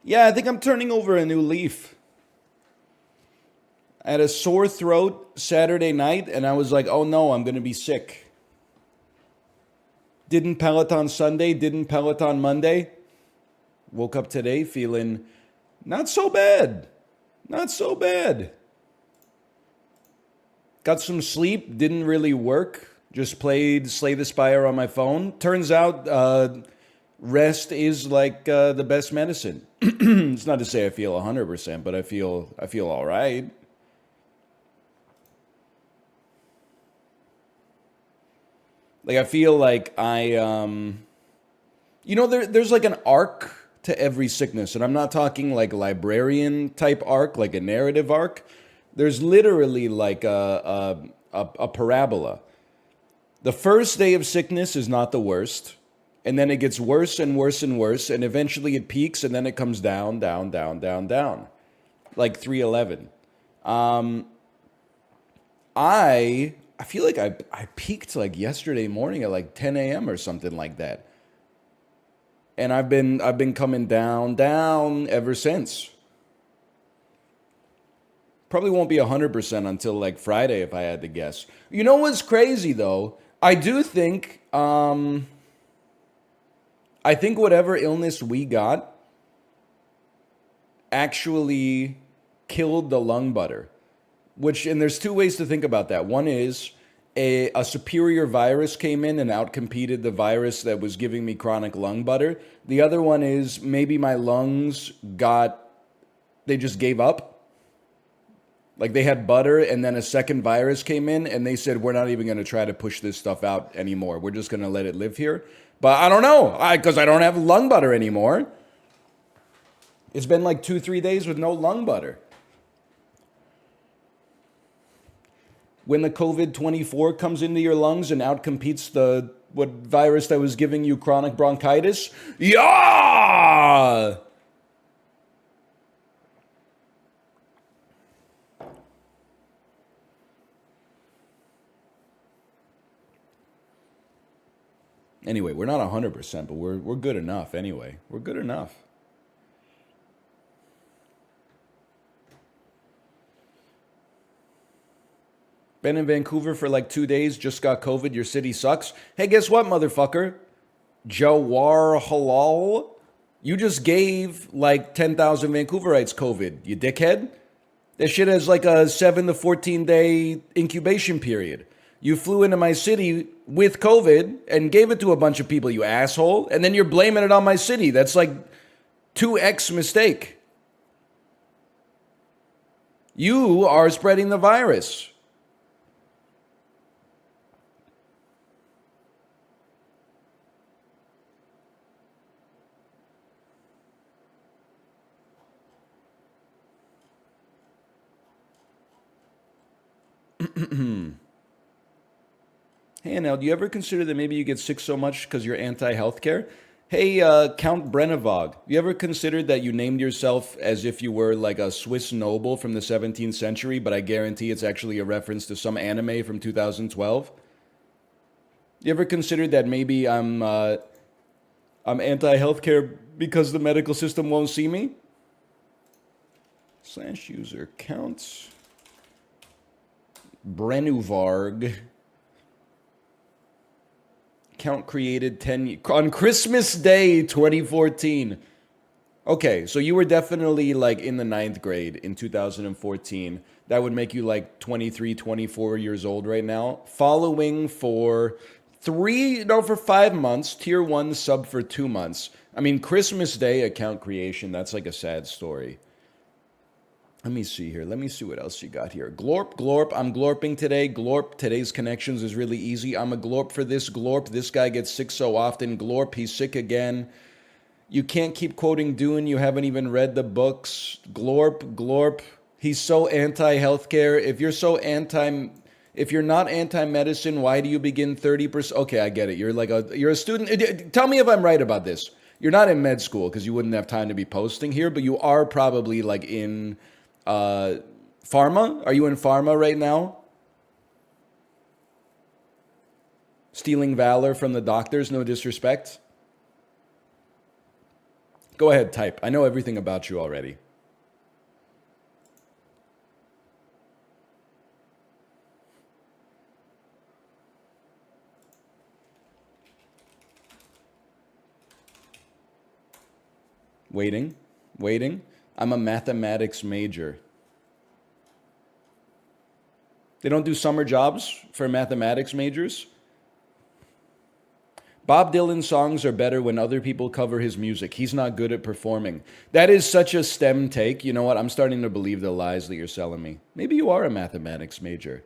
Yeah, I think I'm turning over a new leaf. I had a sore throat Saturday night, and I was like, oh no, I'm going to be sick. Didn't Peloton Sunday, didn't Peloton Monday. Woke up today feeling not so bad. Not so bad. Got some sleep, didn't really work. Just played Slay the Spire on my phone. Turns out rest is like the best medicine. It's not to say I feel 100%, but I feel all right. Like I feel like there's like an arc to every sickness, and I'm not talking like librarian type arc, like a narrative arc. There's literally like a parabola. The first day of sickness is not the worst, and then it gets worse and worse and worse, and eventually it peaks, and then it comes down, down, down, down, down, like 311. I feel like I peaked like yesterday morning at like 10 a.m. or something like that. And I've been coming down, down ever since. Probably won't be 100% until like Friday if I had to guess. You know what's crazy though? I think whatever illness we got actually killed the lung butter. And there's two ways to think about that. One is a superior virus came in and outcompeted the virus that was giving me chronic lung butter. The other one is maybe my lungs they just gave up. Like they had butter and then a second virus came in and they said, we're not even going to try to push this stuff out anymore. We're just going to let it live here. But I don't know, because I don't have lung butter anymore. It's been like 2, 3 days with no lung butter. When the COVID 24 comes into your lungs and outcompetes the what virus that was giving you chronic bronchitis, yeah! Anyway, we're not 100%, but we're good enough anyway. We're good enough. Been in Vancouver for like 2 days, just got COVID, your city sucks. Hey, guess what, motherfucker? Jawar Halal, you just gave like 10,000 Vancouverites COVID, you dickhead. That shit has like a 7 to 14 day incubation period. You flew into my city with COVID and gave it to a bunch of people, you asshole. And then you're blaming it on my city. That's like 2x mistake. You are spreading the virus. Hey, Anel, do you ever consider that maybe you get sick so much because you're anti-healthcare? Hey, Count Brennevog, you ever considered that you named yourself as if you were like a Swiss noble from the 17th century, but I guarantee it's actually a reference to some anime from 2012? You ever considered that maybe I'm anti-healthcare because the medical system won't see me? Slash user Count Brennuvarg. Count created 10 on Christmas Day 2014. Okay, so you were definitely like in the ninth grade in 2014. That would make you like 23, 24 years old right now. Following for 5 months. Tier 1 sub for 2 months. I mean, Christmas Day account creation, that's like a sad story. Let me see here. Let me see what else you got here. Glorp, glorp. I'm glorping today. Glorp. Today's connections is really easy. I'm a glorp for this glorp. This guy gets sick so often. Glorp. He's sick again. You can't keep quoting Dune. You haven't even read the books. Glorp, glorp. He's so anti-healthcare. If you're not anti-medicine, why do you begin 30%? Okay, I get it. You're a student. Tell me if I'm right about this. You're not in med school because you wouldn't have time to be posting here, but you are probably like in pharma? Are you in pharma right now? Stealing valor from the doctors, no disrespect. Go ahead, type. I know everything about you already. Waiting, waiting. I'm a mathematics major. They don't do summer jobs for mathematics majors? Bob Dylan's songs are better when other people cover his music. He's not good at performing. That is such a STEM take. You know what? I'm starting to believe the lies that you're selling me. Maybe you are a mathematics major.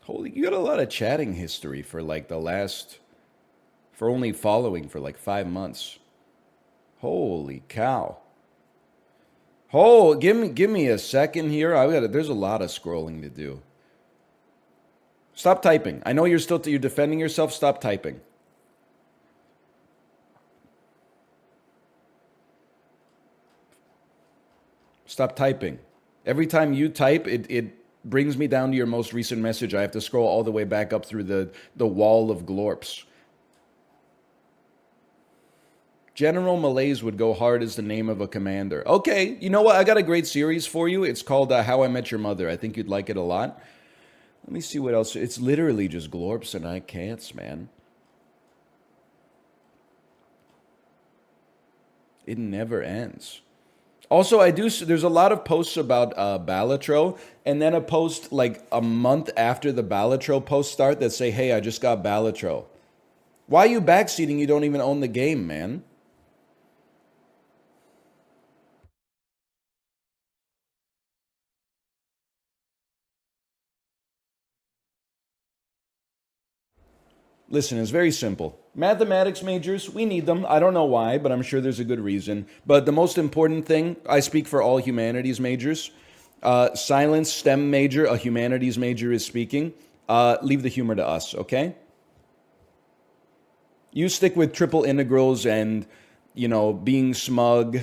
Holy, you got a lot of chatting history for like the last, for only following for like 5 months. Holy cow. Oh, give me a second here. There's a lot of scrolling to do. Stop typing. I know you're defending yourself. Stop typing. Stop typing. Every time you type, it brings me down to your most recent message. I have to scroll all the way back up through the wall of glorps. General Malaise would go hard as the name of a commander. Okay, you know what? I got a great series for you. It's called How I Met Your Mother. I think you'd like it a lot. Let me see what else. It's literally just glorps and I can'ts, man. It never ends. Also, there's a lot of posts about Balatro, and then a post like a month after the Balatro posts start that say, hey, I just got Balatro. Why are you backseating? You don't even own the game, man. Listen, it's very simple. Mathematics majors, we need them. I don't know why, but I'm sure there's a good reason. But the most important thing, I speak for all humanities majors. Silence, STEM major, a humanities major is speaking. Leave the humor to us, okay? You stick with triple integrals and, being smug.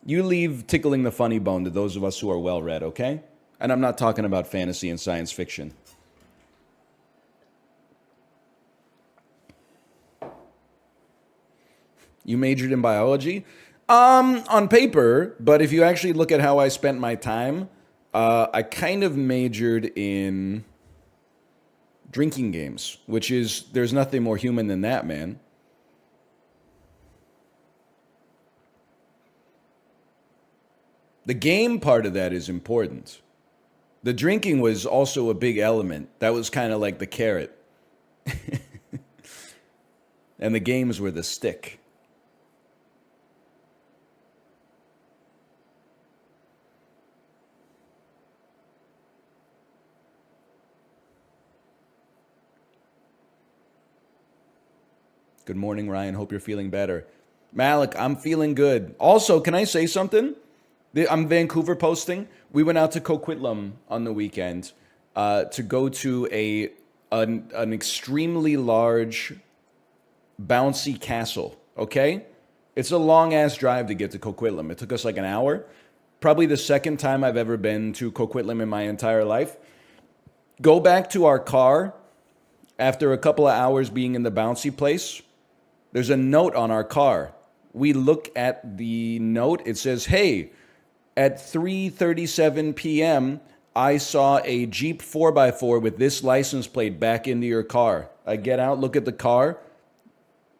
You leave tickling the funny bone to those of us who are well read, okay? And I'm not talking about fantasy and science fiction. You majored in biology? On paper, but if you actually look at how I spent my time, I kind of majored in drinking games, which is, there's nothing more human than that, man. The game part of that is important. The drinking was also a big element. That was kind of like the carrot. And the games were the stick. Good morning, Ryan. Hope you're feeling better. Malik, I'm feeling good. Also, can I say something? I'm Vancouver posting. We went out to Coquitlam on the weekend to go to an extremely large, bouncy castle, okay? It's a long-ass drive to get to Coquitlam. It took us like an hour. Probably the second time I've ever been to Coquitlam in my entire life. Go back to our car after a couple of hours being in the bouncy place. There's a note on our car. We look at the note. It says, hey, at 3:37 p.m., I saw a Jeep 4x4 with this license plate back into your car. I get out, look at the car.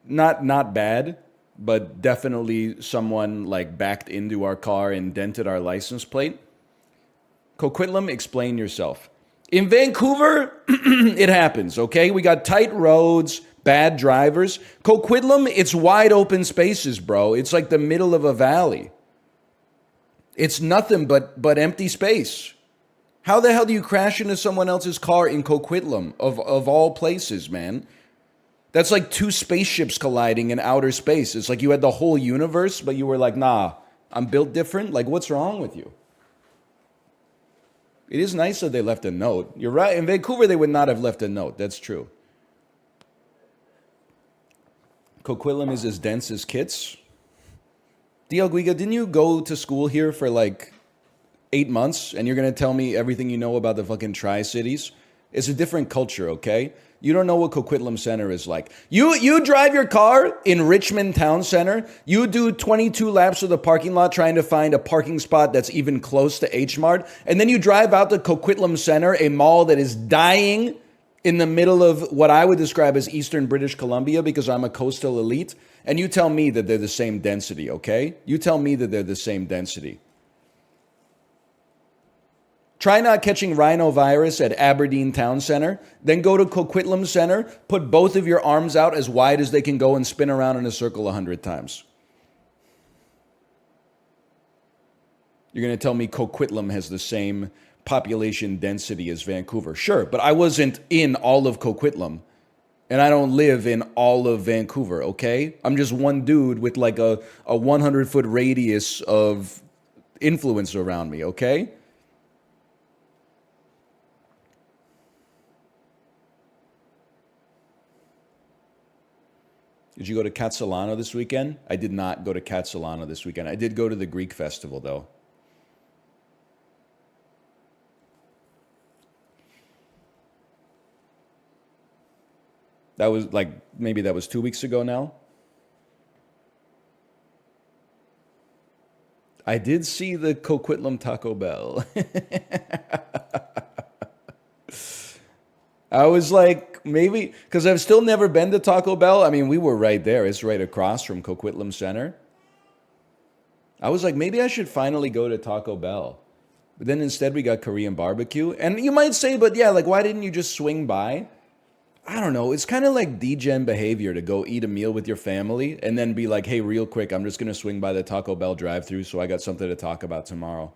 Not bad, but definitely someone like backed into our car and dented our license plate. Coquitlam, explain yourself. In Vancouver, it happens, okay? We got tight roads, bad drivers. Coquitlam, it's wide open spaces, bro. It's like the middle of a valley. It's nothing but empty space. How the hell do you crash into someone else's car in Coquitlam, of all places, man? That's like two spaceships colliding in outer space. It's like you had the whole universe, but you were like, nah, I'm built different. Like, what's wrong with you? It is nice that they left a note. You're right. In Vancouver, they would not have left a note. That's true. Coquitlam is as dense as Kits. Dialguiga, didn't you go to school here for like 8 months and you're going to tell me everything you know about the fucking Tri-Cities? It's a different culture, okay? You don't know what Coquitlam Center is like. You drive your car in Richmond Town Center. You do 22 laps of the parking lot trying to find a parking spot that's even close to H Mart. And then you drive out to Coquitlam Center, a mall that is dying in the middle of what I would describe as Eastern British Columbia because I'm a coastal elite. And you tell me that they're the same density, okay? You tell me that they're the same density. Try not catching rhinovirus at Aberdeen Town Center, then go to Coquitlam Center, put both of your arms out as wide as they can go and spin around in a circle 100 times. You're going to tell me Coquitlam has the same population density as Vancouver. Sure, but I wasn't in all of Coquitlam, and I don't live in all of Vancouver, okay? I'm just one dude with like a 100-foot radius of influence around me, okay? Did you go to Catsalano this weekend? I did not go to Catsalano this weekend. I did go to the Greek festival, though. That was like, maybe that was 2 weeks ago now. I did see the Coquitlam Taco Bell. I was like, maybe, because I've still never been to Taco Bell. I mean, we were right there. It's right across from Coquitlam Center. I was like, maybe I should finally go to Taco Bell. But then instead we got Korean barbecue. And you might say, but yeah, like, why didn't you just swing by? I don't know. It's kind of like degen behavior to go eat a meal with your family and then be like, hey, real quick, I'm just going to swing by the Taco Bell drive-thru so I got something to talk about tomorrow.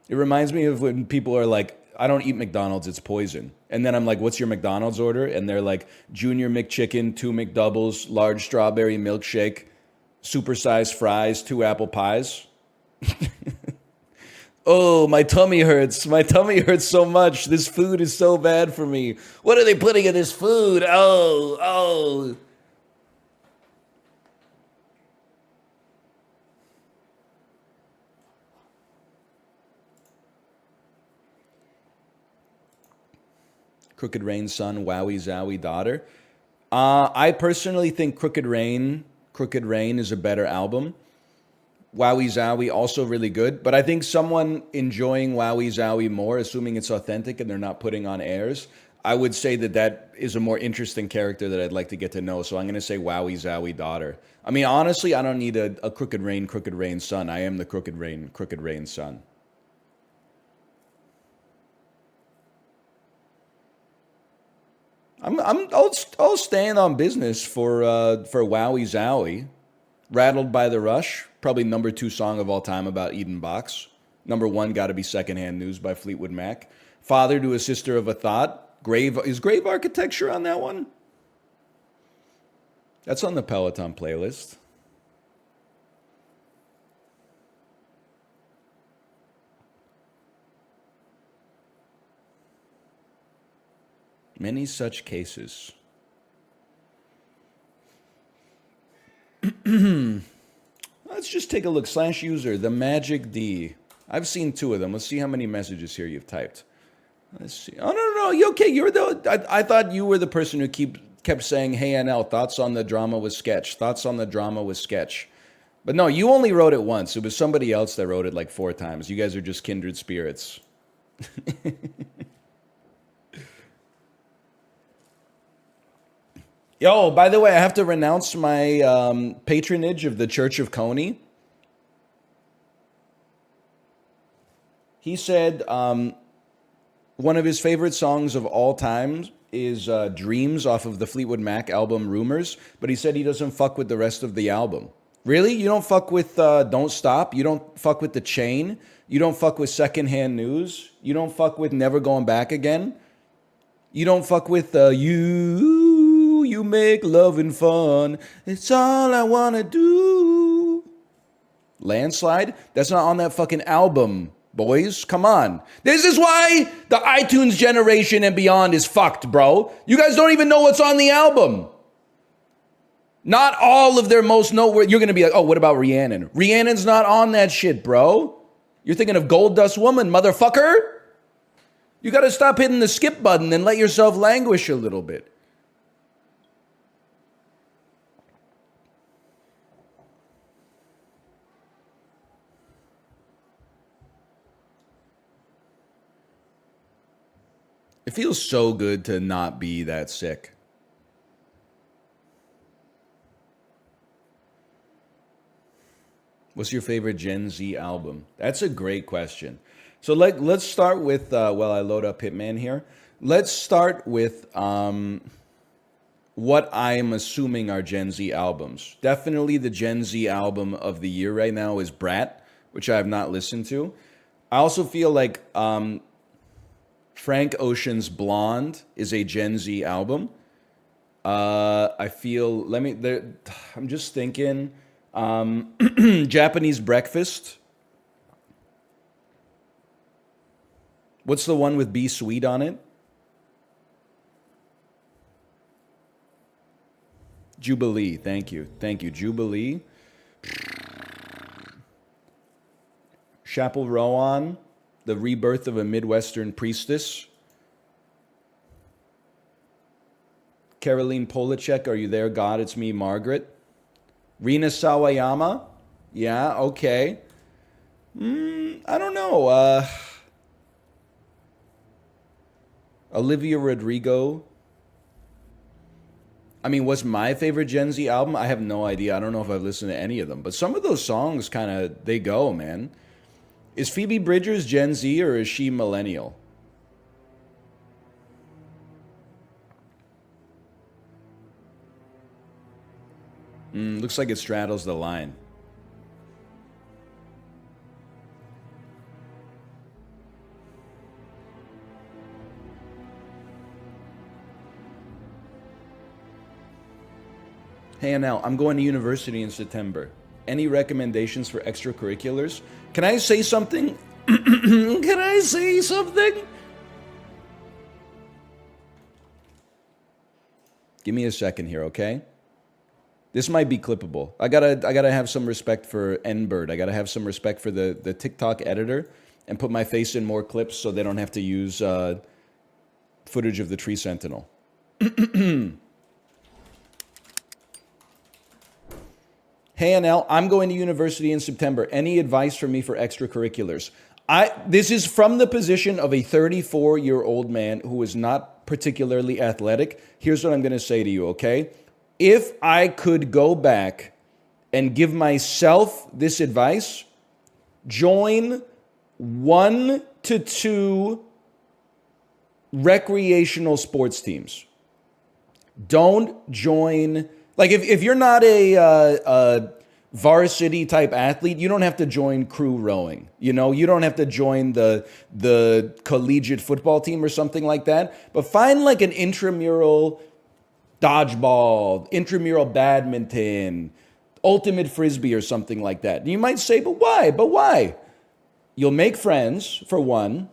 It reminds me of when people are like, I don't eat McDonald's, it's poison. And then I'm like, what's your McDonald's order? And they're like, Junior McChicken, 2 McDoubles, large strawberry milkshake, supersized fries, 2 apple pies. Oh, my tummy hurts. My tummy hurts so much. This food is so bad for me. What are they putting in this food? Oh. Crooked Rain's son, Wowie Zowie daughter. I personally think Crooked Rain is a better album. Wowie Zowie also really good, but I think someone enjoying Wowie Zowie more, assuming it's authentic and they're not putting on airs, I would say that is a more interesting character that I'd like to get to know. So I'm going to say Wowie Zowie daughter. I mean, honestly, I don't need a Crooked Rain son. I am the Crooked Rain son. I'll stand on business for Wowie Zowie. Rattled by the Rush, probably number 2 song of all time about Eden Box. Number 1 got to be Secondhand News by Fleetwood Mac. Father to a Sister of a Thought. Is Grave Architecture on that one? That's on the Peloton playlist. Many such cases. Let's just take a look. / user, the Magic D. I've seen 2 of them. Let's see how many messages here you've typed. Let's see. Oh, no. You okay? You're I thought you were the person who kept saying, hey, NL, thoughts on the drama with Sketch. Thoughts on the drama with Sketch. But no, you only wrote it once. It was somebody else that wrote it like 4 times. You guys are just kindred spirits. Yo, by the way, I have to renounce my patronage of the Church of Coney. He said one of his favorite songs of all time is Dreams off of the Fleetwood Mac album Rumors, but he said he doesn't fuck with the rest of the album. Really? You don't fuck with Don't Stop? You don't fuck with The Chain? You don't fuck with Secondhand News? You don't fuck with Never Going Back Again? You don't fuck with You make loving fun. It's all I want to do. Landslide? That's not on that fucking album, boys. Come on. This is why the iTunes generation and beyond is fucked, bro. You guys don't even know what's on the album. Not all of their most noteworthy. You're going to be like, oh, what about Rhiannon? Rhiannon's not on that shit, bro. You're thinking of Gold Dust Woman, motherfucker. You got to stop hitting the skip button and let yourself languish a little bit. It feels so good to not be that sick. What's your favorite Gen Z album? That's a great question. So let's start with, while I load up Hitman here, let's start with what I'm assuming are Gen Z albums. Definitely the Gen Z album of the year right now is Brat, which I have not listened to. I also feel like Frank Ocean's Blonde is a Gen Z album. I feel, I'm just thinking, Japanese Breakfast. What's the one with Be Sweet on it? Jubilee. Thank you. Thank you. Jubilee. Chapel Rowan. The Rebirth of a Midwestern Priestess. Caroline Polachek, Are You There, God? It's Me, Margaret. Rina Sawayama. Yeah, okay. I don't know. Olivia Rodrigo. I mean, what's my favorite Gen Z album? I have no idea. I don't know if I've listened to any of them. But some of those songs kind of, they go, man. Is Phoebe Bridgers Gen Z or is she millennial? Looks like it straddles the line. Hey, Anel, I'm going to university in September. Any recommendations for extracurriculars? Can I say something? Can I say something? Give me a second here, okay? This might be clippable. I gotta have some respect for N-Bird. I gotta have some respect for the TikTok editor and put my face in more clips so they don't have to use footage of the Tree Sentinel. Hey, Anel, I'm going to university in September. Any advice for me for extracurriculars? This is from the position of a 34-year-old man who is not particularly athletic. Here's what I'm going to say to you, okay? If I could go back and give myself this advice, join 1 to 2 recreational sports teams. Don't join... Like, if you're not a varsity type athlete, you don't have to join crew rowing. You know, you don't have to join the collegiate football team or something like that. But find like an intramural dodgeball, intramural badminton, ultimate frisbee or something like that. And you might say, but why? But why? You'll make friends, for one.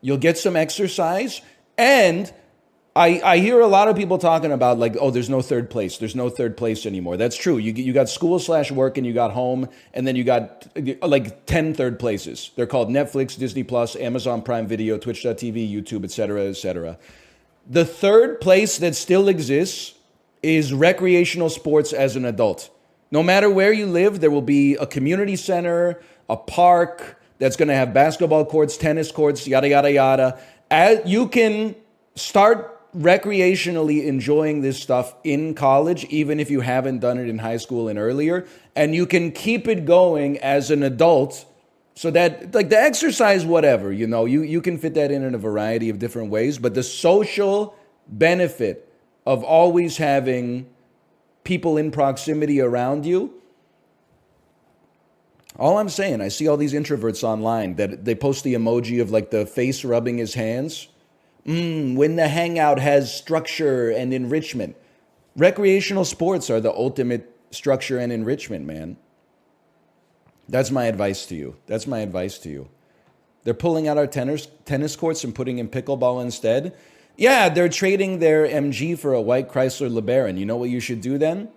You'll get some exercise, and I hear a lot of people talking about like, oh, there's no third place. There's no third place anymore. That's true. You got school/work and you got home, and then you got like 10 third places. They're called Netflix, Disney Plus, Amazon Prime Video, Twitch.tv, YouTube, etc., etc. The third place that still exists is recreational sports as an adult. No matter where you live, there will be a community center, a park that's going to have basketball courts, tennis courts, yada, yada, yada. As you can start recreationally enjoying this stuff in college, even if you haven't done it in high school and earlier, and you can keep it going as an adult, so that like the exercise, whatever, you know, you can fit that in a variety of different ways, but the social benefit of always having people in proximity around you. All I'm saying, I see all these introverts online that they post the emoji of like the face rubbing his hands. When the hangout has structure and enrichment. Recreational sports are the ultimate structure and enrichment, man. That's my advice to you. That's my advice to you. They're pulling out our tennis courts and putting in pickleball instead. Yeah, they're trading their MG for a white Chrysler LeBaron. You know what you should do then?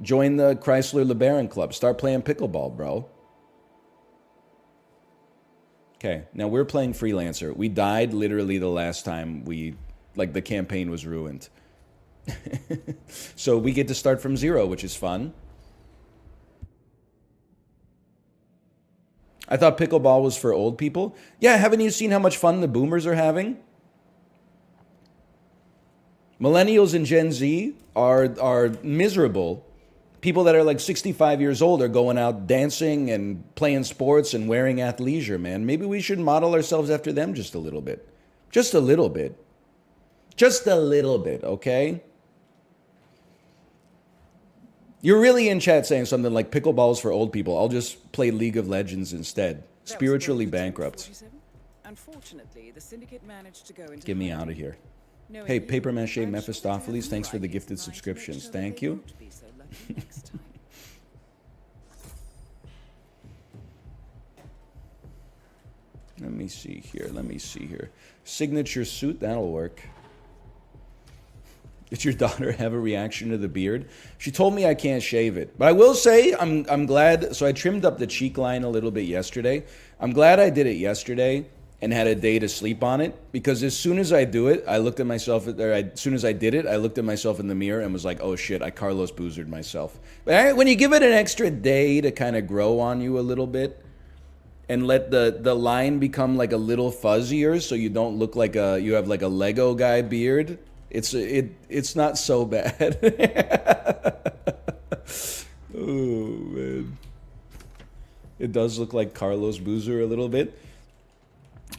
Join the Chrysler LeBaron Club. Start playing pickleball, bro. Okay, now we're playing Freelancer. We died literally the last time the campaign was ruined. So we get to start from zero, which is fun. I thought pickleball was for old people. Yeah, haven't you seen how much fun the boomers are having? Millennials and Gen Z are miserable. People that are like 65 years old are going out dancing and playing sports and wearing athleisure, man. Maybe we should model ourselves after them just a little bit. Just a little bit. Just a little bit, okay? You're really in chat saying something like pickleball's for old people. I'll just play League of Legends instead. Spiritually bankrupt. Unfortunately, the syndicate managed to go into Get me out of here. Hey, Paper Mache Mephistopheles, thanks for the gifted subscriptions. Thank you. Let me see here. Signature suit, that'll work. Did your daughter have a reaction to the beard? She told me I can't shave it. But I will say, I'm glad, so I trimmed up the cheek line a little bit yesterday. I'm glad I did it yesterday and had a day to sleep on it, because as soon as I do it, I looked at myself, as soon as I did it, I looked at myself in the mirror and was like, oh shit, I Carlos Boozered myself. But when you give it an extra day to kind of grow on you a little bit, and let the line become like a little fuzzier so you don't look like you have like a Lego guy beard, it's not so bad. Oh man. It does look like Carlos Boozer a little bit.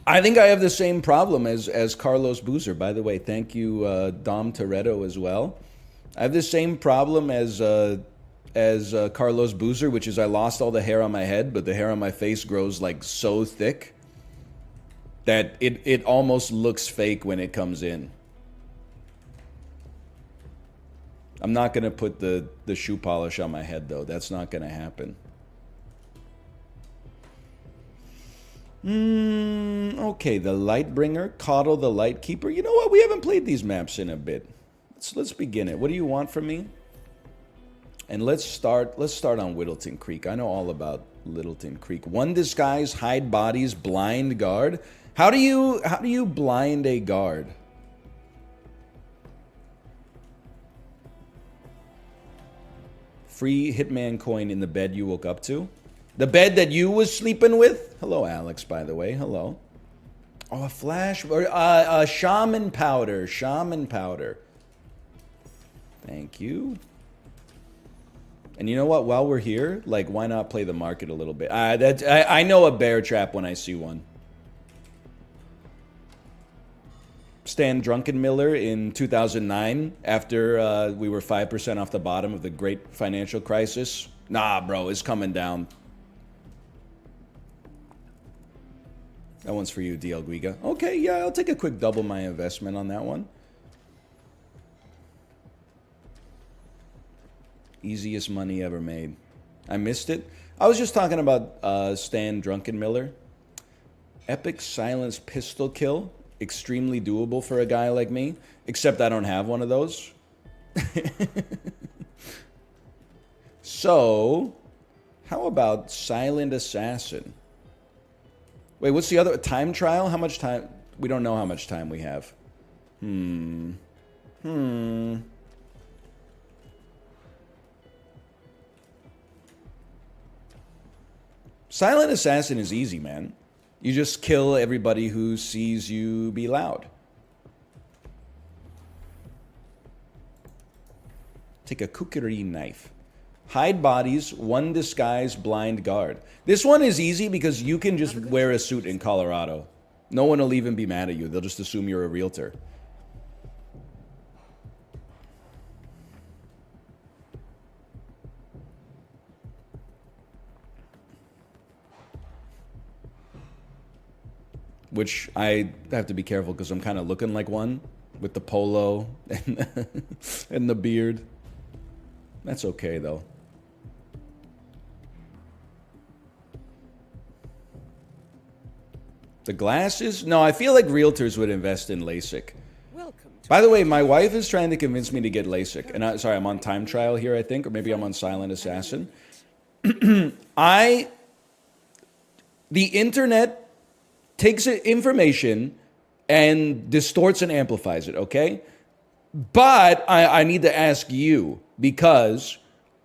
I think I have the same problem as Carlos Boozer. By the way, thank you, Dom Toretto, as well. I have the same problem as Carlos Boozer, which is I lost all the hair on my head, but the hair on my face grows like so thick that it almost looks fake when it comes in. I'm not going to put the shoe polish on my head, though. That's not going to happen. Okay, the Lightbringer, Coddle the Lightkeeper. You know what? We haven't played these maps in a bit. Let's begin it. What do you want from me? And let's start on Whittleton Creek. I know all about Littleton Creek. One disguise, hide bodies, blind guard. How do you blind a guard? Free Hitman coin in the bed you woke up to. The bed that you was sleeping with? Hello, Alex, by the way. Hello. Oh, a flash. Or shaman powder. Shaman powder. Thank you. And you know what? While we're here, like, why not play the market a little bit? I know a bear trap when I see one. Stan Drunkenmiller in 2009, after we were 5% off the bottom of the great financial crisis. Nah, bro, it's coming down. That one's for you, DL Guiga. Okay, yeah, I'll take a quick double my investment on that one. Easiest money ever made. I missed it. I was just talking about Stan Drunkenmiller. Epic silence pistol kill. Extremely doable for a guy like me. Except I don't have one of those. So, how about Silent Assassin? Wait, what's the other? Time trial? How much time? We don't know how much time we have. Silent Assassin is easy, man. You just kill everybody who sees you be loud. Take a kukuri knife. Hide bodies, one disguise, blind guard. This one is easy because you can just wear a suit in Colorado. No one will even be mad at you. They'll just assume you're a realtor. Which I have to be careful because I'm kind of looking like one with the polo and the beard. That's okay, though. The glasses? No, I feel like realtors would invest in LASIK. By the way, my wife is trying to convince me to get LASIK. And sorry, I'm on time trial here, I think, or maybe I'm on Silent Assassin. The internet takes information and distorts and amplifies it, okay? But I need to ask you because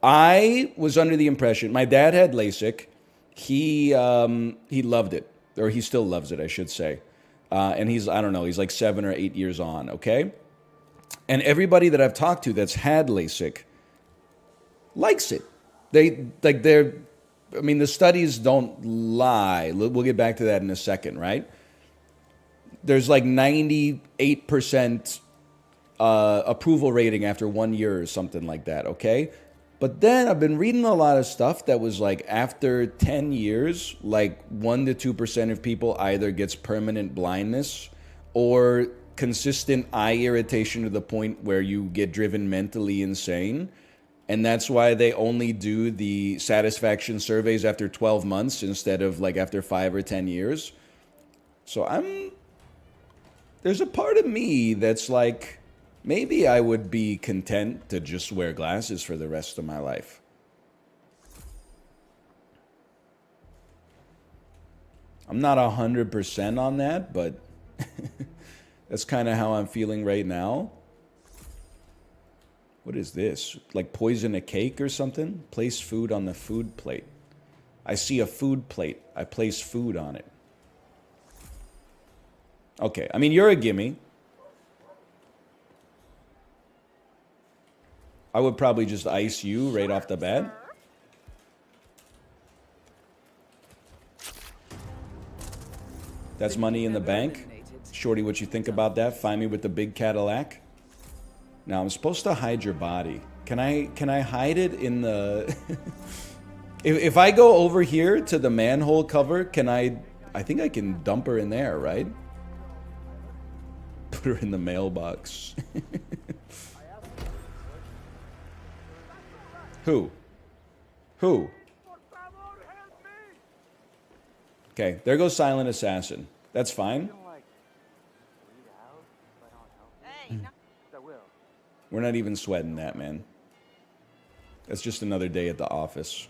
I was under the impression my dad had LASIK. He loved it, or he still loves it, I should say. And he's I don't know, he's like 7 or 8 years on, okay? And everybody that I've talked to that's had LASIK likes it. They're. I mean, the studies don't lie. We'll get back to that in a second, right? There's like 98% approval rating after 1 year or something like that, okay? But then I've been reading a lot of stuff that was like after 10 years, like 1 to 2% of people either gets permanent blindness or consistent eye irritation to the point where you get driven mentally insane. And that's why they only do the satisfaction surveys after 12 months instead of like after 5 or 10 years. So there's a part of me that's like, maybe I would be content to just wear glasses for the rest of my life. I'm not 100% on that, but that's kind of how I'm feeling right now. What is this? Like poison a cake or something? Place food on the food plate. I see a food plate. I place food on it. Okay, I mean, you're a gimme. I would probably just ice you right off the bat. That's money in the bank. Shorty, what you think about that? Find me with the big Cadillac. Now, I'm supposed to hide your body. Can I hide it in the... if I go over here to the manhole cover, can I think I can dump her in there, right? Put her in the mailbox. Who? Okay, there goes Silent Assassin. That's fine. We're not even sweating that, man. That's just another day at the office.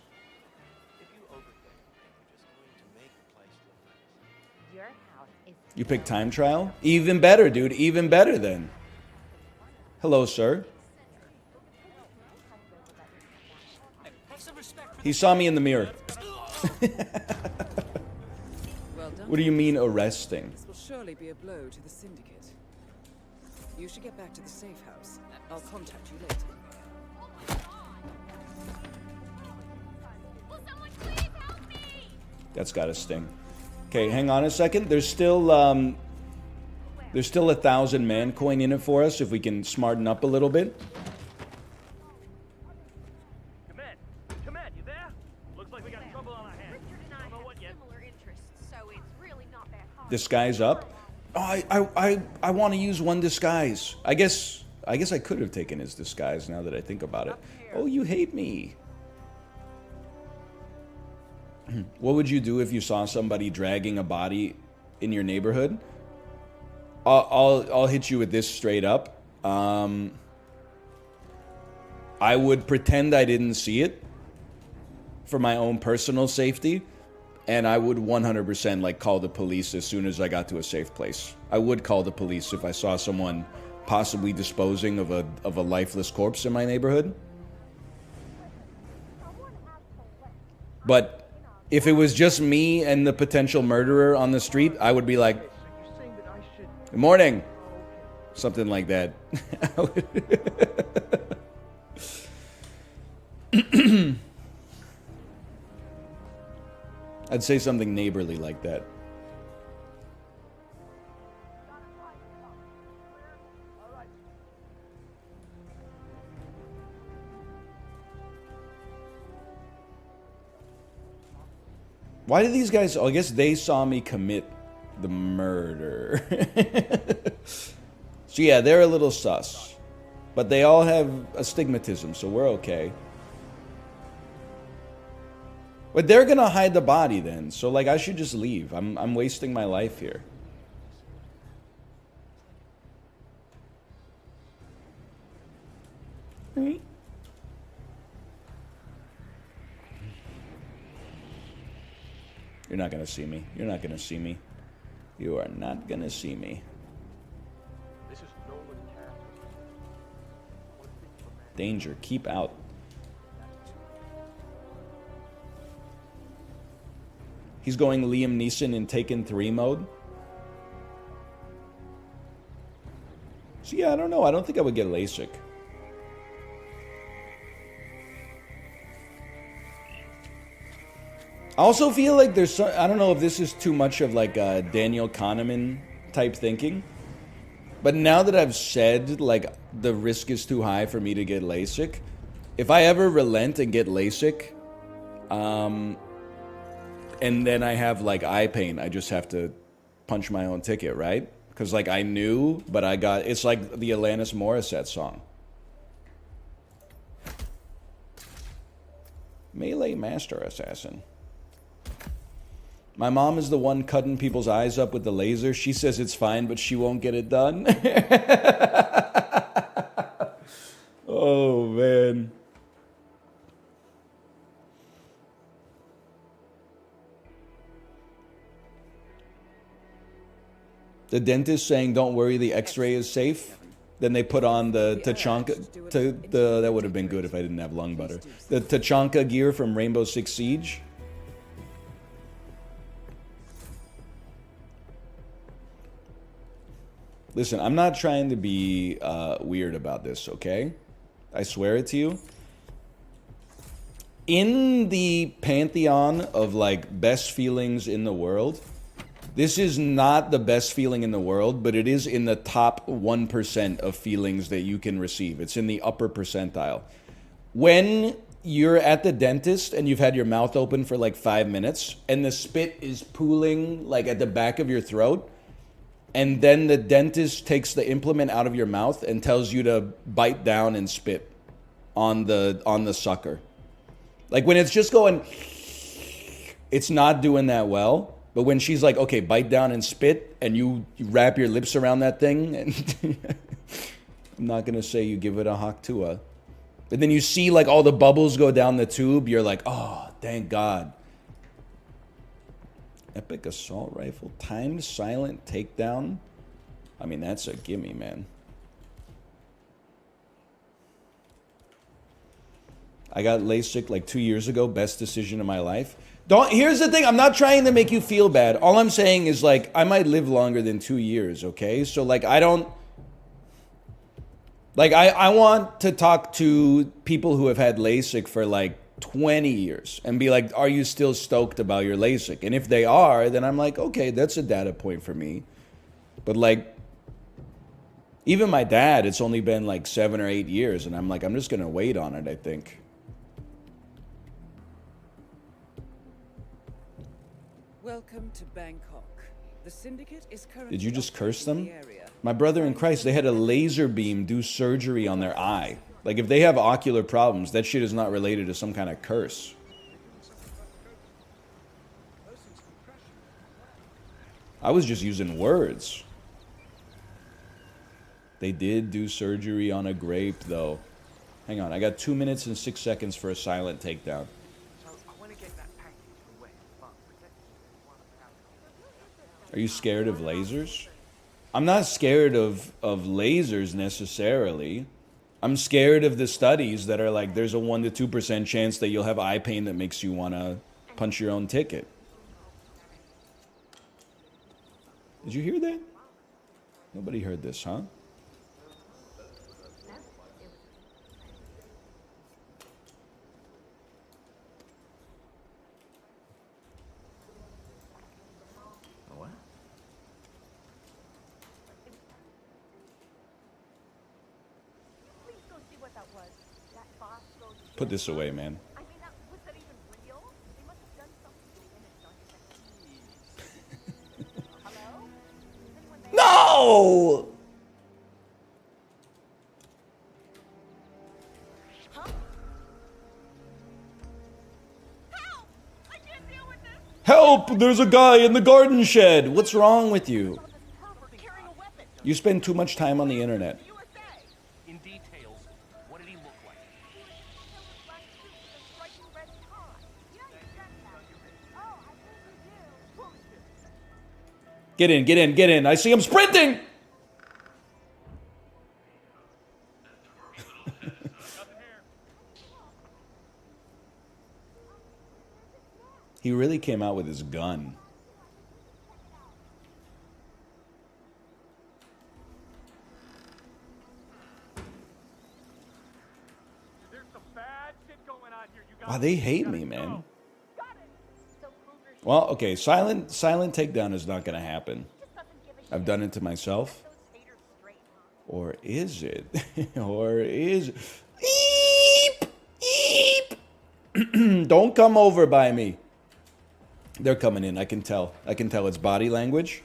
You pick time trial? Even better, dude. Even better then. Hello, sir. He saw me in the mirror. Well done. What do you mean arresting? This will surely be a blow to the syndicate. You should get back to the safe house. I'll contact you later. Will someone please help me? That's gotta sting. Okay, hang on a second. There's still 1,000 man coin in it for us if we can smarten up a little bit. Command, you there? Looks like we got trouble on our hands. Richard and I Don't know have what yet. similar interests, so it's really not that hard. Disguise up. Oh, I want to use one disguise. I guess I could have taken his disguise now that I think about it. Oh, you hate me. What would you do if you saw somebody dragging a body in your neighborhood? I'll hit you with this straight up. I would pretend I didn't see it for my own personal safety, and I would 100% like call the police as soon as I got to a safe place. I would call the police if I saw someone possibly disposing of a lifeless corpse in my neighborhood. But if it was just me and the potential murderer on the street, I would be like, "Good morning," something like that. I'd say something neighborly like that. Why did these guys... Oh, I guess they saw me commit the murder. So yeah, they're a little sus. But they all have astigmatism, so we're okay. But they're gonna hide the body then, so like I should just leave. I'm wasting my life here. Right? You're not gonna see me. You're not gonna see me. You are not gonna see me. This is Nolan Castle. One thing for man. Danger, keep out. He's going Liam Neeson in Taken 3 mode. So yeah, I don't know. I don't think I would get LASIK. I also feel like there's some, I don't know if this is too much of like a Daniel Kahneman type thinking, but now that I've said like the risk is too high for me to get LASIK, if I ever relent and get LASIK, and then I have like eye pain, I just have to punch my own ticket, right? Because like I knew, but I got, it's like the Alanis Morissette song. Melee Master Assassin. My mom is the one cutting people's eyes up with the laser. She says it's fine, but she won't get it done. Oh, man. The dentist saying, don't worry, the x-ray is safe. Then they put on the Tachanka, that would have been good if I didn't have lung butter. The Tachanka gear from Rainbow Six Siege. Listen, I'm not trying to be weird about this, okay? I swear it to you. In the pantheon of like best feelings in the world, this is not the best feeling in the world, but it is in the top 1% of feelings that you can receive. It's in the upper percentile. When you're at the dentist and you've had your mouth open for like 5 minutes and the spit is pooling like at the back of your throat, and then the dentist takes the implement out of your mouth and tells you to bite down and spit on the sucker. Like when it's just going, it's not doing that well. But when she's like, okay, bite down and spit, and you wrap your lips around that thing, and I'm not going to say you give it a Haktua. But then you see like all the bubbles go down the tube, you're like, oh, thank God. Epic assault rifle, timed silent takedown. I mean, that's a gimme, man. I got LASIK like 2 years ago, best decision of my life. Here's the thing, I'm not trying to make you feel bad. All I'm saying is like, I might live longer than 2 years, okay? So like, I don't, like I want to talk to people who have had LASIK for like 20 years and be like, are you still stoked about your LASIK? And if they are, then I'm like, okay, that's a data point for me. But like, even my dad, it's only been like 7 or 8 years, and I'm like, I'm just gonna wait on it, I think. Welcome to Bangkok. The syndicate is currently. Did you just curse them? the area. My brother in Christ, they had a laser beam do surgery on their eye. Like if they have ocular problems, that shit is not related to some kind of curse. I was just using words. They did do surgery on a grape though. Hang on, I got 2 minutes and 6 seconds for a silent takedown. Are you scared of lasers? I'm not scared of lasers necessarily. I'm scared of the studies that are like, there's a 1 to 2% chance that you'll have eye pain that makes you want to punch your own ticket. Did you hear that? Nobody heard this, huh? Put this away, man. I mean, was that even real? They must have done something to the image, don't you think? Hello? Is anyone there? No! Huh? Help! I can't deal with this! Help! There's a guy in the garden shed. What's wrong with you? Pervert carrying a weapon. You spend too much time on the internet. USA! In details, what did he look like? He was in black suit with a striking red tie. Yeah, you get that. Oh, I think you do. Bullshit. Get in, get in, get in. I see him sprinting. He really came out with his gun. There's some bad shit going on here. Wow, they hate me, man. Got it. So prove your shit. Well, okay, silent takedown is not gonna happen. Just doesn't give a shit. I've done it to myself. Those haters straight, huh? Or is it? Or is Eep! Eep! Don't come over by me. They're coming in, I can tell. I can tell it's body language.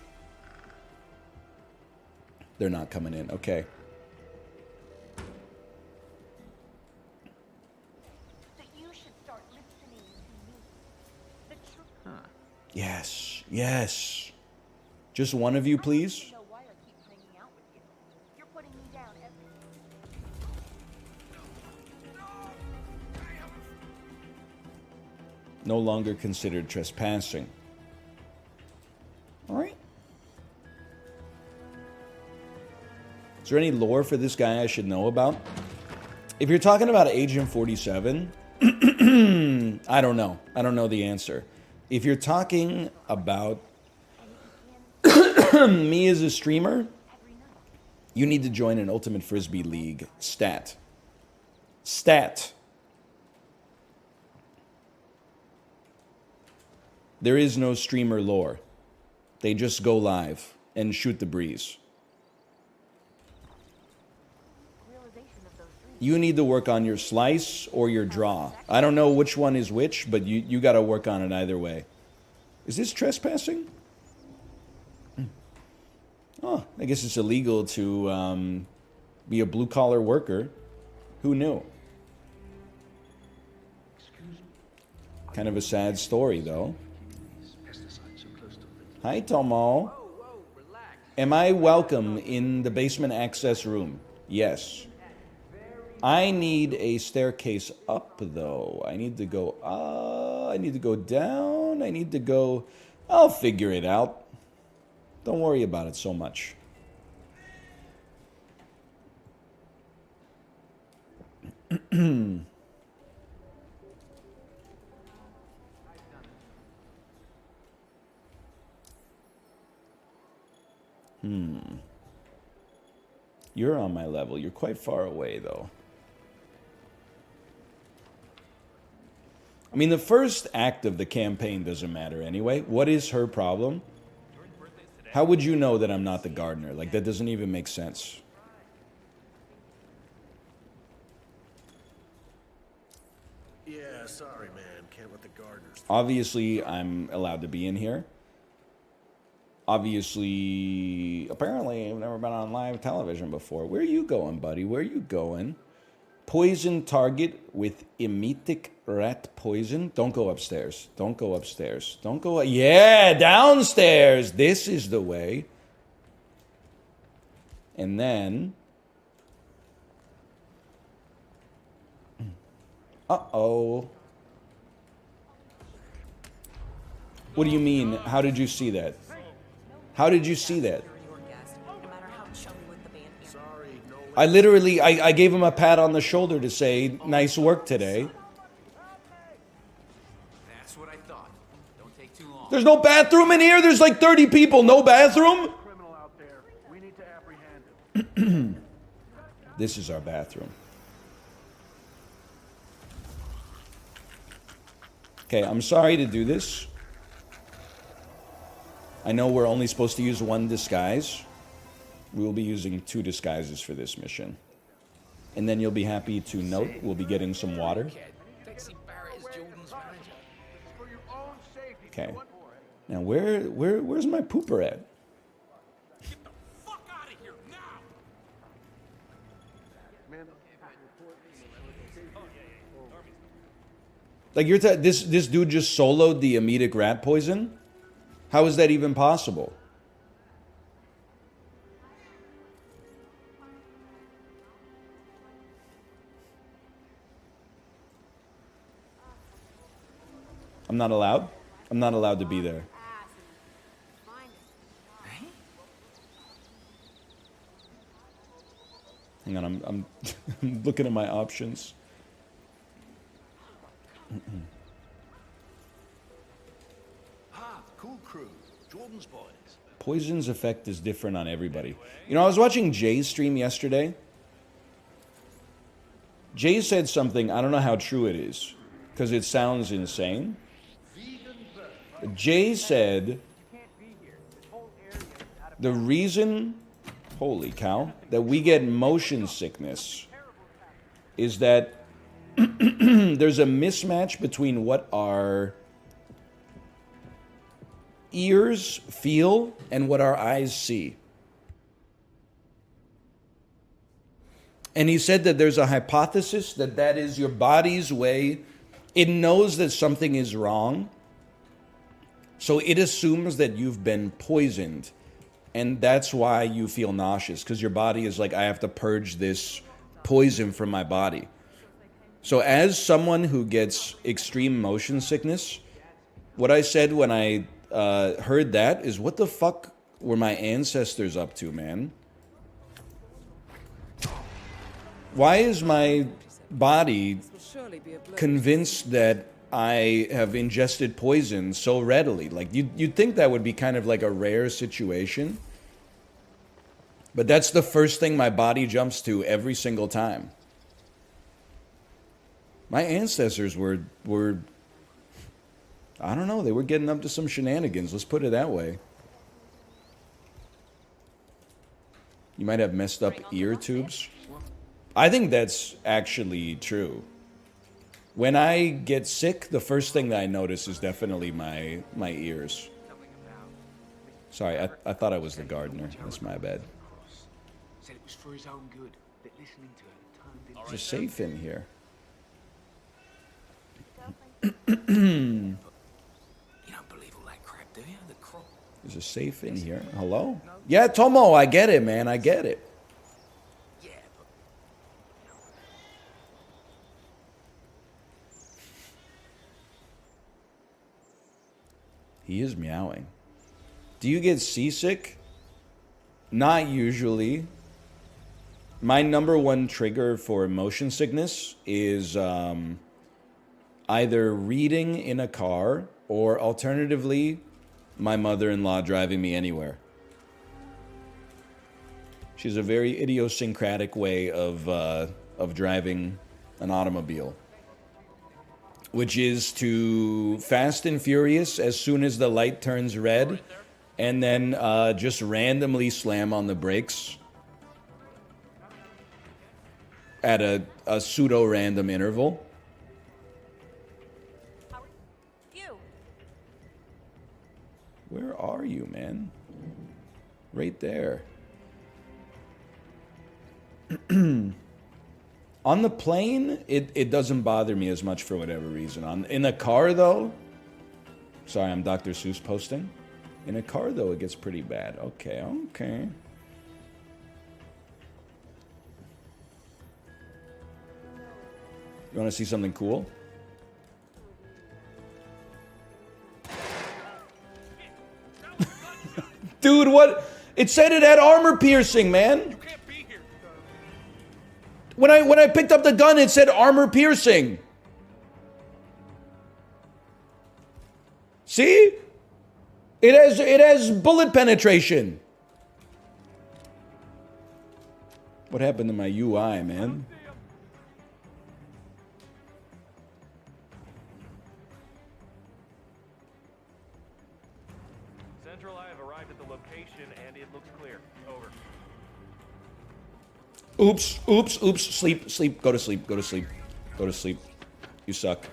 They're not coming in, okay. That you should start listening to me. The truth. Yes, yes. Just one of you, please. I don't know why I keep hanging out with you. You're putting me down every. No longer considered trespassing. All right. Is there any lore for this guy I should know about? If you're talking about Agent 47, I don't know. I don't know the answer. If you're talking about me as a streamer, you need to join an Ultimate Frisbee League. Stat. There is no streamer lore. They just go live and shoot the breeze. Realization of those dreams. You need to work on your slice or your draw. I don't know which one is which, but you got to work on it either way. Is this trespassing? Oh, I guess it's illegal to be a blue-collar worker. Who knew? Kind of a sad story, though. Hi, Tomo. Am I welcome in the basement access room? Yes. I need a staircase up, though. I need to go I need to go down. I need to go... I'll figure it out. Don't worry about it so much. You're on my level. You're quite far away, though. I mean, the first act of the campaign doesn't matter anyway. What is her problem? How would you know that I'm not the gardener? Like, that doesn't even make sense. Yeah, sorry, man. Can't let the gardeners. Obviously, I'm allowed to be in here. Obviously, apparently, I've never been on live television before. Where are you going, buddy? Where are you going? Poison target with emetic rat poison. Don't go upstairs. Don't go upstairs. Don't go... Yeah, downstairs. This is the way. And then... Uh-oh. What do you mean? How did you see that? How did you see that? You're your guest, no matter how chummy with the band is. Sorry, no. I literally, I gave him a pat on the shoulder to say, nice work today. That's what I thought. Don't take too long. There's no bathroom in here? There's like 30 people. No bathroom? Criminal out there. We need to apprehend him. This is our bathroom. Okay, I'm sorry to do this. I know we're only supposed to use one disguise. We will be using 2 disguises for this mission. And then you'll be happy to note we'll be getting some water. Dixie Barrett is Jordan's manager. For your own safety. Okay. Now where's my pooper at? Fuck out of here now! Like this dude just soloed the emetic rat poison? How is that even possible? I'm not allowed? I'm not allowed to be there. Hang on, I'm I'm looking at my options. Ah, cool crew. Jordan's boys. Poison's effect is different on everybody. You know, I was watching Jay's stream yesterday. Jay said something, I don't know how true it is, because it sounds insane. Jay said the reason, holy cow, that we get motion sickness is that there's a mismatch between what our ears feel and what our eyes see. And he said that there's a hypothesis that that is your body's way. It knows that something is wrong, so it assumes that you've been poisoned. And that's why you feel nauseous, because your body is like, I have to purge this poison from my body. So as someone who gets extreme motion sickness, what I said when I heard that is, what the fuck were my ancestors up to, man? Why is my body This will surely be a blow. convinced that I have ingested poison so readily? Like, you'd think that would be kind of like a rare situation. But that's the first thing my body jumps to every single time. My ancestors were I don't know, they were getting up to some shenanigans, let's put it that way. You might have messed up ear tubes. I think that's actually true. When I get sick, the first thing that I notice is definitely my ears. Sorry, I thought I was the gardener. That's my bad. Said it was for his own good. That listening to him turned him. There's a safe in here. You don't believe all that crap, do you? The crop. There's a safe in here. Hello? Yeah, Tomo, I get it, man. I get it. Yeah, but He is meowing. Do you get seasick? Not usually. My number one trigger for motion sickness is either reading in a car or alternatively my mother-in-law driving me anywhere. She's a very idiosyncratic way of driving an automobile, which is to fast and furious as soon as the light turns red, and then just randomly slam on the brakes at a pseudo-random interval. You. Where are you, man? Right there. On the plane, it doesn't bother me as much for whatever reason. In a car, though... Sorry, I'm Dr. Seuss posting. In a car, though, it gets pretty bad. Okay. You want to see something cool? Dude, what? It said it had armor piercing, man. you can't be here. When I picked up the gun, it said armor piercing. See? It has bullet penetration. What happened to my UI, man? Central, I have arrived at the location and it looks clear. Over. Oops. Sleep. Go to sleep. You suck.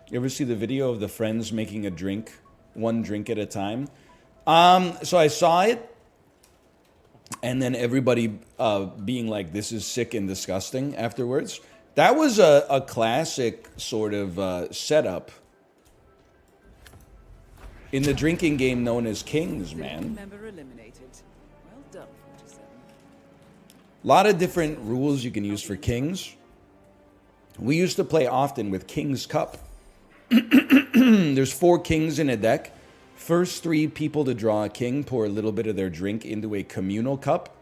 You ever see the video of the friends making a drink, one drink at a time? So I saw it, and then everybody being like, this is sick and disgusting afterwards. That was a classic sort of setup in the drinking game known as Kings, man. Member eliminated. Well done, 47. A lot of different rules you can use for Kings. We used to play often with King's Cup. There's 4 kings in a deck. First 3 people to draw a king pour a little bit of their drink into a communal cup.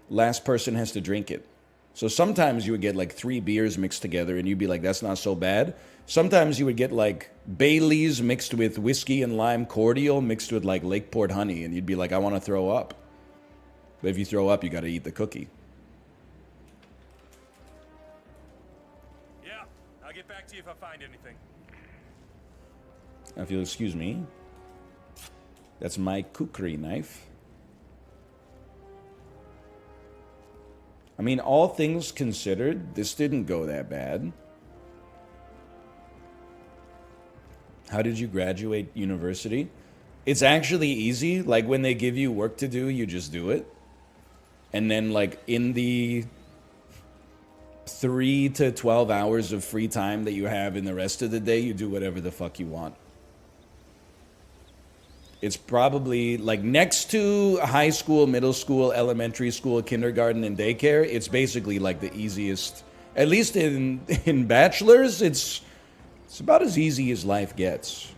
Last person has to drink it. So sometimes you would get like 3 beers mixed together and you'd be like, that's not so bad. Sometimes you would get like Bailey's mixed with whiskey and lime cordial mixed with like Lakeport honey, and you'd be like, I want to throw up. But if you throw up, you got to eat the cookie. Yeah, I'll get back to you if I find anything. Now, if you'll excuse me, that's my kukri knife. I mean, all things considered, this didn't go that bad. How did you graduate university? It's actually easy. Like, when they give you work to do, you just do it. And then, like, in the 3 to 12 hours of free time that you have in the rest of the day, you do whatever the fuck you want. It's probably, like, next to high school, middle school, elementary school, kindergarten, and daycare, it's basically, like, the easiest. At least in bachelor's, it's about as easy as life gets.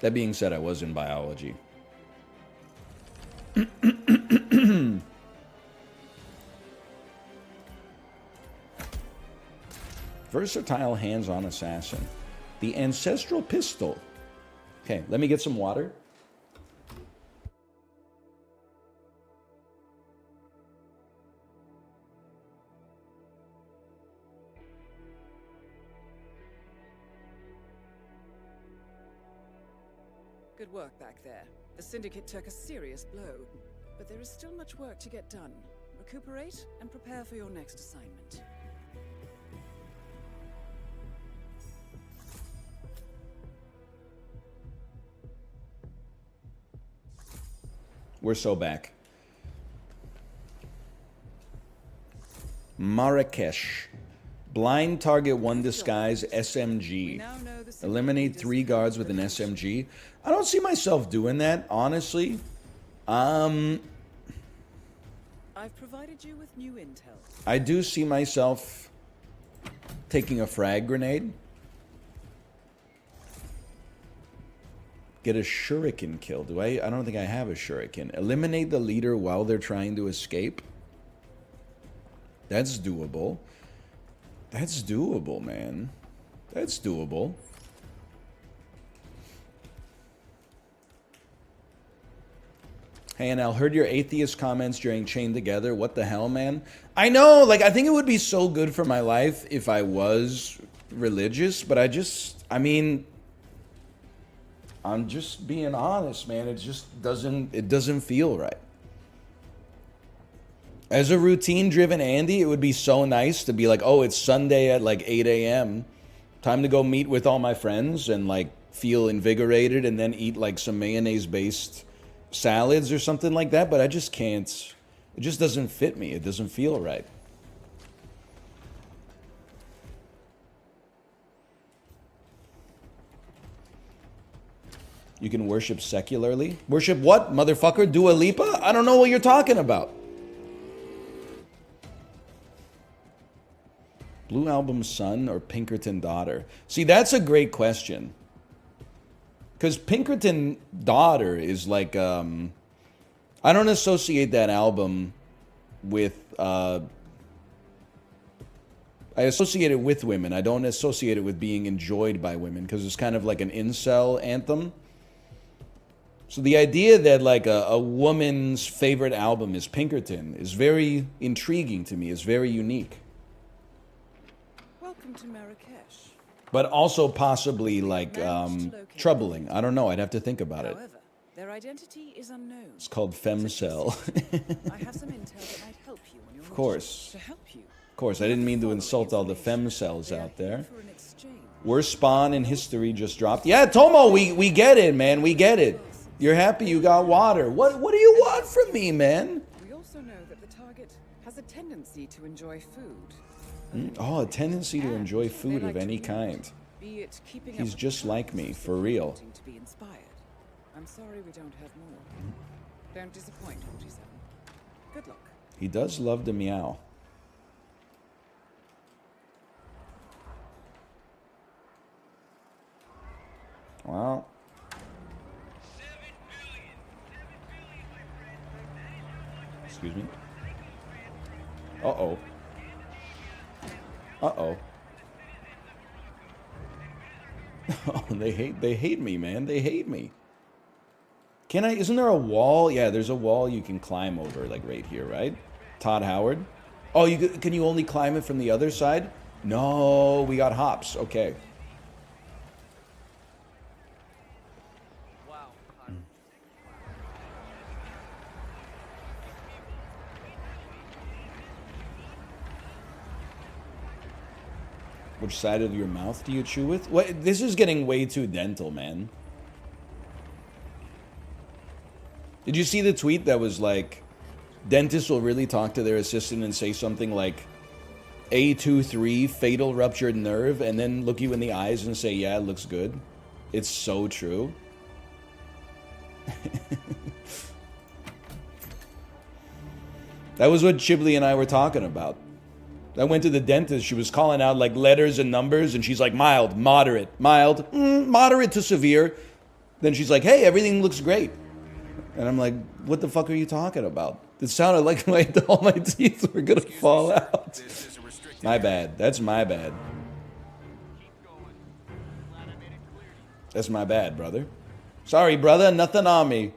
That being said, I was in biology. Versatile hands-on assassin. The ancestral pistol. Okay, let me get some water. Good work back there. The Syndicate took a serious blow, but there is still much work to get done. Recuperate and prepare for your next assignment. We're so back. Marrakesh. Blind target 1 disguise SMG. Eliminate 3 guards with an SMG. I don't see myself doing that, honestly. I've provided you with new intel. I do see myself taking a frag grenade. Get a shuriken kill. Do I? I don't think I have a shuriken. Eliminate the leader while they're trying to escape. That's doable. That's doable, man. That's doable. Hey, and I heard your atheist comments during Chained Together. What the hell, man? I know, like, I think it would be so good for my life if I was religious, but I mean, I'm just being honest, man. It just doesn't feel right. As a routine-driven Andy, it would be so nice to be like, oh, it's Sunday at like 8 a.m. Time to go meet with all my friends and like feel invigorated and then eat like some mayonnaise-based salads or something like that. But I just can't. It just doesn't fit me. It doesn't feel right. You can worship secularly? Worship what, motherfucker? Dua Lipa? I don't know what you're talking about. Blue Album son or Pinkerton daughter? See, that's a great question. Because Pinkerton daughter is like, I don't associate that album with, I associate it with women. I don't associate it with being enjoyed by women because it's kind of like an incel anthem. So the idea that like a woman's favorite album is Pinkerton is very intriguing to me. It's very unique. Welcome to Marrakesh. But also possibly like troubling. I don't know. I'd have to think about it. However, their identity is unknown. It's called Femcell. I have some intel that might help you on your Of course. mission. To help you. Of course, I didn't mean to insult all the Femcells out there. For an exchange. Worst spawn in history just dropped. Yeah, Tomo, we get it, man. We get it. You're happy you got water. What do you want from me, man? We also know that the target has a tendency to enjoy food. Oh, a tendency to And enjoy they food like of to any read, kind. Be it keeping He's up with just the like me, times for or real. wanting to be inspired. I'm sorry we don't have more. Don't disappoint, 47. Good luck. He does love to meow. Well. Excuse me. Uh-oh. Uh-oh. Oh, they hate me, man. They hate me. Can I, isn't there a wall? Yeah, there's a wall you can climb over, like right here, right? Todd Howard. Oh, can you only climb it from the other side? No, we got hops. Okay. Which side of your mouth do you chew with? What? This is getting way too dental, man. Did you see the tweet that was like, dentists will really talk to their assistant and say something like, A23, fatal ruptured nerve, and then look you in the eyes and say, yeah, it looks good? It's so true. That was what Chibley and I were talking about. I went to the dentist. She was calling out like letters and numbers, and she's like, mild, moderate, mild, moderate to severe. Then she's like, hey, everything looks great. And I'm like, what the fuck are you talking about? It sounded like all my teeth were gonna fall out. My bad. That's my bad. That's my bad, brother. Sorry, brother. Nothing on me.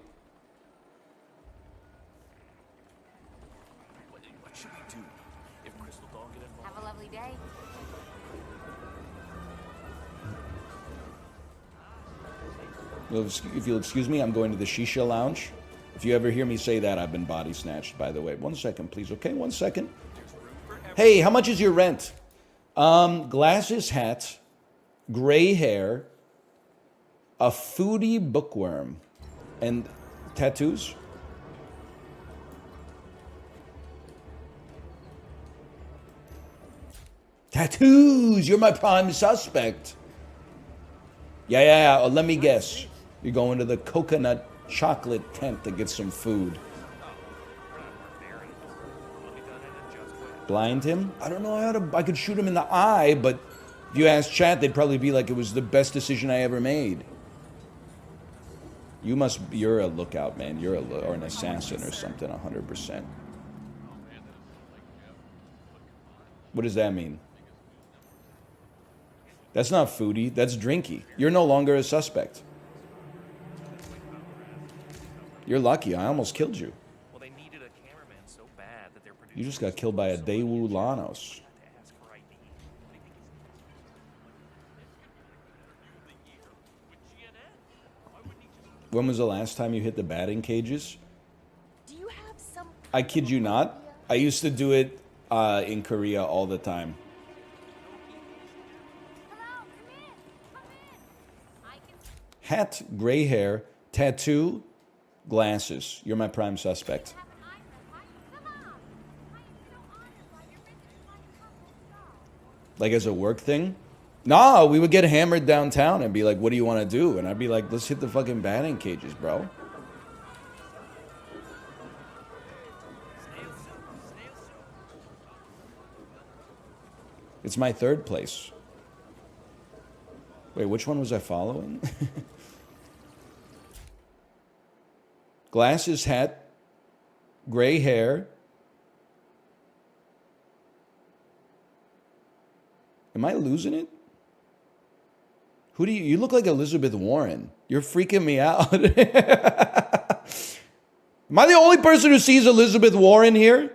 What should we do if Crystal don't get involved? Have a lovely day. Well, if you'll excuse me, I'm going to the Shisha Lounge. If you ever hear me say that, I've been body snatched, by the way. 1 second, please. Okay, 1 second. Hey, how much is your rent? Glasses, hat, gray hair, a foodie bookworm, and tattoos? Tattoos! You're my prime suspect. Yeah. Oh, let me guess. You're going to the coconut chocolate tent to get some food. Blind him? I don't know how to... I could shoot him in the eye, but if you ask chat, they'd probably be like, it was the best decision I ever made. You're a lookout, man. Or an assassin or something, 100%. What does that mean? That's not foodie, that's drinky. You're no longer a suspect. You're lucky, I almost killed you. Well, they needed a cameraman so bad that they're producing. You just got killed by a Daewoo Lanos. When was the last time you hit the batting cages? Do you have some... I kid you not. I used to do it in Korea all the time. Hello, come in. Come in. I can... Hat, gray hair, tattoo, glasses. You're my prime suspect. have an eye test. Come on. I am so honored by your visit to my couple job. Like as a work thing? Nah, we would get hammered downtown and be like, what do you want to do? And I'd be like, let's hit the fucking batting cages, bro. It's my third place. Wait, which one was I following? Glasses, hat, gray hair. Am I losing it? Who do you look like Elizabeth Warren. You're freaking me out. Am I the only person who sees Elizabeth Warren here?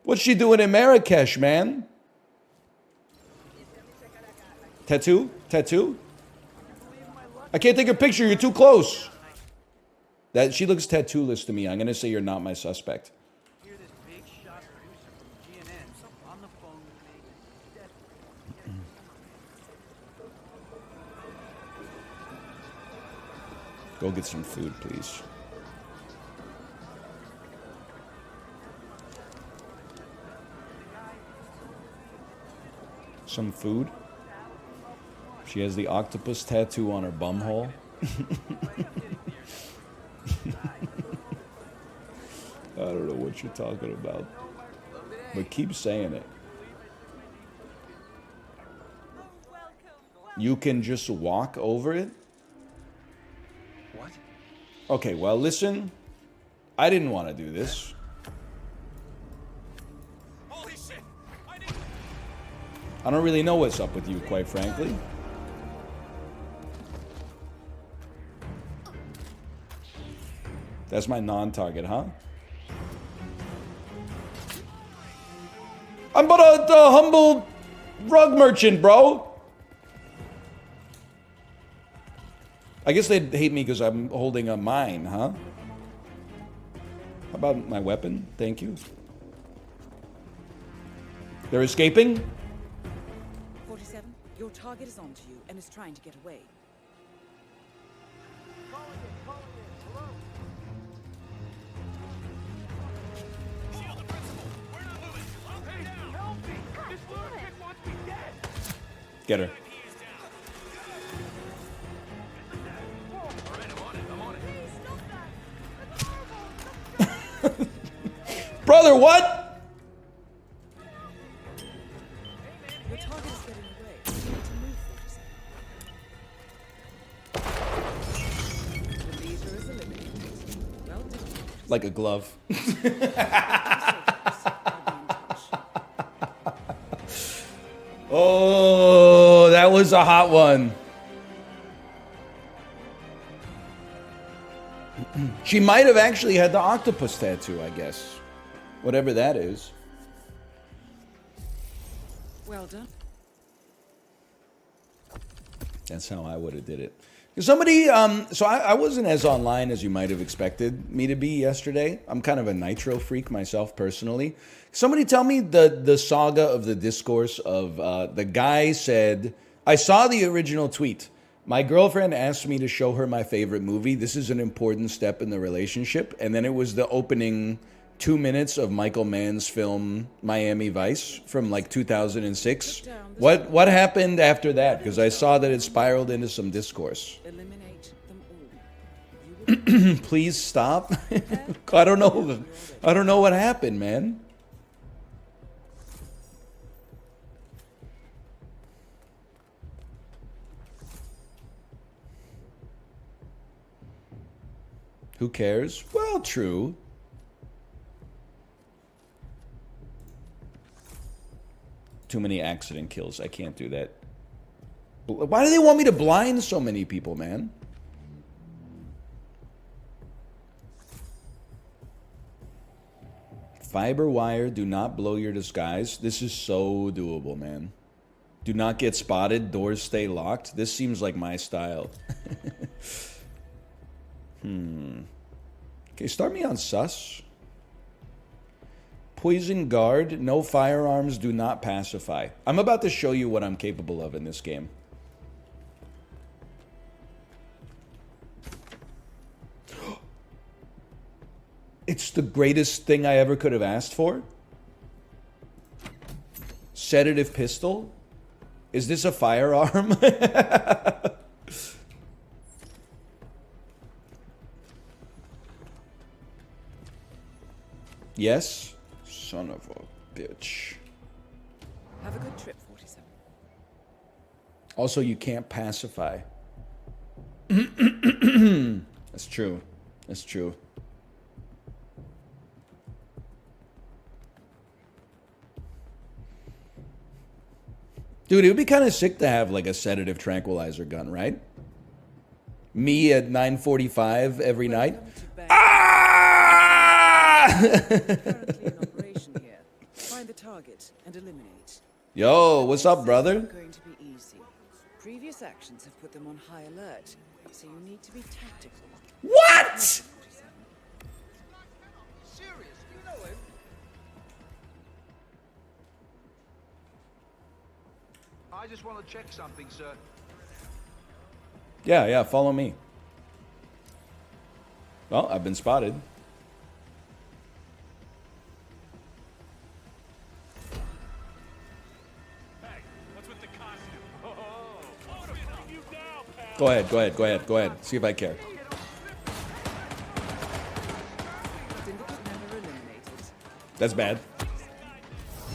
What's she doing in Marrakesh, man? Tattoo? Tattoo? I can't take a picture. You're too close. That she looks tattoo-less to me. I'm going to say you're not my suspect. Hear this big shot producer from GNN on the phone with me. Go get some food, please. Some food? She has the octopus tattoo on her bumhole. I don't know what you're talking about. But keep saying it. You can just walk over it? What? Okay, well, listen. I didn't want to do this. Holy shit! I don't really know what's up with you, quite frankly. That's my non-target, huh? I'm but a humble rug merchant, bro. I guess they'd hate me because I'm holding a mine, huh? How about my weapon? Thank you. They're escaping? 47, your target is onto you and is trying to get away. Get her. Brother, what? Your target is getting away. You need to move, 47. The leader is eliminated. Well done. Like a glove. Oh, that was a hot one. She might have actually had the octopus tattoo, I guess. Whatever that is. Well done. That's how I would have did it. Somebody, so I wasn't as online as you might have expected me to be yesterday. I'm kind of a Nitro freak myself personally. Somebody tell me the saga of the discourse of the guy said, I saw the original tweet. My girlfriend asked me to show her my favorite movie. This is an important step in the relationship. And then it was the opening 2 minutes of Michael Mann's film Miami Vice from like 2006. What happened after that? Because I saw that it spiraled into some discourse. Eliminate them all. Please stop. I don't know. I don't know what happened, man. Who cares? Well, true. Too many accident kills. I can't do that. Why do they want me to blind so many people, man? Fiber wire, do not blow your disguise. This is so doable, man. Do not get spotted. Doors stay locked. This seems like my style. Okay, start me on sus. Poison guard, no firearms, do not pacify. I'm about to show you what I'm capable of in this game. It's the greatest thing I ever could have asked for. Sedative pistol? Is this a firearm? Yes? Son of a bitch. Have a good trip, 47. Also, you can't pacify. That's true. That's true. Dude, it would be kind of sick to have like a sedative tranquilizer gun, right? Me at 9:45 every night. Currently in operation here. Find the target and eliminate. Yo, what's up, This brother? isn't going to be easy. Previous actions have put them on high alert, so you need to be tactical. What? Serious? You know him? I just want to check something, sir. Yeah, follow me. Well, I've been spotted. Go ahead. See if I care. Syndicate member eliminated. That's bad.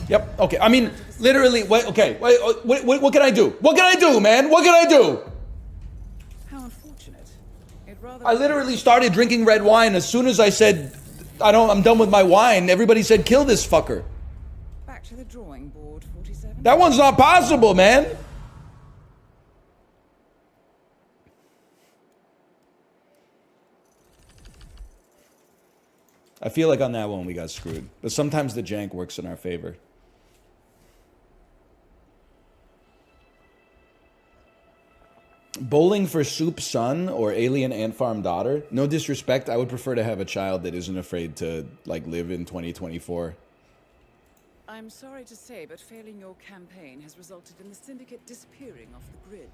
Yep. Okay. I mean, literally. Wait. Okay. Wait. What can I do? What can I do, man? What can I do? How unfortunate. It rather I literally started drinking red wine as soon as I said, I'm done with my wine. Everybody said, kill this fucker. back to the drawing board, 47. That one's not possible, man. I feel like on that one we got screwed. But sometimes the jank works in our favor. Bowling for Soup Son or Alien Ant Farm Daughter? No disrespect, I would prefer to have a child that isn't afraid to like live in 2024. I'm sorry to say, but failing your campaign has resulted in the Syndicate disappearing off the grid.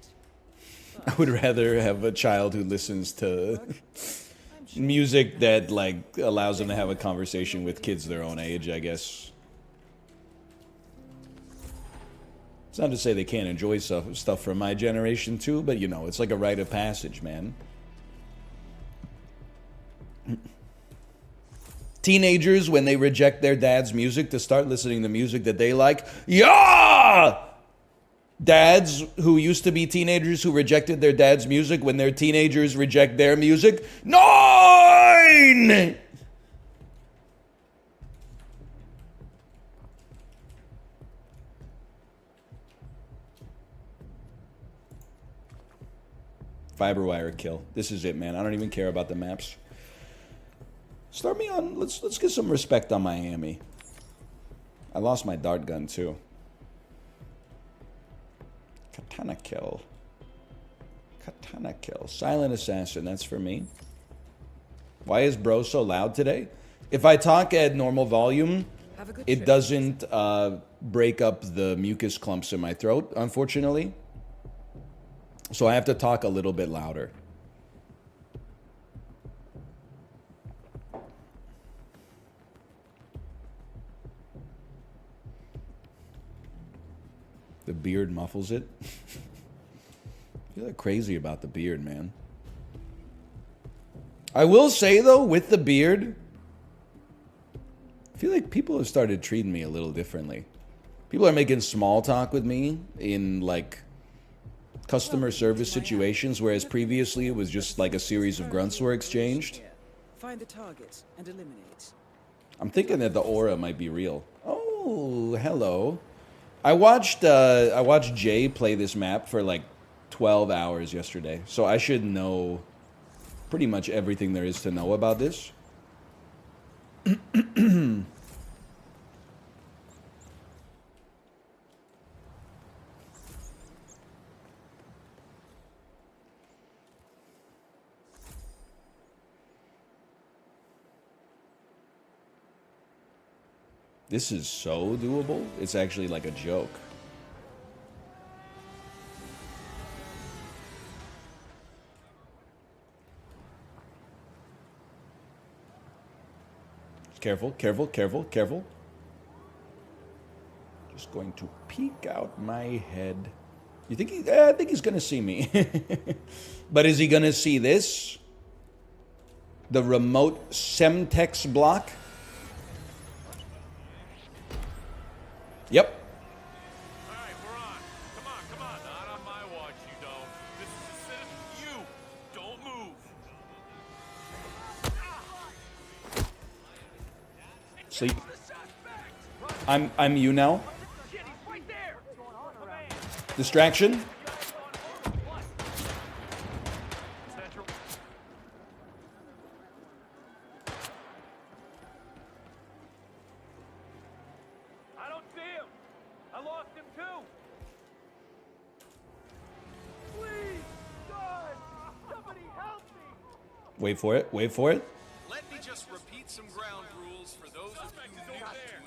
I would rather have a child who listens to music that like allows them to have a conversation with kids their own age, I guess. It's not to say they can't enjoy stuff from my generation too, but you know, it's like a rite of passage, man. Teenagers, when they reject their dad's music to start listening to music that they like. Yeah! Dads who used to be teenagers who rejected their dad's music when their teenagers reject their music. 9! Fiberwire kill. This is it, man. I don't even care about the maps. Start me on. Let's get some respect on Miami. I lost my dart gun too. Katana kill. Katana kill. Silent assassin. That's for me. Why is bro so loud today? If I talk at normal volume, it doesn't break up the mucus clumps in my throat, unfortunately. So I have to talk a little bit louder. The beard muffles it. I feel like crazy about the beard, man. I will say, though, with the beard, I feel like people have started treating me a little differently. People are making small talk with me in, like, customer service situations, whereas previously it was just like a series of grunts were exchanged. Find the target and eliminate. I'm thinking that the aura might be real. Oh, hello. I watched Jay play this map for like 12 hours yesterday, so I should know pretty much everything there is to know about this. This is so doable. It's actually like a joke. Careful, careful, careful, careful. Just going to peek out my head. You think I think he's gonna see me. But is he gonna see this? The remote Semtex block? Yep. All right, we're on. Come on. Not on my watch, you don't. This is a citizen. You don't move. Sleep. I'm you now. Shit, he's right there! Distraction. Central. I don't see him! I lost him too! Please! God! Somebody help me! Wait for it. Wait for it. Let me just repeat some ground rules for those of you new to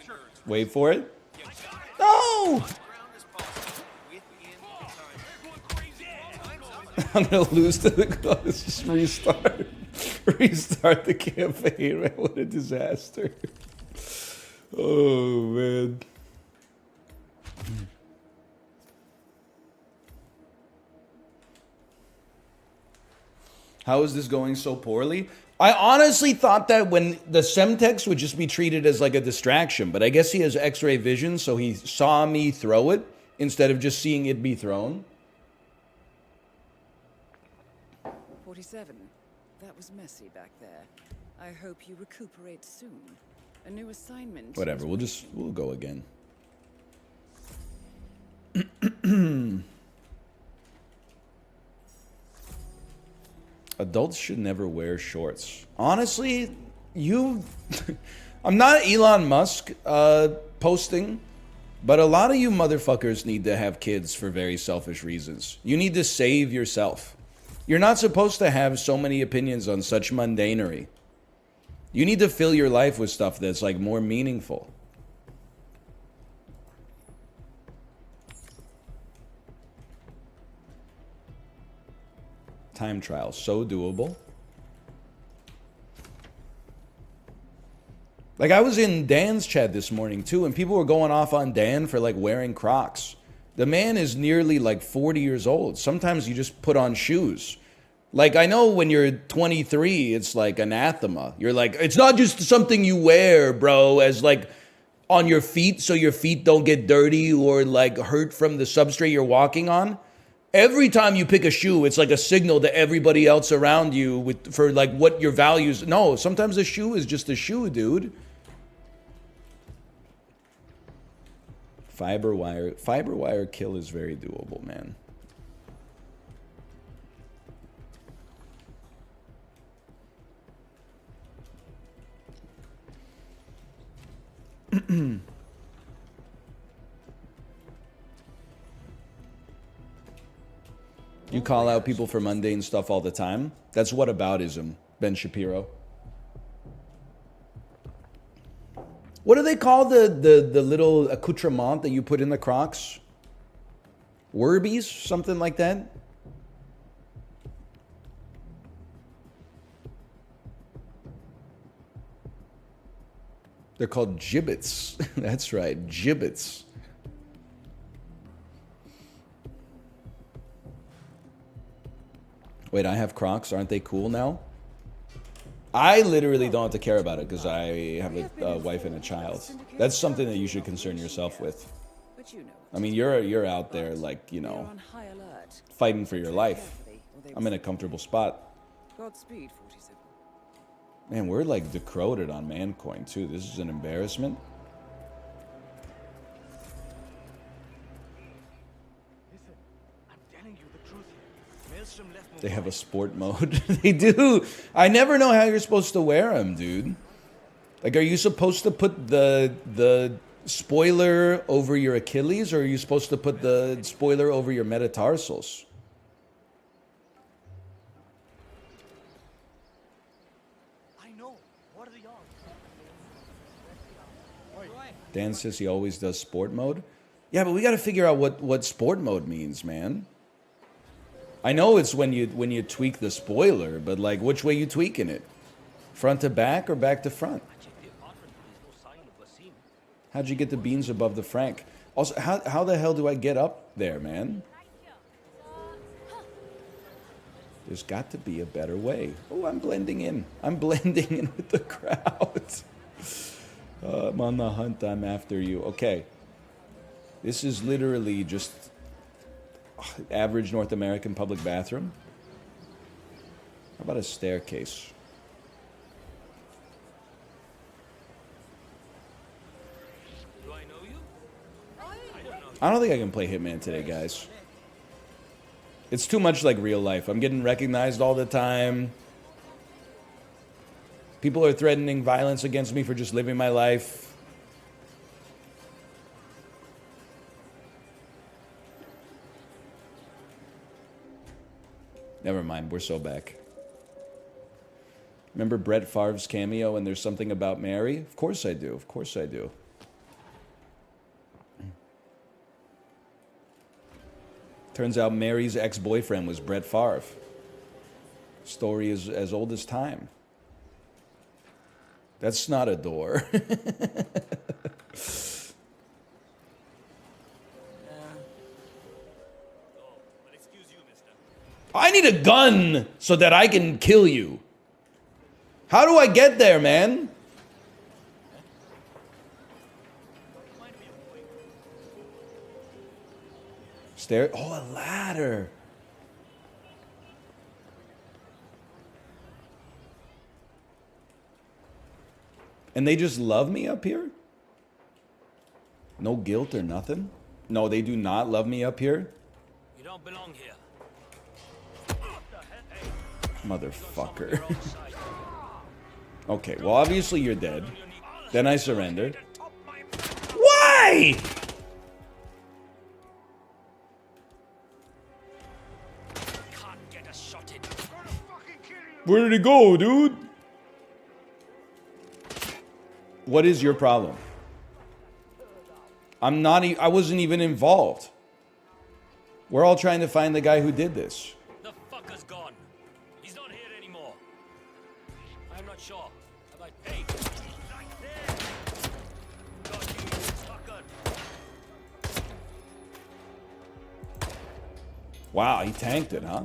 endurance. Wait for it. You got it. No! Ground as possible within the time. Time's up. I'm gonna lose to the close. Just restart. Restart the campaign, man. What a disaster. Oh, man. How is this going so poorly? I honestly thought that when the Semtex would just be treated as like a distraction, but I guess he has X-ray vision, so he saw me throw it instead of just seeing it be thrown. 47. That was messy back there. I hope you recuperate soon. A new assignment. Whatever, we'll go again. Adults should never wear shorts. Honestly, I'm not Elon Musk posting, but a lot of you motherfuckers need to have kids for very selfish reasons. You need to save yourself. You're not supposed to have so many opinions on such mundanery. You need to fill your life with stuff that's like more meaningful. Time trial, so doable. Like I was in Dan's chat this morning too, and people were going off on Dan for like wearing Crocs. The man is nearly like 40 years old. Sometimes you just put on shoes. Like I know when you're 23, it's like anathema. You're like, it's not just something you wear, bro, as like on your feet so your feet don't get dirty or like hurt from the substrate you're walking on. Every time you pick a shoe, it's like a signal to everybody else around you for like what your values. No, sometimes a shoe is just a shoe, dude. Fiber wire kill is very doable, man. You call out people for mundane stuff all the time. That's whataboutism, Ben Shapiro. What do they call the little accoutrement that you put in the Crocs? Werbies? Something like that? They're called gibbets. That's right, gibbets. Wait, I have Crocs. Aren't they cool now? I literally don't have to care about it because I have a wife and a child. That's something that you should concern yourself with. But you know. I mean, you're out there like, you You're know, on high alert. fighting for your life. Carefully, or they I'm in a comfortable spot. Godspeed, 47. Man, we're like decroded on Mancoin too. This is an embarrassment. Listen, I'm telling you the truth here. Maelstrom left They have a sport mode. They do. I never know how you're supposed to wear them, dude. Like, are you supposed to put the spoiler over your Achilles, or are you supposed to put the spoiler over your metatarsals? I know. What are the odds? Dan says he always does sport mode. Yeah, but we got to figure out what sport mode means, man. I know it's when you tweak the spoiler, but like which way you tweaking it? Front to back or back to front? How'd you get the beans above the Frank? Also, how the hell do I get up there, man? There's got to be a better way. Oh, I'm blending in. I'm blending in with the crowd. I'm on the hunt. I'm after you. Okay. This is literally just average North American public bathroom. How about a staircase? Do I know you? I don't think I can play Hitman today, guys. It's too much like real life. I'm getting recognized all the time. People are threatening violence against me for just living my life. Never mind, we're so back. Remember Brett Favre's cameo and There's Something About Mary? Of course I do, of course I do. Turns out Mary's ex-boyfriend was Brett Favre. Story is as old as time. That's not a door. Oh, but excuse you, mister. I need a gun so that I can kill you. How do I get there, man? Stair. Oh, a ladder. And they just love me up here? No guilt or nothing? No, they do not love me up here? You don't belong here. Motherfucker. Okay, well, obviously you're dead. Then I surrender. Why? Can't get a shot in. Where did it go, dude? What is your problem? I wasn't even involved. We're all trying to find the guy who did this. The fucker's gone. He's not here anymore. I'm not sure. Have I paid? Right there. Got you, fucker. Wow, he tanked it, huh?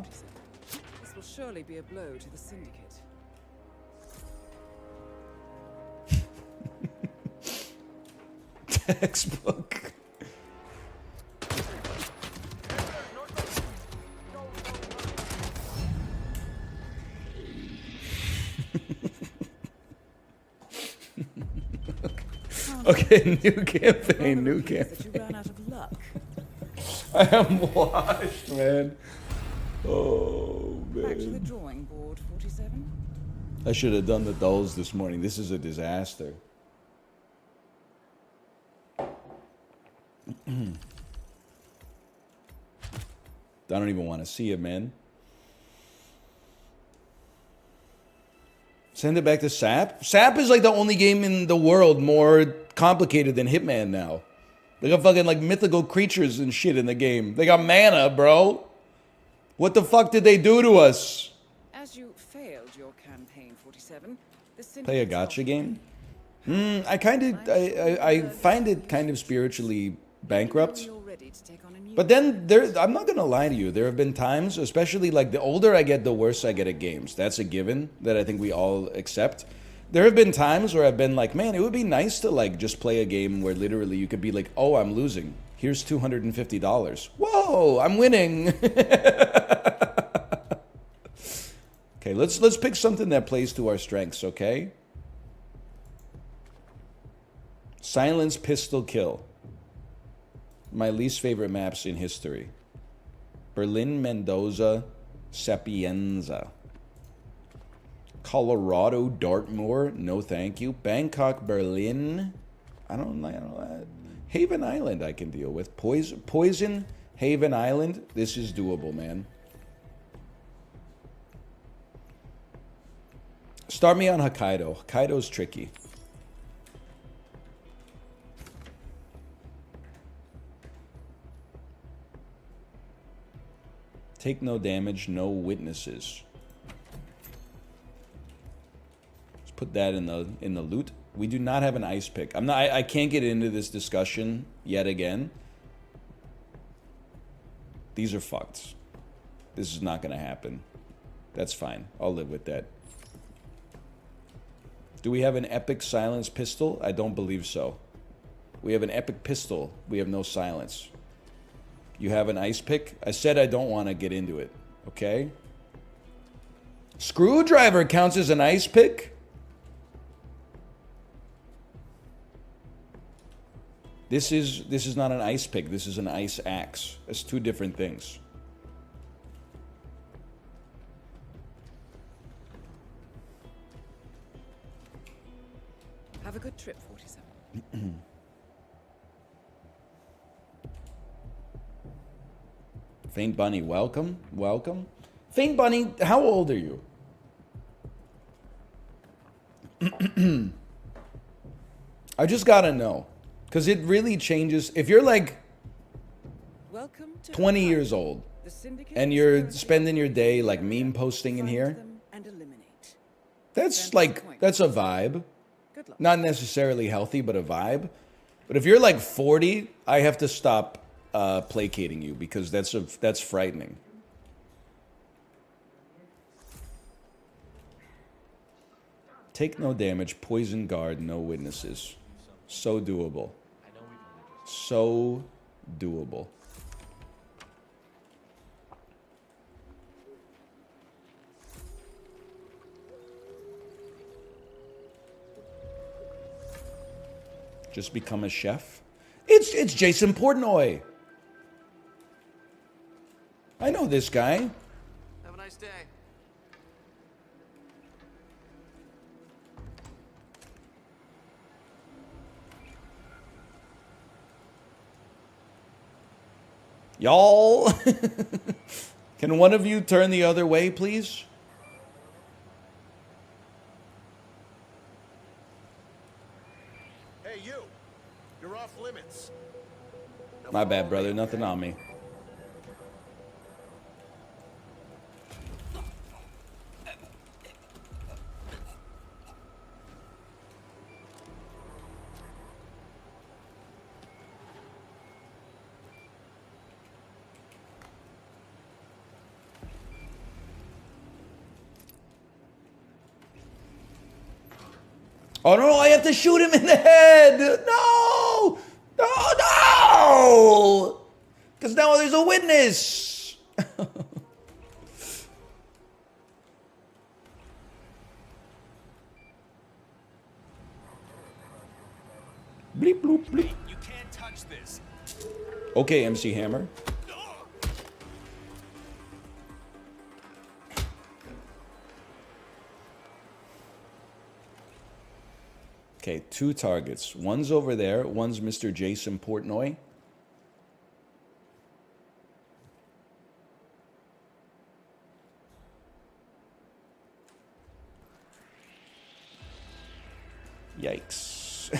This will surely be a blow to the Syndicate. Textbook. Okay, new campaign, new campaign. That you ran out of luck. I am washed, man. Oh, Back to the man. drawing board, 47. I should have done the dolls this morning. This is a disaster. I don't even want to see it, man. Send it back to SAP? SAP is like the only game in the world more complicated than Hitman now. They got fucking like mythical creatures and shit in the game. They got mana, bro. What the fuck did they do to us? As you failed your campaign, 47, the Syndicate Play a gotcha game? I find it kind of spiritually bankrupt. But then I'm not gonna lie to you. There have been times, especially like the older I get, the worse I get at games. That's a given that I think we all accept. There have been times where I've been like, man, it would be nice to like just play a game where literally you could be like, oh, I'm losing. Here's $250. Whoa, I'm winning. Okay, let's pick something that plays to our strengths, okay? Silence Pistol Kill. My least favorite maps in history. Berlin, Mendoza, Sapienza. Colorado, Dartmoor, no thank you. Bangkok, Berlin. I don't know. Haven Island I can deal with. Poison, Haven Island. This is doable, man. Start me on Hokkaido. Hokkaido's tricky. Take no damage, no witnesses. Let's put that in the loot. We do not have an ice pick. I can't get into this discussion yet again. These are fucked. This is not gonna happen. That's fine. I'll live with that. Do we have an epic silence pistol? I don't believe so. We have an epic pistol. We have no silence. You have an ice pick? I said I don't want to get into it. Okay? Screwdriver counts as an ice pick? This is not an ice pick. This is an ice axe. It's two different things. Have a good trip, 47. Faint Bunny, welcome. Welcome. Faint Bunny, how old are you? I just gotta know. Because it really changes. If you're like Welcome to 20 Hokkaido. years old The Syndicate and is you're currently spending your day active. like meme posting in Find here, them and eliminate. that's like, that's a vibe. Good luck. Not necessarily healthy, but a vibe. But if you're like 40, I have to stop placating you because that's frightening. Take no damage, poison guard, no witnesses. So doable. So doable. Just become a chef? It's Jason Portnoy. I know this guy. Have a nice day. Y'all. Can one of you turn the other way, please? Hey, you! You're off limits. My bad, brother. Nothing on me. Oh no, I have to shoot him in the head! No! No, no! Because now there's a witness! Bleep, bloop, bleep. You can't touch this. Okay, MC Hammer. Okay, 2 targets. One's over there. One's Mr. Jason Portnoy. Yikes.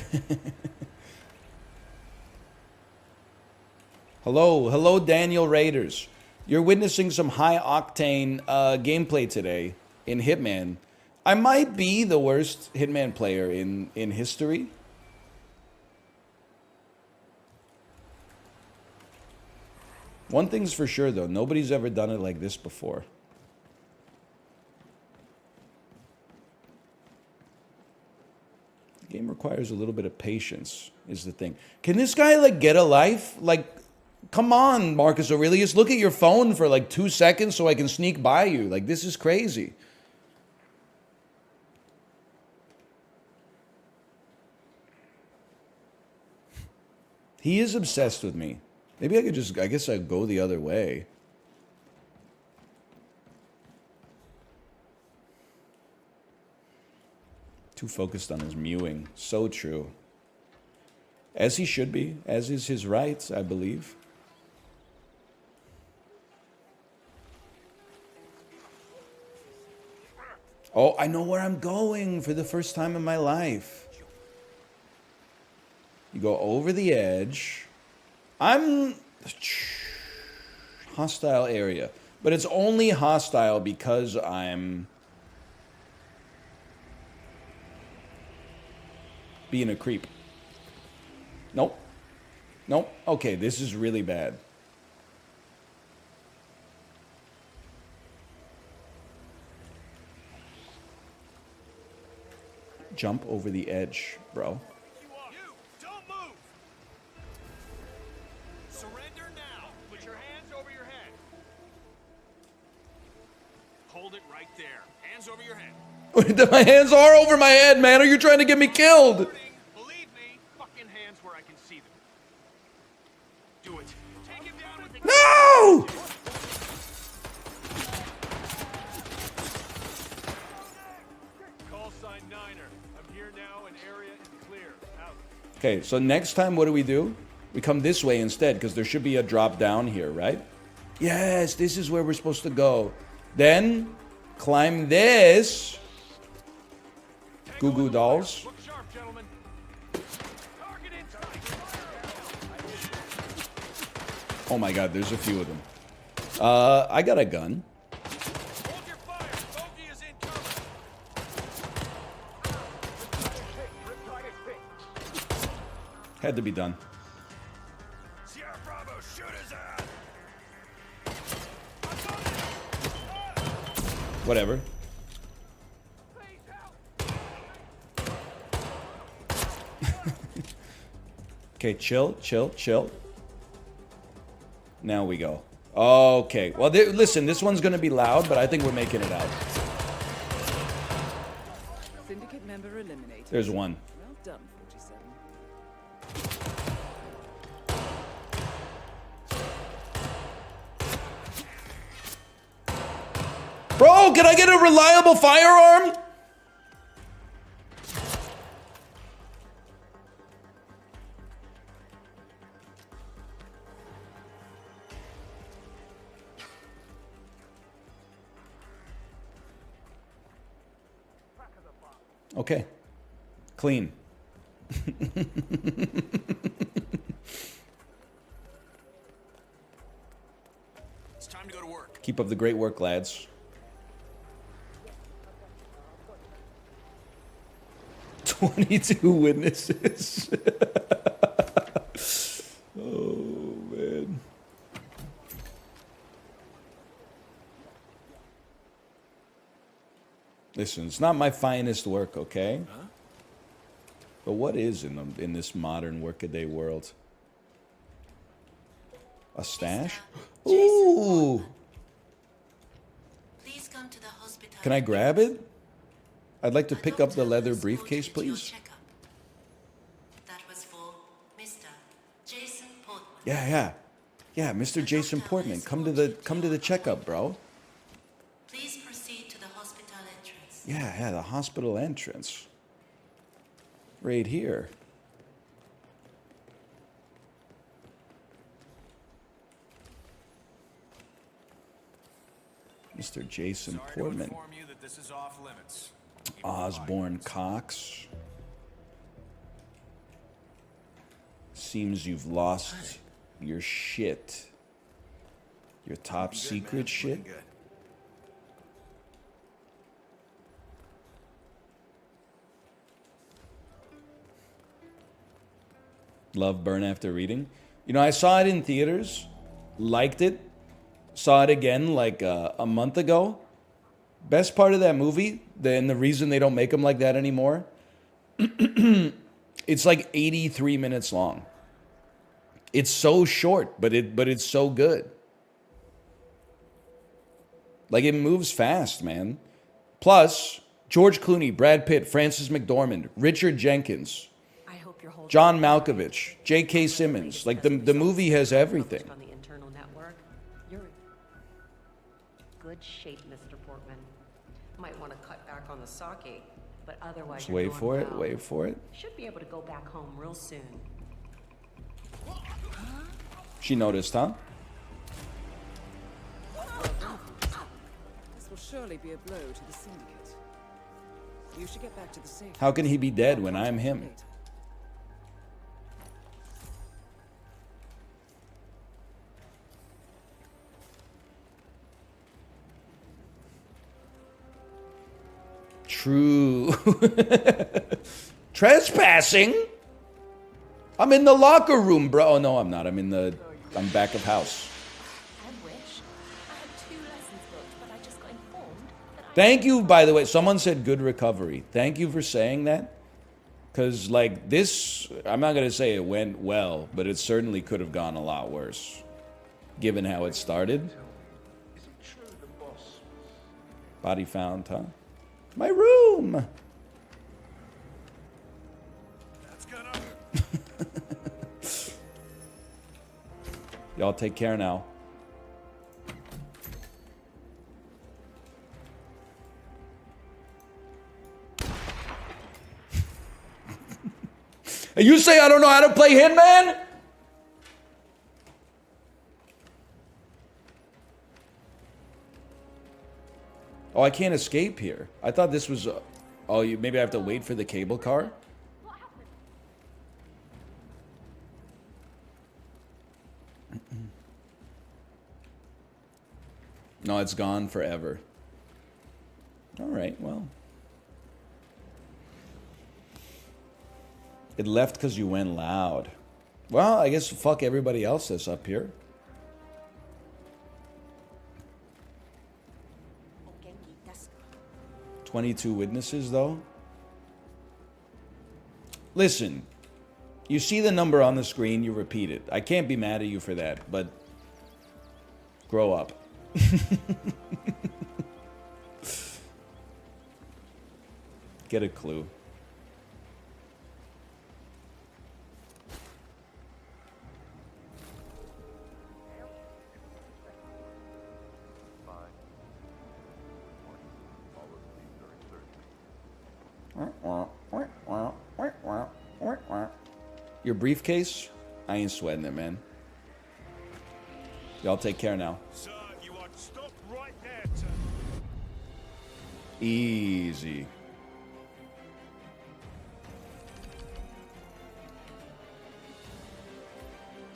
Hello, Daniel Raiders. You're witnessing some high-octane gameplay today in Hitman. I might be the worst Hitman player in history. One thing's for sure, though. Nobody's ever done it like this before. The game requires a little bit of patience, is the thing. Can this guy, like, get a life? Like, come on, Marcus Aurelius. Look at your phone for, like, 2 seconds so I can sneak by you. Like, this is crazy. He is obsessed with me. Maybe I guess I'd go the other way. Too focused on his mewing. So true. As he should be, as is his rights, I believe. Oh, I know where I'm going for the first time in my life. You go over the edge. I'm hostile area, but it's only hostile because I'm being a creep. Nope. Nope. Okay, this is really bad. Jump over the edge, bro. You! Don't move! Surrender now! Put your hands over your head. Hold it right there. Hands over your head. My hands are over my head, man. Are you trying to get me killed? Believe me, fucking hands where I can see them. Do it. Take him down with the... No! Call sign Niner. I'm here now and area is clear. Out. Okay, so next time, what do? We come this way instead, because there should be a drop down here, right? Yes, this is where we're supposed to go. Then, climb this. Goo Goo Dolls. Look sharp, gentlemen. Target in sight. Oh my god, there's a few of them. I got a gun. Hold your fire. Bogey is incoming. Had to be done. Sierra Bravo, shoot his ass. Whatever. Okay, chill, chill, chill. Now we go. Okay. Well, listen, this one's gonna be loud, but I think we're making it out. Syndicate member eliminated. There's one. Well done, 47. Bro, can I get a reliable firearm? Okay. Clean. It's time to go to work. Keep up the great work, lads. 22 witnesses. Oh, man. Listen, it's not my finest work, okay? Huh? But what is in this modern workaday world? A stash? Ooh! Please come to the hospital. Can I grab it? I'd like to pick up the leather briefcase, please. That was for Mr. Jason Portman. Yeah, Mr. Jason Portman. Come to the checkup, bro. Please proceed to the hospital entrance. Yeah, the hospital entrance. Right here. Mr. Jason Sorry to Portman. inform you that this is off limits. Osborne Cox. Seems you've lost your shit. Your top secret shit. Looking good. Love Burn After Reading. You know, I saw it in theaters, liked it, saw it again like a month ago. Best part of that movie, and the reason they don't make them like that anymore, it's like 83 minutes long. It's so short, but it's so good. Like, it moves fast, man. Plus, George Clooney, Brad Pitt, Frances McDormand, Richard Jenkins, I hope you're holding John Malkovich, J.K. Simmons. Like, the movie has everything. on the internal network. You're in good shape, Mr. Portman. Might want to cut back on the sake, but otherwise Just you're wait doing for it, well. wait for it. Should be able to go back home real soon. She noticed, huh? This will surely be a blow to the Syndicate. You should get back to the safe. How can he be dead when I'm him? Later. True. Trespassing? I'm in the locker room, bro. Oh, no, I'm not. I'm back of house. I wish. I had 2 lessons booked, but I just got informed that Thank you, by the way. Someone said good recovery. Thank you for saying that. Because, like, this, I'm not going to say it went well, but it certainly could have gone a lot worse, given how it started. Is it true the boss? Body found, huh? My room. That's gonna. Y'all take care now. And you say I don't know how to play Hitman? Oh, I can't escape here. I thought this was... maybe I have to wait for the cable car? what happened? No, it's gone forever. All right, well. It left because you went loud. Well, I guess fuck everybody else that's up here. Oh, Genki, that's 22 witnesses, though. Listen, You see the number on the screen, you repeat it. I can't be mad at you for that, but grow up. Get a clue. Your briefcase? I ain't sweating it, man. Y'all take care now. Sir, you are to stop right there, sir. Easy.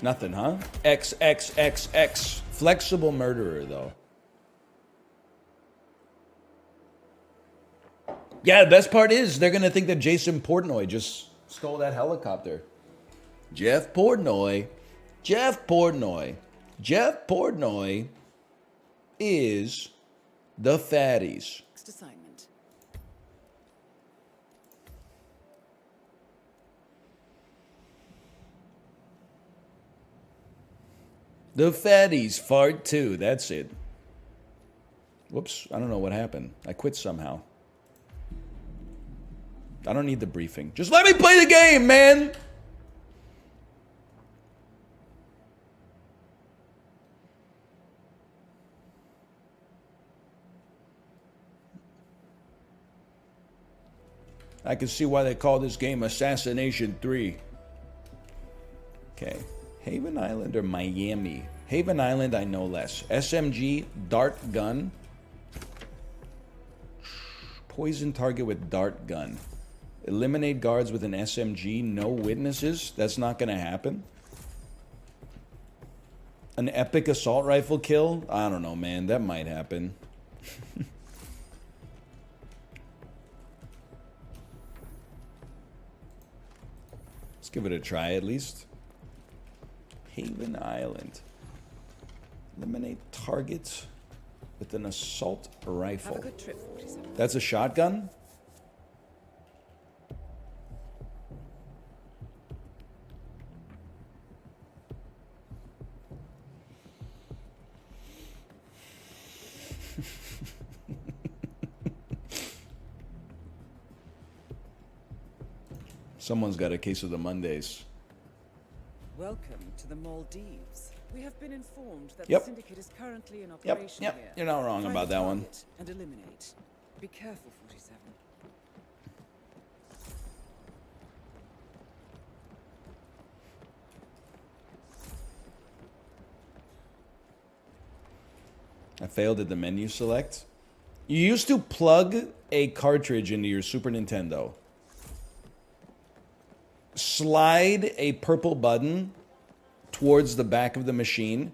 Nothing, huh? XXXX. Flexible murderer, though. Yeah, the best part is they're going to think that Jason Portnoy just stole that helicopter. Jeff Portnoy. Jeff Portnoy. Jeff Portnoy is the fatties. Next assignment. The fatties fart too. That's it. Whoops. I don't know what happened. I quit somehow. I don't need the briefing. Just let me play the game, man! I can see why they call this game Assassination 3. Okay. Haven Island or Miami? Haven Island, I know less. SMG, dart gun. Poison target with dart gun. Eliminate guards with an SMG, no witnesses. That's not going to happen. An epic assault rifle kill? I don't know, man. That might happen. Let's give it a try at least. Haven Island. Eliminate targets with an assault rifle. Have a good trip, 47. That's a shotgun? Someone's got a case of the Mondays. Welcome to the Maldives. We have been informed that Yep. the syndicate is currently in operation Yep. here. You're not wrong Find about the that one. target and eliminate. Be careful, 47. I failed at the menu select. You used to plug a cartridge into your Super Nintendo. Slide a purple button towards the back of the machine.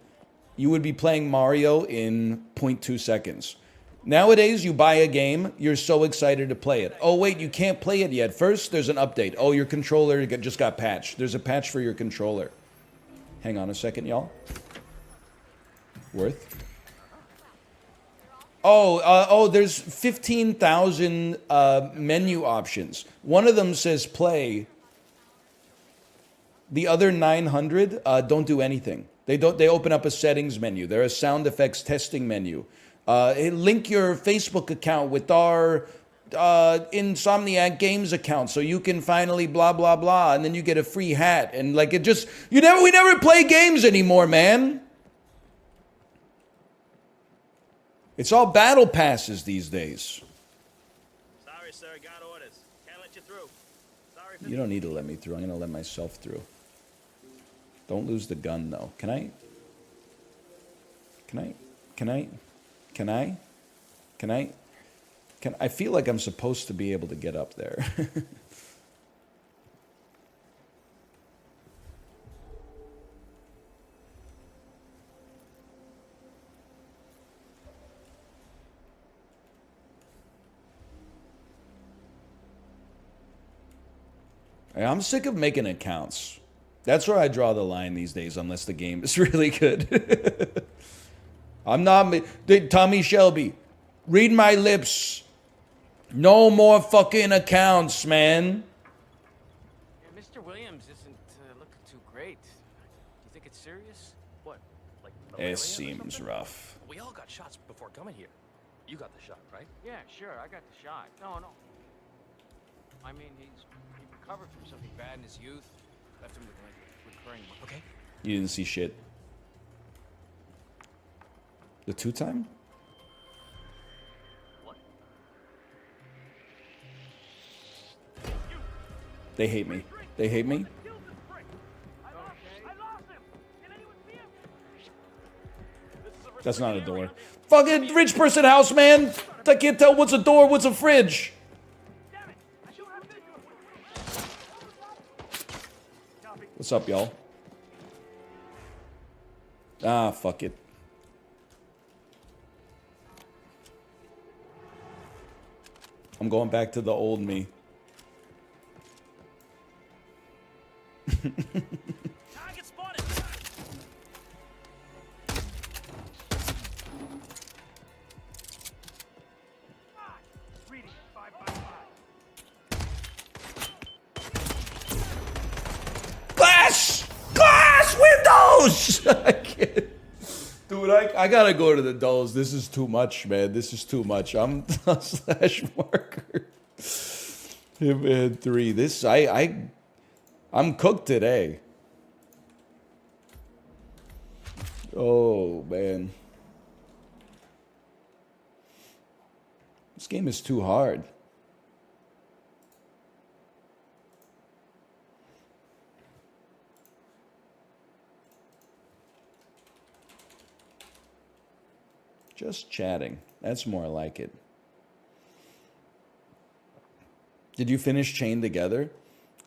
You would be playing Mario in 0.2 seconds. Nowadays, you buy a game, you're so excited to play it. Oh, wait, you can't play it yet. First, there's an update. Oh, your controller just got patched. There's a patch for your controller. Hang on a second, y'all. Worth. Oh, there's 15,000 menu options. One of them says play. The other 900 don't do anything. They open up a settings menu. They're a sound effects testing menu. Link your Facebook account with our Insomniac Games account so you can finally blah blah blah, and then you get a free hat. And like it just we never play games anymore, man. It's all battle passes these days. Sorry, sir. Got orders. Can't let you through. Sorry for You don't need to let me through. I'm gonna let myself through. Don't lose the gun though. Can I? I feel like I'm supposed to be able to get up there. I'm sick of making accounts. That's where I draw the line these days, unless the game is really good. I'm not... Tommy Shelby, read my lips. No more fucking accounts, man. Yeah, Mr. Williams isn't Like It malaria or seems something? rough. We all got shots before coming here. You got the shot, right? Yeah, sure, I got the shot. No. I mean, he recovered from something bad in his youth. Left him with like a recurring. Okay. You didn't see shit. The 2-time? What? They hate me. They hate me. Killed this prick. I lost him. Did anyone see him? This is a That's not a restricted door. area. Fucking rich person house, man! I can't tell what's a door, what's a fridge. Damn it! I should have visual. Copy. What's up, y'all? Ah, fuck it. I'm going back to the old me. Target spotted. Reading 555. Glass! Glass windows! I can't. Dude, I gotta go to the dolls. This is too much, man. This is too much. I'm slash marker. Hitman 3. This I'm cooked today. Oh man. This game is too hard. Just chatting. That's more like it. Did you finish Chained Together?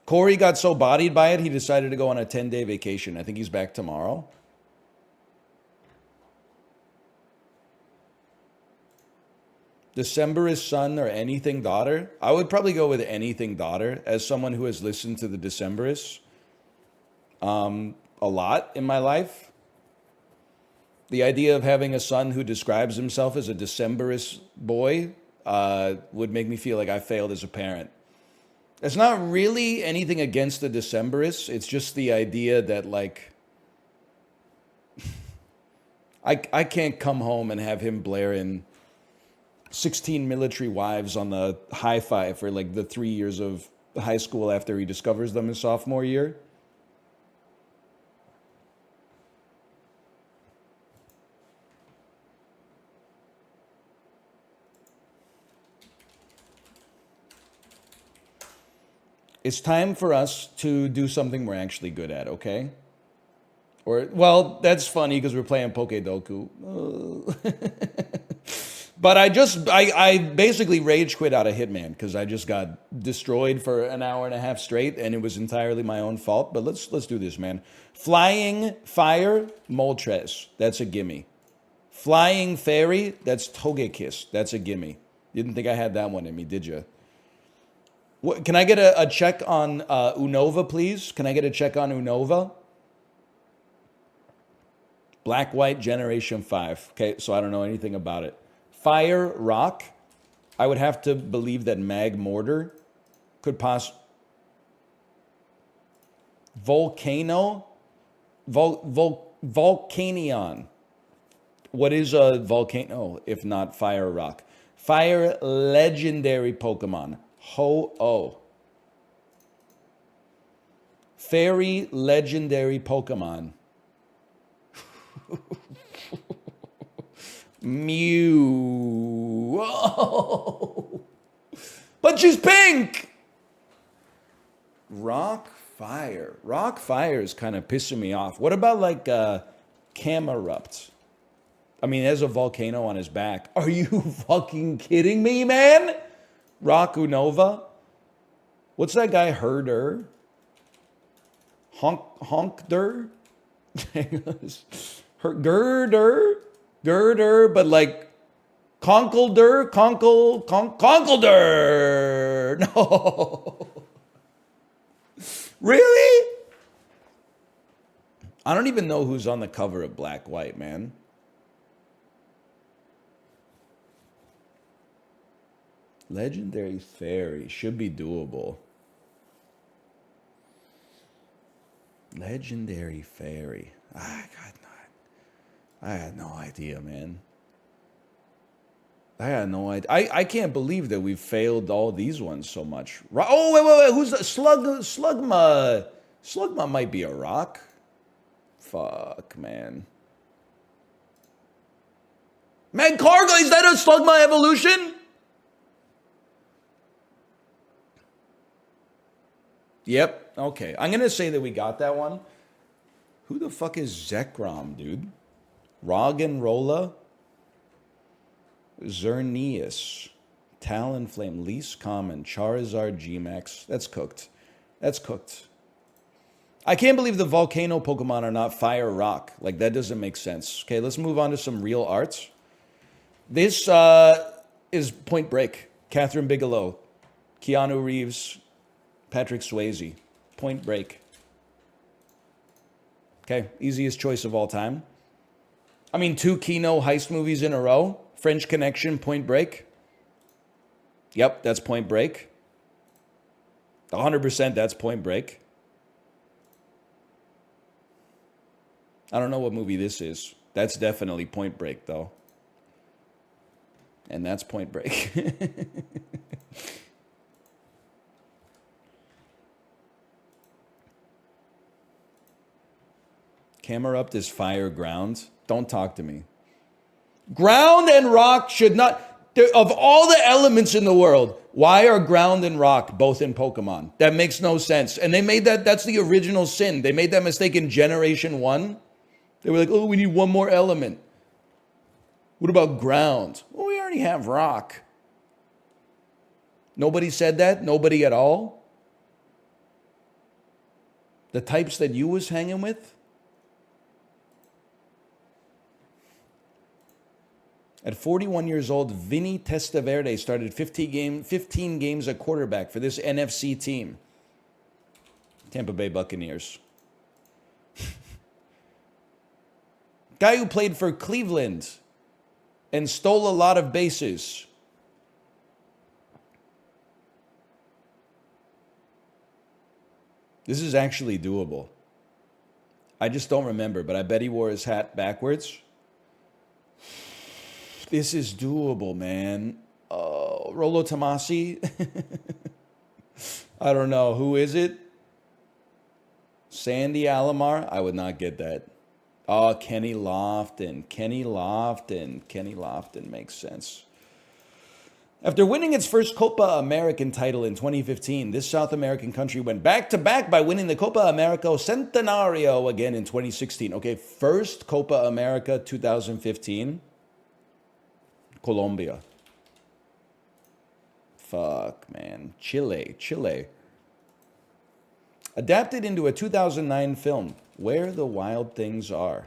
Corey got so bodied by it, he decided to go on a 10-day vacation. I think he's back tomorrow. Decemberist son or anything daughter? I would probably go with anything daughter as someone who has listened to the Decemberists a lot in my life. The idea of having a son who describes himself as a Decemberist boy would make me feel like I failed as a parent. It's not really anything against the Decemberists. It's just the idea that, like, I can't come home and have him blaring 16 military wives on the hi-fi for, like, the 3 years of high school after he discovers them his sophomore year. It's time for us to do something we're actually good at, okay? Or, well, that's funny because we're playing Pokedoku. But I basically rage quit out of Hitman because I just got destroyed for an hour and a half straight and it was entirely my own fault. But let's do this, man. Flying Fire, Moltres. That's a gimme. Flying Fairy, that's Togekiss. That's a gimme. You didn't think I had that one in me, did you? What, can I get a check on Unova, please? Can I get a check on Unova? Black White Generation 5. Okay, so I don't know anything about it. Fire Rock. I would have to believe that Mag Mortar could Volcano? Volcanion. What is a volcano if not Fire Rock? Fire Legendary Pokemon. Ho-Oh. Fairy Legendary Pokemon. Mew. Oh. But she's pink! Rock Fire. Rock Fire is kind of pissing me off. What about like Camerupt? I mean, there's a volcano on his back. Are you fucking kidding me, man? Rock Unova? What's that guy, Herder? Honkder? Girder, but like Conkelder. No. Really? I don't even know who's on the cover of Black White, man. Legendary Fairy should be doable. Legendary Fairy. Ah, God, not. I had no idea, man. I had no idea. I can't believe that we've failed all these ones so much. Oh, wait. Who's the Slugma? Slugma might be a rock. Fuck, man. Man, Cargo, is that a Slugma evolution? Yep. Okay. I'm going to say that we got that one. Who the fuck is Zekrom, dude? Roggenrola? Xerneas. Talonflame. Least Common. Charizard G-Max. That's cooked. That's cooked. I can't believe the volcano Pokemon are not fire rock. Like, that doesn't make sense. Okay, let's move on to some real arts. This is Point Break. Catherine Bigelow. Keanu Reeves. Patrick Swayze. Point Break. Okay, easiest choice of all time. I mean, 2 Kino heist movies in a row. French Connection, Point Break. Yep, that's Point Break. 100% that's Point Break. I don't know what movie this is. That's definitely Point Break, though. And that's Point Break. Camerupt is fire ground. Don't talk to me. Ground and rock should not... Of all the elements in the world, why are ground and rock both in Pokemon? That makes no sense. And they made that... That's the original sin. They made that mistake in Generation 1. They were like, oh, we need one more element. What about ground? Well, we already have rock. Nobody said that? Nobody at all? The types that you was hanging with? At 41 years old, Vinny Testaverde started 15 games at quarterback for this NFC team. Tampa Bay Buccaneers. Guy who played for Cleveland and stole a lot of bases. This is actually doable. I just don't remember, but I bet he wore his hat backwards. This is doable, man. Rolo Tomasi? I don't know. Who is it? Sandy Alomar? I would not get that. Oh, Kenny Lofton. Kenny Lofton makes sense. After winning its first Copa American title in 2015, this South American country went back-to-back by winning the Copa America Centenario again in 2016. Okay, first Copa America 2015. Colombia. Fuck, man. Chile. Adapted into a 2009 film, Where the Wild Things Are.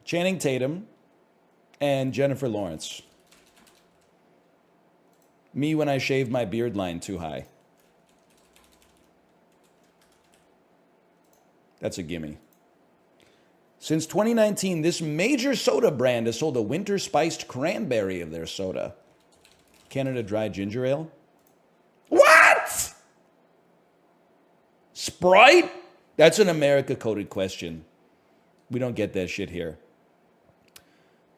Channing Tatum and Jennifer Lawrence. Me when I shaved my beard line too high. That's a gimme. Since 2019, this major soda brand has sold a winter spiced cranberry of their soda. Canada Dry Ginger Ale. What? Sprite? That's an America-coded question. We don't get that shit here.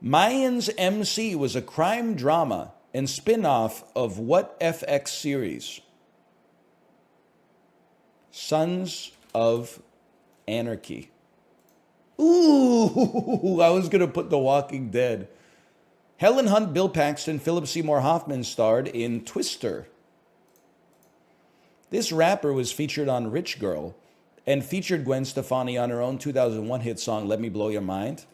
Mayans MC was a crime drama and spin-off of what FX series? Sons of Anarchy. Ooh, I was going to put The Walking Dead. Helen Hunt, Bill Paxton, Philip Seymour Hoffman starred in Twister. This rapper was featured on Rich Girl and featured Gwen Stefani on her own 2001 hit song, Let Me Blow Your Mind.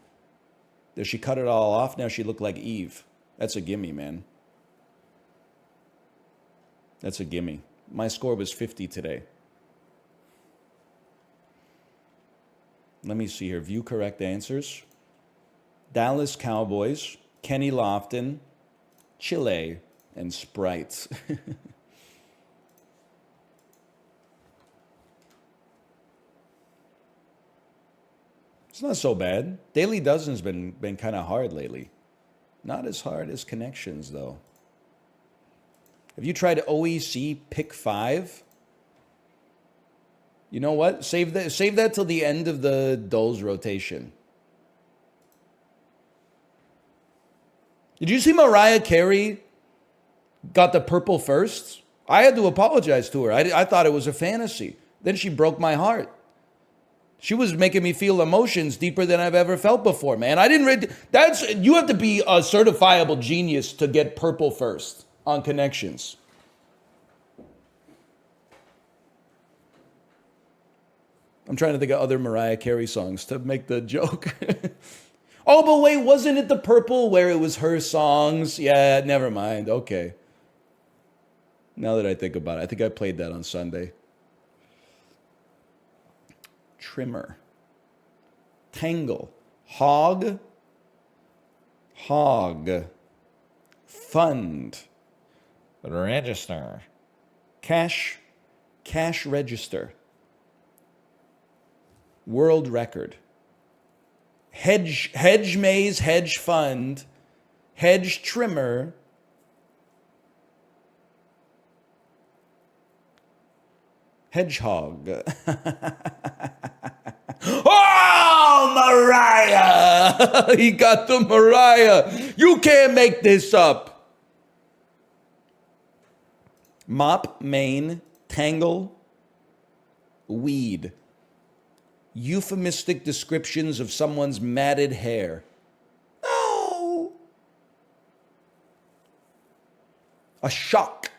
Does she cut it all off? Now she looked like Eve. That's a gimme, man. That's a gimme. My score was 50 today. Let me see here. View correct answers. Dallas Cowboys, Kenny Lofton, Chile, and Sprite. It's not so bad. Daily Dozen's been kind of hard lately. Not as hard as Connections, though. Have you tried OEC Pick 5? You know what? Save that till the end of the Doles rotation. Did you see Mariah Carey got the purple first? I had to apologize to her. I thought it was a fantasy. Then she broke my heart. She was making me feel emotions deeper than I've ever felt before, man. I didn't read you have to be a certifiable genius to get purple first on Connections. I'm trying to think of other Mariah Carey songs to make the joke. Oh, but wait, wasn't it the purple where it was her songs? Yeah, never mind. Okay. Now that I think about it, I think I played that on Sunday. Trimmer. Tangle. Hog. Fund. Register. Cash register. World record. Hedge maze, hedge fund, hedge trimmer, hedgehog. Oh, Mariah! He got the Mariah. You can't make this up. Mop, mane, tangle, weed. Euphemistic descriptions of someone's matted hair. No. A shock.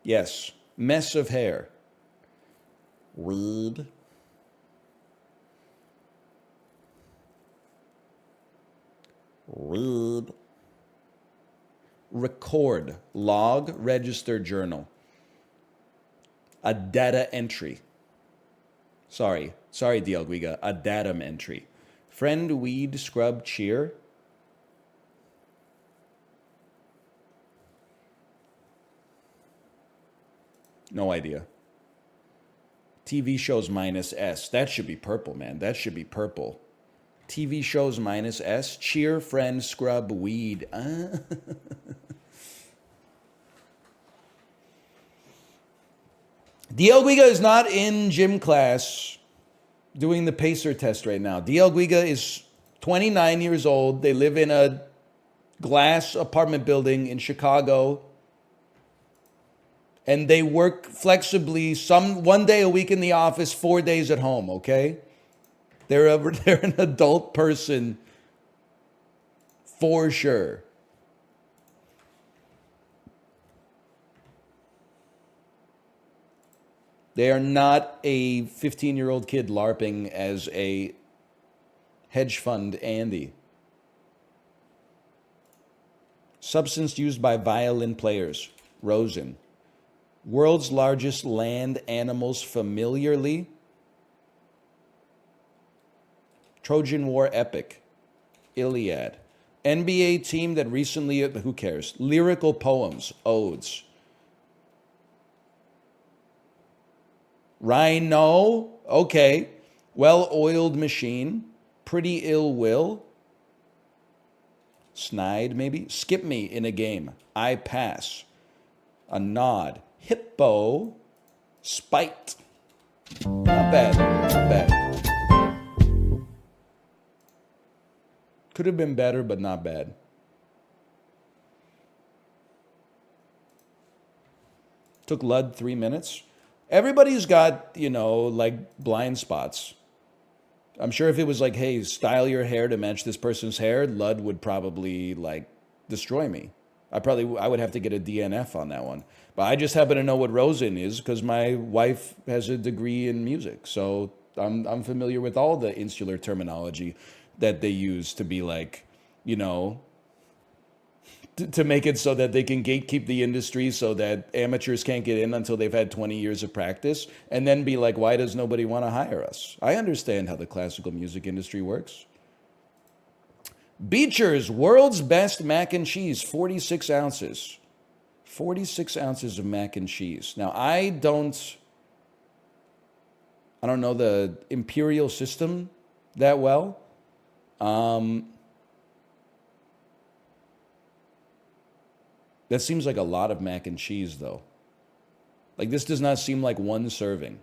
Yes. Mess of hair. Weed. Record. Log. Register. Journal. A data entry. Sorry, DL Guiga. A datum entry. Friend, weed, scrub, cheer. No idea. TV shows minus S. That should be purple, man. That should be purple. TV shows minus S. Cheer, friend, scrub, weed. DL Guiga is not in gym class doing the pacer test right now. DL Guiga is 29 years old. They live in a glass apartment building in Chicago. And they work flexibly, one day a week in the office, 4 days at home, okay? They're an adult person for sure. They are not a 15-year-old kid LARPing as a hedge fund Andy. Substance used by violin players. Rosen. World's largest land animals familiarly. Trojan War epic. Iliad. NBA team that recently, who cares? Lyrical poems. Odes. Rhino, okay. Well-oiled machine. Pretty ill will. Snide, maybe. Skip me in a game. I pass. A nod. Hippo. Spite. Not bad. Not bad. Could have been better, but not bad. Took Lud 3 minutes. Everybody's got, like blind spots. I'm sure if it was like, hey, style your hair to match this person's hair, Lud would probably destroy me. I would have to get a DNF on that one. But I just happen to know what Rosen is because my wife has a degree in music. So I'm familiar with all the insular terminology that they use to be to make it so that they can gatekeep the industry so that amateurs can't get in until they've had 20 years of practice and then be like, why does nobody want to hire us? I understand how the classical music industry works. Beecher's world's best mac and cheese, 46 ounces. 46 ounces of mac and cheese. Now, I don't know the imperial system that well. That seems like a lot of mac and cheese, though. Like, this does not seem like one serving.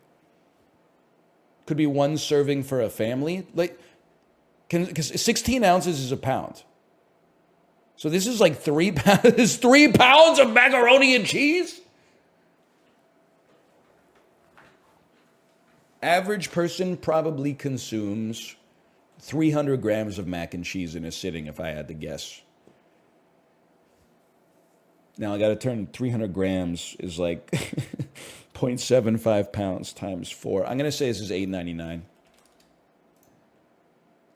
Could be one serving for a family. Like, because 16 ounces is a pound. So this is like 3 pounds. 3 pounds of macaroni and cheese? Average person probably consumes 300 grams of mac and cheese in a sitting, if I had to guess. Now I got to turn 300 grams is like 0.75 pounds times 4. I'm going to say this is $8.99.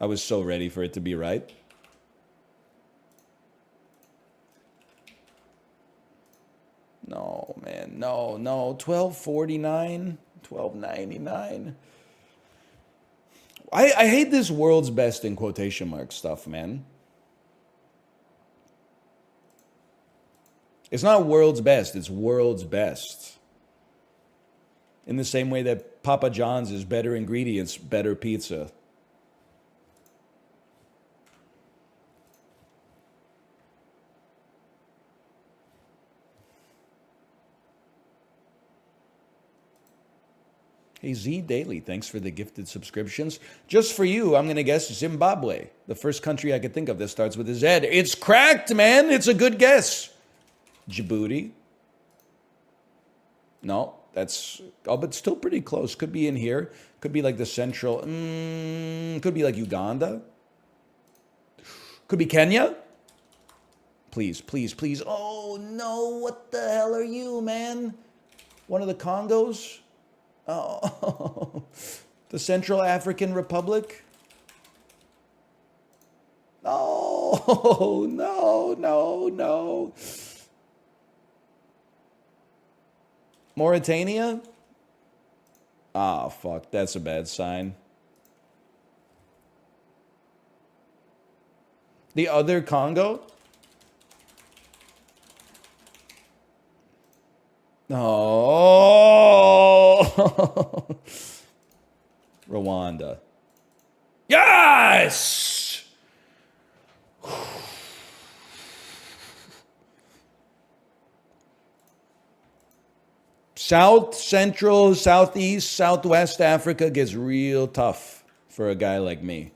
I was so ready for it to be right. No, man. No. $12.49. $12.99. I hate this world's best in quotation mark stuff, man. It's not world's best, it's world's best. In the same way that Papa John's is better ingredients, better pizza. Hey, Z Daily, thanks for the gifted subscriptions. Just for you, I'm going to guess Zimbabwe. The first country I could think of that starts with a Z. It's cracked, man. It's a good guess. Djibouti. No, that's... Oh, but still pretty close. Could be in here. Could be like the central... could be like Uganda. Could be Kenya. Please, please, please. Oh, no. What the hell are you, man? One of the Congos? Oh, the Central African Republic? Oh, no. Mauritania? Ah, fuck, that's a bad sign. The other Congo? Oh, Rwanda. Yes! South, Central, Southeast, Southwest Africa gets real tough for a guy like me.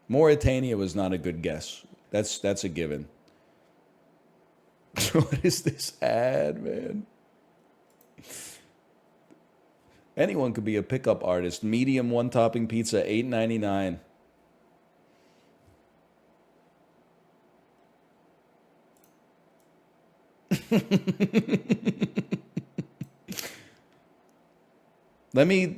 Mauritania was not a good guess. That's a given. What is this ad, man? Anyone could be a pickup artist. Medium one-topping pizza, $8.99. Let me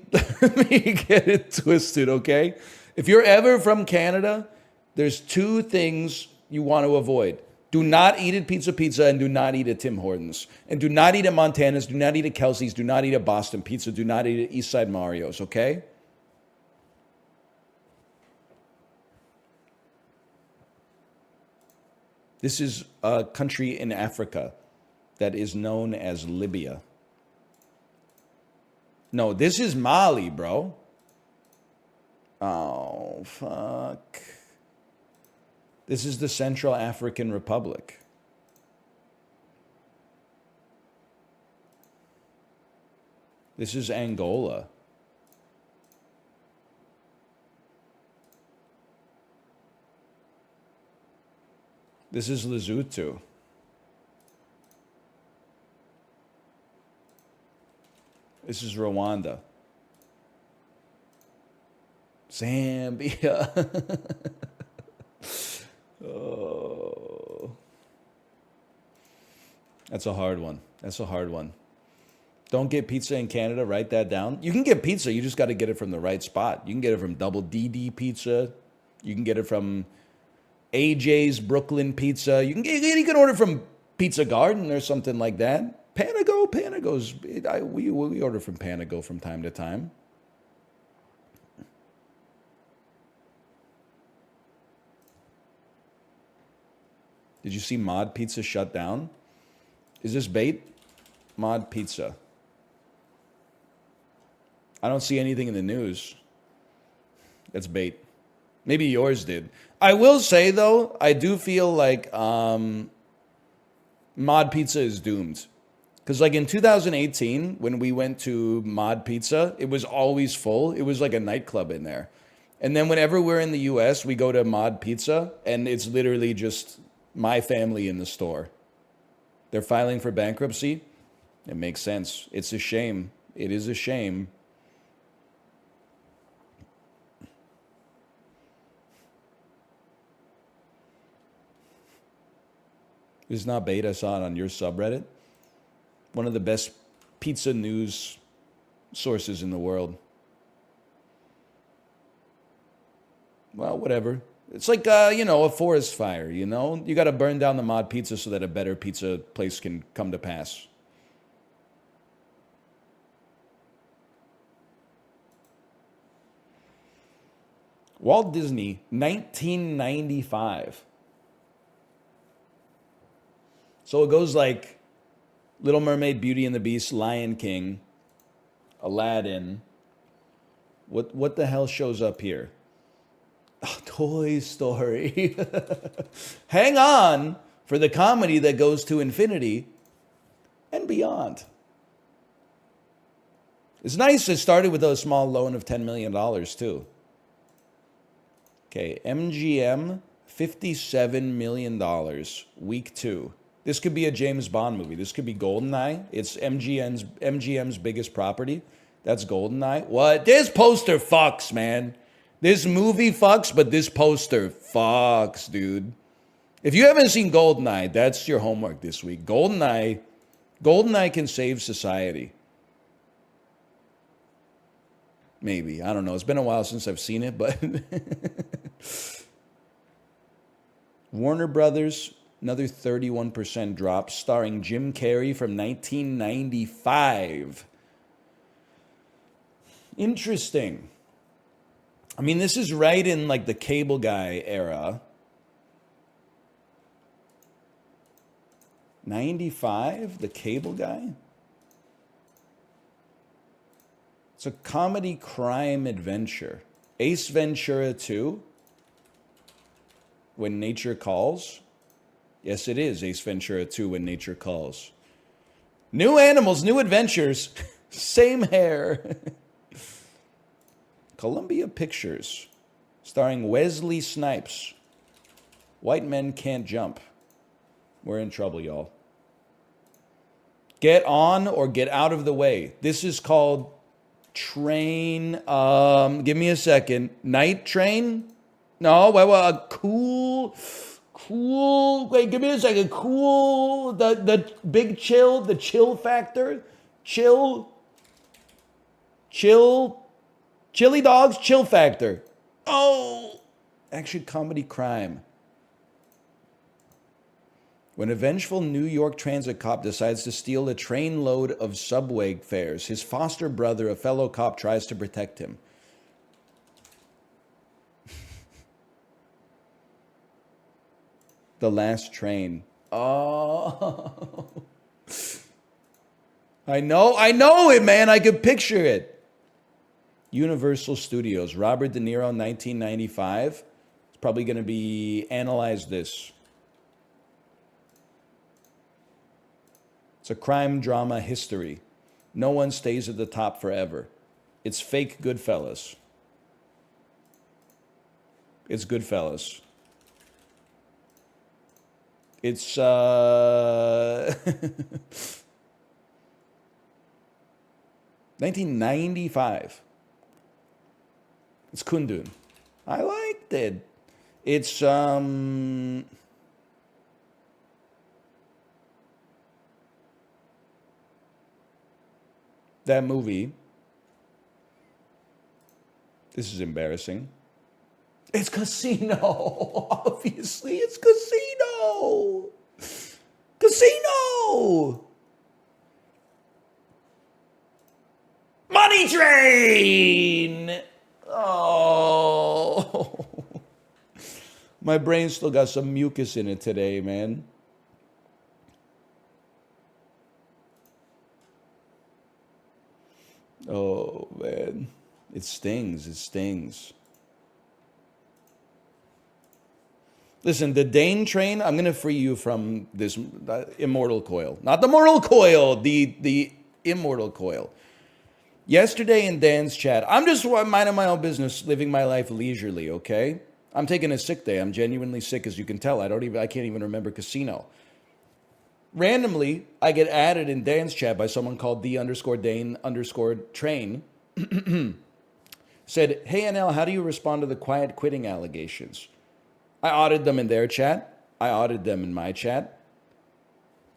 get it twisted, okay? If you're ever from Canada, there's 2 things you want to avoid. Do not eat at Pizza, and do not eat at Tim Hortons. And do not eat at Montana's, do not eat at Kelsey's, do not eat at Boston Pizza, do not eat at Eastside Mario's, okay? This is a country in Africa that is known as Libya. No, this is Mali, bro. Oh, fuck. This is the Central African Republic. This is Angola. This is Lesotho. This is Rwanda. Zambia. Oh. That's a hard one. Don't get pizza in Canada. Write that down. You can get pizza. You just got to get it from the right spot. You can get it from Double DD Pizza. You can get it from AJ's Brooklyn Pizza. You can order from Pizza Garden or something like that. Panago's. We order from Panago from time to time. Did you see Mod Pizza shut down? Is this bait? Mod Pizza. I don't see anything in the news. That's bait. Maybe yours did. I will say, though, I do feel like Mod Pizza is doomed. Because like in 2018, when we went to Mod Pizza, it was always full. It was like a nightclub in there. And then whenever we're in the US, we go to Mod Pizza, and it's literally just my family in the store. They're filing for bankruptcy. It makes sense. It's a shame. It is a shame. This is not beta. I saw it on your subreddit. One of the best pizza news sources in the world. Well, whatever. It's like, a forest fire, you know? You got to burn down the Mod Pizza so that a better pizza place can come to pass. Walt Disney, 1995. So it goes like Little Mermaid, Beauty and the Beast, Lion King, Aladdin. What the hell shows up here? Oh, Toy Story. Hang on for the comedy that goes to infinity and beyond. It's nice it started with a small loan of $10 million too. Okay, MGM, $57 million, week 2. This could be a James Bond movie. This could be GoldenEye. It's MGM's biggest property. That's GoldenEye. What? This poster fucks, man. This movie fucks, but this poster fucks, dude. If you haven't seen GoldenEye, that's your homework this week. GoldenEye can save society. Maybe. I don't know. It's been a while since I've seen it, but... Warner Brothers, another 31% drop, starring Jim Carrey from 1995. Interesting. I mean, this is right in like the Cable Guy era. 95, the Cable Guy? It's a comedy crime adventure. Ace Ventura 2, When Nature Calls. Yes, it is Ace Ventura 2, When Nature Calls. New animals, new adventures. Same hair. Columbia Pictures, starring Wesley Snipes. White Men Can't Jump. We're in trouble, y'all. Get on or get out of the way. This is called Train. Give me a second. Night Train? No, cool. Wait, give me a second. Cool. The big chill, the chill factor. Chili Dogs, Chill Factor. Oh, action comedy crime. When a vengeful New York transit cop decides to steal a trainload of subway fares, his foster brother, a fellow cop, tries to protect him. The Last Train. Oh. I know it, man. I could picture it. Universal Studios, Robert De Niro, 1995. It's probably going to be Analyze This. It's a crime drama history. No one stays at the top forever. It's fake Goodfellas. It's Goodfellas. It's 1995. It's Kundun. I liked it. It's that movie. This is embarrassing. It's Casino. Obviously, it's Casino. Casino. Money Train. Oh. My brain still got some mucus in it today, man. Oh, man. It stings. It stings. Listen, the Dane train, I'm going to free you from this immortal coil. Not the mortal coil, the immortal coil. Yesterday in Dan's chat, I'm just minding my own business, living my life leisurely, okay? I'm taking a sick day. I'm genuinely sick, as you can tell. I can't even remember casino. Randomly, I get added in Dan's chat by someone called the_Dane_train. Said, hey NL, how do you respond to the quiet quitting allegations? I audited them in their chat. I audited them in my chat.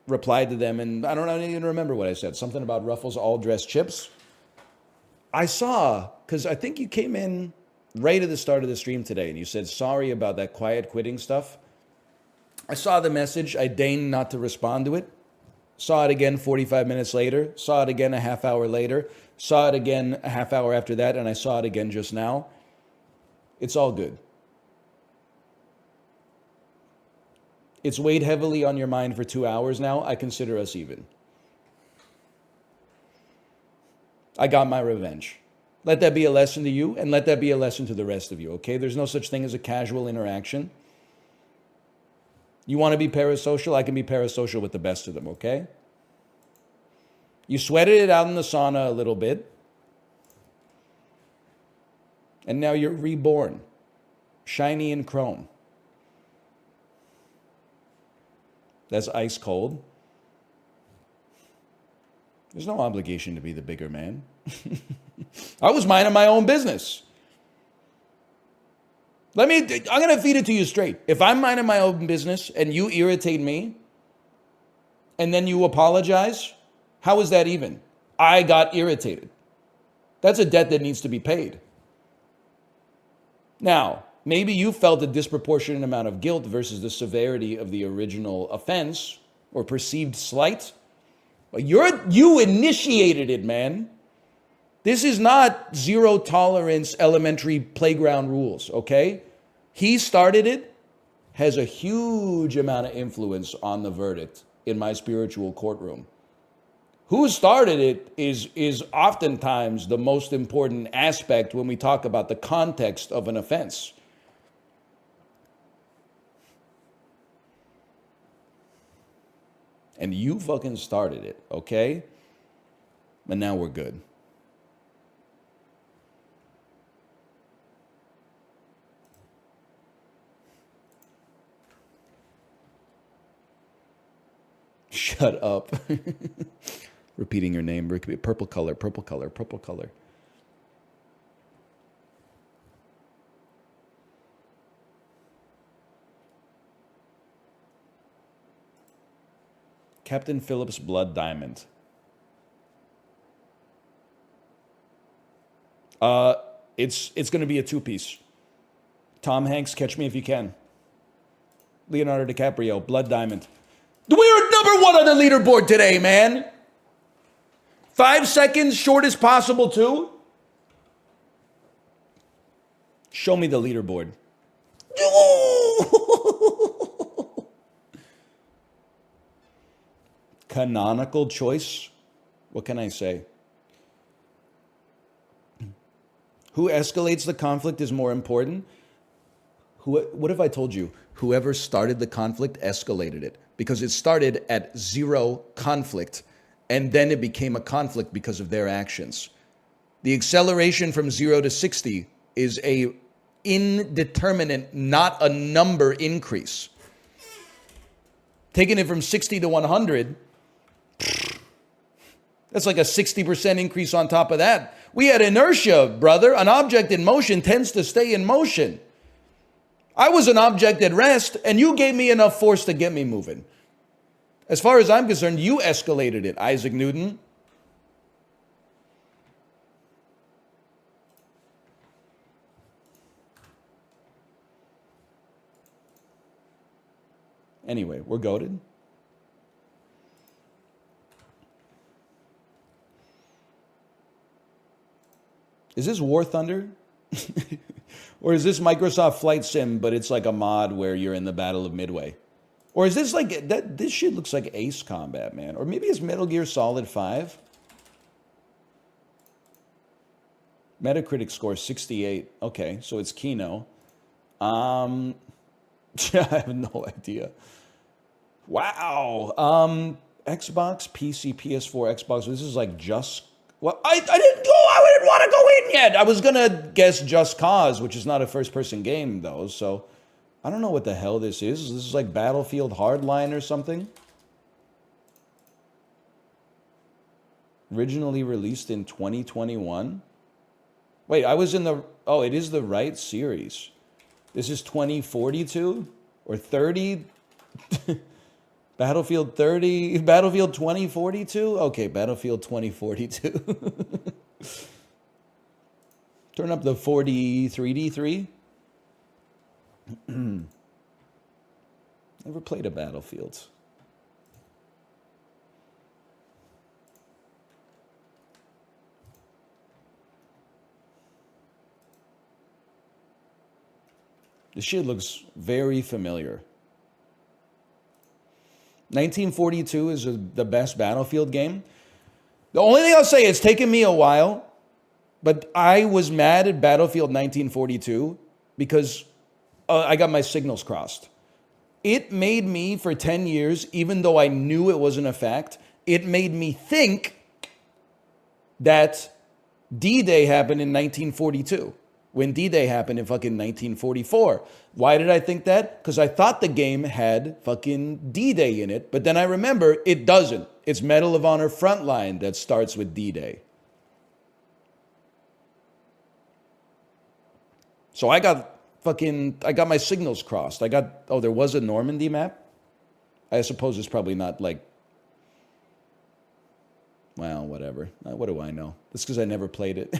Replied to them, and I don't even remember what I said. Something about Ruffles all-dressed chips. I saw, because I think you came in right at the start of the stream today, and you said sorry about that quiet quitting stuff. I saw the message. I deigned not to respond to it. Saw it again 45 minutes later. Saw it again a half hour later. Saw it again a half hour after that, and I saw it again just now. It's all good. It's weighed heavily on your mind for 2 hours now. I consider us even. I got my revenge. Let that be a lesson to you, and let that be a lesson to the rest of you, okay? There's no such thing as a casual interaction. You want to be parasocial? I can be parasocial with the best of them, okay? You sweated it out in the sauna a little bit, and now you're reborn, shiny and chrome. That's ice cold. There's no obligation to be the bigger man. I was minding my own business. I'm going to feed it to you straight. If I'm minding my own business and you irritate me and then you apologize, how is that even? I got irritated. That's a debt that needs to be paid. Now, maybe you felt a disproportionate amount of guilt versus the severity of the original offense or perceived slight. You initiated it, man. This is not zero tolerance elementary playground rules, okay? He started it, has a huge amount of influence on the verdict in my spiritual courtroom. Who started it is oftentimes the most important aspect when we talk about the context of an offense. And you fucking started it, okay? But now we're good. Shut up. Repeating your name. Purple color, purple color, purple color. Captain Phillips Blood Diamond. It's going to be a two-piece. Tom Hanks, Catch Me If You Can. Leonardo DiCaprio, Blood Diamond. We're number one on the leaderboard today, man. 5 seconds, shortest possible too. Show me the leaderboard. Canonical choice? What can I say? Who escalates the conflict is more important. What if I told you? Whoever started the conflict escalated it. Because it started at zero conflict, and then it became a conflict because of their actions. The acceleration from 0 to 60 is a indeterminate, not a number increase. Taking it from 60 to 100, that's like a 60% increase on top of that. We had inertia, brother. An object in motion tends to stay in motion. I was an object at rest, and you gave me enough force to get me moving. As far as I'm concerned, you escalated it, Isaac Newton. Anyway, we're goated. Is this War Thunder? Or is this Microsoft Flight Sim, but it's like a mod where you're in the Battle of Midway? Or is this like, this shit looks like Ace Combat, man. Or maybe it's Metal Gear Solid 5. Metacritic score 68. Okay, so it's Kino. I have no idea. Wow. Xbox, PC, PS4, Xbox. This is like just. Well, I didn't go. I didn't want to go in yet. I was gonna guess Just Cause, which is not a first-person game though. So I don't know what the hell this is. This is like Battlefield Hardline or something. Originally released in 2021. Wait, I was in the. Oh, it is the right series. This is 2042 or 30. Battlefield 30, Battlefield 2042? Okay, Battlefield 2042. Turn up the 43D3. Never played a Battlefield. This shit looks very familiar. 1942 is the best Battlefield game. The only thing I'll say, it's taken me a while, but I was mad at Battlefield 1942 because I got my signals crossed. It made me, for 10 years, even though I knew it wasn't a fact, it made me think that D-Day happened in 1942. When D-Day happened in fucking 1944. Why did I think that? Because I thought the game had fucking D-Day in it, but then I remember it doesn't. It's Medal of Honor Frontline that starts with D-Day. So I got my signals crossed. There was a Normandy map? I suppose it's probably not like, well, whatever. What do I know? That's because I never played it.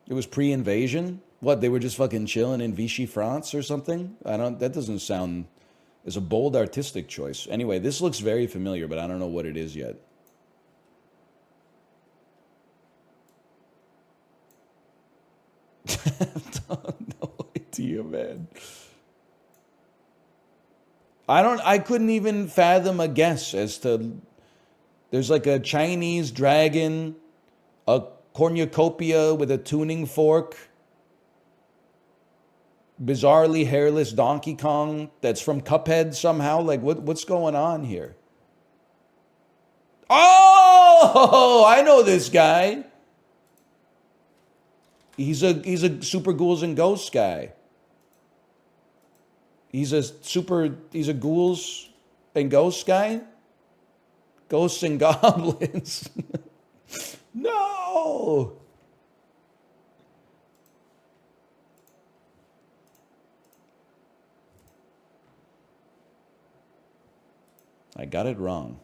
It was pre-invasion? What, they were just fucking chilling in Vichy France or something? That doesn't sound as a bold artistic choice. Anyway, this looks very familiar, but I don't know what it is yet. No idea, man. I couldn't even fathom a guess as to, there's like a Chinese dragon, a cornucopia with a tuning fork, bizarrely hairless Donkey Kong that's from Cuphead somehow. Like, what's going on here? Oh, I know this guy. He's a Super Ghouls and Ghosts guy. He's a Ghouls and Ghosts guy. Ghosts and Goblins. No! I got it wrong.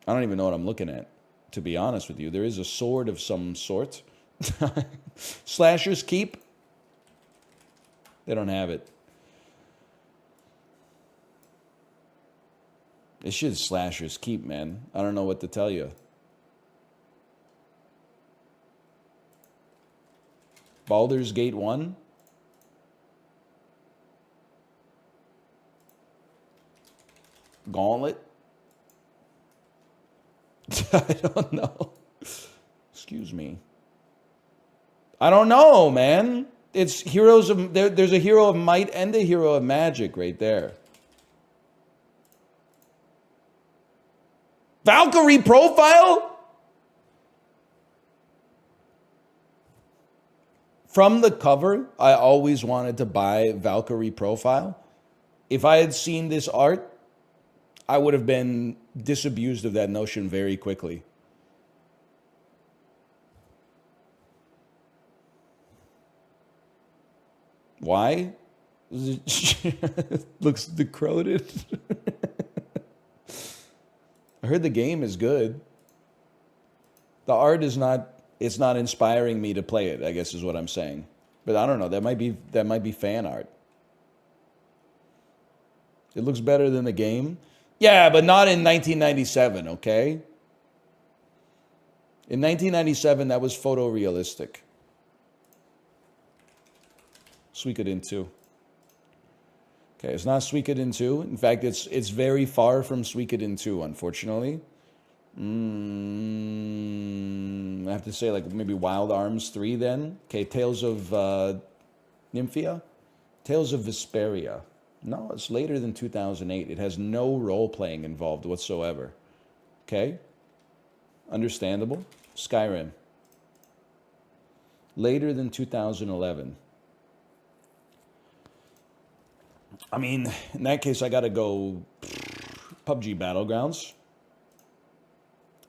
I don't even know what I'm looking at, to be honest with you. There is a sword of some sort. Slasher's Keep? They don't have it. This shit is Slasher's Keep, man. I don't know what to tell you. Baldur's Gate 1? Gauntlet? I don't know. Excuse me. I don't know, man. It's heroes of... There's a hero of might and a hero of magic right there. Valkyrie Profile? From the cover, I always wanted to buy Valkyrie Profile. If I had seen this art, I would have been disabused of that notion very quickly. Why? Looks decrepit. I heard the game is good. The art is not, it's not inspiring me to play it, I guess is what I'm saying. But I don't know, that might be fan art. It looks better than the game. Yeah, but not in 1997, okay? In 1997, that was photorealistic. Suikoden 2. Okay, it's not Suikoden 2. In fact, it's very far from Suikoden 2, unfortunately. I have to say, like, maybe Wild Arms 3 then. Okay, Tales of Nymphia? Tales of Vesperia. No, it's later than 2008. It has no role-playing involved whatsoever. Okay? Understandable. Skyrim. Later than 2011. I mean, in that case, I gotta go PUBG Battlegrounds.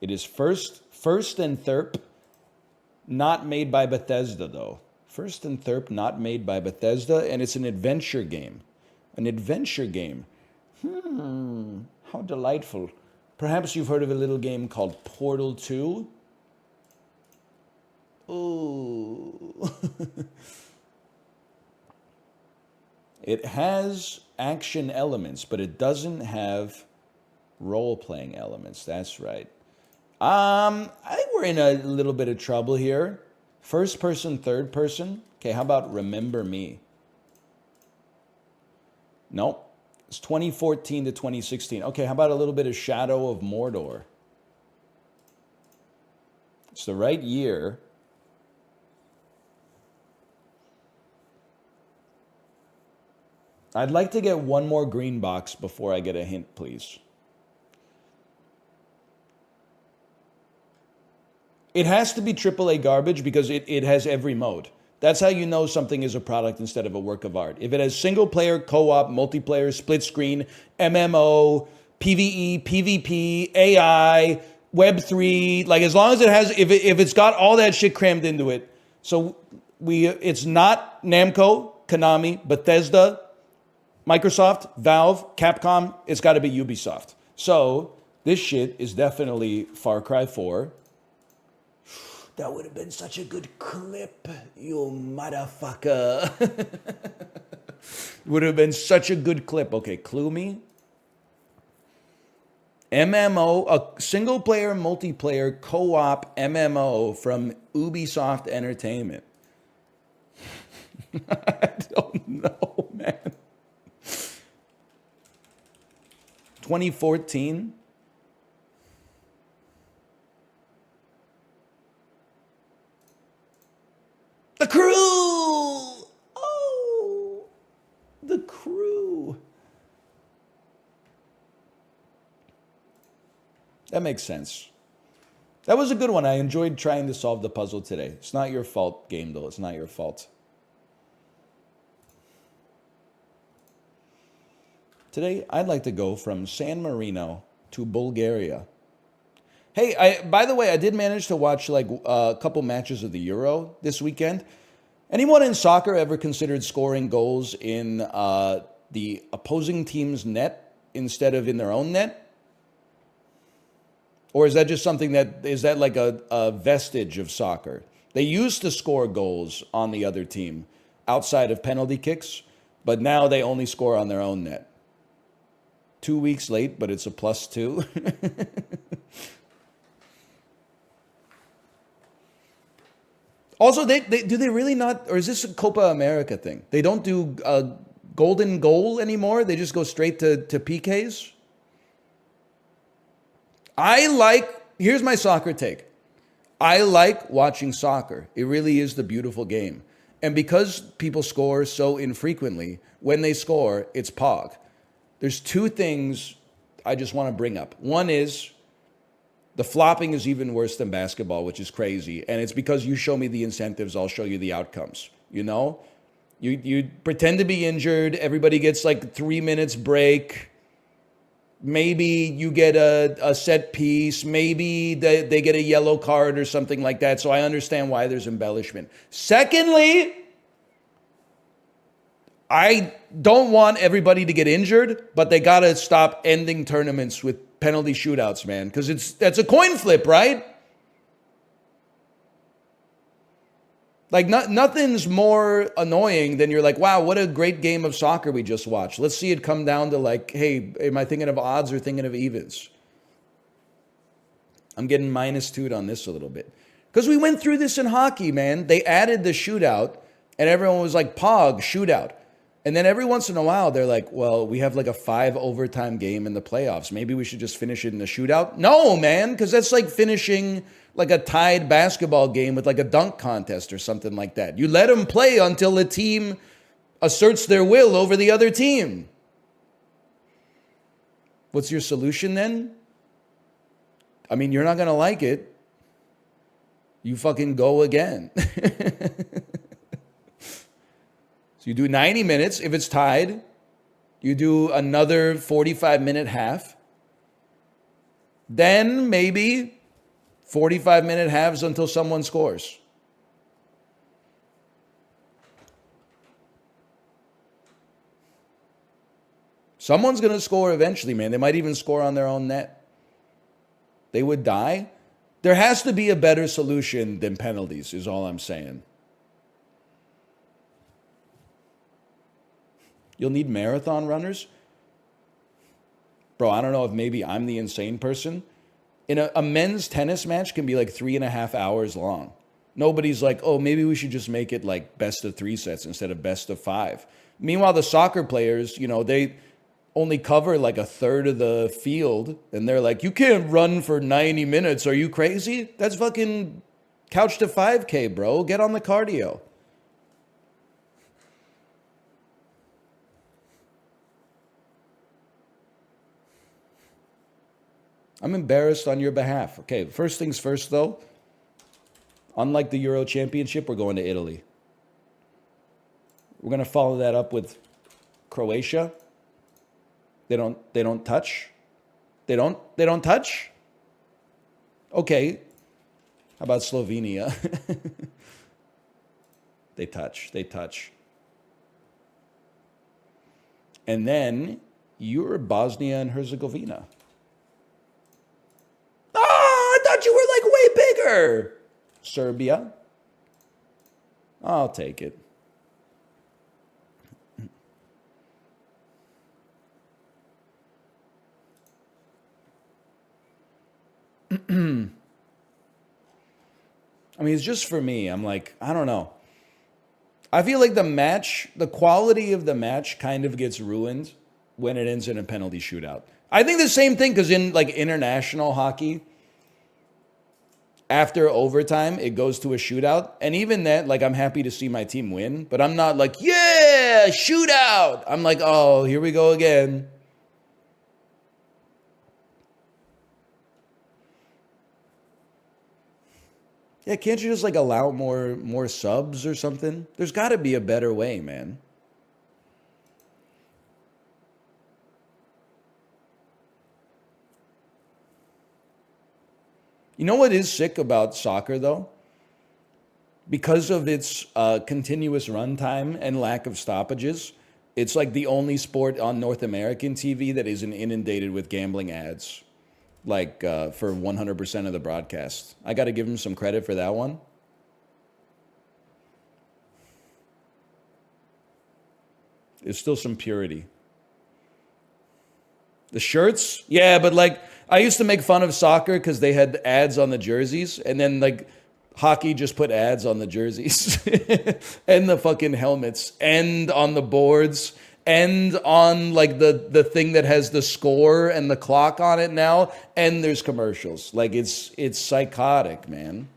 It is first and Thirp, not made by Bethesda, though. First and Thirp, not made by Bethesda, and it's an adventure game. An adventure game. How delightful. Perhaps you've heard of a little game called Portal 2? Ooh. It has action elements, but it doesn't have role-playing elements. That's right. I think we're in a little bit of trouble here. First person, third person. Okay, how about Remember Me? Nope. It's 2014 to 2016. Okay, how about a little bit of Shadow of Mordor? It's the right year. I'd like to get one more green box before I get a hint, please. It has to be AAA garbage because it has every mode. That's how you know something is a product instead of a work of art. If it has single player, co-op, multiplayer, split screen, MMO, PvE, PvP, AI, Web3, like as long as it has, if it's got all that shit crammed into it. So it's not Namco, Konami, Bethesda, Microsoft, Valve, Capcom, it's got to be Ubisoft. So this shit is definitely Far Cry 4. That would have been such a good clip, you motherfucker. Would have been such a good clip. Okay, clue me. MMO, a single player, multiplayer, co-op MMO from Ubisoft Entertainment. I don't know, man. 2014. The Crew! Oh, The Crew. That makes sense. That was a good one. I enjoyed trying to solve the puzzle today. It's not your fault, game, though. It's not your fault. Today, I'd like to go from San Marino to Bulgaria. Hey, by the way, I did manage to watch like a couple matches of the Euro this weekend. Anyone in soccer ever considered scoring goals in the opposing team's net instead of in their own net? Or is that just something is that like a vestige of soccer? They used to score goals on the other team outside of penalty kicks, but now they only score on their own net. 2 weeks late, but it's a +2. Also, do they really not, or is this a Copa America thing? They don't do a golden goal anymore? They just go straight to PKs? Here's my soccer take. I like watching soccer. It really is the beautiful game. And because people score so infrequently, when they score, it's pog. There's two things I just want to bring up. One is the flopping is even worse than basketball, which is crazy. And it's because you show me the incentives, I'll show you the outcomes. You know? You pretend to be injured. Everybody gets like 3 minutes break. Maybe you get a set piece. Maybe they get a yellow card or something like that. So I understand why there's embellishment. Secondly, I don't want everybody to get injured, but they got to stop ending tournaments with penalty shootouts, man, because that's a coin flip, right? Like nothing's more annoying than you're like, wow, what a great game of soccer we just watched. Let's see it come down to like, hey, am I thinking of odds or thinking of evens? I'm getting -2 on this a little bit. Because we went through this in hockey, man. They added the shootout, and everyone was like, pog, shootout. And then every once in a while, they're like, well, we have like a 5 overtime game in the playoffs. Maybe we should just finish it in a shootout. No, man, because that's like finishing like a tied basketball game with like a dunk contest or something like that. You let them play until the team asserts their will over the other team. What's your solution then? I mean, you're not going to like it. You fucking go again. So you do 90 minutes. If it's tied, you do another 45-minute half. Then maybe 45-minute halves until someone scores. Someone's going to score eventually, man. They might even score on their own net. They would die. There has to be a better solution than penalties, is all I'm saying. You'll need marathon runners. Bro, I don't know if maybe I'm the insane person. In a men's tennis match can be like 3.5 hours long. Nobody's like, oh, maybe we should just make it like best of 3 sets instead of best of 5. Meanwhile, the soccer players, you know, they only cover like a third of the field. And they're like, you can't run for 90 minutes. Are you crazy? That's fucking couch to 5K, bro. Get on the cardio. I'm embarrassed on your behalf. Okay, first things first, though. Unlike the Euro Championship, we're going to Italy. We're going to follow that up with Croatia. They don't touch. They don't touch. Okay. How about Slovenia? They touch. And then you're Bosnia and Herzegovina. Oh, I thought you were like way bigger. Serbia. I'll take it. I mean, it's just for me. I'm like, I don't know. I feel like the quality of the match kind of gets ruined when it ends in a penalty shootout. I think the same thing because in like international hockey, after overtime, it goes to a shootout. And even that, like, I'm happy to see my team win, but I'm not like, yeah, shootout. I'm like, oh, here we go again. Yeah, can't you just like allow more subs or something? There's got to be a better way, man. You know what is sick about soccer, though? Because of its continuous runtime and lack of stoppages, it's like the only sport on North American TV that isn't inundated with gambling ads, like for 100% of the broadcast. I got to give them some credit for that one. There's still some purity. The shirts? Yeah, but like, I used to make fun of soccer because they had ads on the jerseys, and then like hockey just put ads on the jerseys and the fucking helmets and on the boards and on like the thing that has the score and the clock on it now, and there's commercials. Like it's psychotic, man.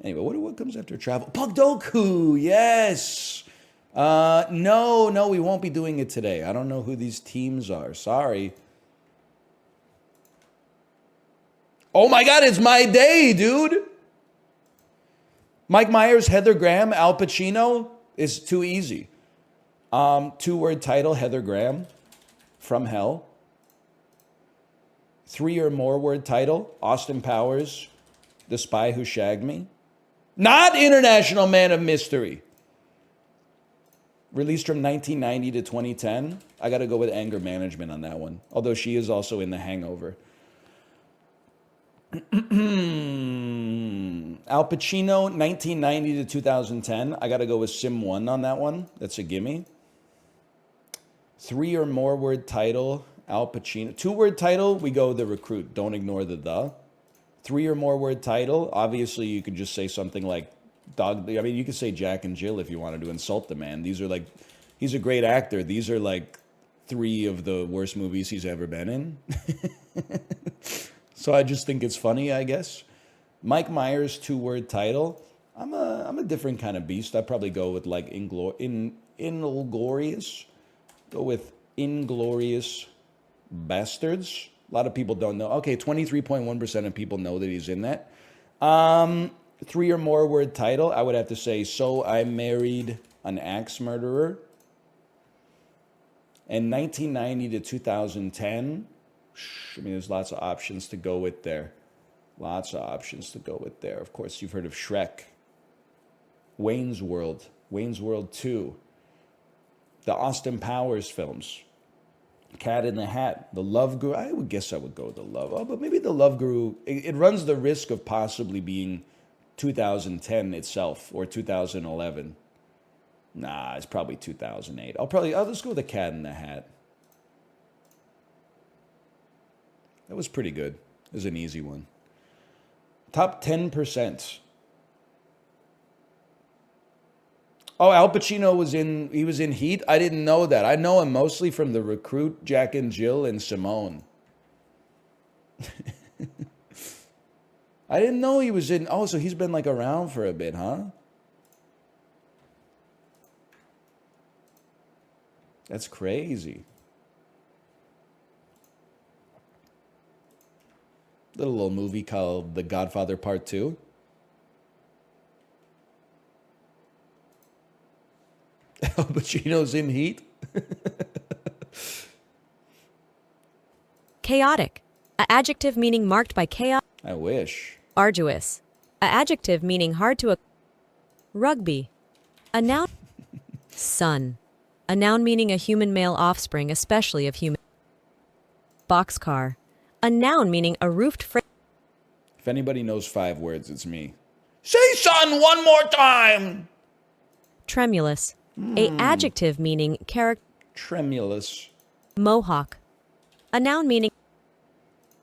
Anyway, what comes after travel? Pogdoku, yes. No, we won't be doing it today. I don't know who these teams are. Sorry. Oh my God, it's my day, dude. Mike Myers, Heather Graham, Al Pacino is too easy. 2-word title, Heather Graham, From Hell. 3 or more word title, Austin Powers, The Spy Who Shagged Me. Not International Man of Mystery. Released from 1990 to 2010. I got to go with Anger Management on that one. Although she is also in The Hangover. Al Pacino, 1990 to 2010. I got to go with Sim 1 on that one. That's a gimme. 3 or more word title, Al Pacino. 2-word title, we go The Recruit. Don't ignore the. 3 or more word title, obviously you could just say something like Dog. I mean, you could say Jack and Jill if you wanted to insult the man. These are like, he's a great actor. These are like 3 of the worst movies he's ever been in. So I just think it's funny, I guess. Mike Myers 2-word title. I'm a different kind of beast. I'd probably go with like Inglorious. Go with Inglorious Bastards. A lot of people don't know. Okay, 23.1% of people know that he's in that. 3 or more word title. I would have to say So I Married an Axe Murderer. And 1990 to 2010. I mean, there's lots of options to go with there. Lots of options to go with there. Of course, you've heard of Shrek. Wayne's World. Wayne's World 2. The Austin Powers films. Cat in the Hat. The Love Guru. I would guess I would go with The Love. Oh, but maybe The Love Guru. It runs the risk of possibly being 2010 itself or 2011. Nah, it's probably 2008. I'll just go with The Cat in the Hat. That was pretty good. It was an easy one. Top 10%. Oh, Al Pacino was in Heat? I didn't know that. I know him mostly from The Recruit, Jack and Jill, and Simone. I didn't know he was in... Oh, so he's been like around for a bit, huh? That's crazy. Little movie called The Godfather Part 2. Al Pacino's in Heat. Chaotic. A adjective meaning marked by chaos. I wish. Arduous. A adjective meaning hard to... Rugby. A noun. Son. A noun meaning a human male offspring, especially of human. Boxcar. A noun meaning a roofed frame. If anybody knows 5 words, it's me. Say son one more time. Tremulous. A adjective meaning character. Tremulous. Mohawk. A noun meaning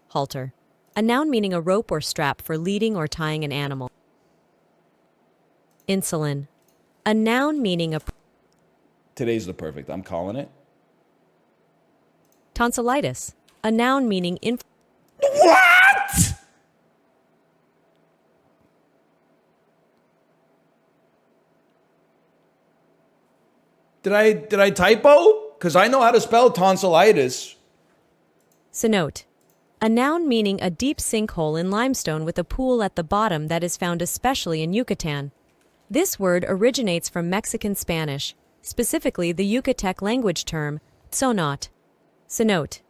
halter. A noun meaning a rope or strap for leading or tying an animal. Insulin. A noun meaning a... Today's the perfect. I'm calling it. Tonsillitis. A noun meaning What? Did I typo? Because I know how to spell tonsillitis. cenote. A noun meaning a deep sinkhole in limestone with a pool at the bottom that is found especially in Yucatan. This word originates from Mexican Spanish, specifically the Yucatec language term cenote. Cenote.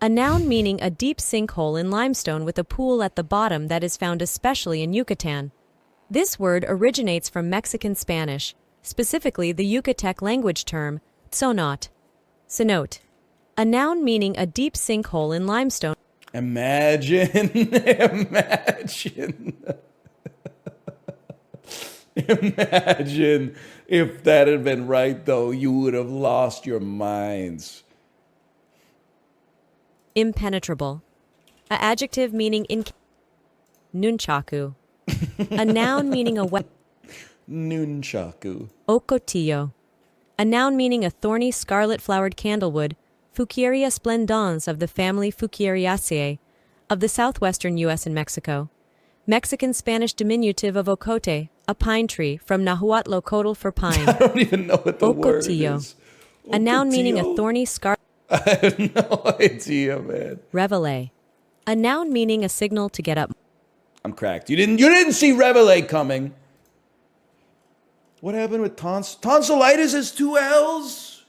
A noun meaning a deep sinkhole in limestone with a pool at the bottom that is found especially in Yucatan. This word originates from Mexican Spanish, specifically the Yucatec language term cenote. Cenote. A noun meaning a deep sinkhole in limestone. Imagine. Imagine if that had been right, though. You would have lost your minds. Impenetrable. A adjective meaning nunchaku. A noun meaning a weapon. Nunchaku. Ocotillo. A noun meaning a thorny scarlet-flowered candlewood, Fuchsia splendens of the family Fuchsiaceae, of the southwestern U.S. and Mexico. Mexican-Spanish diminutive of ocote, a pine tree, from Nahuatl ocotl for pine. I don't even know what the word Ocotillo. is. A noun meaning a Ocotillo? thorny scar... I have no idea, man. Reveille. A noun meaning a signal to get up. I'm cracked. You didn't see Reveille coming. What happened with tonsillitis is 2 L's?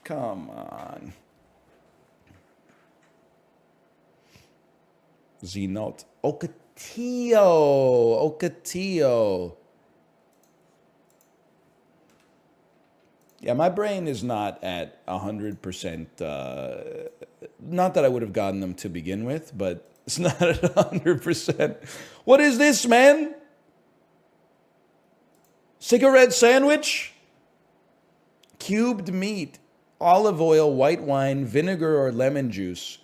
Come on. Z-note. Ocotillo. Yeah, my brain is not at 100%. Not that I would have gotten them to begin with, but it's not at 100%. What is this, man? Cigarette sandwich? Cubed meat, olive oil, white wine, vinegar or lemon juice,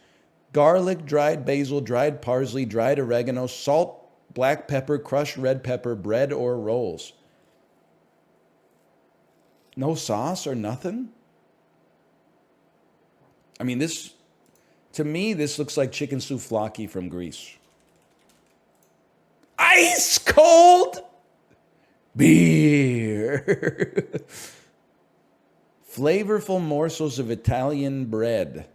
garlic, dried basil, dried parsley, dried oregano, salt, black pepper, crushed red pepper, bread, or rolls. No sauce or nothing? I mean, this, to me, this looks like chicken souvlaki from Greece. Ice cold beer. Flavorful morsels of Italian bread.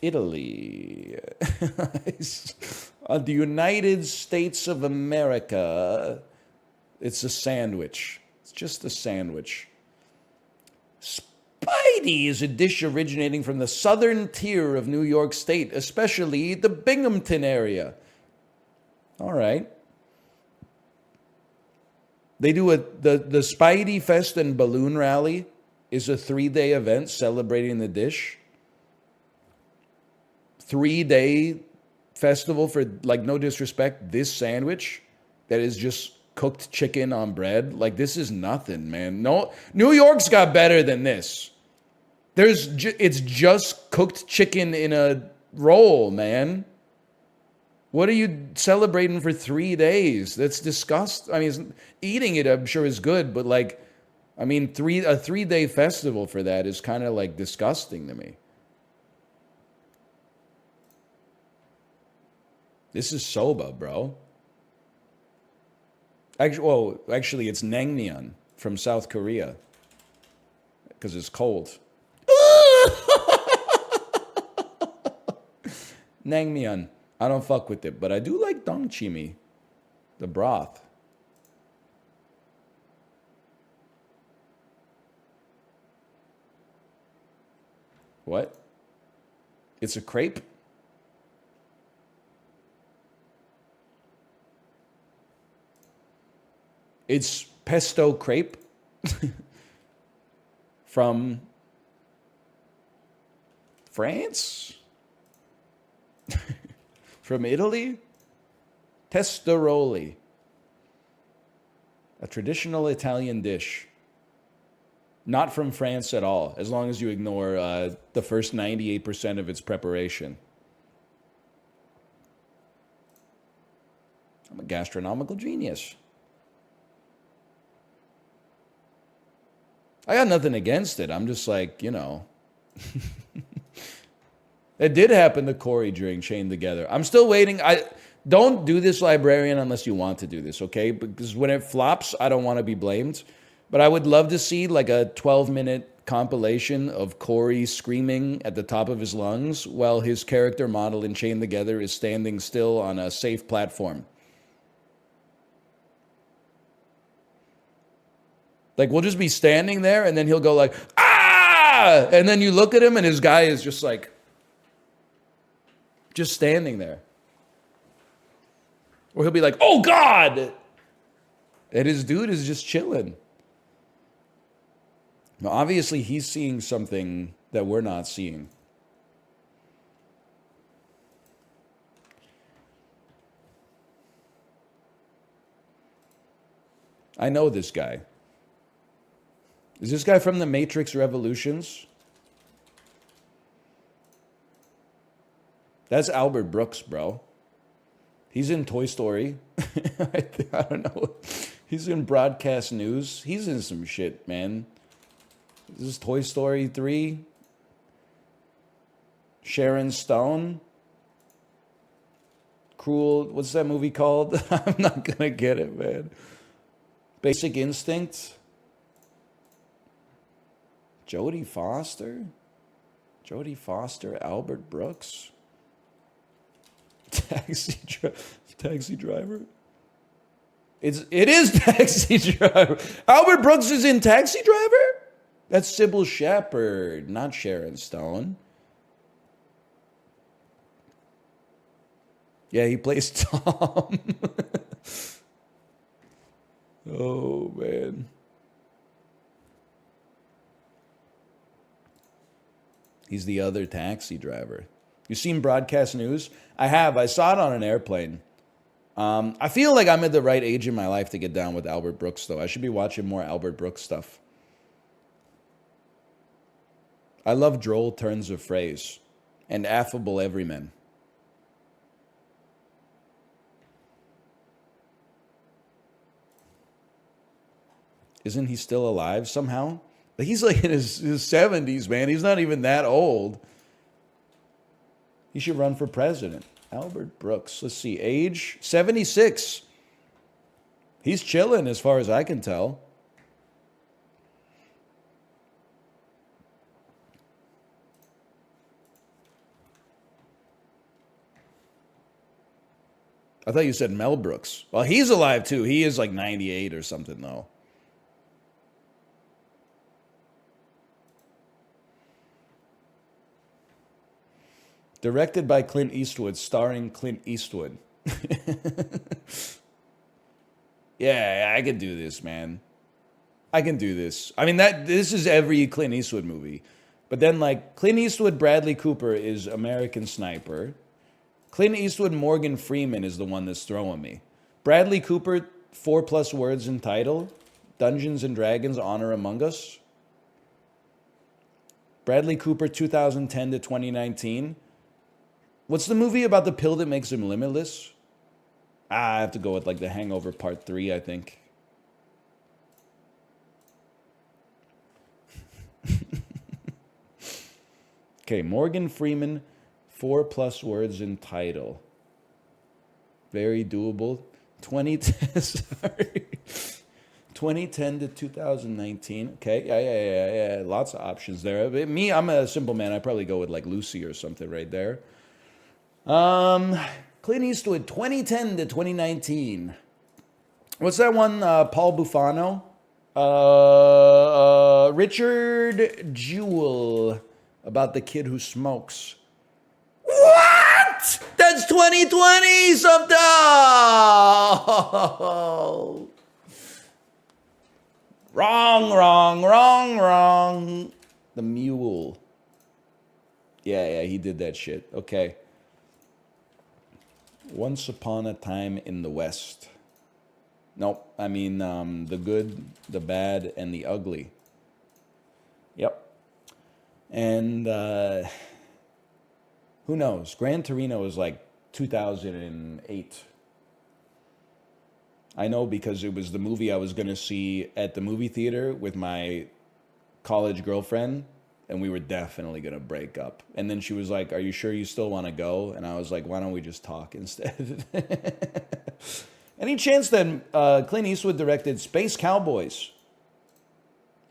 Italy. The United States of America. It's a sandwich. It's just a sandwich. Spidey is a dish originating from the southern tier of New York State, especially the Binghamton area. All right. They do the Spidey Fest and Balloon Rally is a 3-day event celebrating the dish. 3-day festival for, like, no disrespect, this sandwich that is just cooked chicken on bread. Like, this is nothing, man. No, New York's got better than this. It's just cooked chicken in a roll, man. What are you celebrating for 3 days? That's disgusting. I mean, eating it, I'm sure, is good, but, like, I mean, a 3-day festival for that is kind of, like, disgusting to me. This is soba, bro. Actually, it's naengmyeon from South Korea because it's cold. Naengmyeon. I don't fuck with it, but I do like dongchimi, the broth. What? It's a crepe? It's pesto crepe from France? From Italy? Testaroli. A traditional Italian dish. Not from France at all, as long as you ignore the first 98% of its preparation. I'm a gastronomical genius. I got nothing against it. I'm just like, you know. It did happen to Corey during Chained Together. I'm still waiting. Don't do this, librarian, unless you want to do this, okay? Because when it flops, I don't want to be blamed. But I would love to see like a 12-minute compilation of Corey screaming at the top of his lungs while his character model in Chained Together is standing still on a safe platform. Like, we'll just be standing there, and then he'll go like, ah! And then you look at him, and his guy is just like, just standing there. Or he'll be like, oh, God! And his dude is just chilling. Now, obviously, he's seeing something that we're not seeing. I know this guy. Is this guy from the Matrix Revolutions? That's Albert Brooks, bro. He's in Toy Story. I don't know. He's in Broadcast News. He's in some shit, man. This is Toy Story 3. Sharon Stone. Cruel. What's that movie called? I'm not going to get it, man. Basic Instinct. Jodie Foster? Jodie Foster, Albert Brooks? Taxi Driver? It is Taxi Driver. Albert Brooks is in Taxi Driver? That's Sybil Shepherd, not Sharon Stone. Yeah, he plays Tom. Oh, man. He's the other taxi driver. You seen Broadcast News? I have. I saw it on an airplane. I feel like I'm at the right age in my life to get down with Albert Brooks, though. I should be watching more Albert Brooks stuff. I love droll turns of phrase and affable everymen. Isn't he still alive somehow? But he's like in his 70s, man. He's not even that old. He should run for president. Albert Brooks. Let's see. Age 76. He's chilling as far as I can tell. I thought you said Mel Brooks. Well, he's alive too. He is like 98 or something, though. Directed by Clint Eastwood, starring Clint Eastwood. Yeah, I can do this, man. I can do this. I mean, this is every Clint Eastwood movie. But then, like, Clint Eastwood, Bradley Cooper is American Sniper. Clint Eastwood, Morgan Freeman is the one that's throwing me. Bradley Cooper, 4+ words in title. Dungeons and Dragons, Honor Among Us. Bradley Cooper, 2010 to 2019. What's the movie about the pill that makes him limitless? I have to go with like The Hangover Part 3, I think. Okay, Morgan Freeman, 4+ words in title. Very doable. 2010 to 2019. Okay, yeah. Lots of options there. Me, I'm a simple man. I'd probably go with like Lucy or something right there. Clint Eastwood, 2010 to 2019. What's that one? Paul Bufano? Richard Jewell, about the kid who smokes. What? That's 2020 something. Oh. Wrong. The Mule. Yeah, he did that shit. Okay. Once Upon a Time in the West. Nope. I mean, The Good, the Bad, and the Ugly. Yep. And who knows? Gran Torino is like 2008. I know because it was the movie I was going to see at the movie theater with my college girlfriend. And we were definitely going to break up. And then she was like, are you sure you still want to go? And I was like, why don't we just talk instead? Any chance that Clint Eastwood directed Space Cowboys?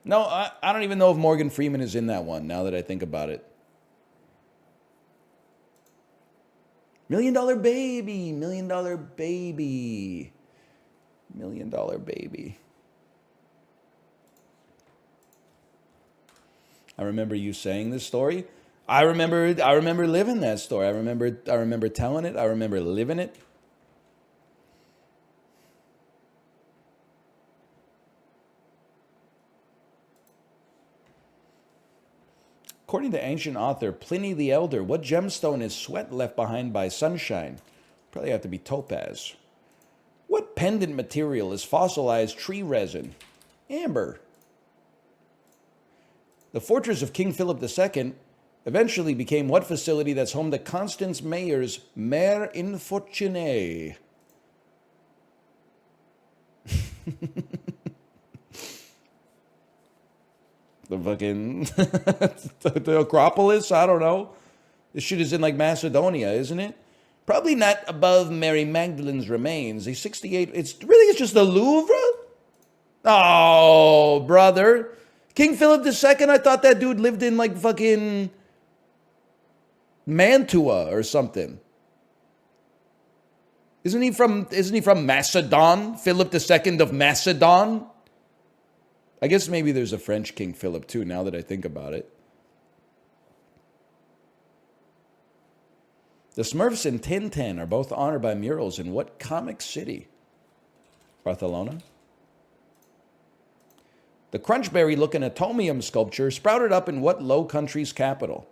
No, I don't even know if Morgan Freeman is in that one, now that I think about it. $1 Million Baby. $1 Million Baby. $1 Million Baby. I remember you saying this story. I remember living that story. I remember telling it. I remember living it. According to ancient author Pliny the Elder, what gemstone is sweat left behind by sunshine? Probably have to be topaz. What pendant material is fossilized tree resin? Amber. The fortress of King Philip II eventually became what facility that's home to Constance Mayer's Mare Infortunée? The fucking... the Acropolis? I don't know. This shit is in like Macedonia, isn't it? Probably not above Mary Magdalene's remains. A 68... It's just the Louvre? Oh, brother. King Philip II, I thought that dude lived in like fucking Mantua or something. Isn't he from Macedon? Philip II of Macedon? I guess maybe there's a French King Philip too, now that I think about it. The Smurfs and Tintin are both honored by murals in what comic city? Barcelona? The Crunchberry-looking atomium sculpture sprouted up in what Low Country's capital?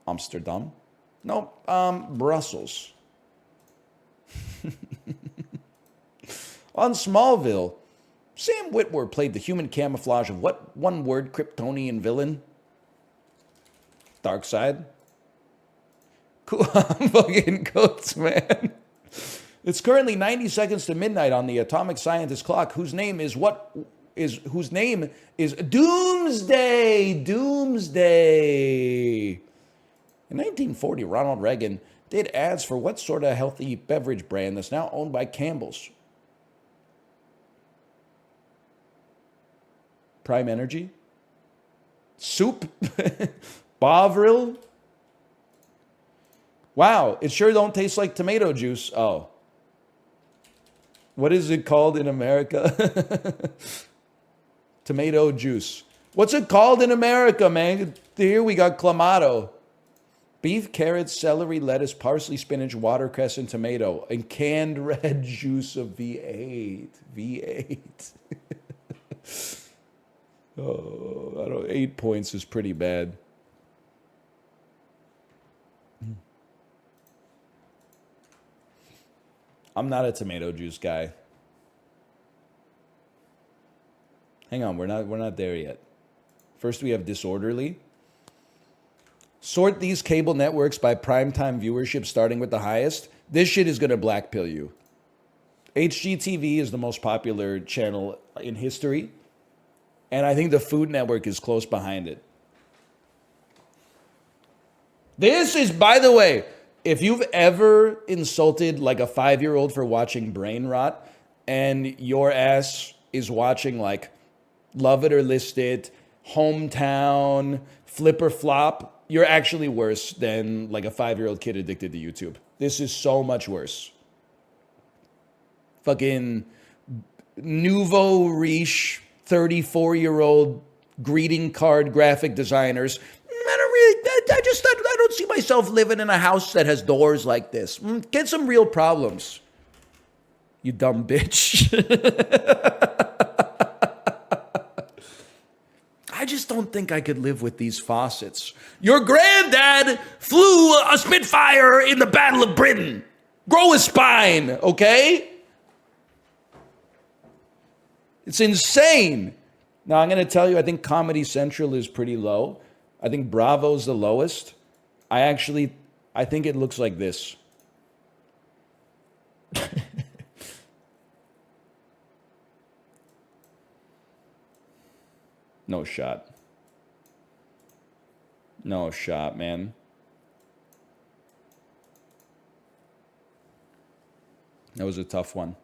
Amsterdam? Nope, Brussels. On Smallville, Sam Witwer played the human camouflage of what one-word Kryptonian villain? Darkseid? Cool. I'm fucking cooked, man. It's currently 90 seconds to midnight on the atomic scientist clock, whose name is Doomsday. Doomsday. In 1940, Ronald Reagan did ads for what sort of healthy beverage brand that's now owned by Campbell's? Prime Energy? Soup? Bovril? Wow, it sure don't taste like tomato juice. Oh. What is it called in America? Tomato juice. What's it called in America, man? Here we got clamato. Beef, carrots, celery, lettuce, parsley, spinach, watercress, and tomato. And canned red juice of V8. V8. Oh, I don't. 8 points is pretty bad. I'm not a tomato juice guy. Hang on, we're not there yet. First we have disorderly. Sort these cable networks by primetime viewership starting with the highest. This shit is gonna blackpill you. HGTV is the most popular channel in history. And I think the Food Network is close behind it. This is, by the way, if you've ever insulted like a 5-year-old for watching Brain Rot and your ass is watching like Love It or List It, Hometown, Flip or Flop, you're actually worse than like a 5-year-old kid addicted to YouTube. This is so much worse. Fucking nouveau riche 34-year-old greeting card graphic designers. I don't see myself living in a house that has doors like this. Get some real problems, you dumb bitch. I just don't think I could live with these faucets. Your granddad flew a Spitfire in the Battle of Britain. Grow a spine, okay? It's insane. Now, I'm going to tell you, I think Comedy Central is pretty low. I think Bravo's the lowest. I think it looks like this. No shot. No shot, man. That was a tough one.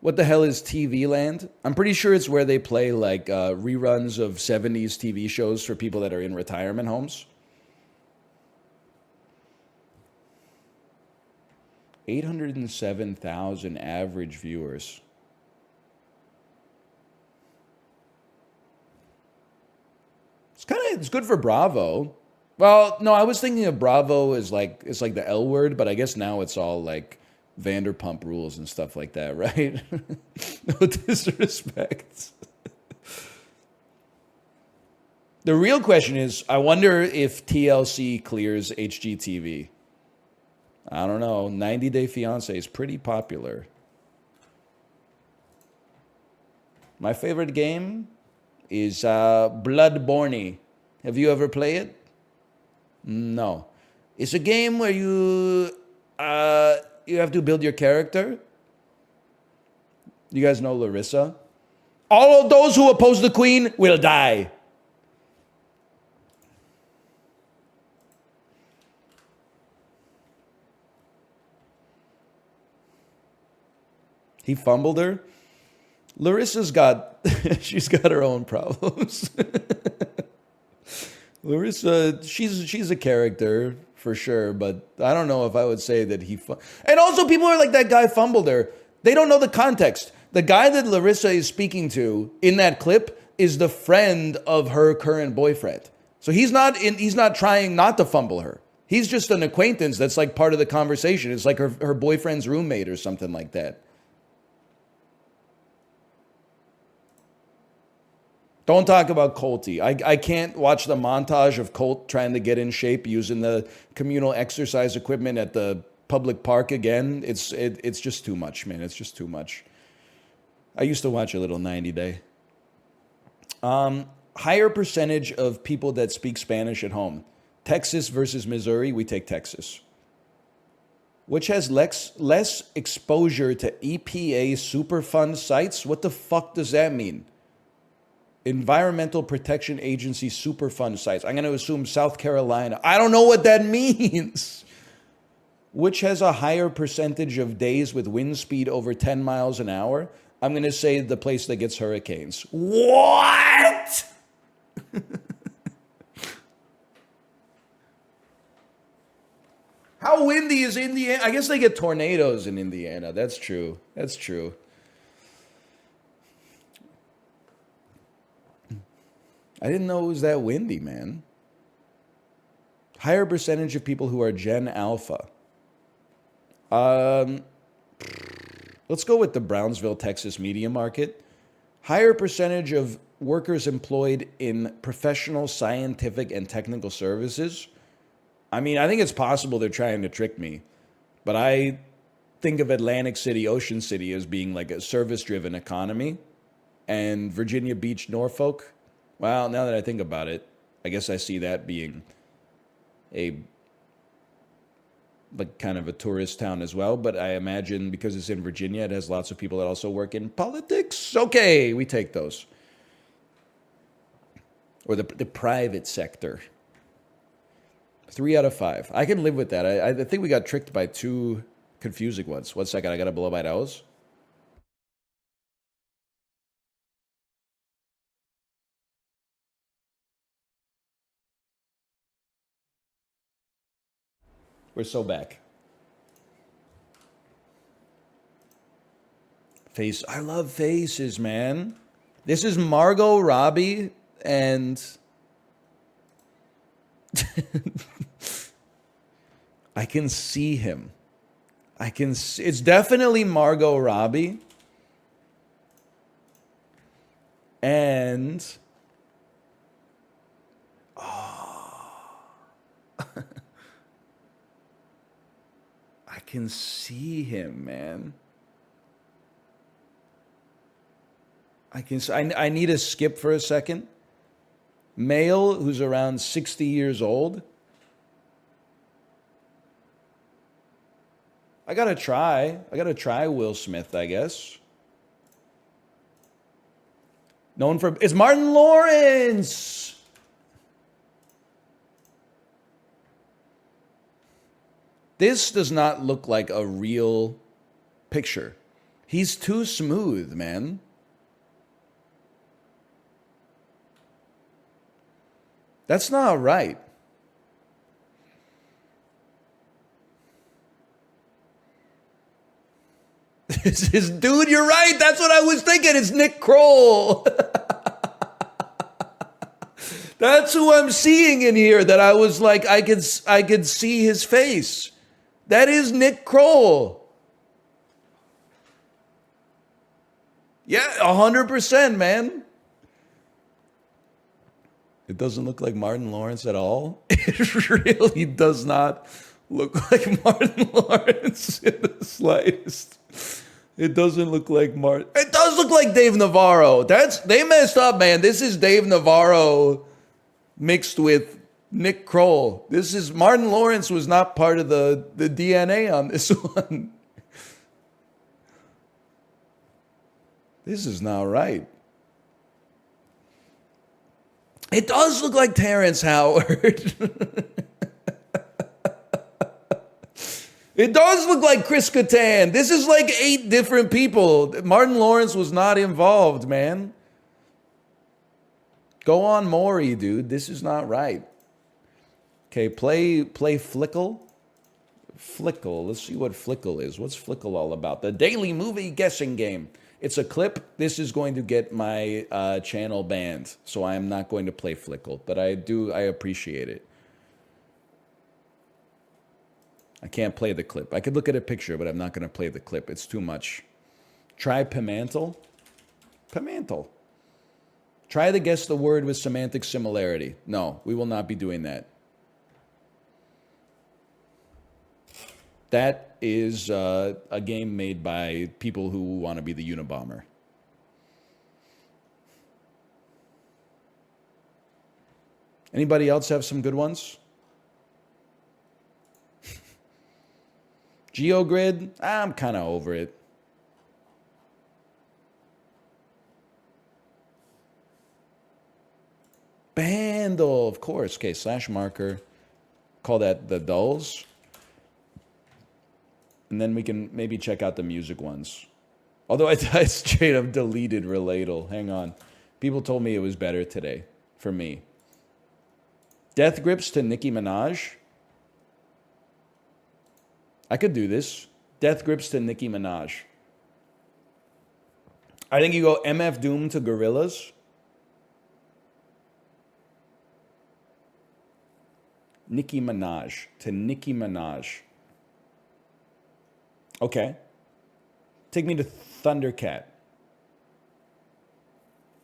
What the hell is TV Land? I'm pretty sure it's where they play like reruns of 70s TV shows for people that are in retirement homes. 807,000 average viewers. It's good for Bravo. Well, no, I was thinking of Bravo as like, it's like the L word, but I guess now it's all like Vanderpump Rules and stuff like that, right? No disrespect. The real question is, I wonder if TLC clears HGTV. I don't know. 90 Day Fiancé is pretty popular. My favorite game is Bloodborne. Have you ever played it? No. It's a game where you have to build your character. You guys know Larissa? All of those who oppose the queen will die. He fumbled her. Larissa's she's got her own problems. Larissa, she's a character for sure, but I don't know if I would say that and also people are like, that guy fumbled her. They don't know the context. The guy that Larissa is speaking to in that clip is the friend of her current boyfriend. So he's not trying not to fumble her. He's just an acquaintance that's like part of the conversation. It's like her boyfriend's roommate or something like that. Don't talk about Colty. I can't watch the montage of Colt trying to get in shape using the communal exercise equipment at the public park again. It's just too much, man. It's just too much. I used to watch a little 90 Day. Higher percentage of people that speak Spanish at home. Texas versus Missouri, we take Texas. which has less exposure to EPA Superfund sites. What the fuck does that mean? Environmental Protection Agency Superfund sites. I'm going to assume South Carolina. I don't know what that means. Which has a higher percentage of days with wind speed over 10 miles an hour. I'm going to say the place that gets hurricanes. What? How windy is Indiana? I guess they get tornadoes in Indiana. That's true. That's true. I didn't know it was that windy, man. Higher percentage of people who are Gen Alpha. Let's go with the Brownsville, Texas media market. Higher percentage of workers employed in professional, scientific, and technical services. I mean, I think it's possible they're trying to trick me, but I think of Atlantic City, Ocean City as being like a service-driven economy, and Virginia Beach, Norfolk. Well, now that I think about it, I guess I see that being a like kind of a tourist town as well, but I imagine because it's in Virginia, it has lots of people that also work in politics. Okay, we take those. Or the private sector. 3 out of 5. I can live with that. I think we got tricked by 2 confusing ones. 1 second, I gotta blow my nose. We're so back. Face. I love faces, man. This is Margot Robbie and I can see him. I can see. It's definitely Margot Robbie. And I can see him, man. I need to skip for a second. Male who's around 60 years old. I gotta try Will Smith, I guess. Known for, it's Martin Lawrence. This does not look like a real picture. He's too smooth, man. That's not right. Dude, you're right. That's what I was thinking. It's Nick Kroll. That's who I'm seeing in here. That I was like, I could see his face. That is Nick Kroll. Yeah, 100%, man. It doesn't look like Martin Lawrence at all. It really does not look like Martin Lawrence in the slightest. It doesn't look like Martin. It does look like Dave Navarro. They messed up, man. This is Dave Navarro mixed with Nick Kroll. This is Martin Lawrence was not part of the DNA on this one. This is not right. It does look like Terrence Howard. It does look like Chris Kattan. This is like 8 different people. Martin Lawrence was not involved, man. Go on Maury, dude. This is not right. Okay, play Flickle. Flickle. Let's see what Flickle is. What's Flickle all about? The daily movie guessing game. It's a clip. This is going to get my channel banned, so I am not going to play Flickle, but I appreciate it. I can't play the clip. I could look at a picture, but I'm not going to play the clip. It's too much. Try Pimantle. Pimantle. Try to guess the word with semantic similarity. No, we will not be doing that. That is a game made by people who want to be the Unabomber. Anybody else have some good ones? GeoGrid, I'm kind of over it. Bandle, of course. Okay, slash marker. Call that the dulls. And then we can maybe check out the music ones. Although I straight up deleted Relatal. Hang on. People told me it was better today. For me. Death Grips to Nicki Minaj. I could do this. Death Grips to Nicki Minaj. I think you go MF Doom to Gorillaz. Nicki Minaj to Nicki Minaj. Okay. Take me to Thundercat.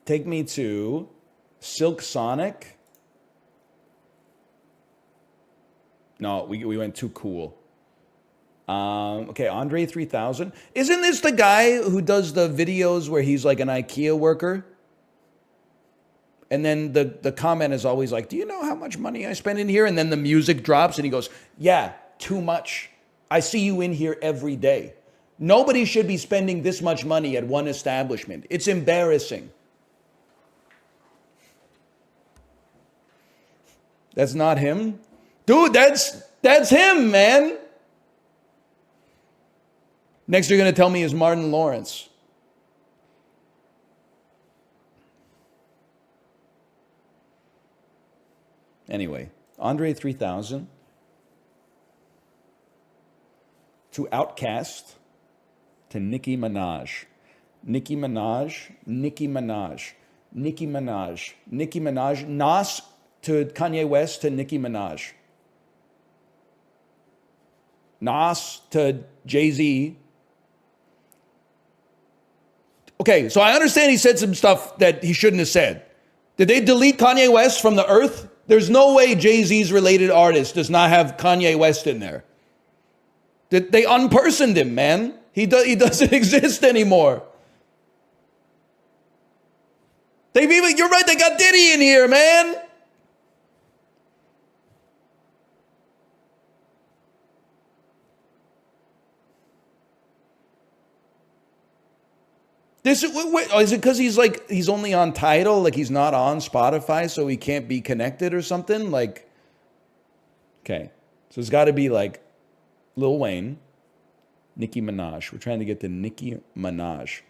Take me to Silk Sonic. No, we went too cool. Okay, Andre 3000. Isn't this the guy who does the videos where he's like an IKEA worker? And then the comment is always like, do you know how much money I spend in here? And then the music drops and he goes, yeah, too much. I see you in here every day. Nobody should be spending this much money at one establishment. It's embarrassing. That's not him? Dude, that's him, man. Next you're going to tell me is Martin Lawrence. Anyway, Andre 3000 to Outkast to Nicki Minaj. Nicki Minaj, Nicki Minaj, Nicki Minaj, Nicki Minaj, Nas to Kanye West to Nicki Minaj. Nas to Jay-Z. Okay, so I understand he said some stuff that he shouldn't have said. Did they delete Kanye West from the earth? There's no way Jay-Z's related artist does not have Kanye West in there. They unpersoned him, man. He doesn't exist anymore. You're right, they got Diddy in here, man. Is it because he's only on Tidal, like he's not on Spotify, so he can't be connected or something? Like, okay, so it's got to be like Lil Wayne, Nicki Minaj. We're trying to get to Nicki Minaj,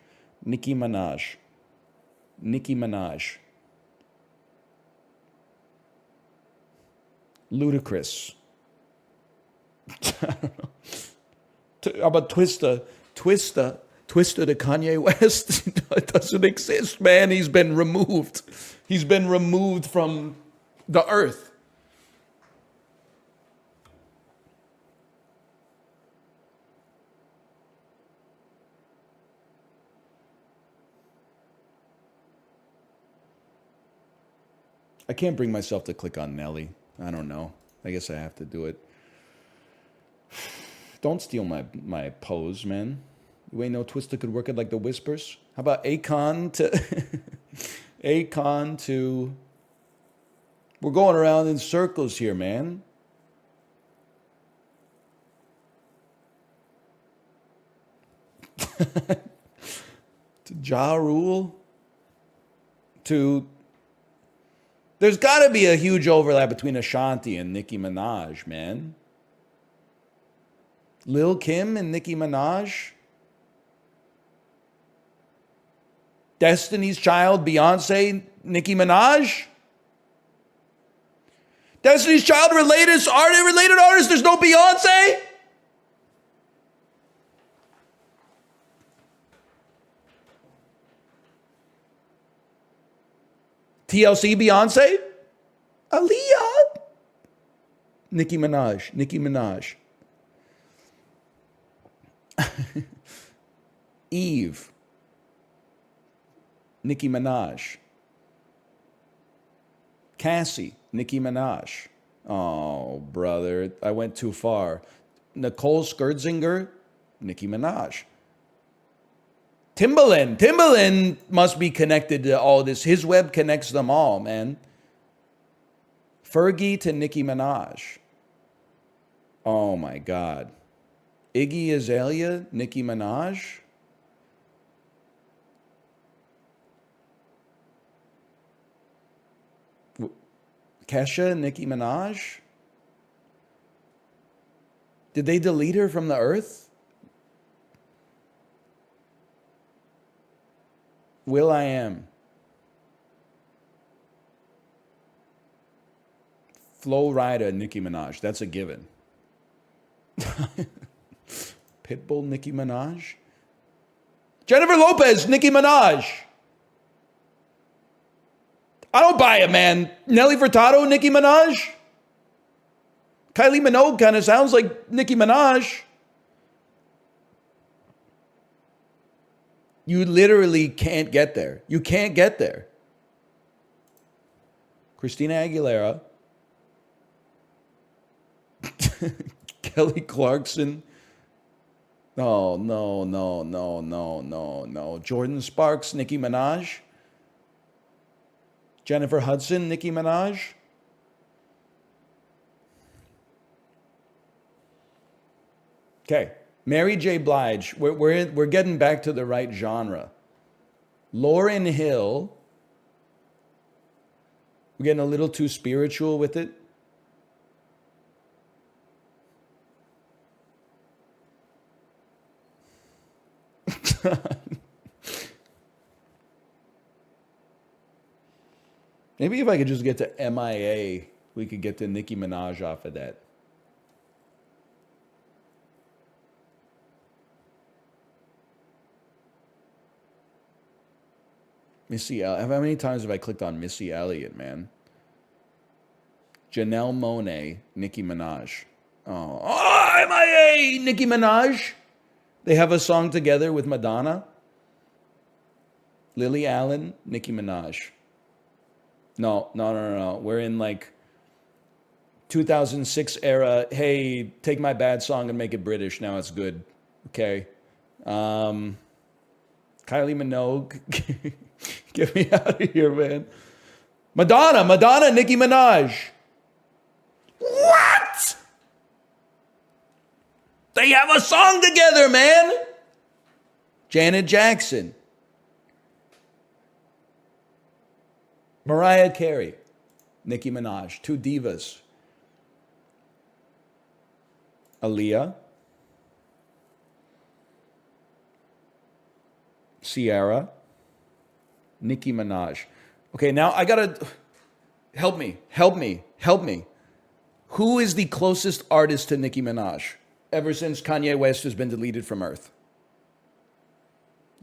Nicki Minaj, Nicki Minaj, Ludacris. I don't know. How about Twista to Kanye West? It doesn't exist, man. He's been removed. He's been removed from the earth. I can't bring myself to click on Nelly. I don't know. I guess I have to do it. Don't steal my pose, man. You ain't no Twista could work it like the Whispers. How about Akon to Akon to? We're going around in circles here, man. To Ja Rule. To. There's got to be a huge overlap between Ashanti and Nicki Minaj, man. Lil Kim and Nicki Minaj. Destiny's Child, Beyonce, Nicki Minaj? Destiny's Child related artists, there's no Beyonce? TLC, Beyonce? Aaliyah? Nicki Minaj. Eve. Nicki Minaj. Cassie, Nicki Minaj. Oh, brother, I went too far. Nicole Scherzinger, Nicki Minaj. Timbaland must be connected to all this. His web connects them all, man. Fergie to Nicki Minaj. Oh my God. Iggy Azalea, Nicki Minaj. Kesha, Nicki Minaj. Did they delete her from the earth? Will I Am. Flo Rida, Nicki Minaj. That's a given. Pitbull, Nicki Minaj. Jennifer Lopez, Nicki Minaj. I don't buy it, man. Nelly Furtado, Nicki Minaj. Kylie Minogue kind of sounds like Nicki Minaj. You literally can't get there. You can't get there. Christina Aguilera. Kelly Clarkson. No. Jordan Sparks, Nicki Minaj. Jennifer Hudson, Nicki Minaj. Okay. Mary J. Blige. We're getting back to the right genre. Lauryn Hill. We're getting a little too spiritual with it. Maybe if I could just get to MIA, we could get to Nicki Minaj off of that. Missy Elliott. How many times have I clicked on Missy Elliott, man? Janelle Monáe, Nicki Minaj. Oh, MIA, Nicki Minaj. They have a song together with Madonna. Lily Allen, Nicki Minaj. No. We're in like 2006 era. Hey, take my bad song and make it British. Now it's good. Okay. Kylie Minogue. Get me out of here, man. Madonna, Nicki Minaj. What? They have a song together, man. Janet Jackson. Mariah Carey. Nicki Minaj. Two divas. Aaliyah. Ciara. Nicki Minaj. Okay, now I gotta... Help me. Who is the closest artist to Nicki Minaj ever since Kanye West has been deleted from Earth?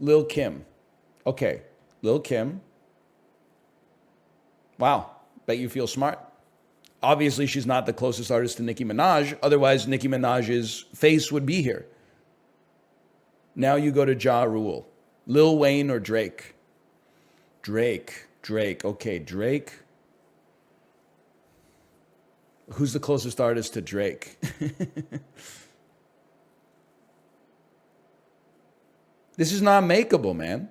Lil' Kim. Okay, Lil' Kim. Wow, bet you feel smart. Obviously, she's not the closest artist to Nicki Minaj. Otherwise, Nicki Minaj's face would be here. Now you go to Ja Rule. Lil Wayne or Drake? Drake. Okay, Drake. Who's the closest artist to Drake? This is not makeable, man.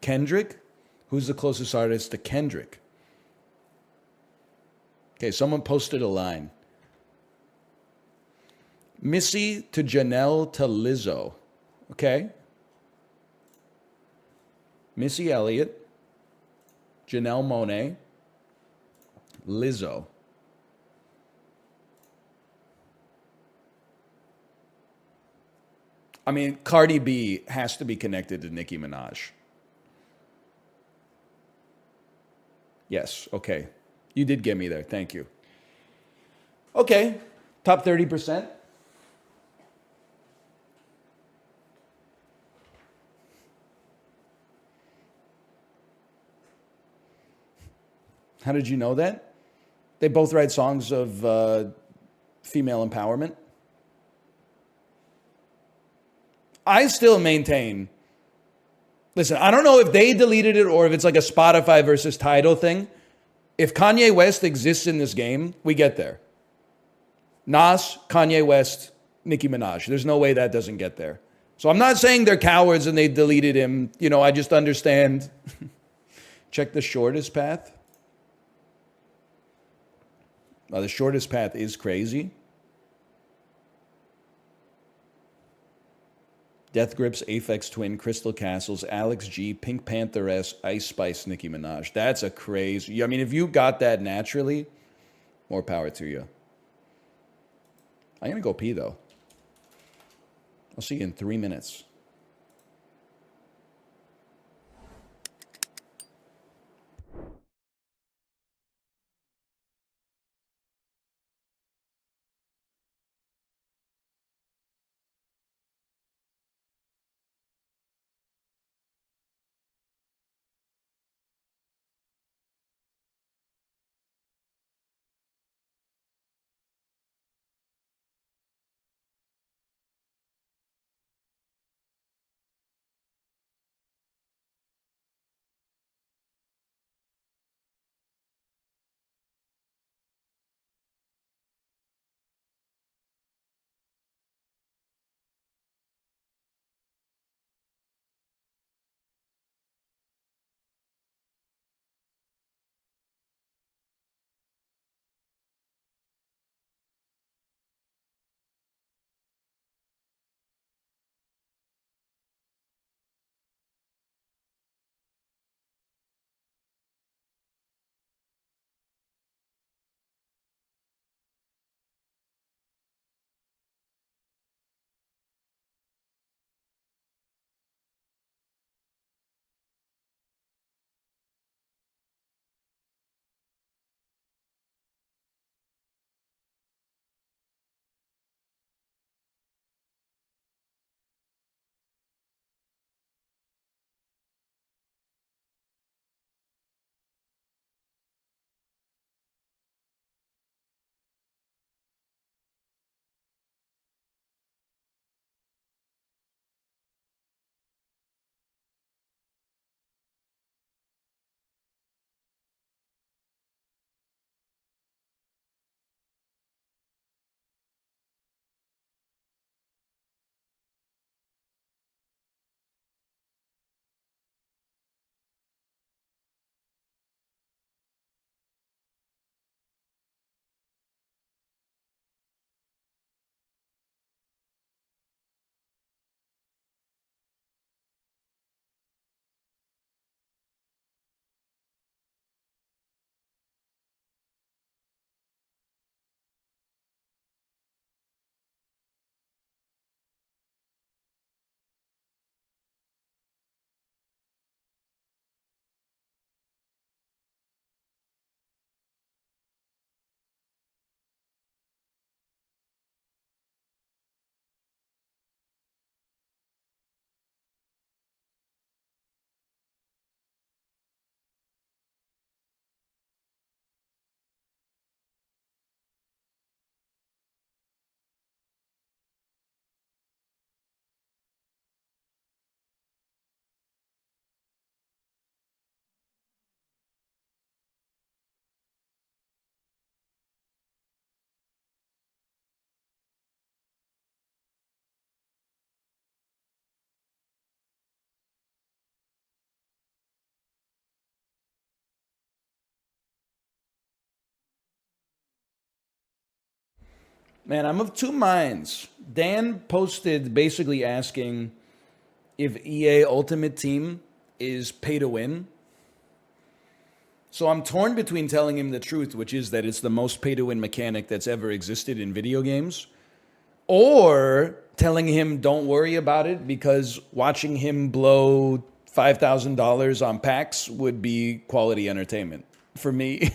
Kendrick? Who's the closest artist to Kendrick? Okay, someone posted a line. Missy to Janelle to Lizzo. Okay? Missy Elliott, Janelle Monáe, Lizzo. I mean, Cardi B has to be connected to Nicki Minaj. Yes, okay. You did get me there. Thank you. Okay, top 30%. How did you know that? They both write songs of female empowerment. I still maintain, listen, I don't know if they deleted it or if it's like a Spotify versus Tidal thing. If Kanye West exists in this game, we get there. Nas, Kanye West, Nicki Minaj. There's no way that doesn't get there. So I'm not saying they're cowards and they deleted him. You know, I just understand. Check the shortest path. The shortest path is crazy. Death Grips, Aphex Twin, Crystal Castles, Alex G, Pink Panther S, Ice Spice, Nicki Minaj. That's a crazy. I mean, if you got that naturally, more power to you. I'm going to go pee, though. I'll see you in 3 minutes. Man, I'm of two minds. Dan posted basically asking if EA Ultimate Team is pay to win. So I'm torn between telling him the truth, which is that it's the most pay to win mechanic that's ever existed in video games, or telling him don't worry about it because watching him blow $5,000 on packs would be quality entertainment for me.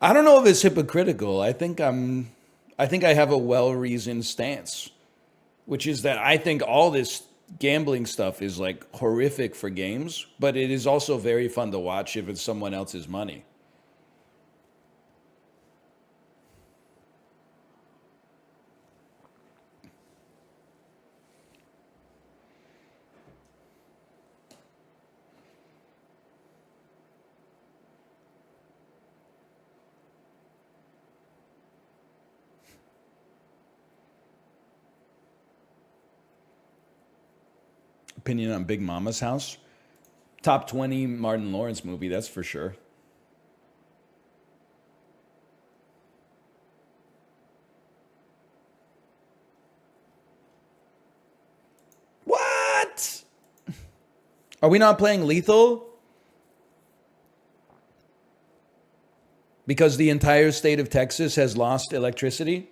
I don't know if it's hypocritical. I think I have a well-reasoned stance, which is that I think all this gambling stuff is like horrific for games, but it is also very fun to watch if it's someone else's money. Opinion on Big Mama's House? Top 20 Martin Lawrence movie, that's for sure. Are we not playing Lethal? Because the entire state of Texas has lost electricity?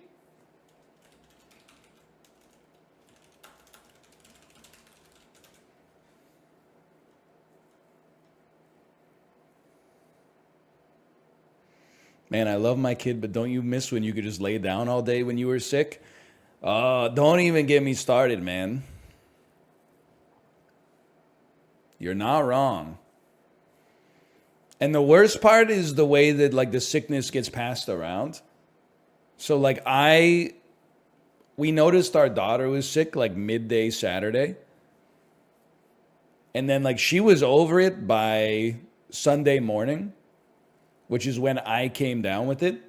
Man, I love my kid, but don't you miss when you could just lay down all day when you were sick? Don't even get me started, man. You're not wrong. And the worst part is the way that like the sickness gets passed around. So like we noticed our daughter was sick like midday Saturday. And then like she was over it by Sunday morning, which is when I came down with it.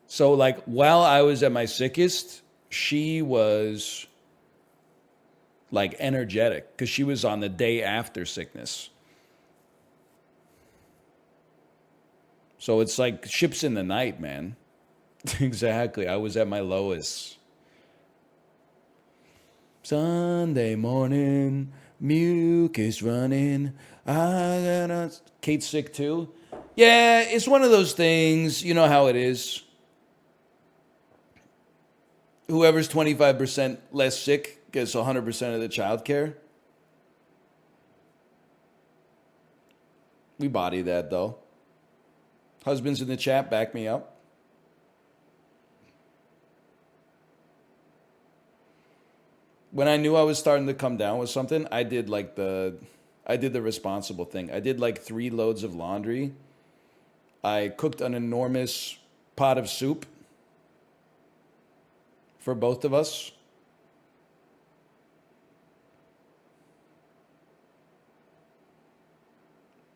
So like while I was at my sickest, she was like energetic because she was on the day after sickness. So it's like ships in the night, man. Exactly. I was at my lowest. Sunday morning, mucus running. Kate's sick too. Yeah, it's one of those things. You know how it is. Whoever's 25% less sick gets 100% of the childcare. We body that though. Husbands in the chat, back me up. When I knew I was starting to come down with something, I did the responsible thing. I did like 3 loads of laundry. I cooked an enormous pot of soup for both of us.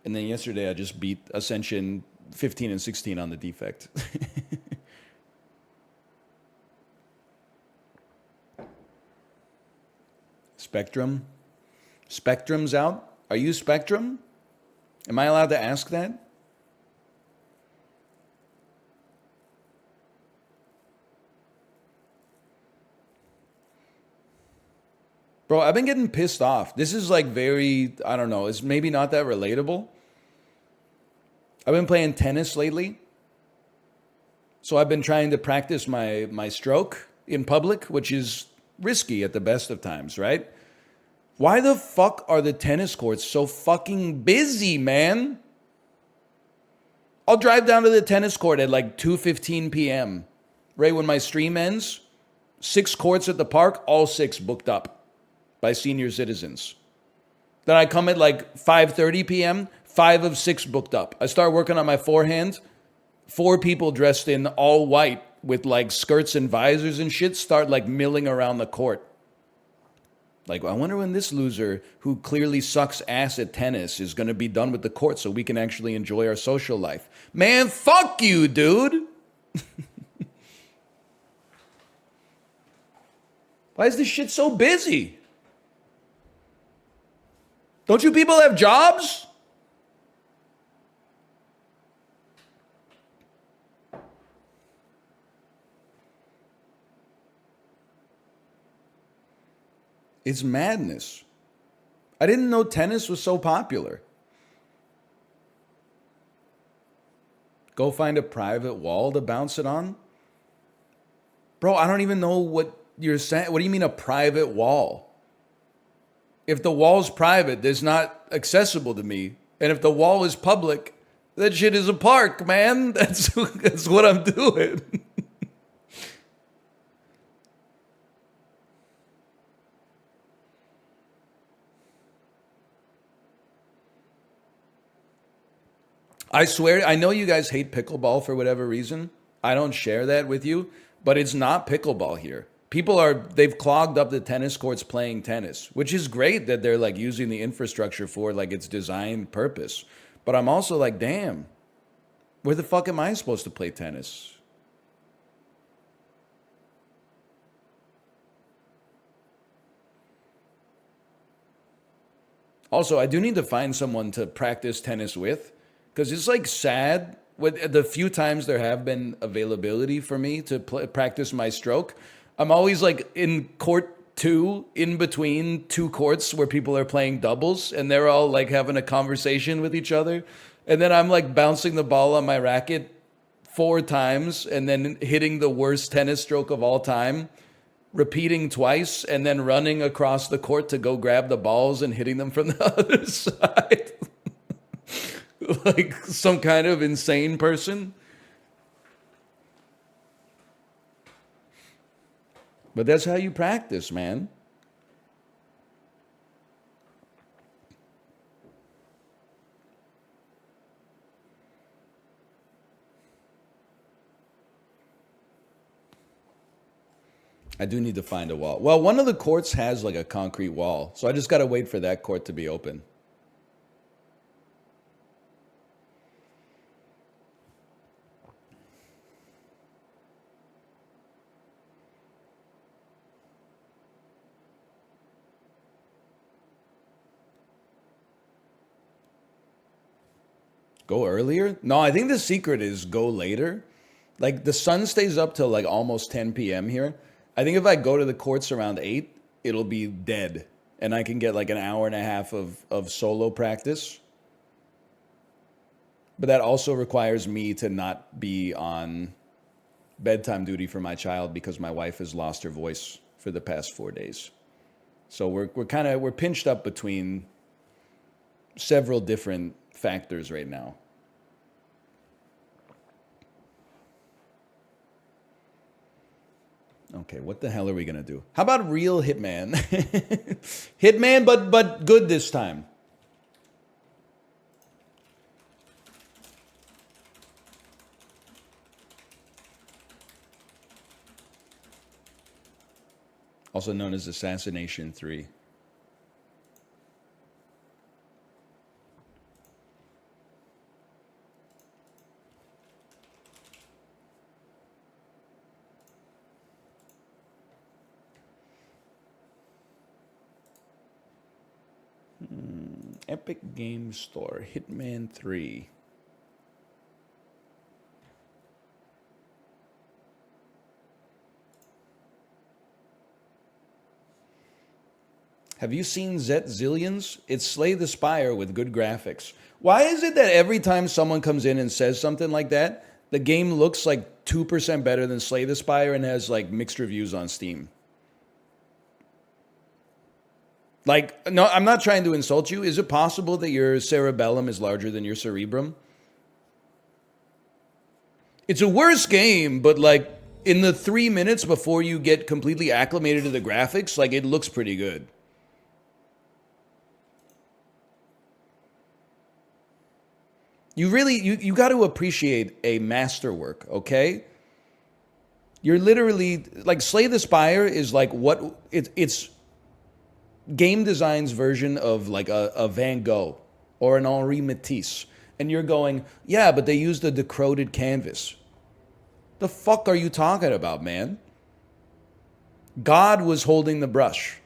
And then yesterday I just beat Ascension 15 and 16 on the defect. Spectrum? Spectrum's out? Are you Spectrum? Am I allowed to ask that? Bro, I've been getting pissed off. This is like very, I don't know, it's maybe not that relatable. I've been playing tennis lately. So I've been trying to practice my stroke in public, which is risky at the best of times, right? Why the fuck are the tennis courts so fucking busy, man? I'll drive down to the tennis court at like 2:15 p.m. Right when my stream ends. 6 courts at the park, all 6 booked up by senior citizens. Then I come at like 5:30 p.m., 5 of 6 booked up. I start working on my forehand. 4 people dressed in all white with like skirts and visors and shit start like milling around the court. Like, I wonder when this loser who clearly sucks ass at tennis is going to be done with the court so we can actually enjoy our social life. Man, fuck you, dude. Why is this shit so busy? Don't you people have jobs? It's madness. I didn't know tennis was so popular. Go find a private wall to bounce it on? Bro, I don't even know what you're saying. What do you mean a private wall? If the wall's private, it's not accessible to me. And if the wall is public, that shit is a park, man. That's what I'm doing. I swear, I know you guys hate pickleball for whatever reason. I don't share that with you, but it's not pickleball here. They've clogged up the tennis courts playing tennis, which is great that they're like using the infrastructure for like its designed purpose. But I'm also like, damn, where the fuck am I supposed to play tennis? Also, I do need to find someone to practice tennis with. Because it's like sad with the few times there have been availability for me to practice my stroke. I'm always like in court two in between two courts where people are playing doubles and they're all like having a conversation with each other. And then I'm like bouncing the ball on my racket 4 times and then hitting the worst tennis stroke of all time, repeating twice, and then running across the court to go grab the balls and hitting them from the other side. Like some kind of insane person. But that's how you practice, man. I do need to find a wall. Well, one of the courts has like a concrete wall, so I just got to wait for that court to be open. Go earlier? No, I think the secret is go later. Like the sun stays up till like almost 10 p.m. here. I think if I go to the courts around 8, it'll be dead. And I can get like an hour and a half of solo practice. But that also requires me to not be on bedtime duty for my child because my wife has lost her voice for the past 4 days. So we're pinched up between several different factors right now. Okay, what the hell are we gonna do? How about real Hitman? Hitman, but good this time. Also known as Assassination 3. Epic Game Store, Hitman 3. Have you seen Zet Zillions? It's Slay the Spire with good graphics. Why is it that every time someone comes in and says something like that, the game looks like 2% better than Slay the Spire and has like mixed reviews on Steam? Like, no, I'm not trying to insult you. Is it possible that your cerebellum is larger than your cerebrum? It's a worse game, but like in the 3 minutes before you get completely acclimated to the graphics, like it looks pretty good. You really, you got to appreciate a masterwork, okay? You're literally, like Slay the Spire is like what, it's game design's version of like a Van Gogh or an Henri Matisse. And you're going, yeah, but they used a decrowed canvas. The fuck are you talking about, man? God was holding the brush.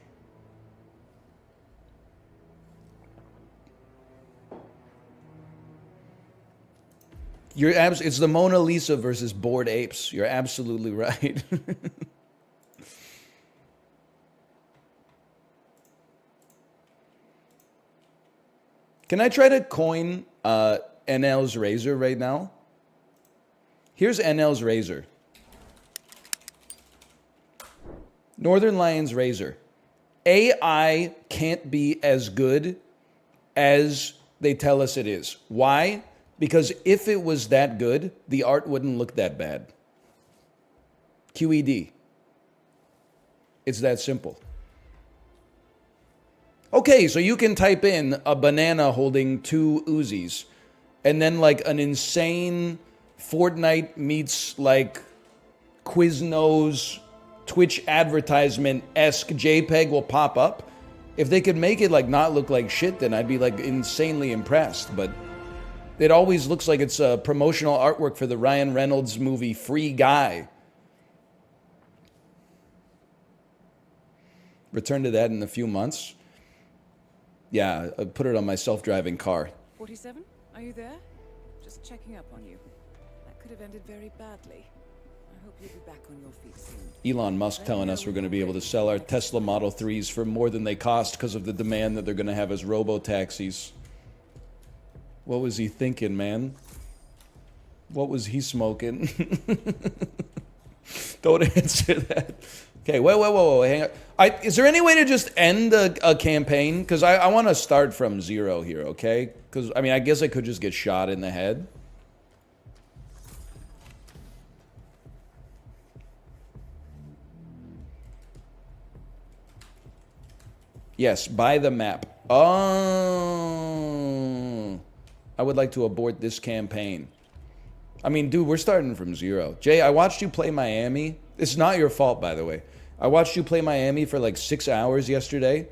It's the Mona Lisa versus Bored Apes. You're absolutely right. Can I try to coin NL's razor right now? Here's NL's razor. Northern Lion's razor. AI can't be as good as they tell us it is. Why? Because if it was that good, the art wouldn't look that bad. QED. It's that simple. Okay, so you can type in a banana holding 2 Uzis, and then like an insane Fortnite meets like Quiznos Twitch advertisement-esque JPEG will pop up. If they could make it like not look like shit, then I'd be like insanely impressed, but it always looks like it's a promotional artwork for the Ryan Reynolds movie Free Guy. Return to that in a few months. Yeah, I put it on my self-driving car. 47? Are you there? Just checking up on you. That could have ended very badly. I hope you'll be back on your feet soon. Elon Musk telling us we're going to be able to sell our Tesla Model 3s for more than they cost because of the demand that they're going to have as robo-taxis. What was he thinking, man? What was he smoking? Don't answer that. Okay, whoa, hang on. Is there any way to just end a campaign? Because I want to start from zero here, okay? Because, I mean, I guess I could just get shot in the head. Yes, buy the map. Oh. I would like to abort this campaign. I mean, dude, we're starting from zero. Jay, I watched you play Miami. It's not your fault, by the way. I watched you play Miami for like 6 hours yesterday.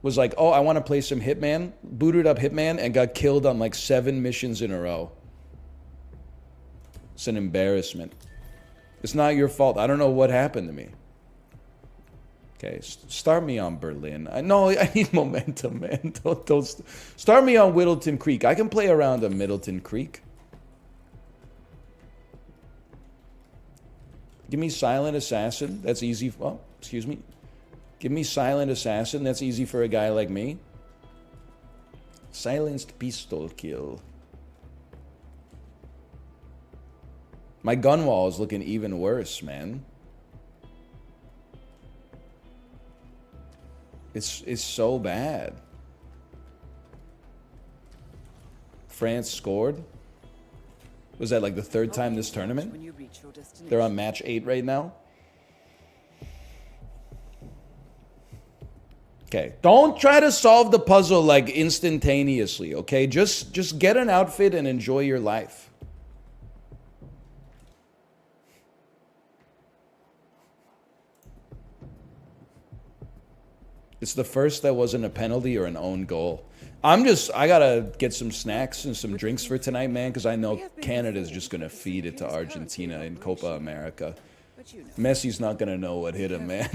Was like, oh, I want to play some Hitman. Booted up Hitman and got killed on like 7 missions in a row. It's an embarrassment. It's not your fault. I don't know what happened to me. Okay, start me on Berlin. I need momentum, man. Don't start me on Whittleton Creek. I can play around a Middleton Creek. Give me Silent Assassin. That's easy. Well, excuse me. Give me Silent Assassin. That's easy for a guy like me. Silenced pistol kill. My gun wall is looking even worse, man. It's so bad. France scored. Was that like the 3rd time this tournament? When you reach your destination. They're on match 8 right now. Okay, don't try to solve the puzzle like instantaneously, okay? Just get an outfit and enjoy your life. It's the first that wasn't a penalty or an own goal. I gotta get some snacks and some drinks for tonight, man, because I know Canada's just gonna feed it to Argentina in Copa America. Messi's not gonna know what hit him, man.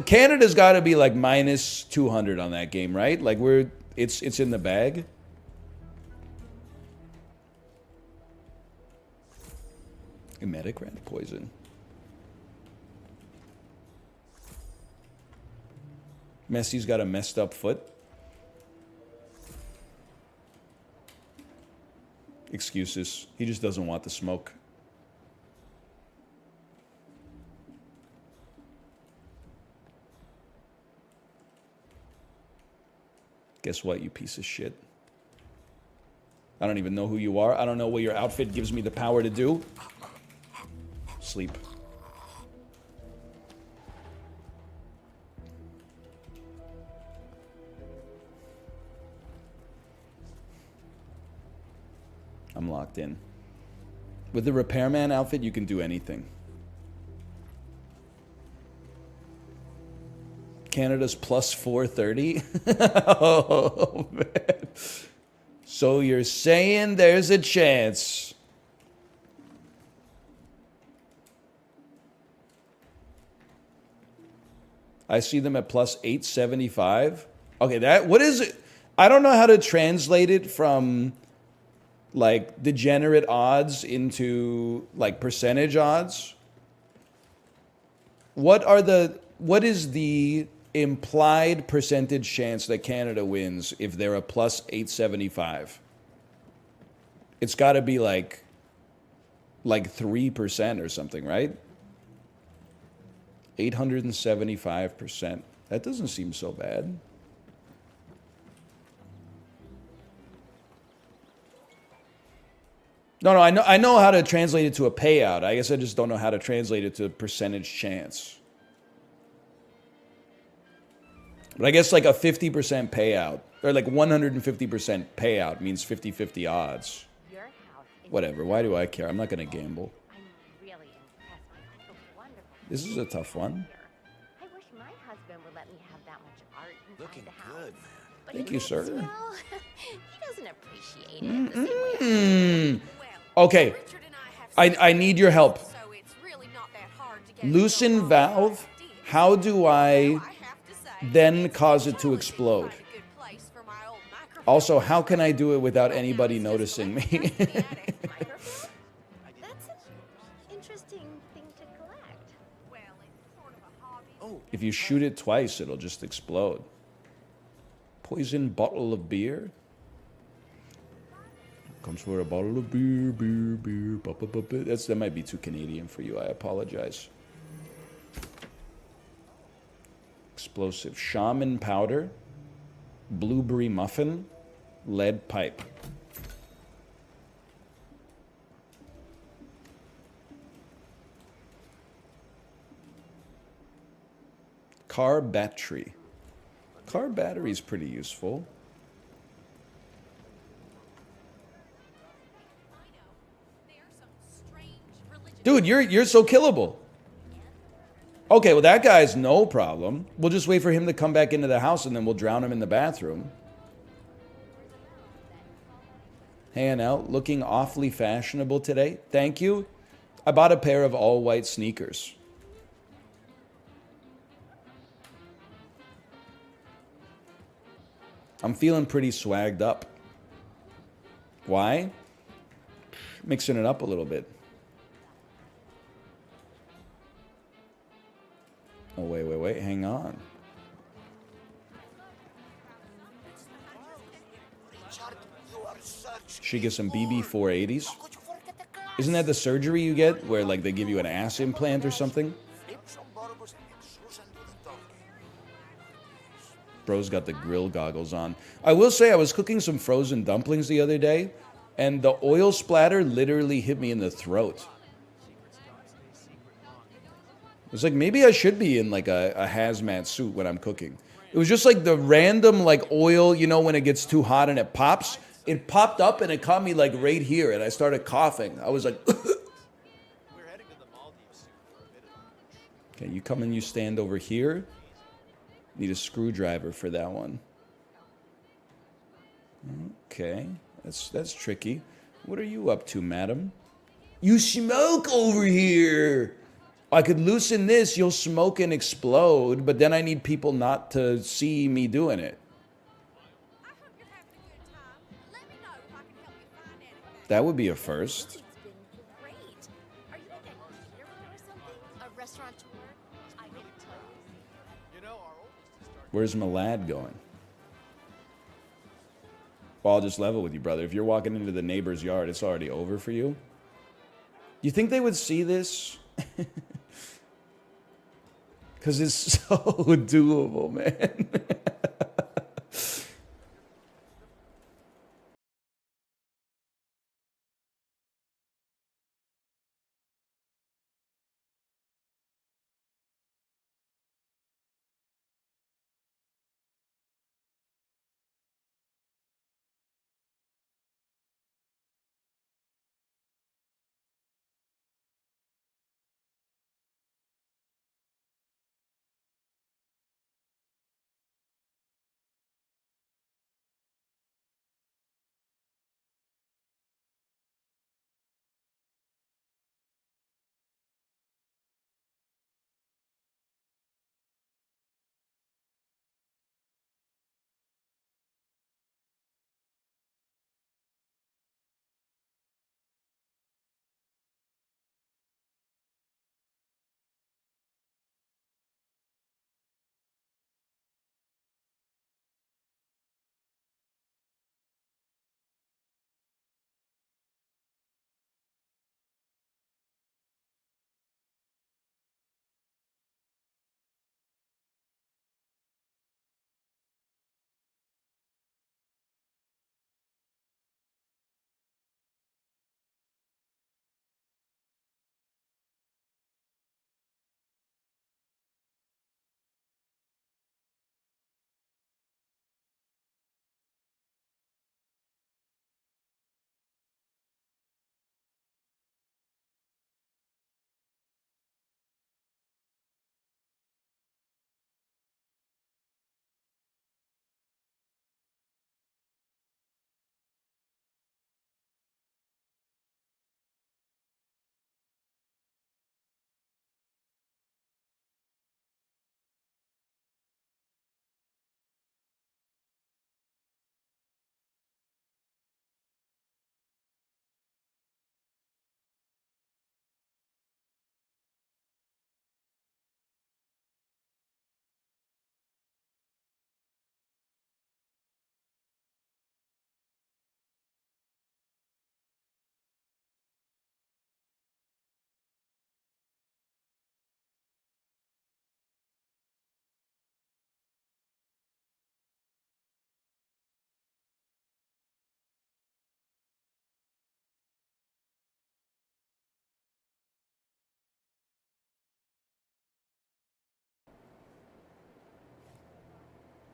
Canada's gotta be like minus 200 on that game, right? Like it's in the bag. Emetic rat poison. Messi's got a messed up foot. Excuses. He just doesn't want the smoke. Guess what, you piece of shit? I don't even know who you are. I don't know what your outfit gives me the power to do. Sleep. I'm locked in. With the repairman outfit, you can do anything. Canada's plus 430? Oh, man. So you're saying there's a chance. I see them at plus 875. Okay, what is it? I don't know how to translate it from like degenerate odds into like percentage odds. What is the implied percentage chance that Canada wins if they're a plus 875? It's got to be like 3% or something, right? 875%. That doesn't seem so bad. No, I know how to translate it to a payout. I guess I just don't know how to translate it to percentage chance. But I guess like a 50% payout, or like 150% payout means 50-50 odds. Whatever, why do I care? I'm not going to gamble. This is a tough one. I wish my husband would let me have that much art inside Looking the house. good, man. But Thank he you, thinks, sir. well, he doesn't appreciate it the same way I do. Okay, I need your help. So it's really not that hard to get Loosen valve. How do I then cause it to explode? Also, how can I do it without anybody noticing me? That's an interesting thing to collect. Well, it's sort of a hobby. Oh, If you shoot it twice, it'll just explode. Poison bottle of beer? Comes for a bottle of beer, beer, beer. That might be too Canadian for you. I apologize. Explosive. Shaman powder. Blueberry muffin. Lead pipe. Car battery. Car battery is pretty useful. Dude, you're so killable. Okay, well that guy's no problem. We'll just wait for him to come back into the house and then we'll drown him in the bathroom. Hanging out, looking awfully fashionable today. Thank you. I bought a pair of all white sneakers. I'm feeling pretty swagged up. Why? Mixing it up a little bit. Oh, wait, hang on. She gets some BB 480s. Isn't that the surgery you get where like they give you an ass implant or something? Bro's got the grill goggles on. I will say I was cooking some frozen dumplings the other day and the oil splatter literally hit me in the throat. It's like maybe I should be in like a hazmat suit when I'm cooking. It was just like the random like oil, you know, when it gets too hot and it pops. It popped up and it caught me like right here and I started coughing. I was like, okay, you come and you stand over here. Need a screwdriver for that one. Okay, that's tricky. What are you up to, madam? You smoke over here. I could loosen this, you'll smoke and explode, but then I need people not to see me doing it. I hope you're having a good time. Let me know if I can help you find anything. That would be a first. It's been great. Are you like a caterer or something? A restaurateur? I can tell. You know, our oldest is starting. Where's my lad going? Well, I'll just level with you, brother. If you're walking into the neighbor's yard, it's already over for you. You think they would see this? Because it's so doable, man.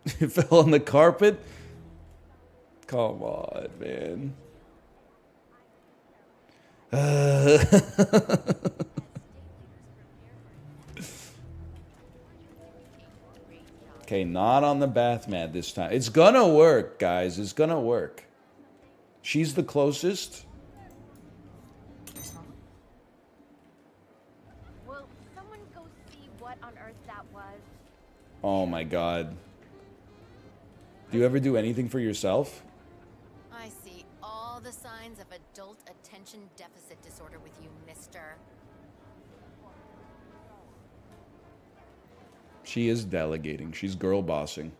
It fell on the carpet? Come on, man. Okay, not on the bath mat this time. It's gonna work, guys. It's gonna work. She's the closest. Will someone go see what on earth that was? Oh my god. Do you ever do anything for yourself? I see all the signs of adult attention deficit disorder with you, mister. She is delegating. She's girl bossing.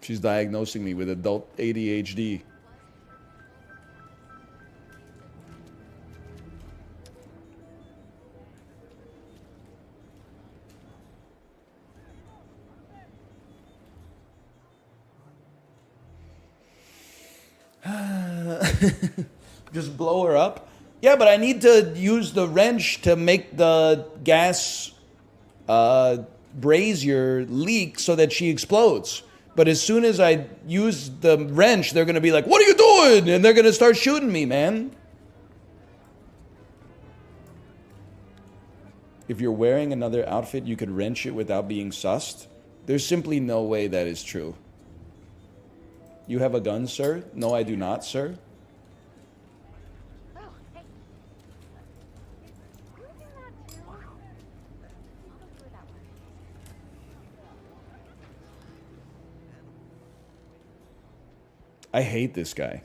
She's diagnosing me with adult ADHD. Just blow her up? Yeah, but I need to use the wrench to make the gas brazier leak so that she explodes. But as soon as I use the wrench, they're going to be like, "What are you doing?" And they're going to start shooting me, man. If you're wearing another outfit, you could wrench it without being sussed. There's simply no way that is true. You have a gun, sir? No, I do not, sir. I hate this guy.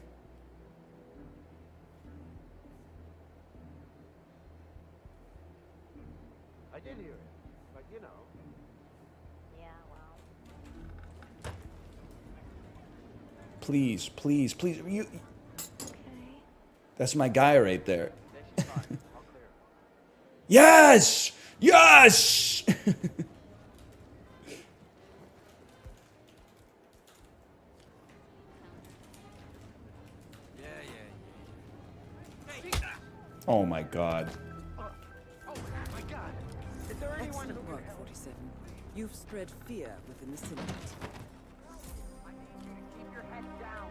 I did hear it, but you know. Yeah, well. Please, please, please. You. That's my guy right there. Yes! Yes! Oh my god. Oh my God! Is there anyone who Excellent work, 47. You've spread fear within the syndicate. I need you to keep your head down.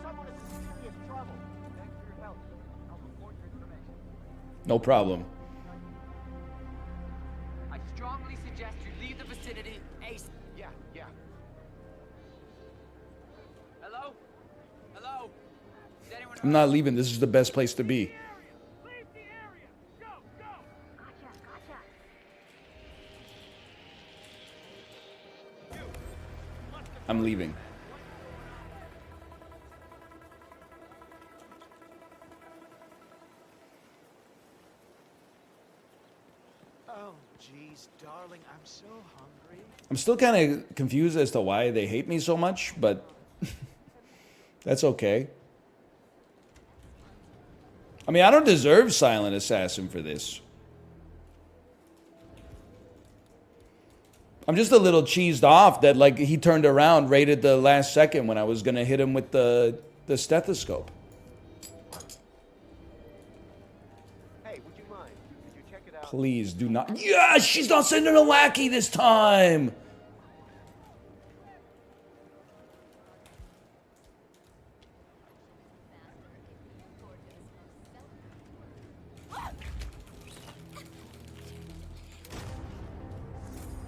Someone is in serious trouble. Thanks for your help. I'll report your information. No problem. I strongly suggest you leave the vicinity ASAP. Yeah. Hello? Hello? Is anyone I'm not leaving. This is the best place to be. Leave the area. Go. Gotcha. I'm leaving. Oh, jeez, darling, I'm so hungry. I'm still kind of confused as to why they hate me so much, but that's okay. I mean, I don't deserve Silent Assassin for this. I'm just a little cheesed off that, like, he turned around right at the last second when I was going to hit him with the stethoscope. Hey, would you mind? Could you check it out? Please do not. Yes, she's not sending a lackey this time.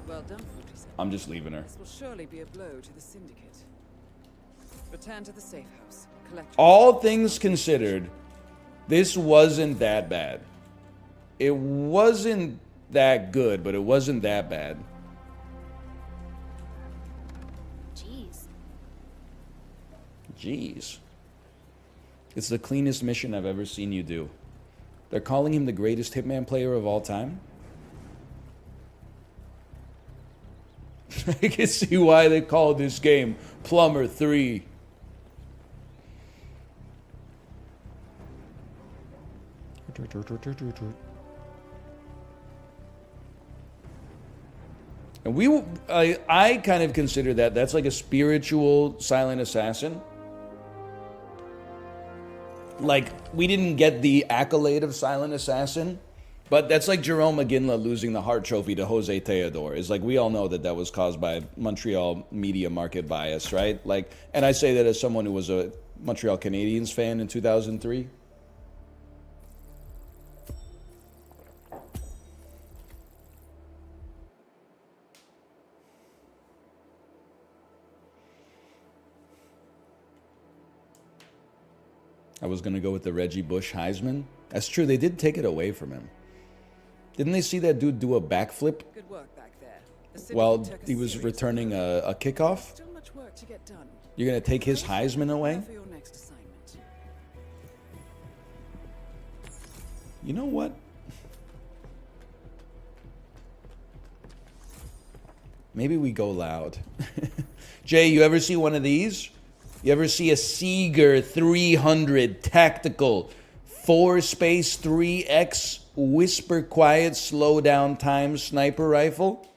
Well done, 47. I'm just leaving her. This will surely be a blow to the syndicate. Return to the safe house. Collect. All things considered, this wasn't that bad. It wasn't that good, but it wasn't that bad. Jeez. Jeez. It's the cleanest mission I've ever seen you do. They're calling him the greatest Hitman player of all time? I can see why they call this game Plumber 3. And I kind of consider that's like a spiritual Silent Assassin. Like, we didn't get the accolade of Silent Assassin, But that's like Jerome McGinley losing the Hart Trophy to Jose Teodoro. It's like we all know that that was caused by Montreal media market bias, right? Like, and I say that as someone who was a Montreal Canadiens fan in 2003. I was going to go with the Reggie Bush Heisman. That's true. They did take it away from him. Didn't they see that dude do a backflip Good work back there. The syndicate while took a he was serious returning blow. a kickoff? Still much work to get done. You're going to take his Heisman away? For your next assignment. You know what? Maybe we go loud. Jay, you ever see one of these? You ever see a Seeger 300 tactical 4-space 3X whisper quiet slow down time sniper rifle?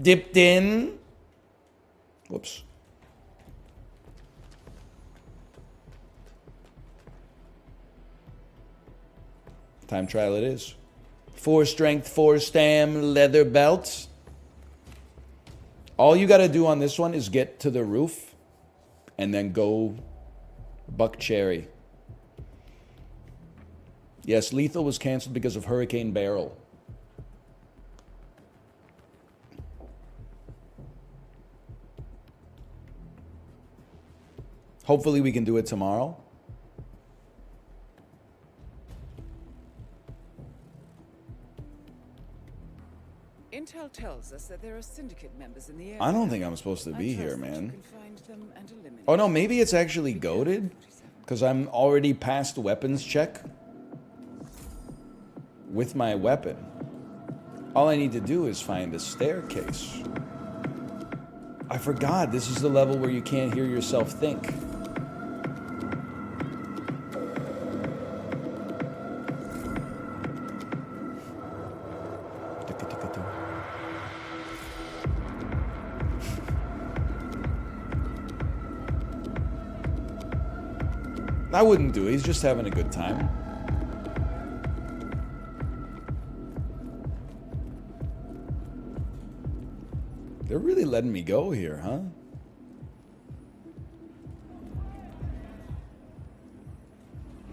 Dipped in. Whoops. Time trial it is. 4 strength, 4 stam, leather belts. All you got to do on this one is get to the roof and then go buck cherry. Yes, Lethal was canceled because of Hurricane Beryl. Hopefully we can do it tomorrow. Intel tells us that there are syndicate members in the area. I don't think I'm supposed to be I here, trust that you man. can find them and eliminate Oh no, them. maybe it's actually goated because I'm already past weapons check with my weapon. All I need to do is find a staircase. I forgot this is the level where you can't hear yourself think. I wouldn't do it. He's just having a good time. They're really letting me go here, huh?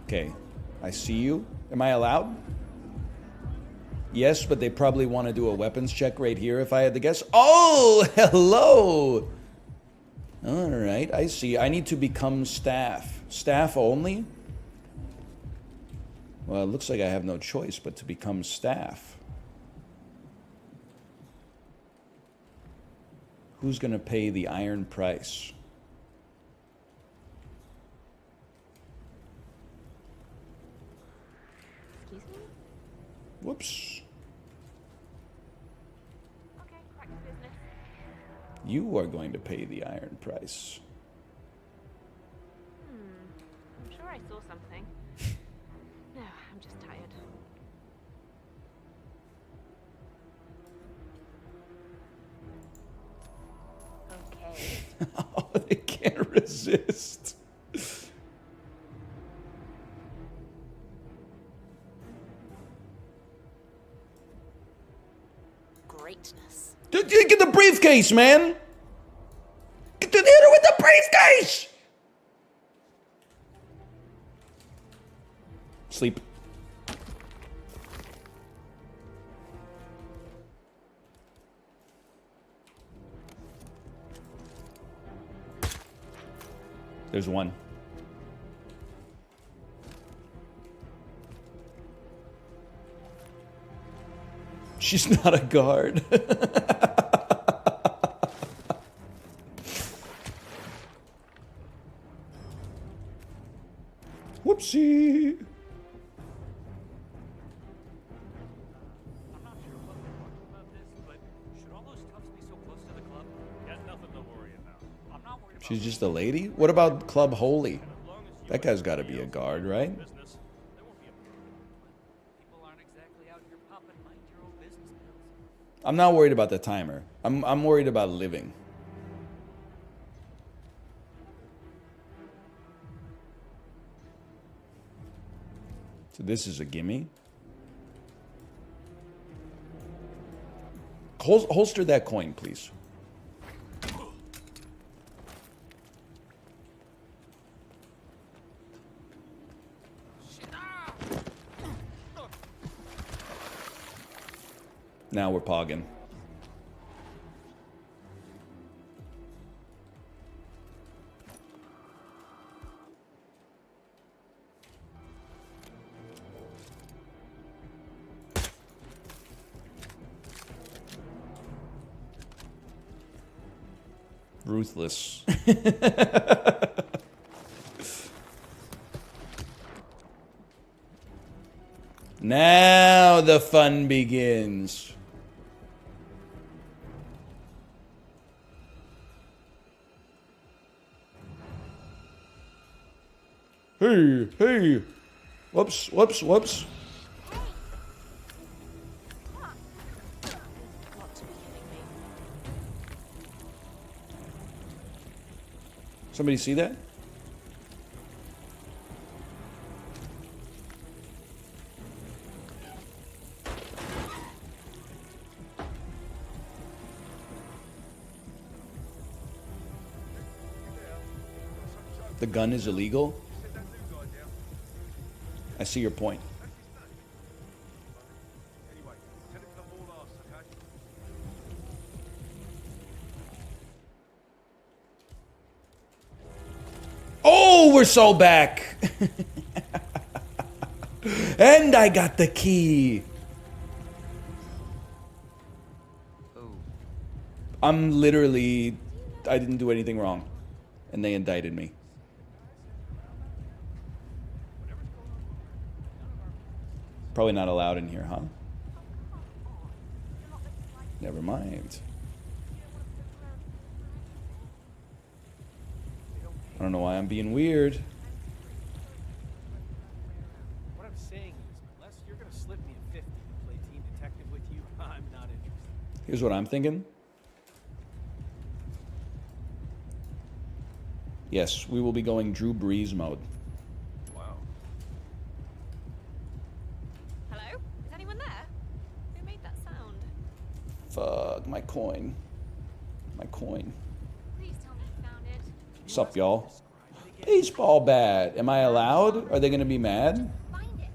Okay, I see you. Am I allowed? Yes, but they probably want to do a weapons check right here if I had to guess. Oh, hello! Alright, I see. I need to become staff. Staff only? Well, it looks like I have no choice but to become staff. Who's going to pay the iron price? Excuse me? Whoops. Okay, crack the business. You are going to pay the iron price. I'm sure I saw something. No, I'm just tired. Okay. Oh, they can't resist. Greatness. Get the briefcase, man! Get the hitter with the briefcase! Sleep. There's one. She's not a guard. Whoopsie. I'm not sure what we're talking about this, but should all those toughs be so close to the club? Got nothing to worry about. I'm not worried about She's just a lady? What about Club Holy? as long as you That guy's got to be a guard, right? Business. there won't be a people aren't exactly out here popping mind your own business pills. I'm not worried about the timer. I'm worried about living. So this is a gimme. Holster that coin, please. Now we're pogging. Ruthless. Now the fun begins. Hey, hey. Whoops, whoops, whoops. Somebody see that? The gun is illegal? I see your point. Oh, we're so back. And I got the key. I'm literally, I didn't do anything wrong. And they indicted me. Probably not allowed in here, huh? Never mind. I don't know why I'm being weird. What I'm saying is, unless you're gonna slip me a 50 to play team detective with you, I'm not interested. Here's what I'm thinking. Yes, we will be going Drew Brees mode. Wow. Hello? Is anyone there? Who made that sound? Fuck, my coin. My coin. Please tell me you found it. Sup, y'all? Baseball bat. Am I allowed? Are they gonna be mad? Find it.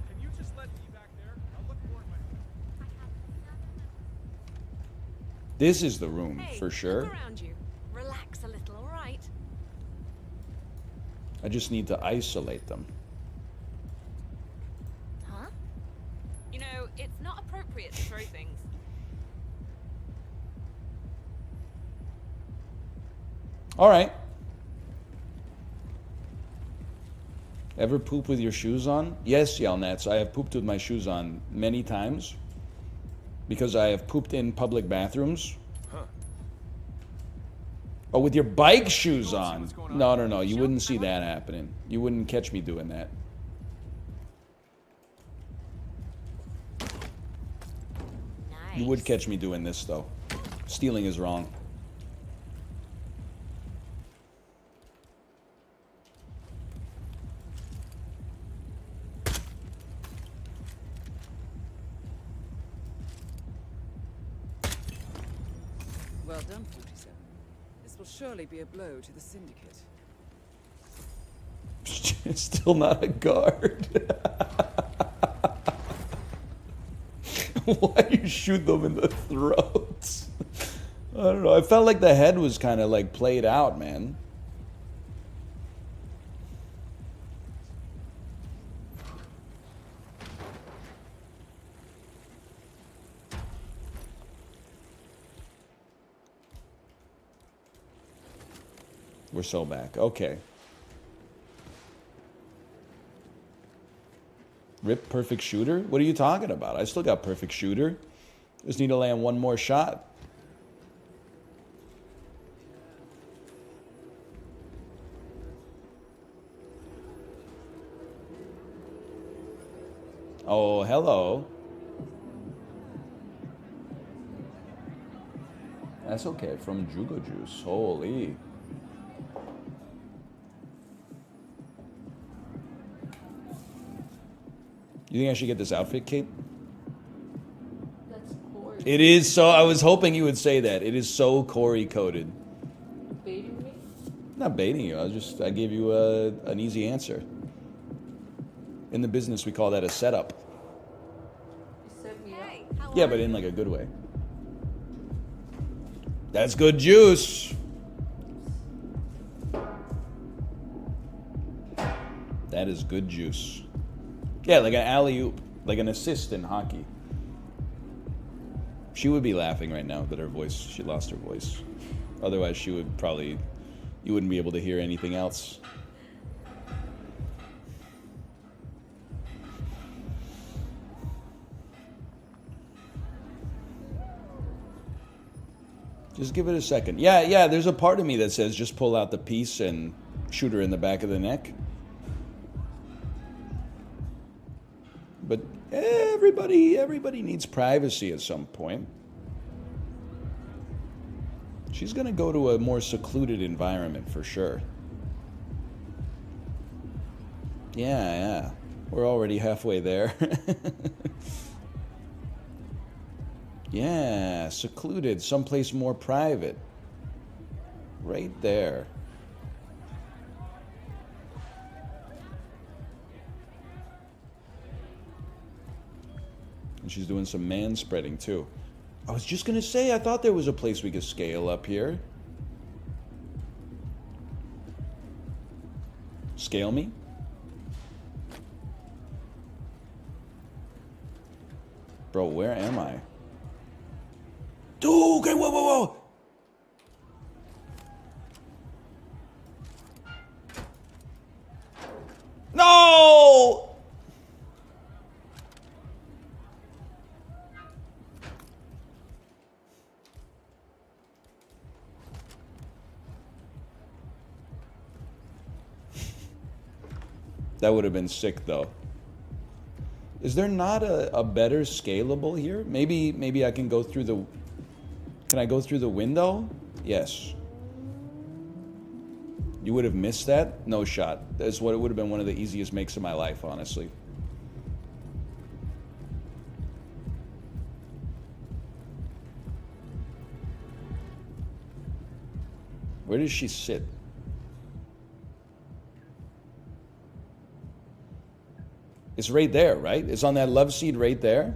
Can you just let me back there? I'll look for it myself. This is the room, Hey, for sure. look around you. Relax a little, all right? I just need to isolate them. Huh? You know, it's not appropriate to throw things. All right. Ever poop with your shoes on? Yes, Yelnats, I have pooped with my shoes on many times. Because I have pooped in public bathrooms. Huh. Oh, with your bike shoes on? No, no, no. You wouldn't see that happening. You wouldn't catch me doing that. Nice. You would catch me doing this, though. Stealing is wrong. Well done, 47. This will surely be a blow to the Syndicate. Still not a guard. Why you shoot them in the throats? I don't know. I felt like the head was kind of like played out, man. We're so back. Okay. Rip perfect shooter? What are you talking about? I still got perfect shooter. Just need to land one more shot. Oh, hello. That's okay. From Jugo Juice. Holy. You think I should get this outfit, Kate? That's Corey. It is so. I was hoping you would say that. It is so Corey coded. Baiting me? Not baiting you. I gave you an easy answer. In the business, we call that a setup. You set me up. Yeah, but in like a good way. That's good juice. That is good juice. Yeah, like an alley-oop, like an assist in hockey. She would be laughing right now that she lost her voice. Otherwise, she would probably, you wouldn't be able to hear anything else. Just give it a second. Yeah, there's a part of me that says just pull out the piece and shoot her in the back of the neck. But everybody needs privacy at some point. She's gonna go to a more secluded environment for sure. Yeah. We're already halfway there. Yeah, secluded, someplace more private. Right there. And she's doing some man-spreading, too. I was just gonna say, I thought there was a place we could scale up here. Scale me? Bro, where am I? Dude, okay, whoa. No! That would have been sick, though. Is there not a better scalable here? Maybe I can go through the... Can I go through the window? Yes. You would have missed that? No shot. That's what it would have been one of the easiest makes of my life, honestly. Where does she sit? It's right there, right? It's on that love seat right there.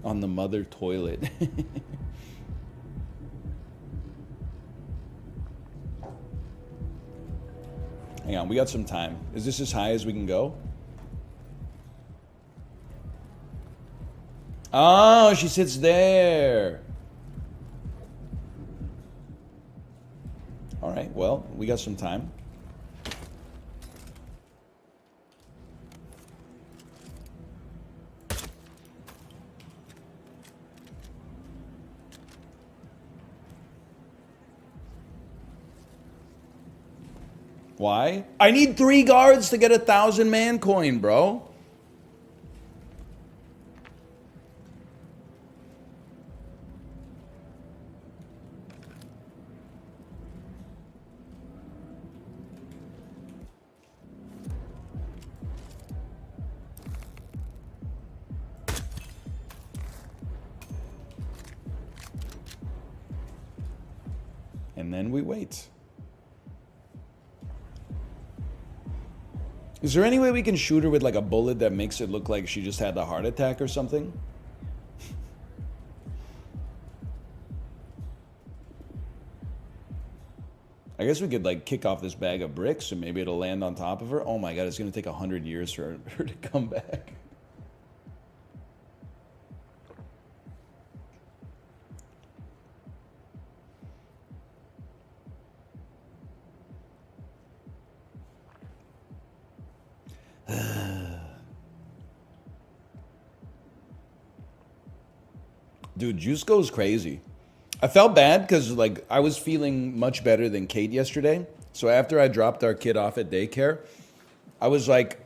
On the mother toilet. Hang on, we got some time. Is this as high as we can go? Oh, she sits there. All right, well, we got some time. Why? I need 3 guards to get 1,000 man coin, bro. And then we wait. Is there any way we can shoot her with like a bullet that makes it look like she just had a heart attack or something? I guess we could like kick off this bag of bricks and maybe it'll land on top of her. Oh my god, it's gonna take 100 years for her to come back. Dude, Juice goes crazy. I felt bad because like I was feeling much better than Kate yesterday. So after I dropped our kid off at daycare, I was like,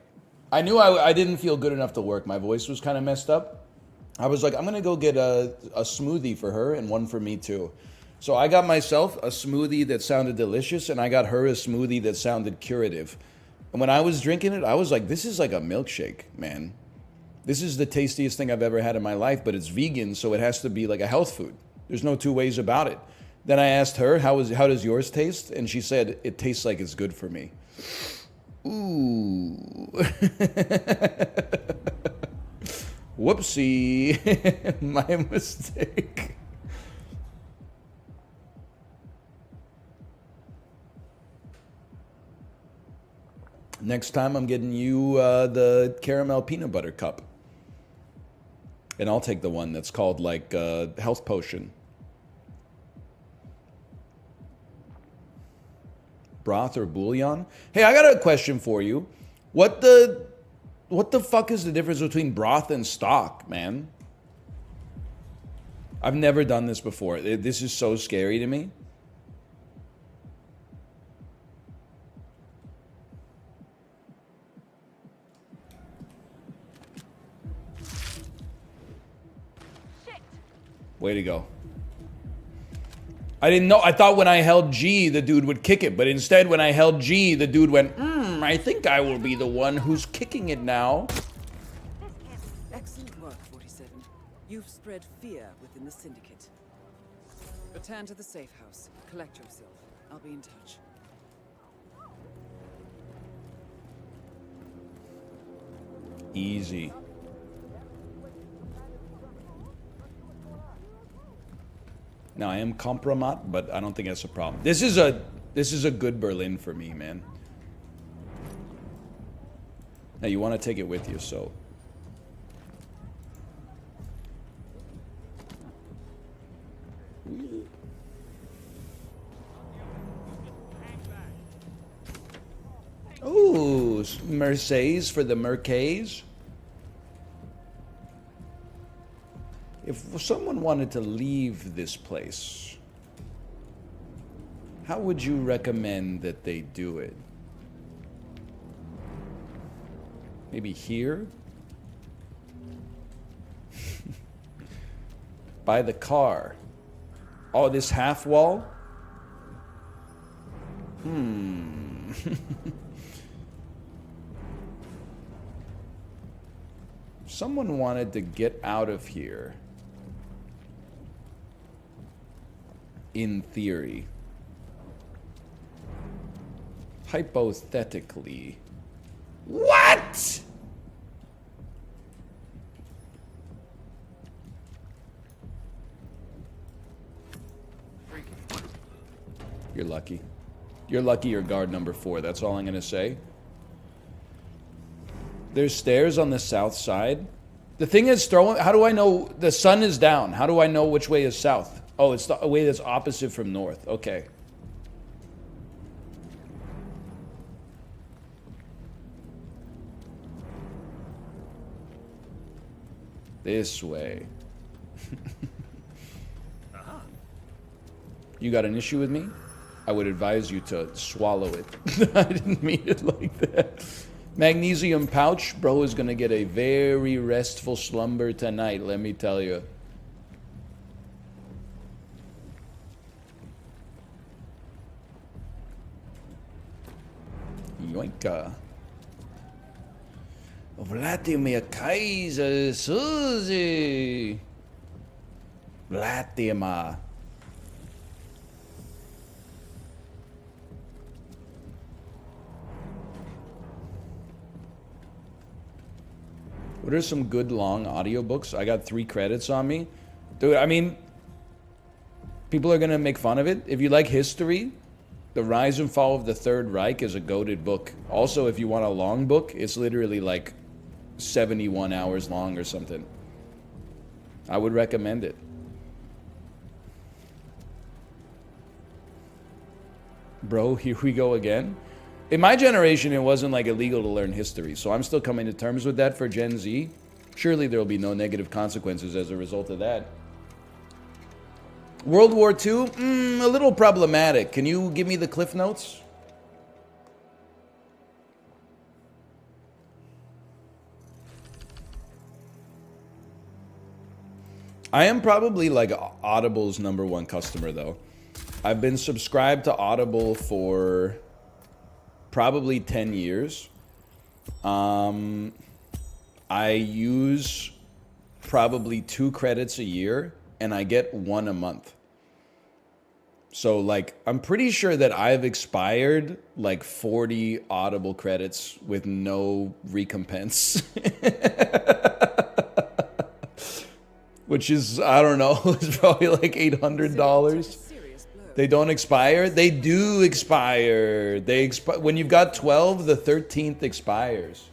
I knew I didn't feel good enough to work. My voice was kind of messed up. I was like, I'm gonna go get a smoothie for her and one for me too. So I got myself a smoothie that sounded delicious and I got her a smoothie that sounded curative. And when I was drinking it, I was like, this is like a milkshake, man. This is the tastiest thing I've ever had in my life, but it's vegan, so it has to be like a health food. There's no two ways about it. Then I asked her, how does yours taste? And she said, it tastes like it's good for me. Ooh. Whoopsie. My mistake. Next time I'm getting you the caramel peanut butter cup. And I'll take the one that's called like health potion. Broth or bouillon? Hey, I got a question for you. What the fuck is the difference between broth and stock, man? I've never done this before. This is so scary to me. Way to go. I didn't know. I thought when I held G, the dude would kick it. But instead, when I held G, the dude went, I think I will be the one who's kicking it now. Excellent work, 47. You've spread fear within the Syndicate. Return to the safe house. Collect yourself. I'll be in touch. Easy. Now, I am compromat, but I don't think that's a problem. This is a good Berlin for me, man. Now, you want to take it with you, so. Ooh, Mercedes for the Mercays. If someone wanted to leave this place, how would you recommend that they do it? Maybe here? By the car. Oh, this half wall? Someone wanted to get out of here. In theory. Hypothetically. What? You're lucky. You're lucky you're guard number 4. That's all I'm going to say. There's stairs on the south side. The thing is, how do I know the sun is down? How do I know which way is south? Oh, it's the way that's opposite from north. Okay. This way. You got an issue with me? I would advise you to swallow it. I didn't mean it like that. Magnesium pouch. Bro is going to get a very restful slumber tonight, let me tell you. Yoinka. Vladimir Kaiser Suzy. Vladimir. What are some good long audiobooks? I got 3 credits on me. Dude, I mean, people are going to make fun of it. If you like history, The Rise and Fall of the Third Reich is a goated book. Also, if you want a long book, it's literally like 71 hours long or something. I would recommend it. Bro, here we go again. In my generation, it wasn't like illegal to learn history, so I'm still coming to terms with that for Gen Z. Surely there will be no negative consequences as a result of that. World War II? A little problematic. Can you give me the Cliff Notes? I am probably like Audible's #1 customer, though. I've been subscribed to Audible for probably 10 years. I use probably 2 credits a year, and I get 1 a month. So, like, I'm pretty sure that I've expired like 40 Audible credits with no recompense. Which is, I don't know, it's probably like $800. They don't expire? They do expire. When you've got 12, the 13th expires.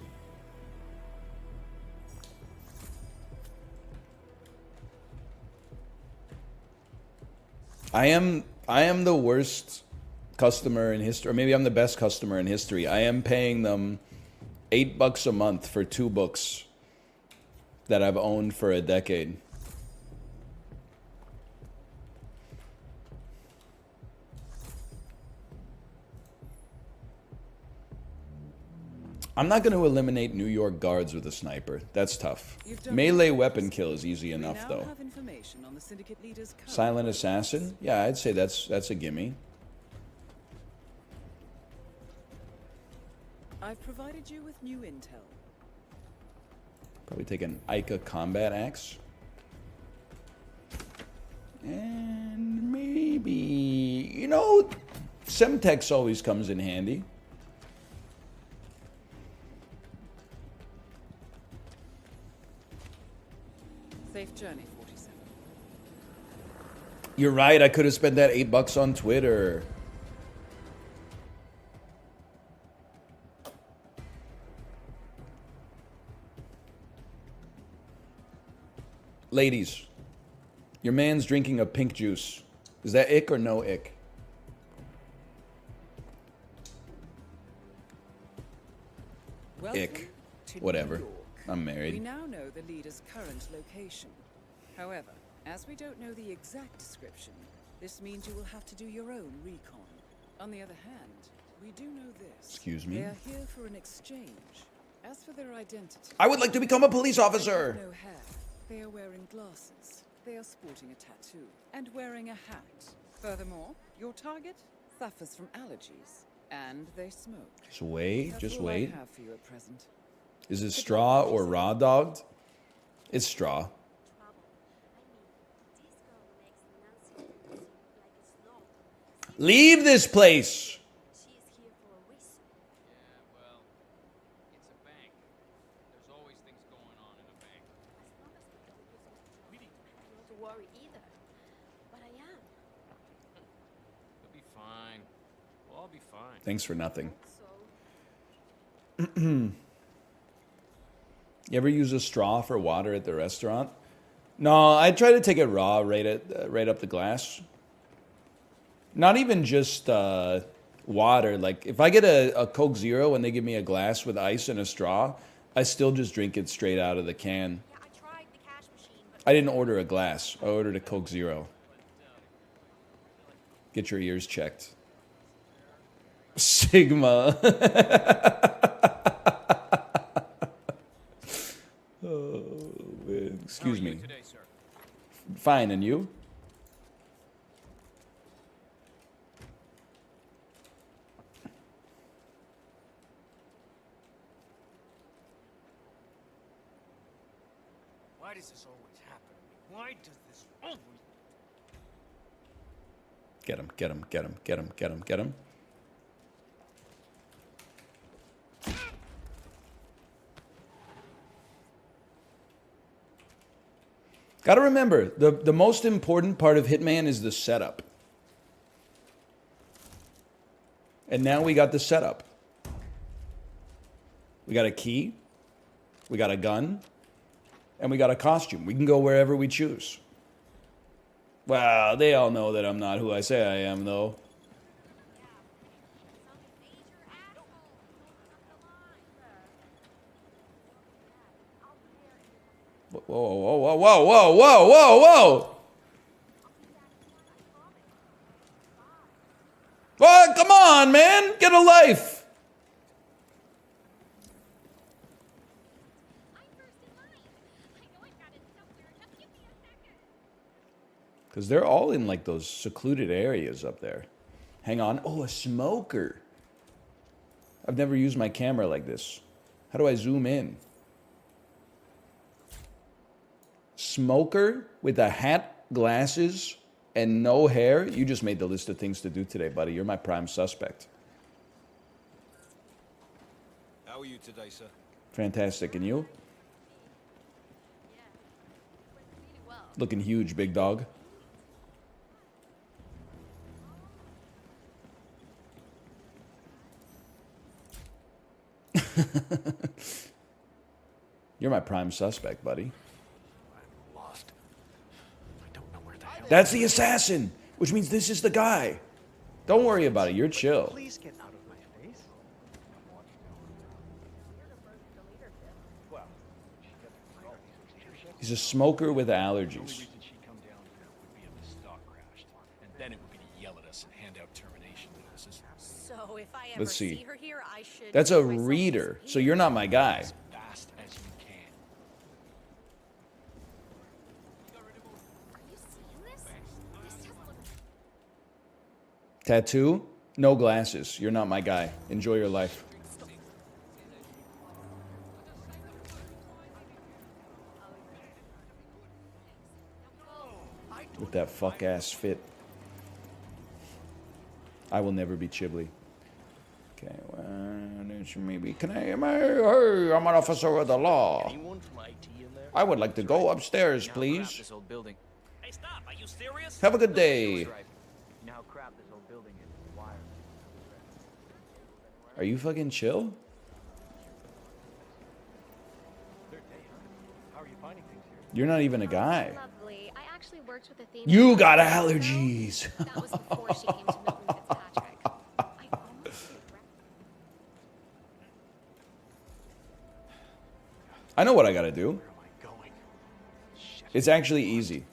I am the worst customer in history, or maybe I'm the best customer in history. I am paying them $8 a month for 2 books that I've owned for a decade. I'm not going to eliminate New York guards with a sniper. That's tough. Melee weapon kill is easy enough, though. Silent assassin? Yeah, I'd say that's a gimme. I've provided you with new intel. Probably take an Ica combat axe. And maybe, you know, Semtex always comes in handy. Safe journey, 47. You're right, I could have spent that $8 on Twitter. Ladies, your man's drinking a pink juice. Is that ick or no ick? Ick. Whatever. I'm married. We now know the leader's current location. However, as we don't know the exact description, this means you will have to do your own recon. On the other hand, we do know this. Excuse me? They are here for an exchange. As for their identity, I would like to become a police officer! no hair. They are wearing glasses. They are sporting a tattoo and wearing a hat. Furthermore, your target suffers from allergies and they smoke. Just wait, That's just all wait. I have for you at present. Is it straw or raw dogged? It's straw. Leave this place! She's here for a reason. Yeah, well, it's a bank. There's always things going on in a bank. As long as we don't lose Mr. Portman, I don't have to worry either. But I am. You'll be fine. We'll all be fine. Thanks for nothing. So, You ever use a straw for water at the restaurant? No, I try to take it raw right up the glass. Not even just water. Like, if I get a Coke Zero and they give me a glass with ice and a straw, I still just drink it straight out of the can. yeah, I tried the cash machine, but I didn't order a glass. I ordered a Coke Zero. Get your ears checked. Sigma. Oh, man. Excuse me. Today, sir? Fine, and you? Why does this always happen to me? Why does this always... Get him, get him, get him, get him, get him, get him. Gotta remember, the most important part of Hitman is the setup. And now we got the setup. We got a key, we got a gun, and we got a costume. We can go wherever we choose. Well, they all know that I'm not who I say I am, though. Whoa, whoa, whoa, whoa, whoa, whoa, whoa, whoa! What? Come on, man! Get a life! Because they're all in, like, those secluded areas up there. Hang on. Oh, a smoker. I've never used my camera like this. How do I zoom in? Smoker with a hat, glasses, and no hair? You just made the list of things to do today, buddy. You're my prime suspect. How are you today, sir? Fantastic. And you? Looking huge, big dog. You're my prime suspect, buddy. I'm lost. I don't know where the hell. That's the assassin, which means this is the guy. Don't worry about it. You're chill. Please get out of my face. He's a smoker with allergies. Then it would be to yell at us and hand out termination notices. So if I ever Let's see. see her here, I should. That's a make myself reader, so disappear. you're not my guy. As fast as you can. Are you seeing this? This doesn't look. Tattoo? No glasses. You're not my guy. Enjoy your life. With that fuck-ass fit. I will never be Chiblee. Okay, well, maybe. Hey, I'm an officer of the law. Anyone from IT in there? I would like to go upstairs, You know how crap please. this old building. Hey, stop! Are you serious? Have a good day. You know how crap this old building is. Wire. Are you fucking chill? How are you finding things here? You're not even a guy. Lovely. I actually worked with Athena. You got allergies. That was before she came to Milton Fitzpatrick. I almost regret. I know what I gotta do. Where am I going? Shit. It's actually easy.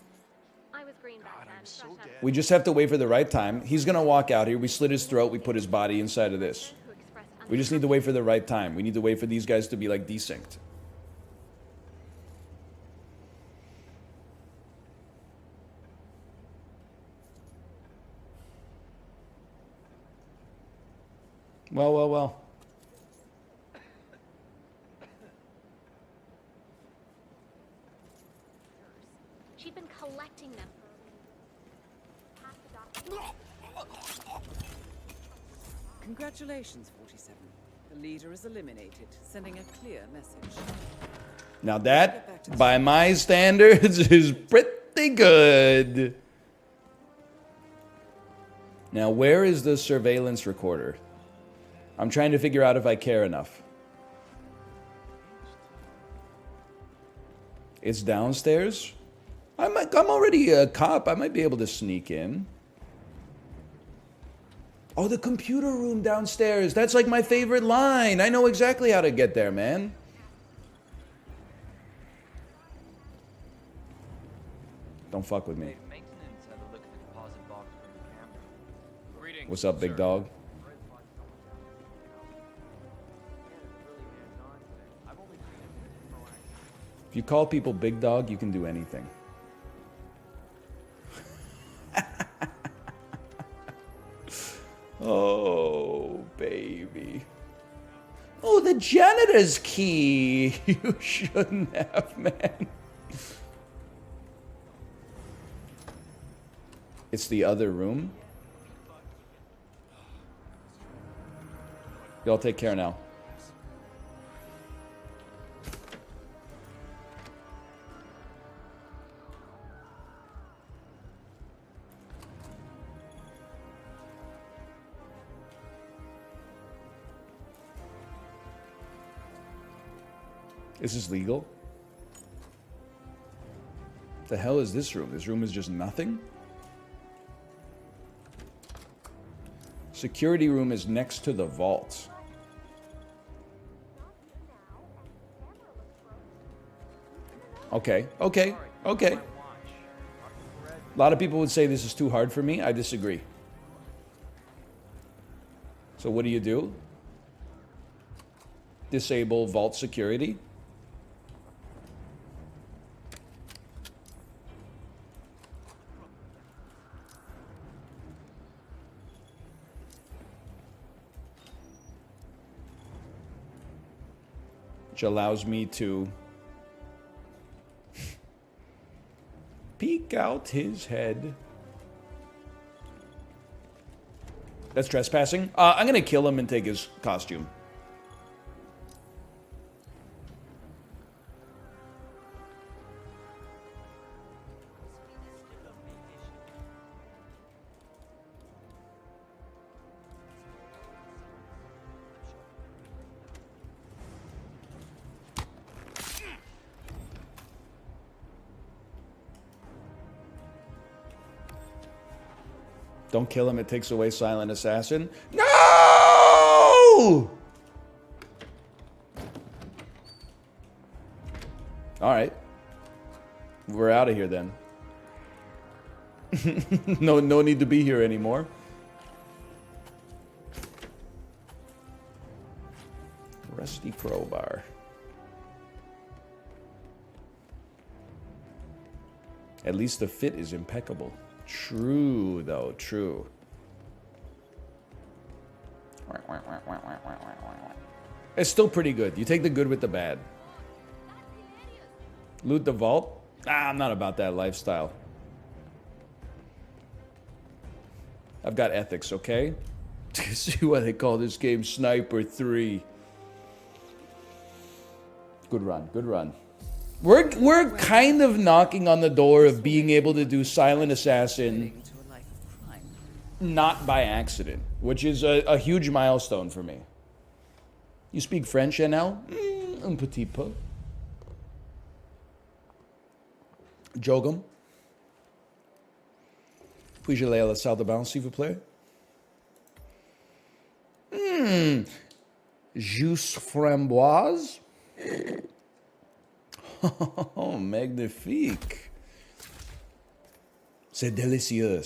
I was green back then. I'm so fresh out of dead. We just have to wait for the right time. He's gonna walk out here. We slit his throat. We put his body inside of this. who expressed We just need to wait for the right time. We need to wait for these guys to be like desynced. Well, well, well. She'd been collecting them. Past the doctor. Congratulations, 47. The leader is eliminated, sending a clear message. Now that, by my standards, is pretty good. Now, where is the surveillance recorder? I'm trying to figure out if I care enough. It's downstairs? I'm already a cop. I might be able to sneak in. Oh, the computer room downstairs. That's like my favorite line. I know exactly how to get there, man. Don't fuck with me. Maintenance had a look at the deposit box from the camera. Greetings, What's up, big sir. dog? If you call people big dog, you can do anything. Oh, baby. Oh, the janitor's key. You shouldn't have, man. It's the other room. Y'all take care now. Is this legal? The hell is this room? This room is just nothing? Security room is next to the vault. Okay, okay, okay. A lot of people would say this is too hard for me. I disagree. So what do? Disable vault security? which allows me to peek out his head. That's trespassing. I'm gonna kill him and take his costume. Don't kill him, it takes away Silent Assassin. No! Alright. We're out of here then. No need to be here anymore. Rusty crowbar. At least the fit is impeccable. True, though. True. It's still pretty good. You take the good with the bad. Loot the vault? I'm not about that lifestyle. I've got ethics, okay? See why they call this game Sniper 3. Good run. Good run. We're kind of knocking on the door of being able to do Silent Assassin not by accident, which is a huge milestone for me. You speak French, NL? Un petit peu. Jogum. Puis-je aller à la salle de bain, s'il vous plaît? Jus framboise? Oh, magnifique. C'est délicieux.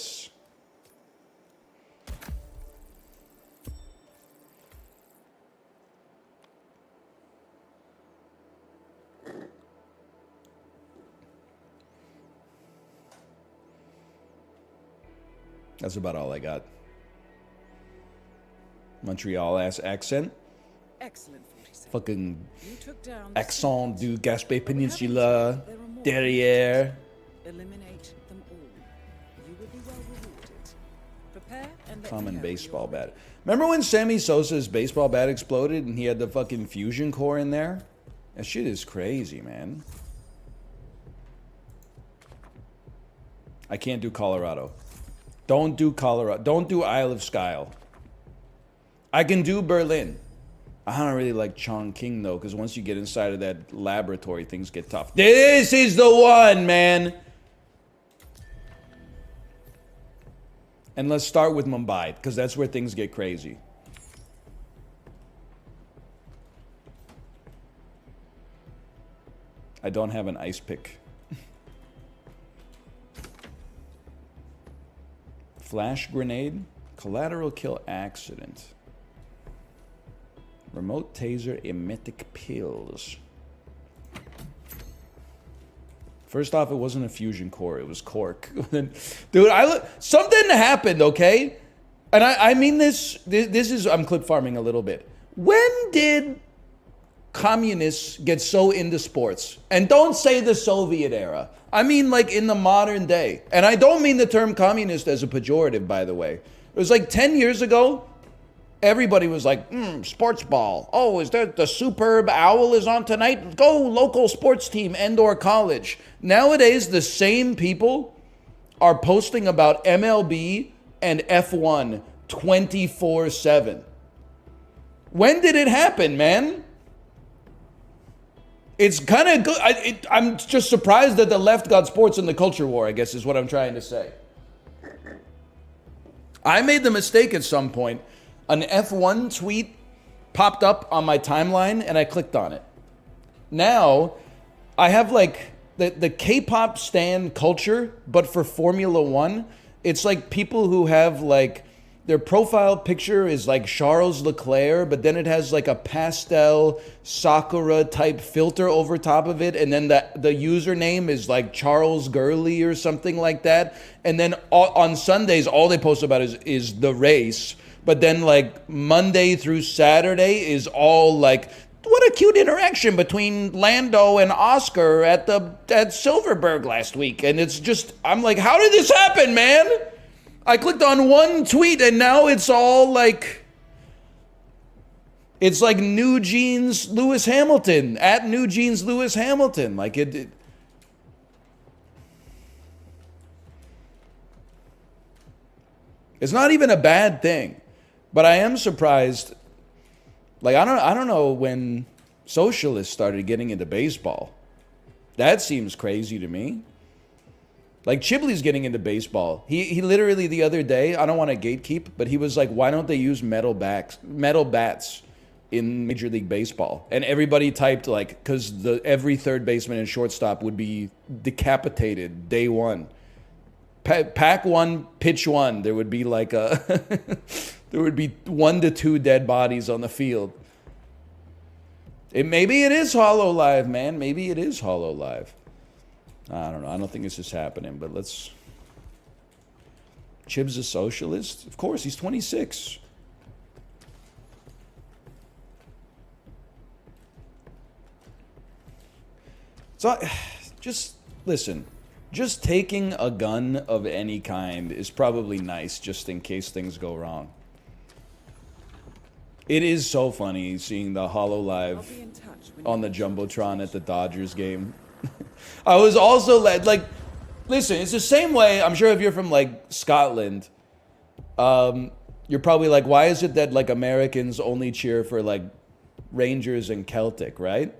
That's about all I got. Montreal ass accent. Excellent, 47. Fucking You took down accent du Gaspé Peninsula. Derrière. Eliminate them all. You will be well rewarded. Prepare and let Common me know baseball when you're bat. Remember when Sammy Sosa's baseball bat exploded and he had the fucking fusion core in there? That shit is crazy, man. I can't do Colorado. Don't do Colorado. Don't do Isle of Skye. I can do Berlin. I don't really like Chongqing though, because once you get inside of that laboratory, things get tough. This is the one, man. And let's start with Mumbai, because that's where things get crazy. I don't have an ice pick. Flash grenade, collateral kill accident. Remote taser, emetic pills. First off, it wasn't a fusion core, it was cork. Dude, something happened, okay? And I mean this is, I'm clip farming a little bit. When did communists get so into sports? And don't say the Soviet era. I mean like in the modern day. And I don't mean the term communist as a pejorative, by the way. It was like 10 years ago, everybody was like, sports ball. Oh, is there the Superb Owl is on tonight? Go local sports team and or college. Nowadays, the same people are posting about MLB and F1 24/7. When did it happen, man? It's kind of good. I'm just surprised that the left got sports in the culture war, I guess is what I'm trying to say. I made the mistake at some point. An F1 tweet popped up on my timeline and I clicked on it. Now, I have like the K-pop stan culture, but for Formula One. It's like people who have like, their profile picture is like Charles Leclerc, but then it has like a pastel Sakura type filter over top of it. And then the username is like Charles Gurley or something like that. And then on Sundays, all they post about is the race. But then like Monday through Saturday is all like what a cute interaction between Lando and Oscar at Silverberg last week. And it's just, I'm like, how did this happen, man? I clicked on one tweet and now it's all like, it's like New Jeans Lewis Hamilton, at New Jeans Lewis Hamilton. Like it it's not even a bad thing, but I am surprised. Like I don't know when socialists started getting into baseball. That seems crazy to me. Like Chibley's getting into baseball. He literally the other day, I don't want to gatekeep, but he was like, why don't they use metal bats in Major League Baseball? And everybody typed like, because every third baseman and shortstop would be decapitated day one. Pack one, pitch one. There would be like there would be 1 to 2 dead bodies on the field. Maybe it is HoloLive, man. Maybe it is HoloLive. I don't know. I don't think this is happening, but let's... Chib's a socialist? Of course, he's 26. So, just listen. Just taking a gun of any kind is probably nice just in case things go wrong. It is so funny seeing the HoloLive on the Jumbotron at the Dodgers game. I was also like, listen, it's the same way, I'm sure if you're from like Scotland, you're probably like, why is it that like Americans only cheer for like Rangers and Celtic, right?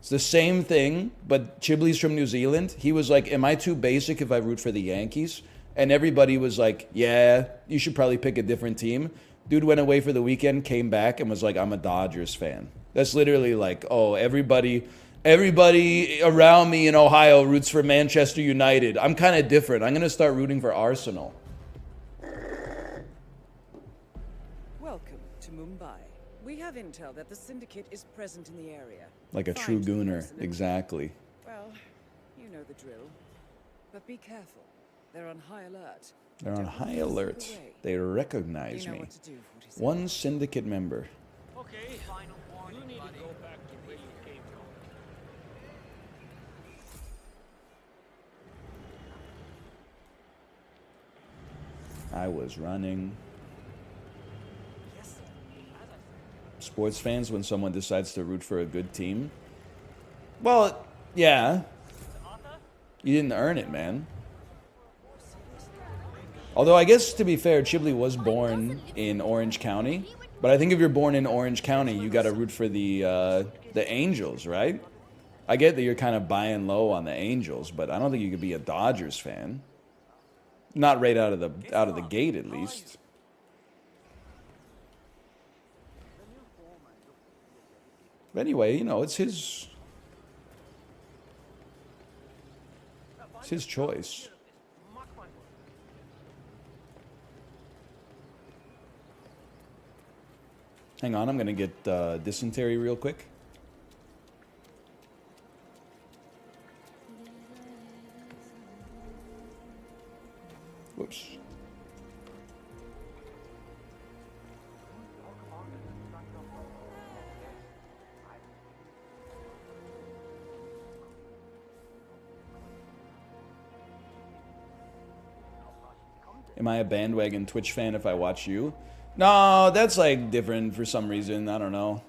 It's the same thing, but Chibley's from New Zealand. He was like, am I too basic if I root for the Yankees? And everybody was like, yeah, you should probably pick a different team. Dude went away for the weekend, came back, and was like, I'm a Dodgers fan. That's literally like, oh, everybody around me in Ohio roots for Manchester United. I'm kind of different. I'm going to start rooting for Arsenal. Welcome to Mumbai. We have intel that the syndicate is present in the area. Like a true gooner, exactly. Well, you know the drill. But be careful. They're on high alert. They're on high alert. They recognize me. One syndicate member. Okay, final warning. You need to go back to where you came from. I was running. Sports fans, when someone decides to root for a good team. Well, yeah. You didn't earn it, man. Although I guess, to be fair, Chibley was born in Orange County. But I think if you're born in Orange County, you got to root for the Angels, right? I get that you're kind of buying low on the Angels, but I don't think you could be a Dodgers fan. Not right out of the gate, at least. But anyway, you know, it's his choice. Hang on, I'm going to get dysentery real quick. Whoops. Am I a bandwagon Twitch fan if I watch you? No, that's like different for some reason. I don't know.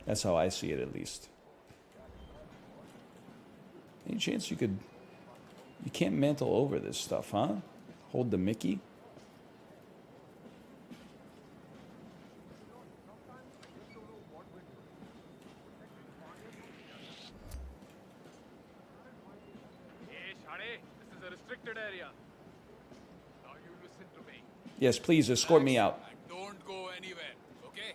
That's how I see it, at least. Any chance you could... You can't mantle over this stuff, huh? Hold the Mickey? This is a restricted area. Now you listen to me. Yes, please escort me out. Don't go anywhere, okay?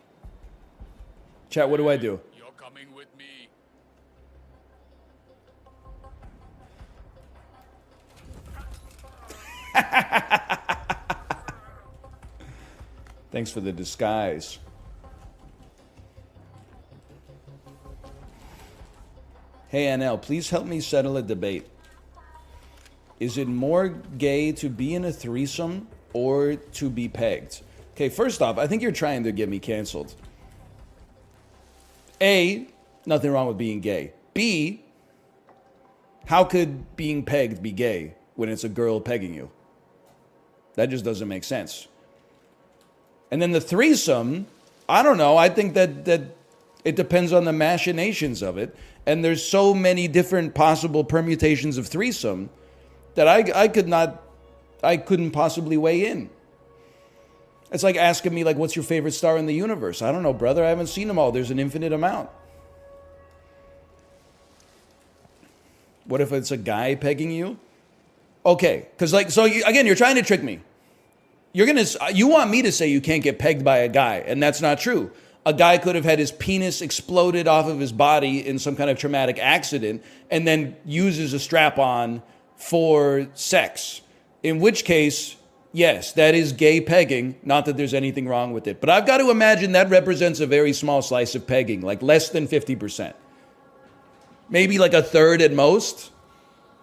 Chat, what do I do? You're coming with me. Thanks for the disguise. Hey, NL, please help me settle a debate. Is it more gay to be in a threesome or to be pegged? Okay, first off, I think you're trying to get me canceled. A, nothing wrong with being gay. B, how could being pegged be gay when it's a girl pegging you? That just doesn't make sense. And then the threesome, I don't know. I think that it depends on the machinations of it. And there's so many different possible permutations of threesome that I couldn't possibly weigh in. It's like asking me, like, what's your favorite star in the universe? I don't know, brother. I haven't seen them all. There's an infinite amount. What if it's a guy pegging you? Okay, because again, you're trying to trick me. You want me to say you can't get pegged by a guy, and that's not true. A guy could have had his penis exploded off of his body in some kind of traumatic accident and then uses a strap-on for sex. In which case, yes, that is gay pegging. Not that there's anything wrong with it. But I've got to imagine that represents a very small slice of pegging, like less than 50%. Maybe like a third at most.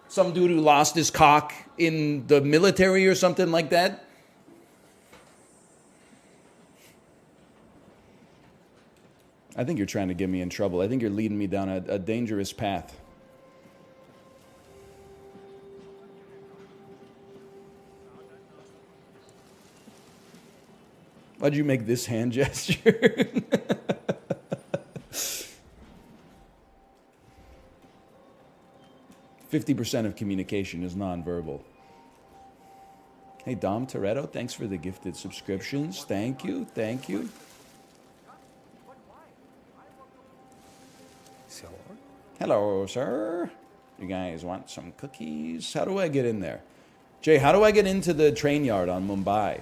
Some dude who lost his cock in the military or something like that. I think you're trying to get me in trouble. I think you're leading me down a dangerous path. Why'd you make this hand gesture? 50% of communication is nonverbal. Hey, Dom Toretto, thanks for the gifted subscriptions. Thank you, thank you. Hello, sir. You guys want some cookies? How do I get in there? Jay, how do I get into the train yard on Mumbai?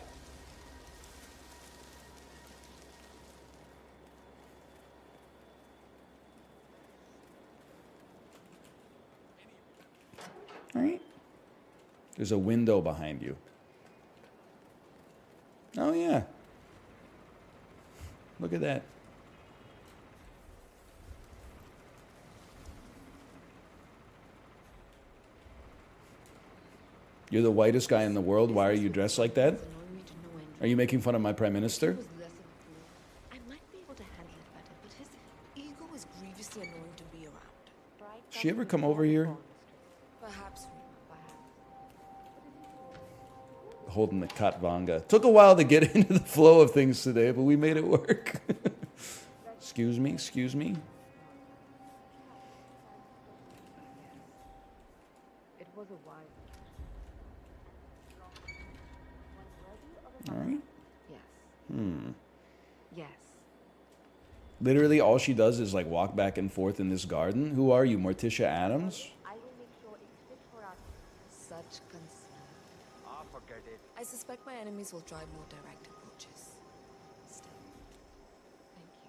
All right. There's a window behind you. Oh, yeah. Look at that. You're the whitest guy in the world. Why are you dressed like that? Are you making fun of my prime minister? I might be able to handle it better, but his ego is grievously annoying to be around. Does she ever come over here? Perhaps. Holding the Katvanga. Took a while to get into the flow of things today, but we made it work. Excuse me, excuse me. It was a while. All right. Yes. Yes. Literally all she does is like walk back and forth in this garden. Who are you, Morticia Adams? I will make sure it's fit for us. Such concern. Ah, forget it. I suspect my enemies will try more direct approaches. Still, thank you.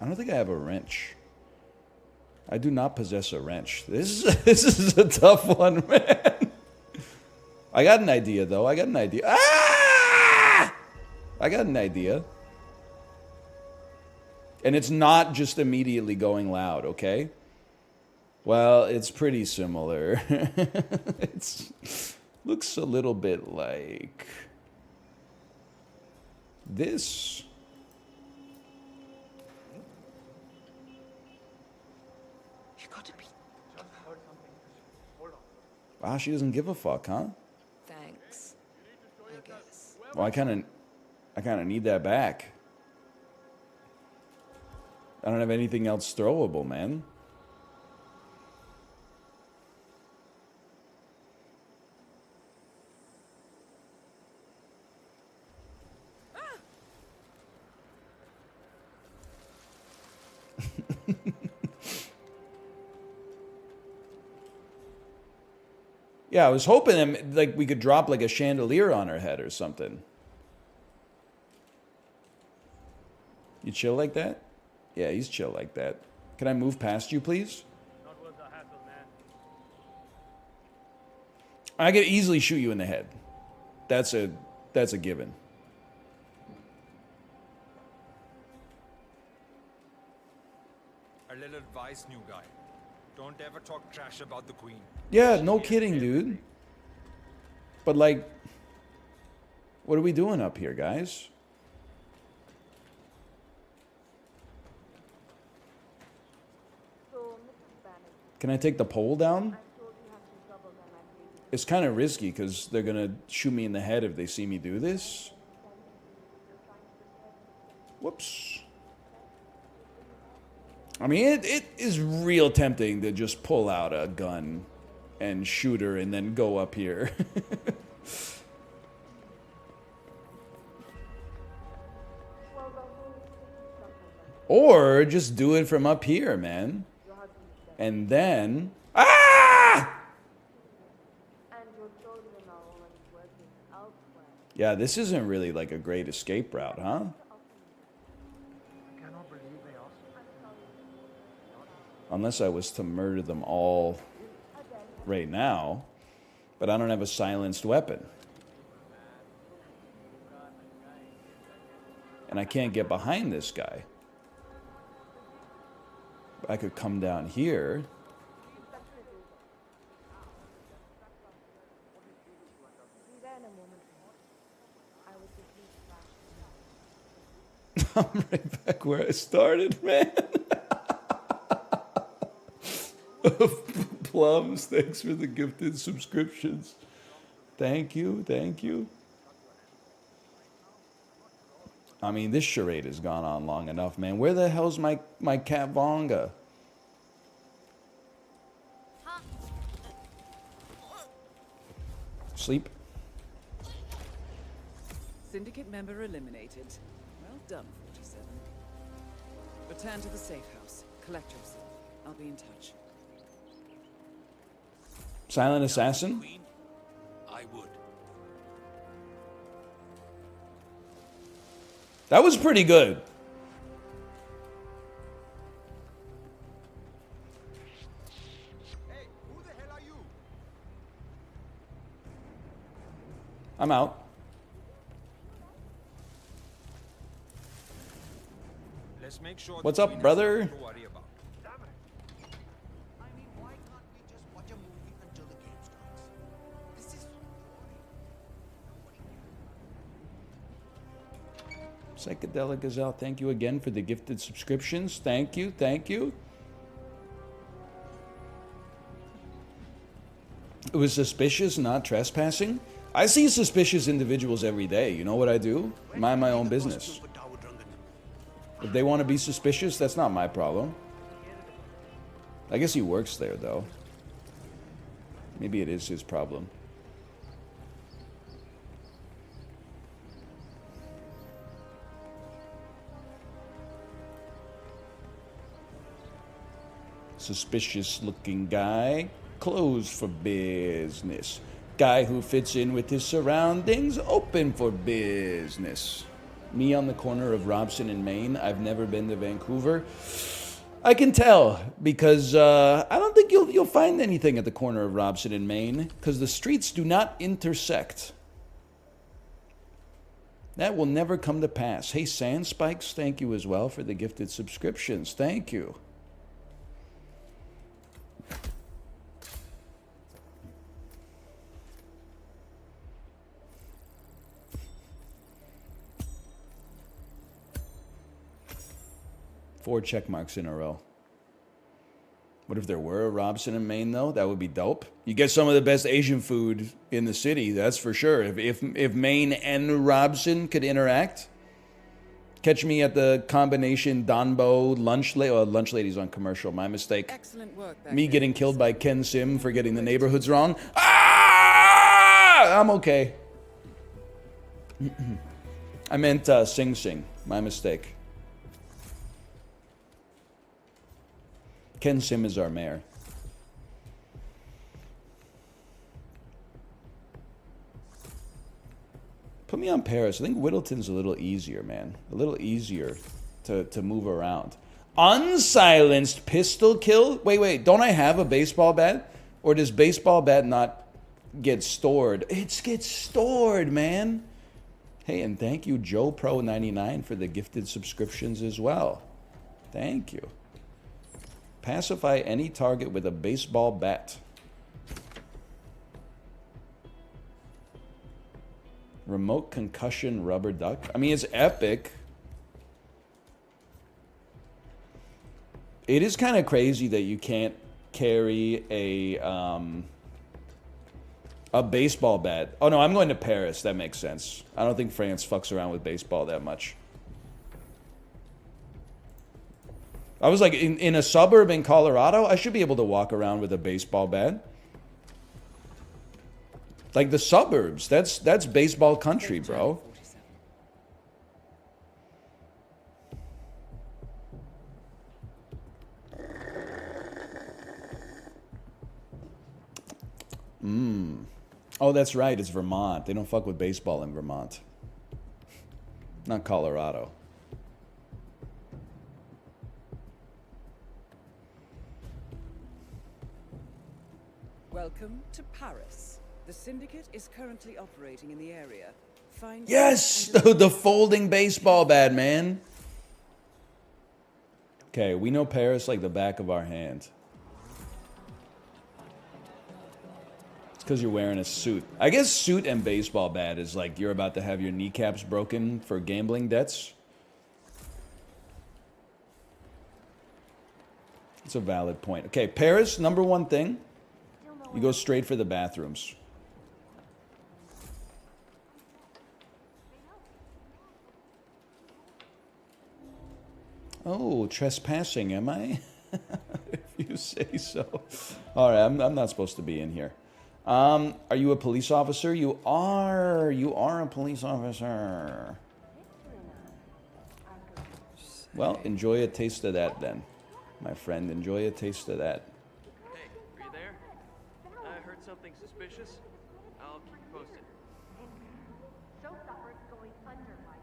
I don't think I have a wrench. I do not possess a wrench. This is a tough one, man. I got an idea, though. I got an idea. Ah! I got an idea. And it's not just immediately going loud, okay? Well, it's pretty similar. It looks a little bit like this. You gotta be. Wow, she doesn't give a fuck, huh? Thanks. I guess. Well, I kind of need that back. I don't have anything else throwable, man. Yeah, I was hoping like we could drop like a chandelier on her head or something. You chill like that? Yeah, he's chill like that. Can I move past you, please? Not worth the hassle, man. I could easily shoot you in the head. That's a given. A little advice, new guy. Don't ever talk trash about the queen. Yeah, no kidding, dude. But like, what are we doing up here, guys? Can I take the pole down? It's kind of risky because they're going to shoot me in the head if they see me do this. Whoops. I mean, it is real tempting to just pull out a gun and shoot her and then go up here. Or just do it from up here, man. And then... Ah! Yeah, this isn't really like a great escape route, huh? Unless I was to murder them all right now. But I don't have a silenced weapon. And I can't get behind this guy. I could come down here. I'm right back where I started, man. Plums, thanks for the gifted subscriptions. Thank you, thank you. I mean, this charade has gone on long enough, man. Where the hell's my cat Vonga? Sleep. Syndicate member eliminated. Well done, 47. Return to the safe house. Collect yourself. I'll be in touch. Silent assassin? I would. That was pretty good. Hey, who the hell are you? I'm out. Let's make sure What's up, brother? to worry about. I mean, why can't we just watch a movie until the game starts? This is Psychedelic Gazelle, thank you again for the gifted subscriptions. Thank you, thank you. It was suspicious, not trespassing. I see suspicious individuals every day. You know what I do? Mind my own business. If they want to be suspicious, that's not my problem. I guess he works there, though. Maybe it is his problem. Suspicious looking guy, closed for business. Guy who fits in with his surroundings, open for business. Me on the corner of Robson and Maine. I've never been to Vancouver. I can tell because I don't think you'll find anything at the corner of Robson and Maine because the streets do not intersect. That will never come to pass. Hey, Sandspikes, thank you as well for the gifted subscriptions. Thank you. Four check marks in a row. What if there were a Robson in Maine, though? That would be dope. You get some of the best Asian food in the city, that's for sure. If Maine and Robson could interact, catch me at the combination Donbo lunch lady's on commercial. My mistake. Excellent work. Me getting killed by Ken Sim for getting the neighborhoods wrong. Ah! I'm okay. I meant Sing Sing. My mistake. Ken Sim is our mayor. Put me on Paris. I think Whittleton's a little easier, man. A little easier to move around. Unsilenced pistol kill? Wait. Don't I have a baseball bat? Or does baseball bat not get stored? It gets stored, man. Hey, and thank you, Joe Pro 99, for the gifted subscriptions as well. Thank you. Pacify any target with a baseball bat. Remote concussion rubber duck. I mean, it's epic. It is kind of crazy that you can't carry a baseball bat. Oh no, I'm going to Paris. That makes sense. I don't think France fucks around with baseball that much. I was like, in a suburb in Colorado, I should be able to walk around with a baseball bat. Like the suburbs, that's baseball country, bro. Oh, that's right. It's Vermont. They don't fuck with baseball in Vermont. Not Colorado. Welcome to Paris. The syndicate is currently operating in the area. Find Yes! The folding baseball bat, man. Okay, we know Paris like the back of our hand. It's because you're wearing a suit. I guess suit and baseball bat is like you're about to have your kneecaps broken for gambling debts. It's a valid point. Okay, Paris, number one thing. You go straight for the bathrooms. Oh, trespassing, am I? If you say so. All right, I'm not supposed to be in here. Are you a police officer? You are a police officer. Well, enjoy a taste of that then, my friend. Enjoy a taste of that. Hey, are you there? I heard something suspicious. I'll keep you posted. Showstopper's going under, Mike.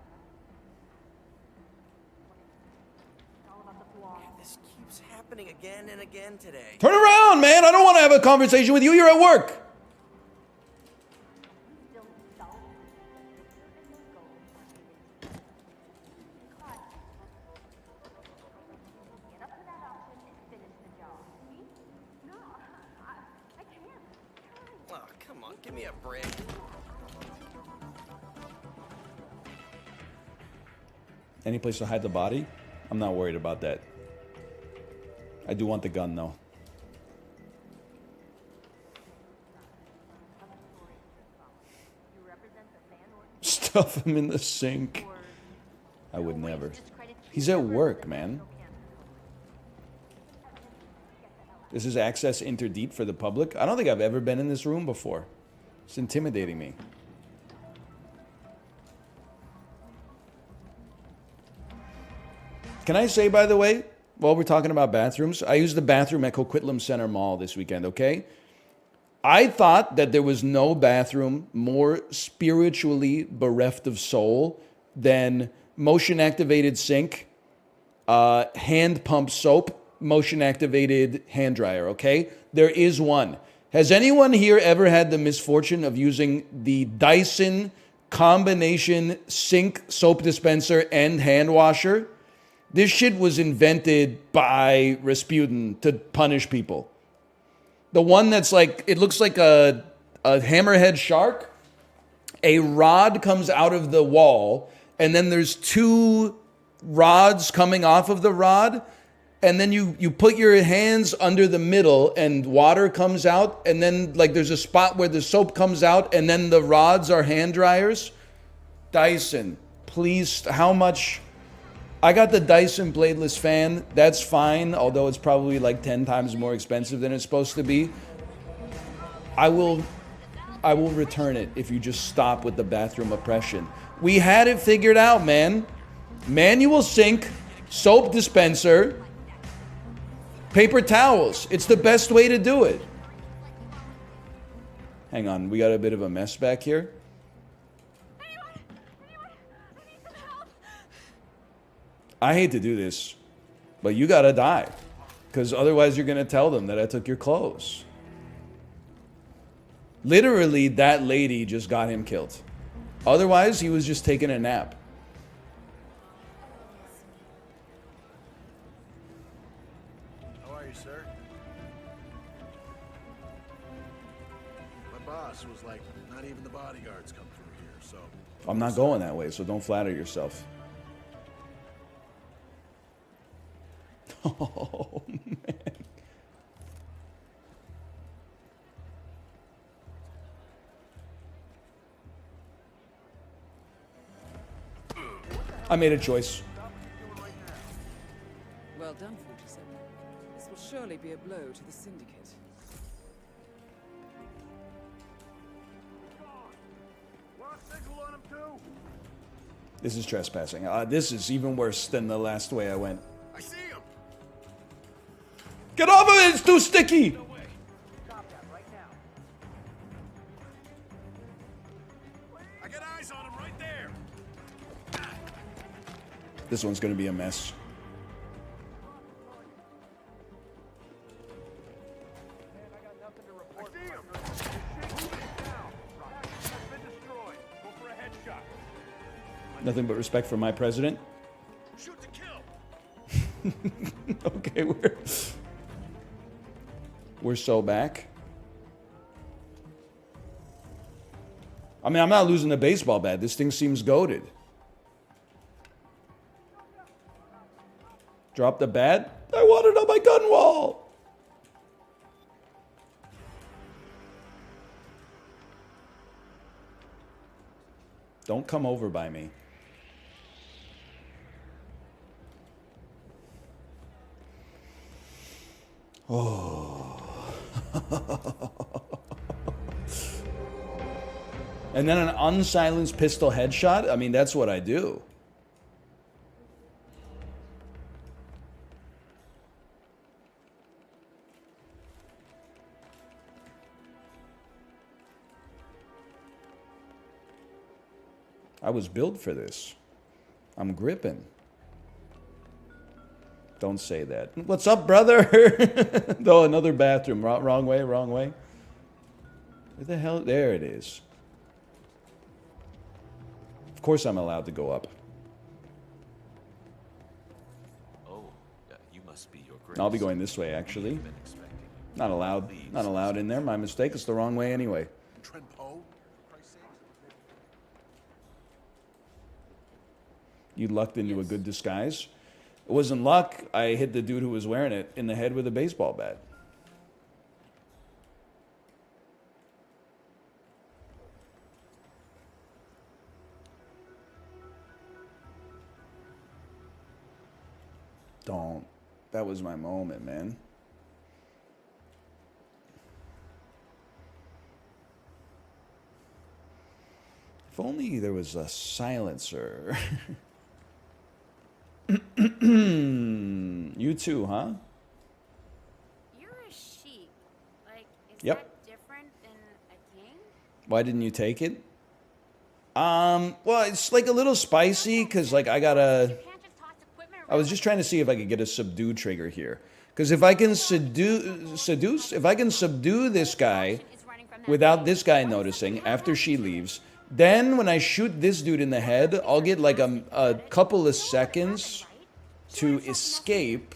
It's all about the flaw. This keeps happening again and again today. Turn around, man. I don't want to have a conversation with you. You're at work. Still dull. Get up to that option and finish the job. See? No, I can't. Oh, come on, give me a break. Any place to hide the body? I'm not worried about that. I do want the gun, though. Stuff him in the sink. I would never. He's at work, man. This is access interdeep for the public. I don't think I've ever been in this room before. It's intimidating me. Can I say, by the way, while we're talking about bathrooms, I used the bathroom at Coquitlam Center Mall this weekend, okay? I thought that there was no bathroom more spiritually bereft of soul than motion-activated sink, hand pump soap, motion-activated hand dryer, okay? There is one. Has anyone here ever had the misfortune of using the Dyson combination sink soap dispenser and hand washer? This shit was invented by Rasputin to punish people. The one that's like, it looks like a hammerhead shark. A rod comes out of the wall, and then there's two rods coming off of the rod, and then you put your hands under the middle, and water comes out, and then like there's a spot where the soap comes out, and then the rods are hand dryers. Dyson, please, how much? I got the Dyson bladeless fan. That's fine, although it's probably like 10 times more expensive than it's supposed to be. I will return it if you just stop with the bathroom oppression. We had it figured out, man. Manual sink, soap dispenser, paper towels. It's the best way to do it. Hang on, we got a bit of a mess back here. I hate to do this, but you gotta die. Because otherwise you're gonna tell them that I took your clothes. Literally, that lady just got him killed. Otherwise, he was just taking a nap. How are you, sir. My boss was like, not even the bodyguards come through here, so... I'm not going that way, so don't flatter yourself. Oh, man. I made a choice. Well done, 47. This will surely be a blow to the Syndicate. This is trespassing. This is even worse than the last way I went. I see him! Get off of it! It's too sticky! I got eyes on him right there! This one's gonna be a mess. Nothing but respect for my president. Shoot to kill! Okay, we're so back. I mean, I'm not losing the baseball bat. This thing seems goated. Drop the bat. I want it on my gun wall. Don't come over by me. Oh. And then an unsilenced pistol headshot? I mean, that's what I do. I was built for this. I'm gripping. Don't say that. What's up, brother? Oh, another bathroom. Wrong way, wrong way. Where the hell? There it is. Of course I'm allowed to go up. Oh, you must be your grace. I'll be going this way, actually. Not allowed. Not allowed in there. My mistake. It's the wrong way anyway. You lucked into a good disguise. It wasn't luck. I hit the dude who was wearing it in the head with a baseball bat. Don't. That was my moment, man. If only there was a silencer. You too, huh? You're a sheep. Like, is Yep. that different than a king? Why didn't you take it? Well, it's like a little spicy because like I was just trying to see if I could get a subdue trigger here. Because if I can if I can subdue this guy without this guy noticing after she leaves, then when I shoot this dude in the head, I'll get like a couple of seconds to escape.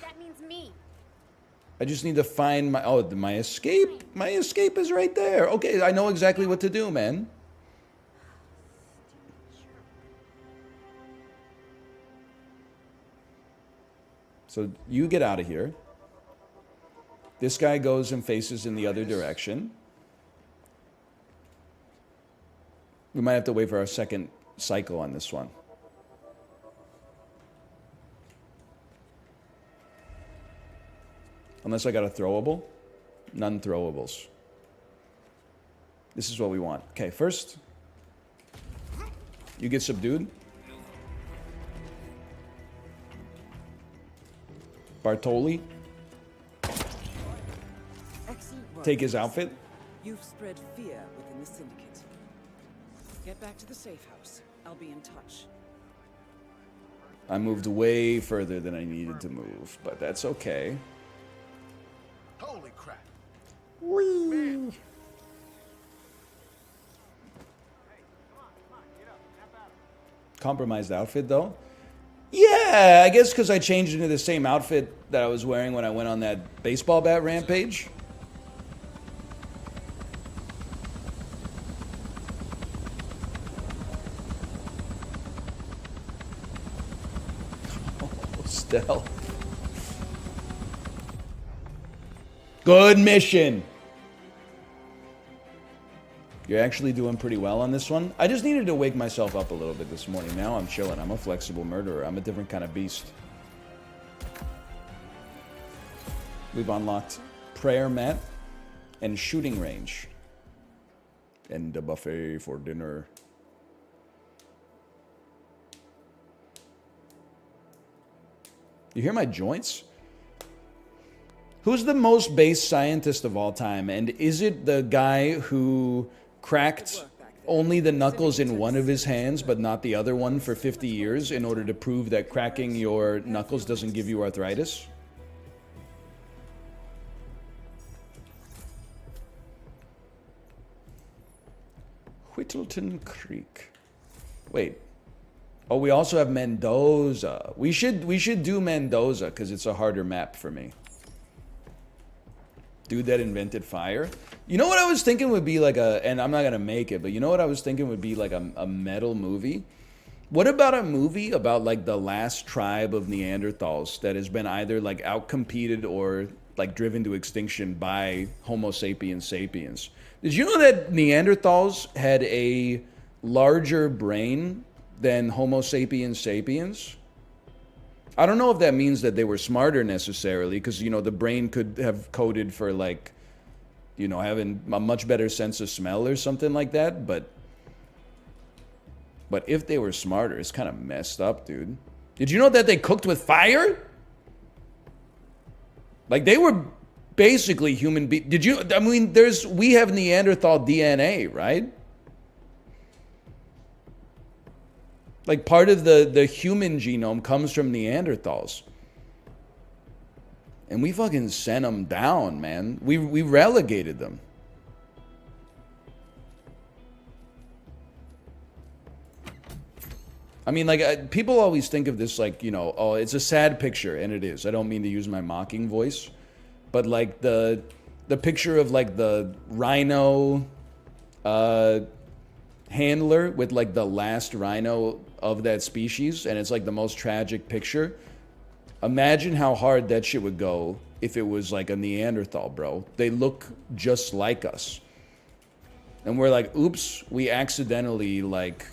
I just need to find my escape. My escape is right there. Okay, I know exactly what to do, man. So you get out of here. This guy goes and faces in the other direction. We might have to wait for our second cycle on this one. Unless I got a throwable. None throwables. This is what we want. Okay, first, you get subdued. Bartoli. Excellent work. Take his outfit. You've spread fear within the Syndicate. Get back to the safe house. I'll be in touch. I moved way further than I needed to move, but that's okay. Holy crap. Whee! Compromised outfit, though. Yeah, Yeah, I guess because I changed into the same outfit that I was wearing when I went on that baseball bat rampage. Oh, stealth. Good mission. You're actually doing pretty well on this one. I just needed to wake myself up a little bit this morning. Now I'm chilling. I'm a flexible murderer. I'm a different kind of beast. We've unlocked prayer mat and shooting range. And the buffet for dinner. You hear my joints? Who's the most base scientist of all time? And is it the guy who cracked only the knuckles in one of his hands, but not the other one for 50 years in order to prove that cracking your knuckles doesn't give you arthritis? Whittleton Creek. Wait. Oh, we also have Mendoza. We should do Mendoza because it's a harder map for me. Dude that invented fire. You know what I was thinking would be like a, and I'm not gonna make it, but you know what I was thinking would be like a metal movie? What about a movie about like the last tribe of Neanderthals that has been either like outcompeted or like driven to extinction by Homo sapiens sapiens? Did you know that Neanderthals had a larger brain than Homo sapiens sapiens? I don't know if that means that they were smarter necessarily, because, you know, the brain could have coded for, like, you know, having a much better sense of smell or something like that, but if they were smarter, it's kind of messed up, dude. Did you know that they cooked with fire? Like, they were basically human beings. Did you, I mean, we have Neanderthal DNA, right? Like, part of the human genome comes from Neanderthals. And we fucking sent them down, man. We relegated them. I mean, like, people always think of this like, you know, oh, it's a sad picture, and it is. I don't mean to use my mocking voice. But, like, the picture of, like, the rhino handler with, like, the last rhino of that species, and it's like the most tragic picture. Imagine how hard that shit would go if it was like a Neanderthal, bro. They look just like us. And we're like, oops, we accidentally, like,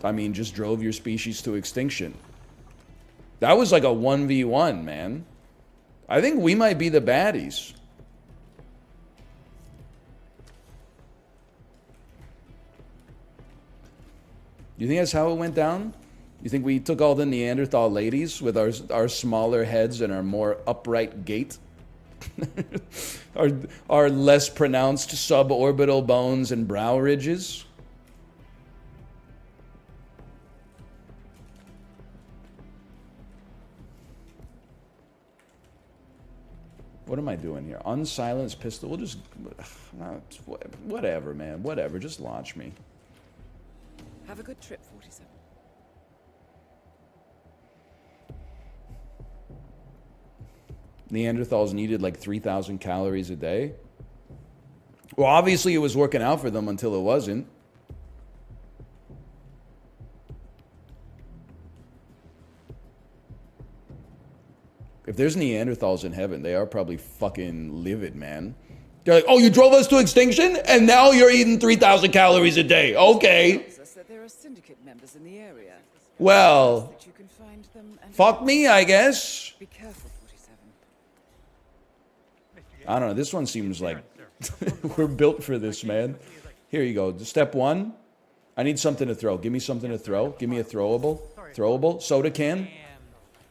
I mean, just drove your species to extinction. That was like a 1v1, man. I think we might be the baddies. You think that's how it went down? You think we took all the Neanderthal ladies with our smaller heads and our more upright gait? our less pronounced suborbital bones and brow ridges? What am I doing here? Unsilenced pistol? We'll just... Whatever, man. Whatever. Just launch me. Have a good trip, 47. Neanderthals needed like 3,000 calories a day. Well, obviously it was working out for them until it wasn't. If there's Neanderthals in heaven, they are probably fucking livid, man. They're like, oh, you drove us to extinction? And now you're eating 3,000 calories a day. Okay. That there are syndicate members in the area. Well, That you can find them and fuck me, I guess. be careful, 47. I don't know. This one seems like we're built for this, man. Here you go. Step one. I need something to throw. Give me something to throw. Give me a throwable. Throwable. Soda can.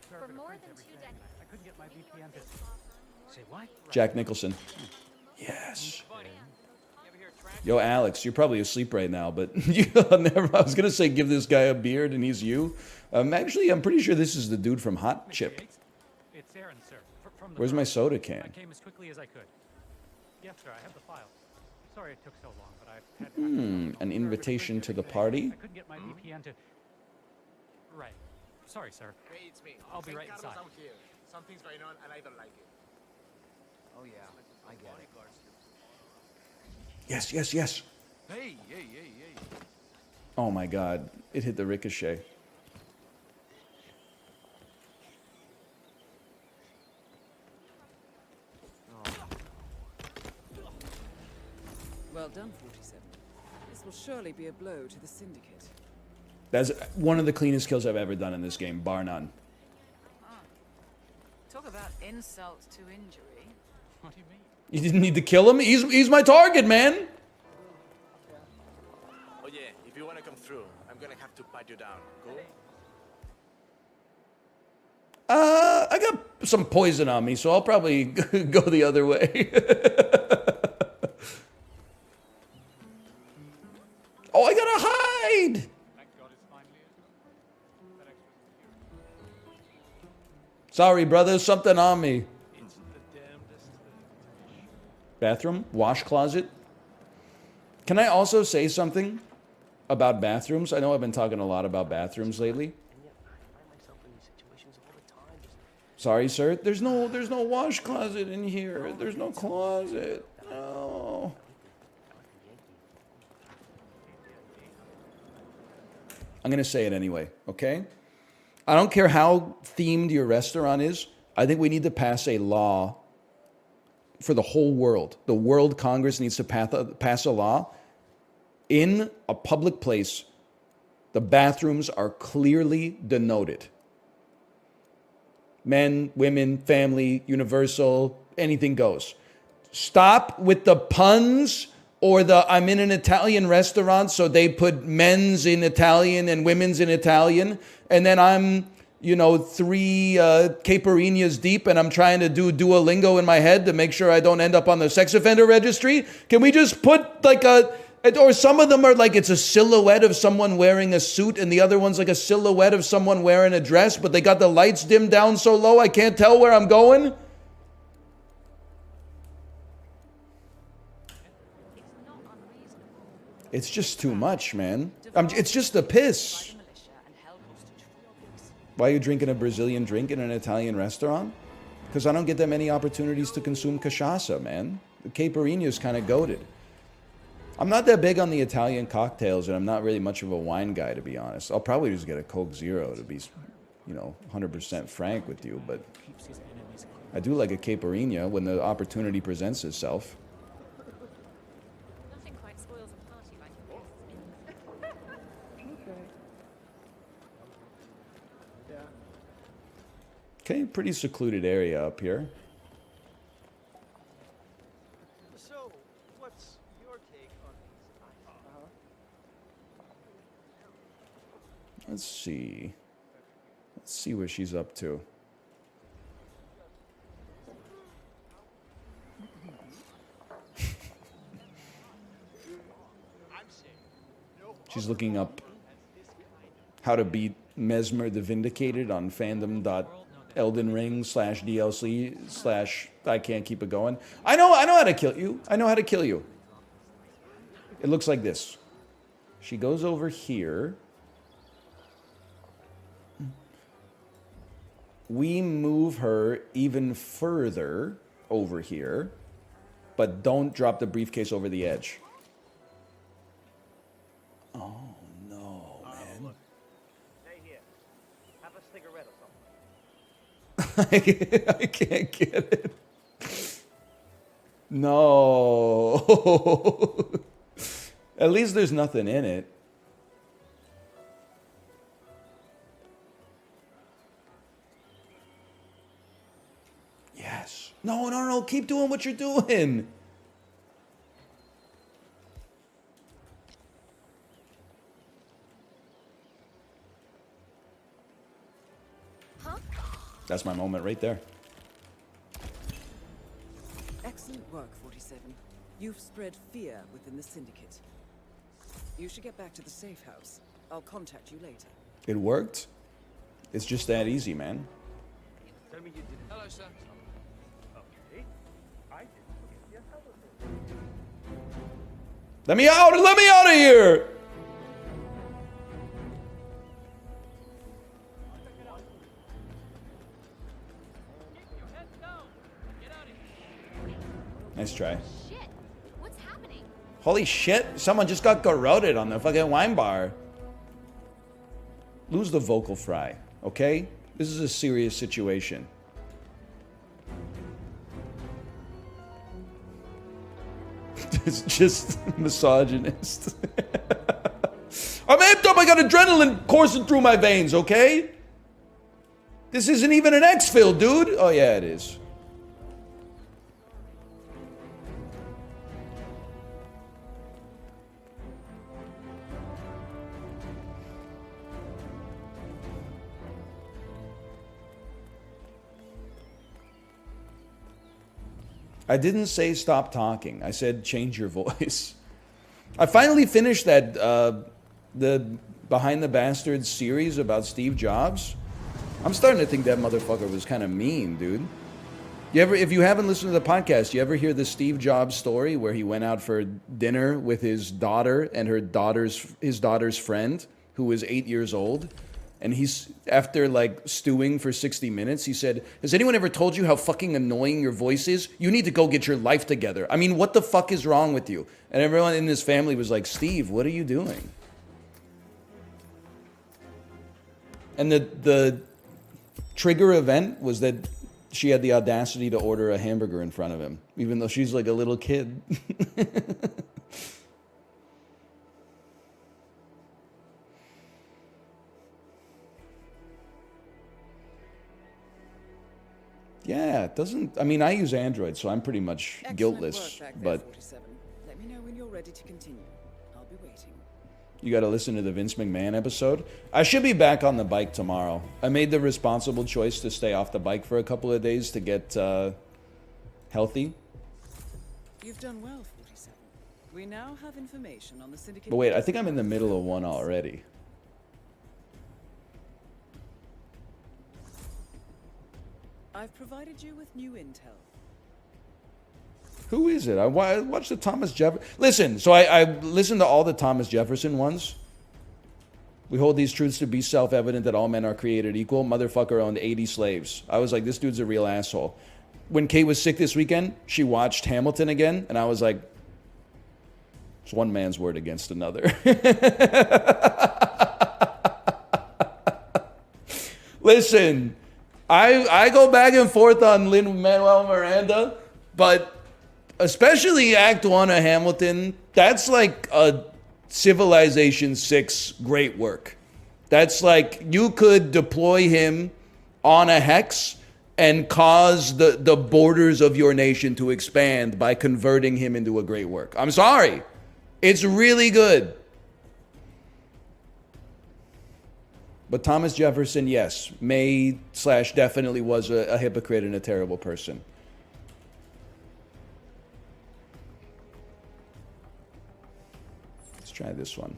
For more than 2 decades. Say what? Jack Nicholson. Yes. Yo, Alex, you're probably asleep right now, but I was going to say give this guy a beard and he's you. Actually, I'm pretty sure this is the dude from Hot Chip. It's Aaron, sir. Where's my soda can? I came as quickly as I could. Yes, sir, I have the file. Sorry it took so long, but I've had An invitation to the party? I couldn't get my VPN to... Right. Sorry, sir. Hey, it's me. I'll be right Carlos inside. out here. Something's going on, and I don't like it. Oh yeah, I get it. Yes, yes, yes. Hey, hey, hey, hey. Oh my god. It hit the ricochet. Well done, 47. This will surely be a blow to the Syndicate. That's one of the cleanest kills I've ever done in this game, bar none. Talk about insult to injury. What do you mean? You didn't need to kill him? He's my target, man! Oh yeah, if you want to come through, I'm gonna have to pat you down. Cool? I got some poison on me, so I'll probably go the other way. Oh, I gotta hide! Thank God it's finally over. That extra's Sorry, brother, something on me. Bathroom? Wash closet? Can I also say something about bathrooms? I know I've been talking a lot about bathrooms lately. Sorry, sir. There's no wash closet in here. There's no closet. No. I'm going to say it anyway, okay? I don't care how themed your restaurant is. I think we need to pass a law for the whole world. The World Congress needs to pass a law. In a public place, the bathrooms are clearly denoted. Men, women, family, universal, anything goes. Stop with the puns or the I'm in an Italian restaurant, so they put men's in Italian and women's in Italian. And then I'm, 3 caipirinhas deep and I'm trying to do Duolingo in my head to make sure I don't end up on the sex offender registry. Can we just put or some of them are like it's a silhouette of someone wearing a suit and the other one's like a silhouette of someone wearing a dress, but they got the lights dimmed down so low I can't tell where I'm going? It's just too much, man. It's just a piss. Why are you drinking a Brazilian drink in an Italian restaurant? Because I don't get that many opportunities to consume cachaça, man. The caipirinha is kind of goated. I'm not that big on the Italian cocktails, and I'm not really much of a wine guy, to be honest. I'll probably just get a Coke Zero to be, 100% frank with you, but I do like a caipirinha when the opportunity presents itself. Nothing quite spoils a party like this. Okay, pretty secluded area up here. So, what's your take on these? Let's see. Let's see what she's up to. She's looking up how to beat Mesmer the Vindicated on fandom.eldenring/DLC/ I can't keep it going. I know how to kill you. I know how to kill you. It looks like this. She goes over here. We move her even further over here, but don't drop the briefcase over the edge. Oh, no, man. Look. Stay here. Have a cigarette or something. I can't get it. No. At least there's nothing in it. Yes. No. Keep doing what you're doing. Huh? That's my moment right there. Excellent work, 47. You've spread fear within the Syndicate. You should get back to the safe house. I'll contact you later. It worked. It's just that easy, man. Tell me you didn't. Hello, sir. Okay. I didn't forget your telephone. Let me out! Let me out of here! Nice try. Shit! What's happening? Holy shit, someone just got garroted on the fucking wine bar. Lose the vocal fry, okay? This is a serious situation. It's just misogynist. I'm amped up, I got adrenaline coursing through my veins, okay? This isn't even an X-Fill, dude. Oh yeah, it is. I didn't say stop talking. I said change your voice. I finally finished that the Behind the Bastards series about Steve Jobs. I'm starting to think that motherfucker was kind of mean, dude. If you haven't listened to the podcast, you ever hear the Steve Jobs story where he went out for dinner with his daughter and his daughter's friend who was 8 years old? And he's, after like stewing for 60 minutes, he said, has anyone ever told you how fucking annoying your voice is? You need to go get your life together. I mean, what the fuck is wrong with you? And everyone in his family was like, Steve, what are you doing? And the trigger event was that she had the audacity to order a hamburger in front of him, even though she's like a little kid. Yeah, it doesn't. I mean, I use Android, so I'm pretty much guiltless. Work back there, But 47. Let me know when you're ready to continue. I'll be waiting. you got to listen to the Vince McMahon episode. I should be back on the bike tomorrow. I made the responsible choice to stay off the bike for a couple of days to get healthy. You've done well, 47. We now have information on the syndicate. But wait, I think I'm in the middle of one already. I've provided you with new intel. Who is it? I watched the Thomas Jefferson. Listen, so I listened to all the Thomas Jefferson ones. We hold these truths to be self-evident that all men are created equal. Motherfucker owned 80 slaves. I was like, this dude's a real asshole. When Kate was sick this weekend, she watched Hamilton again, and I was like, it's one man's word against another. Listen, I go back and forth on Lin-Manuel Miranda, but especially Act 1 of Hamilton, that's like a Civilization 6 great work. That's like, you could deploy him on a hex and cause the borders of your nation to expand by converting him into a great work. I'm sorry. It's really good. But Thomas Jefferson, yes, definitely was a hypocrite and a terrible person. Let's try this one.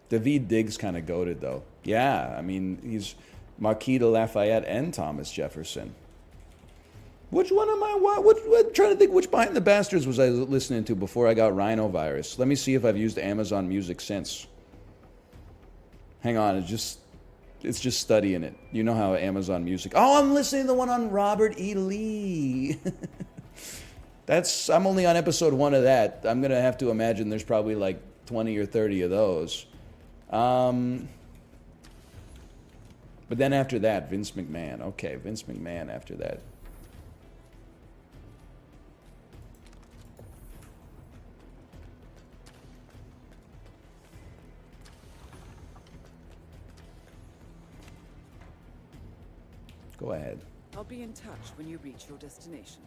David Diggs kind of goated, though. Yeah, I mean, he's Marquis de Lafayette and Thomas Jefferson. Which one am I? What trying to think, which Behind the Bastards was I listening to before I got rhinovirus? Let me see if I've used Amazon Music since. Hang on, it's just studying it. You know how Amazon Music. Oh, I'm listening to the one on Robert E. Lee. I'm only on episode 1 of that. I'm gonna have to imagine there's probably like 20 or 30 of those. But then after that, Vince McMahon. Okay, Vince McMahon after that. Go ahead. I'll be in touch when you reach your destination.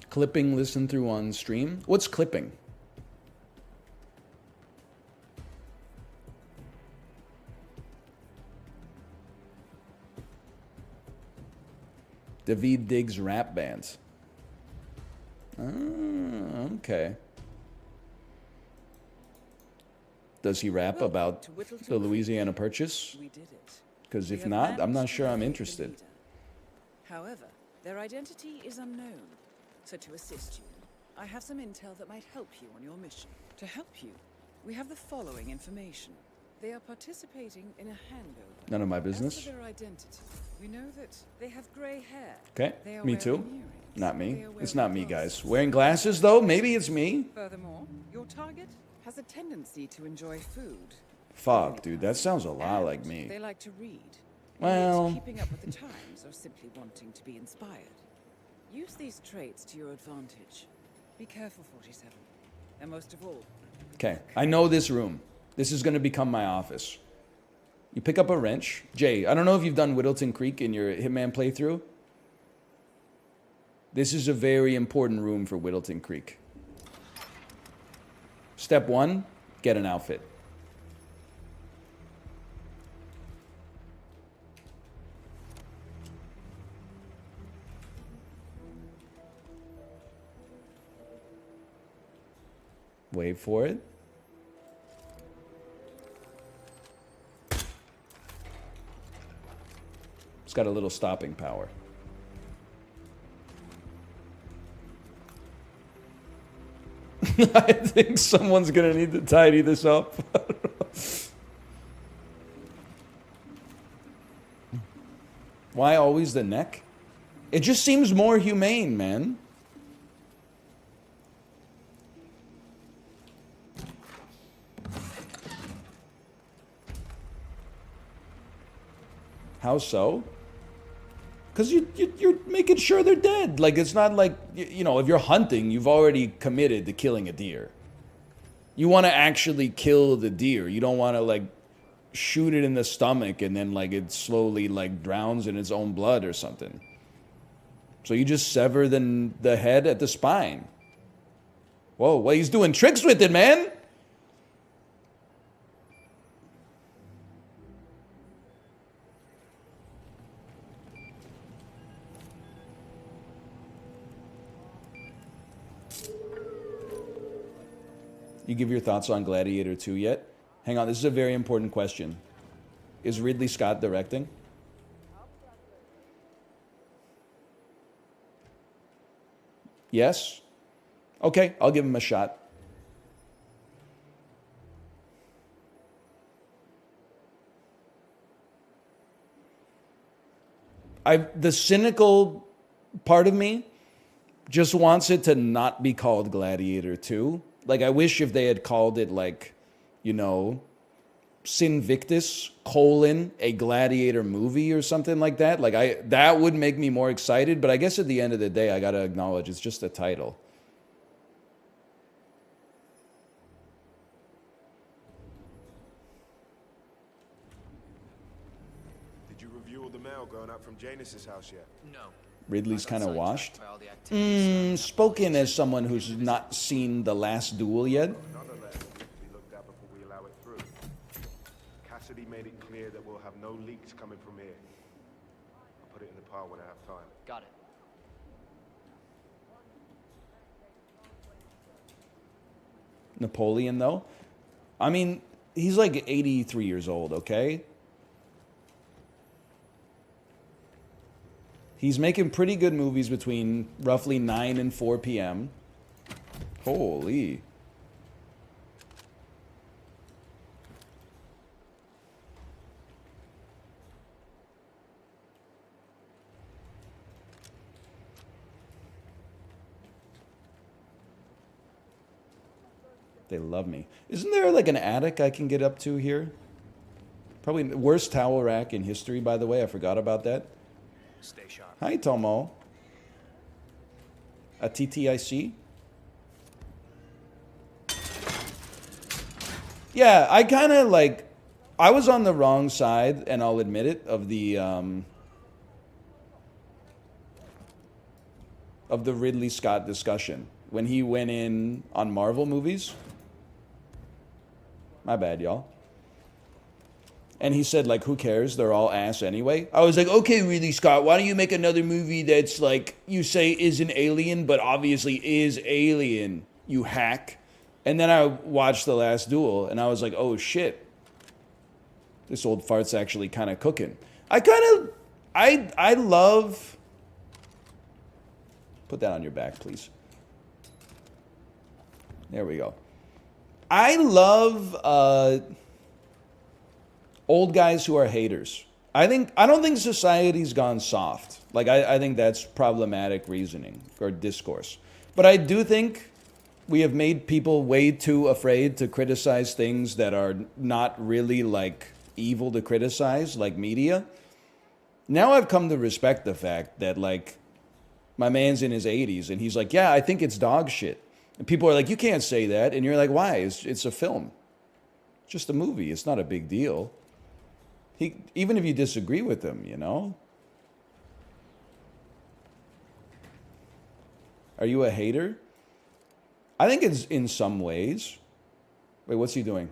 Clipping, listen through on stream. What's clipping? David Diggs rap bands. Oh, okay. Does he rap about the Louisiana Purchase? We did it. Because if not, I'm not sure I'm interested. However, their identity is unknown. So to assist you, I have some intel that might help you on your mission. To help you, we have the following information. They are participating in a hangover. None of my As business. for their identity, we know that they have grey hair. Okay, They are me wearing too. earrings. Not me. They are It's wearing not me, glasses. guys. Wearing glasses, though? Maybe it's me. Furthermore, your target has a tendency to enjoy food. Fuck, dude. That sounds a lot like me. They like to read. Well- Keeping up with the times or simply wanting to be inspired. Use these traits to your advantage. Be careful, 47. And most of all, Okay, I know this room. This is going to become my office. You pick up a wrench. Jay, I don't know if you've done Whittleton Creek in your Hitman playthrough. This is a very important room for Whittleton Creek. Step 1, get an outfit. Wait for it. It's got a little stopping power. I think someone's gonna need to tidy this up. Why always the neck? It just seems more humane, man. How so? Because you're making sure they're dead. Like, it's not like, you know, if you're hunting, you've already committed to killing a deer. You want to actually kill the deer. You don't want to, like, shoot it in the stomach and then, like, it slowly, like, drowns in its own blood or something. So you just sever the head at the spine. Whoa, well, he's doing tricks with it, man. You give your thoughts on Gladiator 2 yet? Hang on, this is a very important question. Is Ridley Scott directing? Yes? Okay, I'll give him a shot. The cynical part of me just wants it to not be called Gladiator 2. Like, I wish if they had called it, like, you know, Sinvictus, a Gladiator movie or something like that. Like, that would make me more excited, but I guess at the end of the day, I gotta acknowledge it's just a title. Did you review all the mail going up from Janus's house yet? No. Ridley's kind of washed. by all the activities. Spoken as someone who's not seen The Last Duel yet. Another letter needs to be looked at before we allow it through. Cassidy made it clear that we'll have no leaks coming from here. I'll put it in the pile when I have time. Got it. Napoleon, though? I mean, he's like 83 years old, okay? He's making pretty good movies between roughly 9 and 4 p.m. Holy. They love me. Isn't there like an attic I can get up to here? Probably the worst towel rack in history, by the way. I forgot about that. Stay sharp. Hi, Tomo. A TTIC? Yeah, I kind of like... I was on the wrong side, and I'll admit it, of the Ridley Scott discussion. When he went in on Marvel movies. My bad, y'all. And he said, like, who cares? They're all ass anyway. I was like, okay, Ridley Scott, why don't you make another movie that's, like, you say is an alien, but obviously is alien, you hack. And then I watched The Last Duel, and I was like, oh, shit. This old fart's actually kind of cooking. I love... Put that on your back, please. There we go. I love... Old guys who are haters. I don't think society's gone soft. Like I think that's problematic reasoning or discourse. But I do think we have made people way too afraid to criticize things that are not really like evil to criticize, like media. Now I've come to respect the fact that like my man's in his 80s and he's like, yeah, I think it's dog shit. And people are like, you can't say that. And you're like, why? It's a film. It's just a movie. It's not a big deal. Even if you disagree with him, you know? Are you a hater? I think it's in some ways. Wait, what's he doing?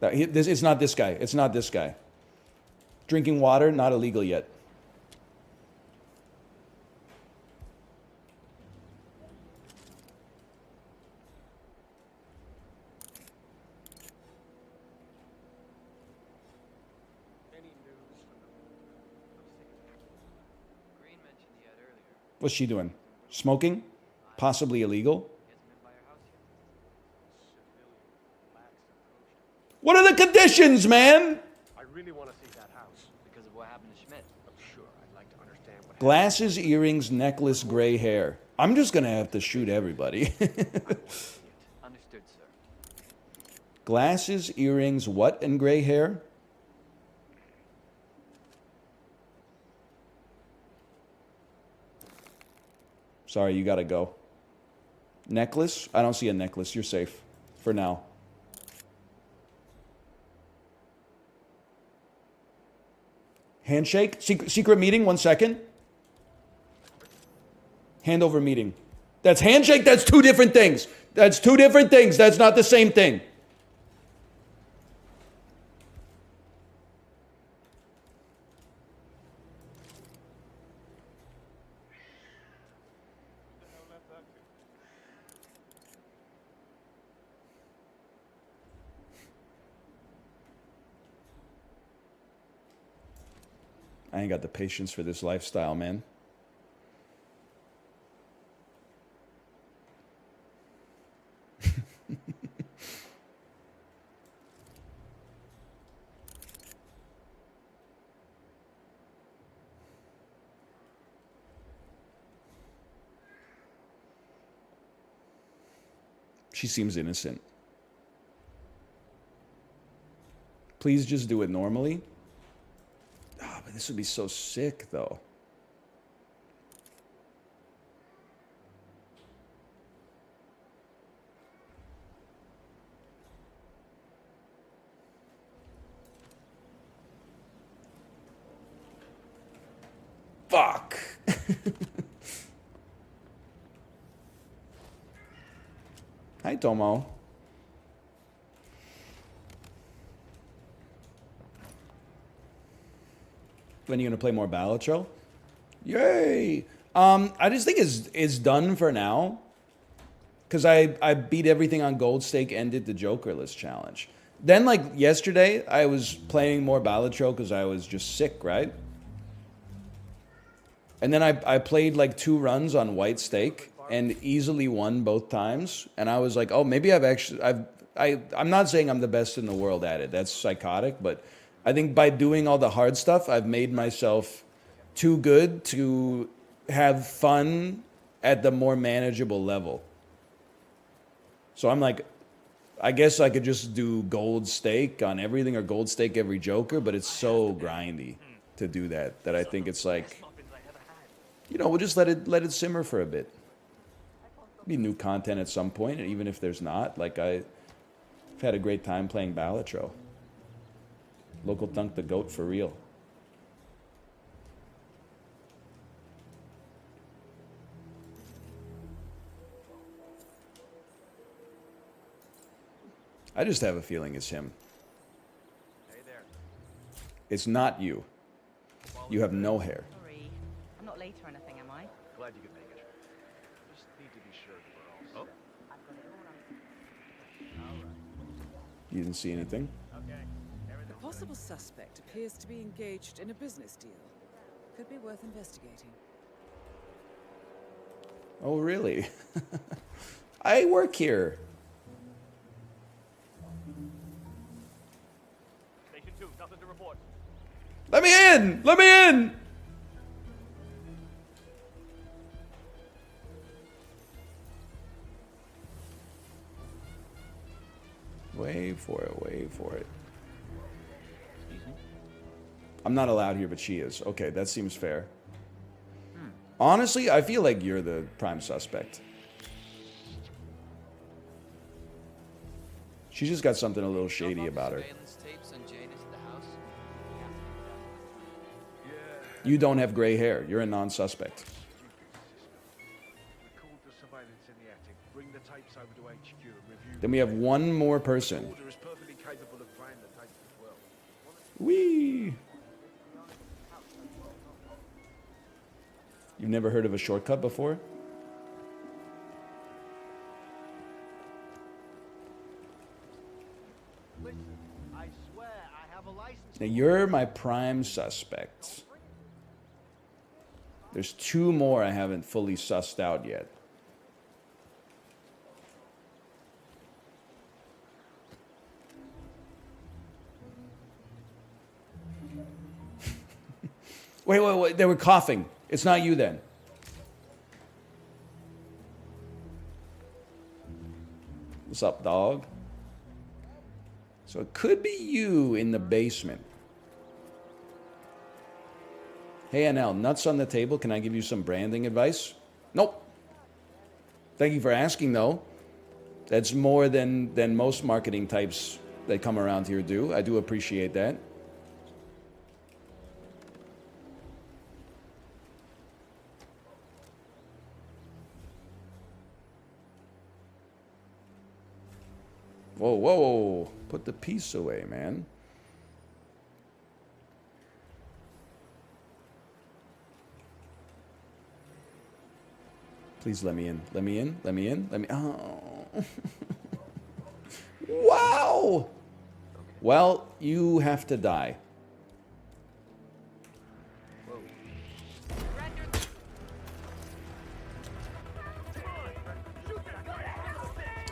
It's not this guy. It's not this guy. Drinking water, not illegal yet. What's she doing? Smoking? Possibly illegal? What are the conditions, man? I really want to see that house because of what happened to Schmidt. I'm sure I'd like to understand what Glasses, earrings, necklace, gray hair. I'm just going to have to shoot everybody. Understood, sir. Glasses, earrings, what, and gray hair? Sorry, you gotta go. Necklace? I don't see a necklace. You're safe. For now. Handshake? Secret meeting? 1 second. Handover meeting. That's handshake? That's two different things. That's two different things. That's not the same thing. I ain't got the patience for this lifestyle, man. She seems innocent. Please just do it normally. Oh, but this would be so sick, though. Fuck. Hi, Tomo. When are you gonna play more Balatro? Yay! I just think it's done for now. Cause I beat everything on Gold Stake and did the Jokerless challenge. Then like yesterday, I was playing more Balatro because I was just sick, right? And then I played like 2 runs on White Stake and easily won both times. And I was like, oh, maybe I'm not saying I'm the best in the world at it. That's psychotic, but I think by doing all the hard stuff, I've made myself too good to have fun at the more manageable level. So I'm like, I guess I could just do Gold Stake on everything or Gold Stake every Joker, but it's so grindy to do that I think it's like, you know, we'll just let it simmer for a bit. Be new content at some point, and even if there's not, like I've had a great time playing Balatro. Local Thunk the GOAT for real. I just have a feeling it's him. Hey there. It's not you. You have no hair. Sorry, I'm not late or anything, am I? Glad you could make it. Just need to be sure that we're all set. I've got it all right. You didn't see anything? The possible suspect appears to be engaged in a business deal. Could be worth investigating. Oh, really? I work here. Station 2, nothing to report. Let me in! Let me in! Wait for it, wait for it. I'm not allowed here, but she is. Okay, that seems fair. Honestly, I feel like you're the prime suspect. She's just got something a little shady about her. You don't have gray hair. You're a non-suspect. Record the surveillance in the attic. Bring the tapes over to HQ and review. Then we have one more person. Order is perfectly capable of playing the tapes as well. Whee! You've never heard of a shortcut before? Listen, I swear I have a license. Now you're my prime suspect. There's two more I haven't fully sussed out yet. Wait. They were coughing. It's not you then. What's up, dog? So it could be you in the basement. Hey, NL, nuts on the table. Can I give you some branding advice? Nope. Thank you for asking, though. That's more than most marketing types that come around here do. I do appreciate that. Whoa. Put the piece away, man. Please let me in. Let me in. Let me in. Let me. Oh. Wow. Well, you have to die.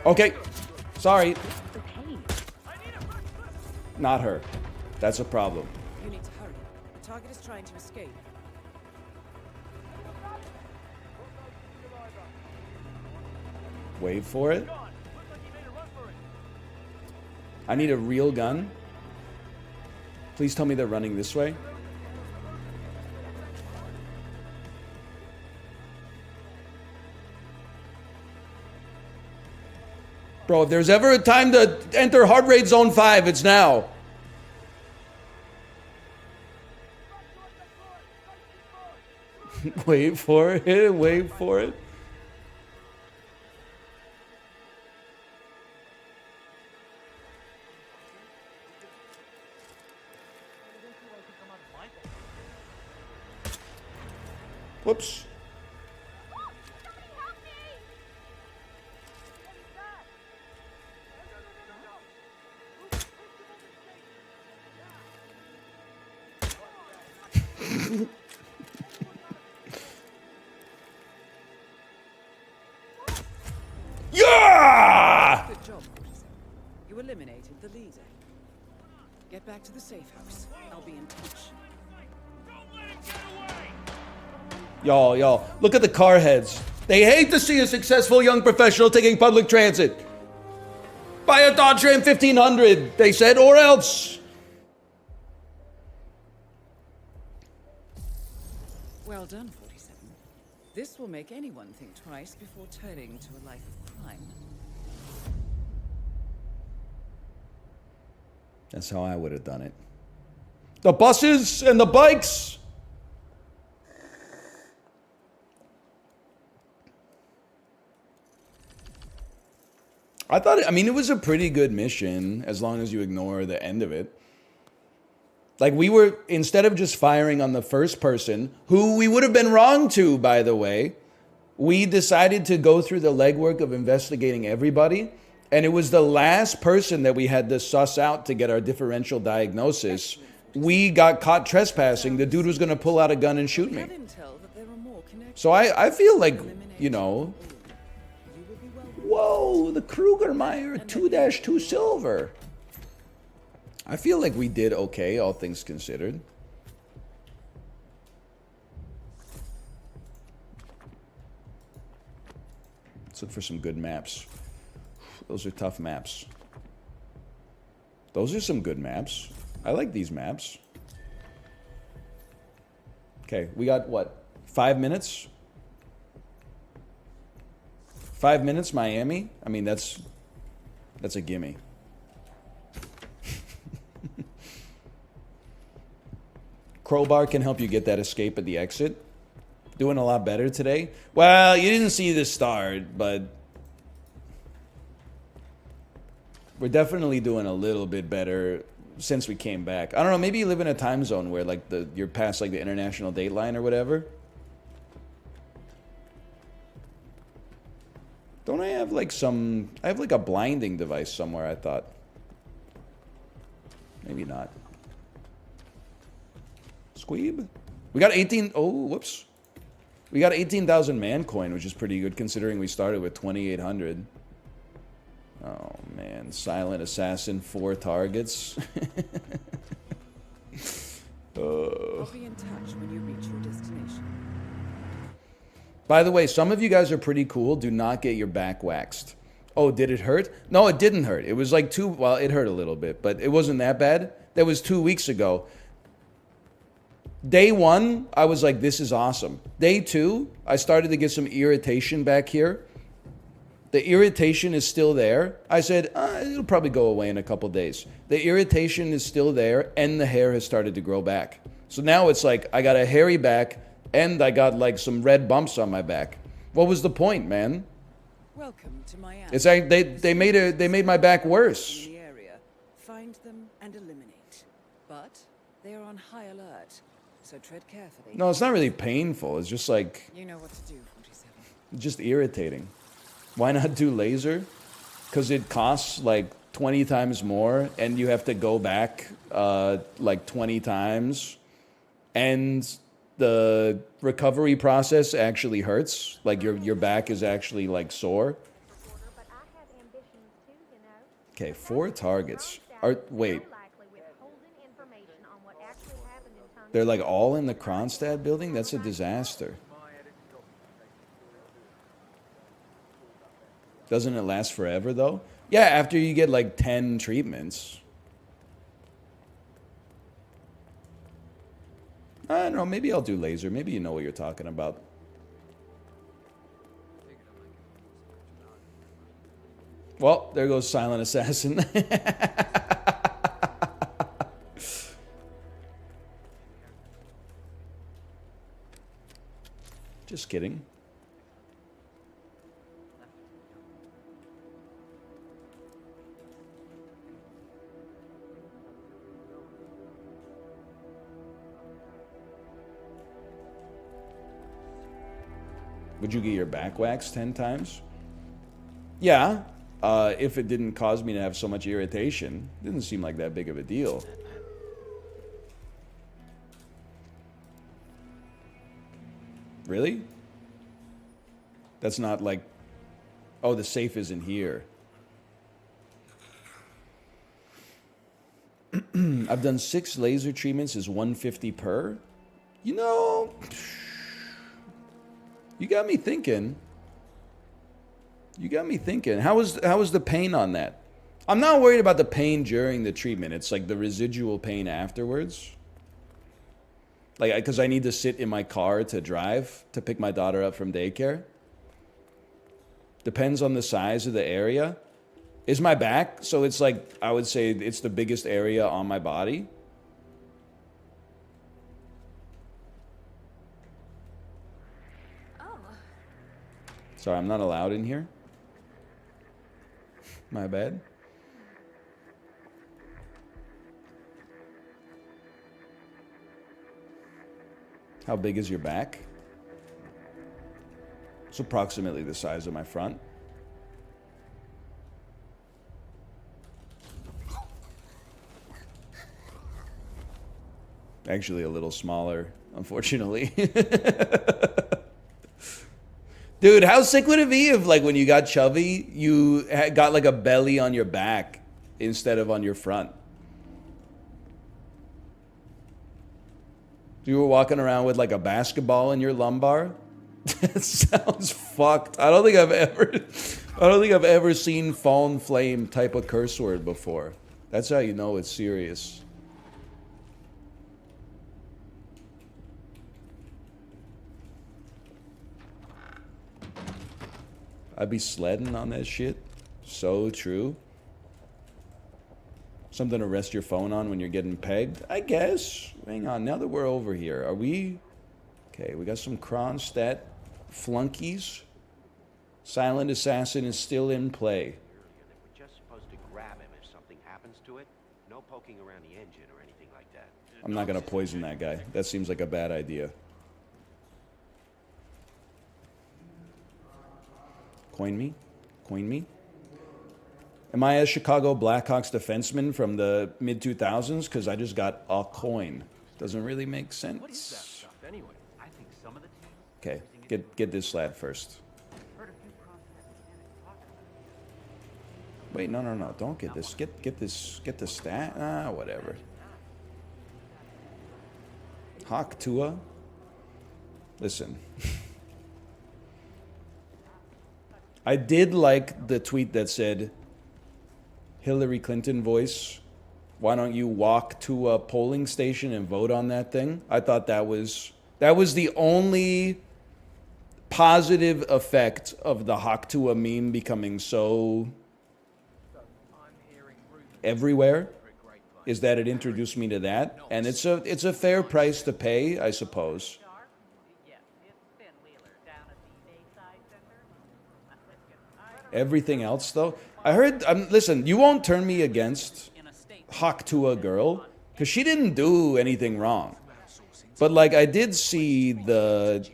Okay. Sorry. Not her. That's a problem. You need to hurry. The target is trying to escape. Wait for it. I need a real gun. Please tell me they're running this way. Bro, if there's ever a time to enter heart rate zone 5, it's now. Wait for it. Wait for it. Whoops. Yeah! Good job, 47. You eliminated the leader. Get back to the safe house. I'll be in touch. Y'all, look at the car heads. They hate to see a successful young professional taking public transit. Buy a Dodge Ram 1500, they said, or else. Well done, 47. This will make anyone think twice before turning to a life of crime. That's how I would have done it. The buses and the bikes. I mean, it was a pretty good mission as long as you ignore the end of it. Like, we were, instead of just firing on the first person, who we would have been wrong to, by the way, we decided to go through the legwork of investigating everybody. And it was the last person that we had to suss out to get our differential diagnosis. We got caught trespassing. The dude was going to pull out a gun and shoot me. Have intel that there are more So I feel like, you know... Whoa, the Krugermeyer 2-2 silver. I feel like we did okay, all things considered. Let's look for some good maps. Those are tough maps. Those are some good maps. I like these maps. Okay, we got, what, 5 minutes? 5 minutes, Miami? I mean, that's a gimme. Crowbar can help you get that escape at the exit. Doing a lot better today. Well, you didn't see the start, but... we're definitely doing a little bit better since we came back. I don't know, maybe you live in a time zone where, like, you're past, like, the international date line or whatever. Don't I have, like, some... I have, like, a blinding device somewhere, I thought. Maybe not. Squeeb? We got 18... Oh, whoops. We got 18,000 man coin, which is pretty good considering we started with 2,800. Oh, man. Silent Assassin, 4 targets. I'll be in touch when you reach your destination. By the way, some of you guys are pretty cool. Do not get your back waxed. Oh, did it hurt? No, it didn't hurt. It was like well, it hurt a little bit, but it wasn't that bad. That was 2 weeks ago. Day 1, I was like, this is awesome. Day 2, I started to get some irritation back here. The irritation is still there. I said, it'll probably go away in a couple days. The irritation is still there, and the hair has started to grow back. So now it's like, I got a hairy back, and I got like some red bumps on my back. What was the point, man? Welcome to Miami. It's like they made my back worse. In the area, find them and eliminate. But they are on high alert, so tread carefully. No, it's not really painful. It's just like... You know what to do, 47. Just irritating. Why not do laser? Because it costs like 20 times more, and you have to go back like 20 times. And the recovery process actually hurts. Like your back is actually like sore. Okay, 4 targets. Wait. They're like all in the Kronstadt building? That's a disaster. Doesn't it last forever though? Yeah, after you get like 10 treatments. I don't know, maybe I'll do laser. Maybe you know what you're talking about. Well, there goes Silent Assassin. Just kidding. Would you get your back waxed 10 times? Yeah, if it didn't cause me to have so much irritation. Didn't seem like that big of a deal. Really? That's not like... Oh, the safe isn't here. I've done 6 laser treatments. Is 150 per? You know... You got me thinking. You got me thinking. How was the pain on that? I'm not worried about the pain during the treatment. It's like the residual pain afterwards. Like, because I need to sit in my car to drive to pick my daughter up from daycare. Depends on the size of the area. Is my back, so it's like, I would say it's the biggest area on my body. Sorry, I'm not allowed in here. My bad. How big is your back? It's approximately the size of my front. Actually, a little smaller, unfortunately. Dude, how sick would it be if, like, when you got chubby, you got, like, a belly on your back instead of on your front? You were walking around with, like, a basketball in your lumbar? That sounds fucked. I don't think I've ever seen fallen flame type of curse word before. That's how you know it's serious. I'd be sledding on that shit. So true. Something to rest your phone on when you're getting pegged? I guess. Hang on, now that we're over here, are we... Okay, we got some Kronstadt flunkies. Silent Assassin is still in play. We're just supposed to grab him if something happens to it. No poking around the engine or anything like that. I'm not gonna poison that guy. That seems like a bad idea. Coin me? Coin me? Am I a Chicago Blackhawks defenseman from the mid-2000s? Because I just got a coin. Doesn't really make sense. What is that stuff anyway? I think some of the teams. Okay, get this lad first. Wait, no. Don't get this. Get the stat. Ah, whatever. Hawk Tua. Listen. I did like the tweet that said, Hillary Clinton voice, why don't you walk to a polling station and vote on that thing? I thought that was the only positive effect of the Hawk Tua meme becoming so everywhere, is that it introduced me to that. And it's a fair price to pay, I suppose. Everything else, though, I heard. Listen, you won't turn me against Hawk Tua girl because she didn't do anything wrong. But like, I did see the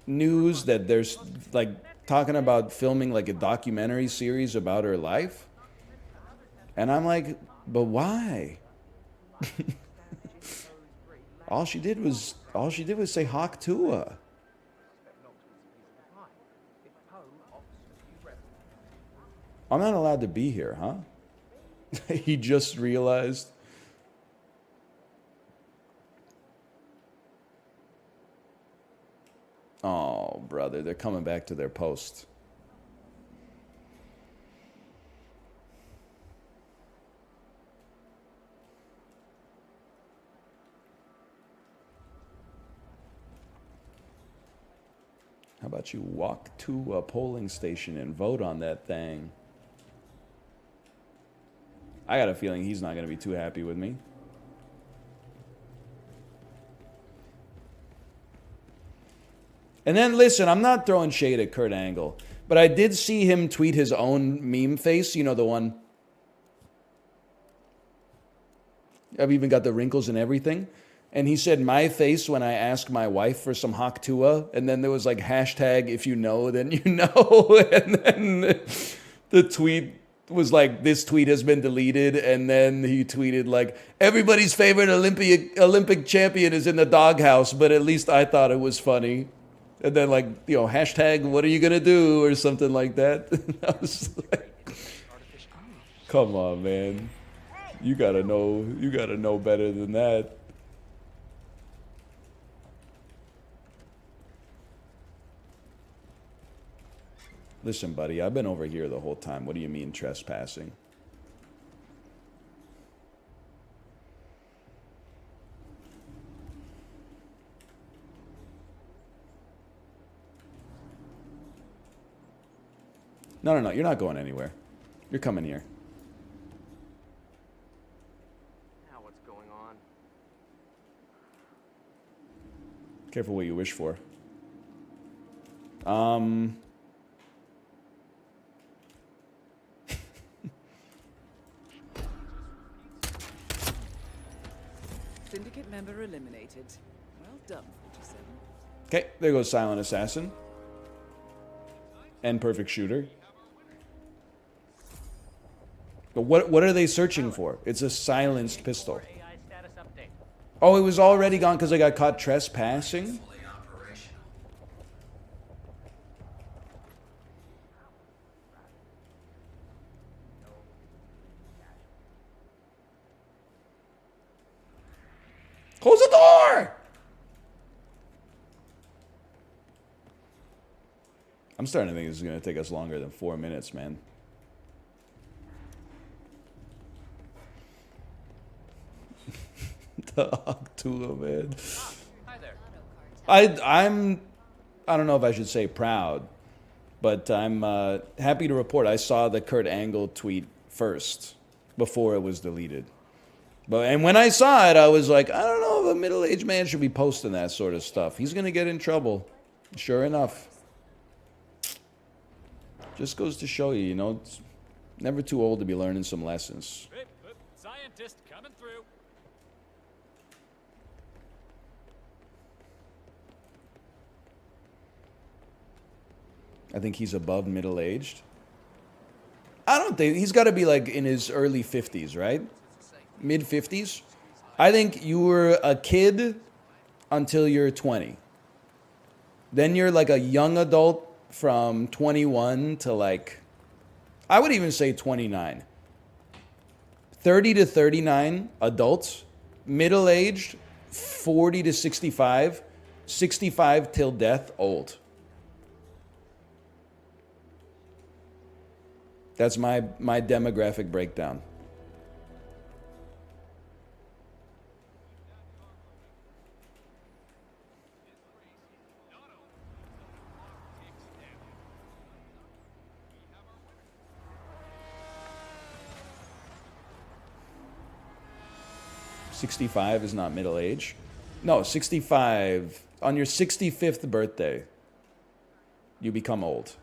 news that there's like talking about filming like a documentary series about her life, and I'm like, but why? all she did was say Hawk Tua. I'm not allowed to be here, huh? He just realized. Oh, brother, they're coming back to their post. How about you walk to a polling station and vote on that thing? I got a feeling he's not going to be too happy with me. And then, listen, I'm not throwing shade at Kurt Angle, but I did see him tweet his own meme face. You know, the one. I've even got the wrinkles and everything. And he said, my face when I asked my wife for some Hawk Tua. And then there was like hashtag, if you know, then you know. And then the tweet was like, this tweet has been deleted. And then he tweeted like, everybody's favorite Olympic champion is in the doghouse, but at least I thought it was funny. And then like, you know, hashtag, what are you going to do? Or something like that. I was like, come on, man. You gotta know better than that. Listen, buddy, I've been over here the whole time. What do you mean trespassing? No, you're not going anywhere. You're coming here. Now what's going on? Careful what you wish for. Syndicate member eliminated. Well done, 47. Okay, there goes Silent Assassin. And Perfect Shooter. But what are they searching for? It's a silenced pistol. Oh, it was already gone because I got caught trespassing? Close the door! I'm starting to think this is going to take us longer than 4 minutes, man. The Octua, man. Hi there. I don't know if I should say proud, but I'm happy to report I saw the Kurt Angle tweet first before it was deleted. And when I saw it, I was like, I don't know if a middle-aged man should be posting that sort of stuff. He's going to get in trouble. Sure enough. Just goes to show you, you know, it's never too old to be learning some lessons. Scientist coming through. I think he's above middle-aged. I don't think he's got to be like in his early 50s, right? Mid 50s. I think you were a kid until you're 20. Then you're like a young adult from 21 to like, I would even say 29. 30 to 39 adults, middle-aged 40 to 65, 65 till death old. That's my demographic breakdown. $65 is not middle age. No, 65. On your 65th birthday, you become old.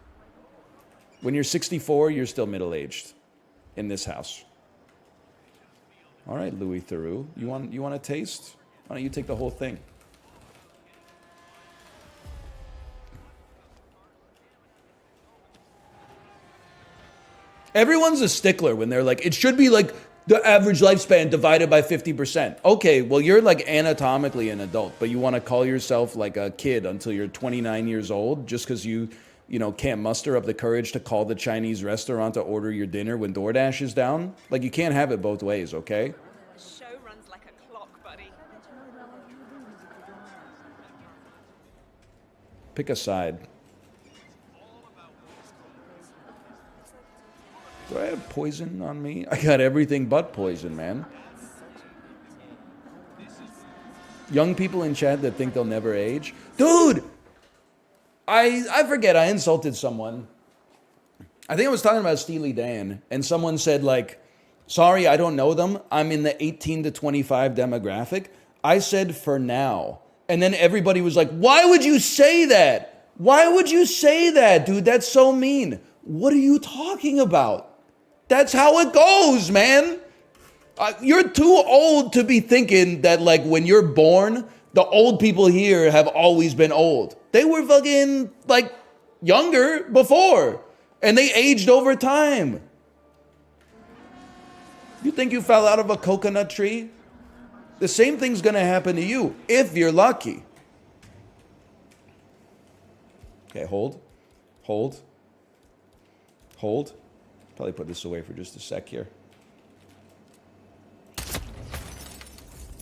When you're 64, you're still middle-aged in this house. All right, Louis Theroux. You want a taste? Why don't you take the whole thing? Everyone's a stickler when they're like, it should be like the average lifespan divided by 50%. Okay, well, you're like anatomically an adult, but you want to call yourself like a kid until you're 29 years old just because you can't muster up the courage to call the Chinese restaurant to order your dinner when DoorDash is down? Like, you can't have it both ways, okay? The show runs like a clock, buddy. Pick a side. Do I have poison on me? I got everything but poison, man. Young people in chat that think they'll never age. Dude! I forget, I insulted someone. I think I was talking about Steely Dan, and someone said, like, sorry, I don't know them. I'm in the 18 to 25 demographic. I said, for now. And then everybody was like, why would you say that? Why would you say that, dude? That's so mean. What are you talking about? That's how it goes, man. You're too old to be thinking that, like, when you're born, the old people here have always been old. They were fucking, like, younger before. And they aged over time. You think you fell out of a coconut tree? The same thing's gonna happen to you, if you're lucky. Okay, hold. Hold. Hold. Probably put this away for just a sec here.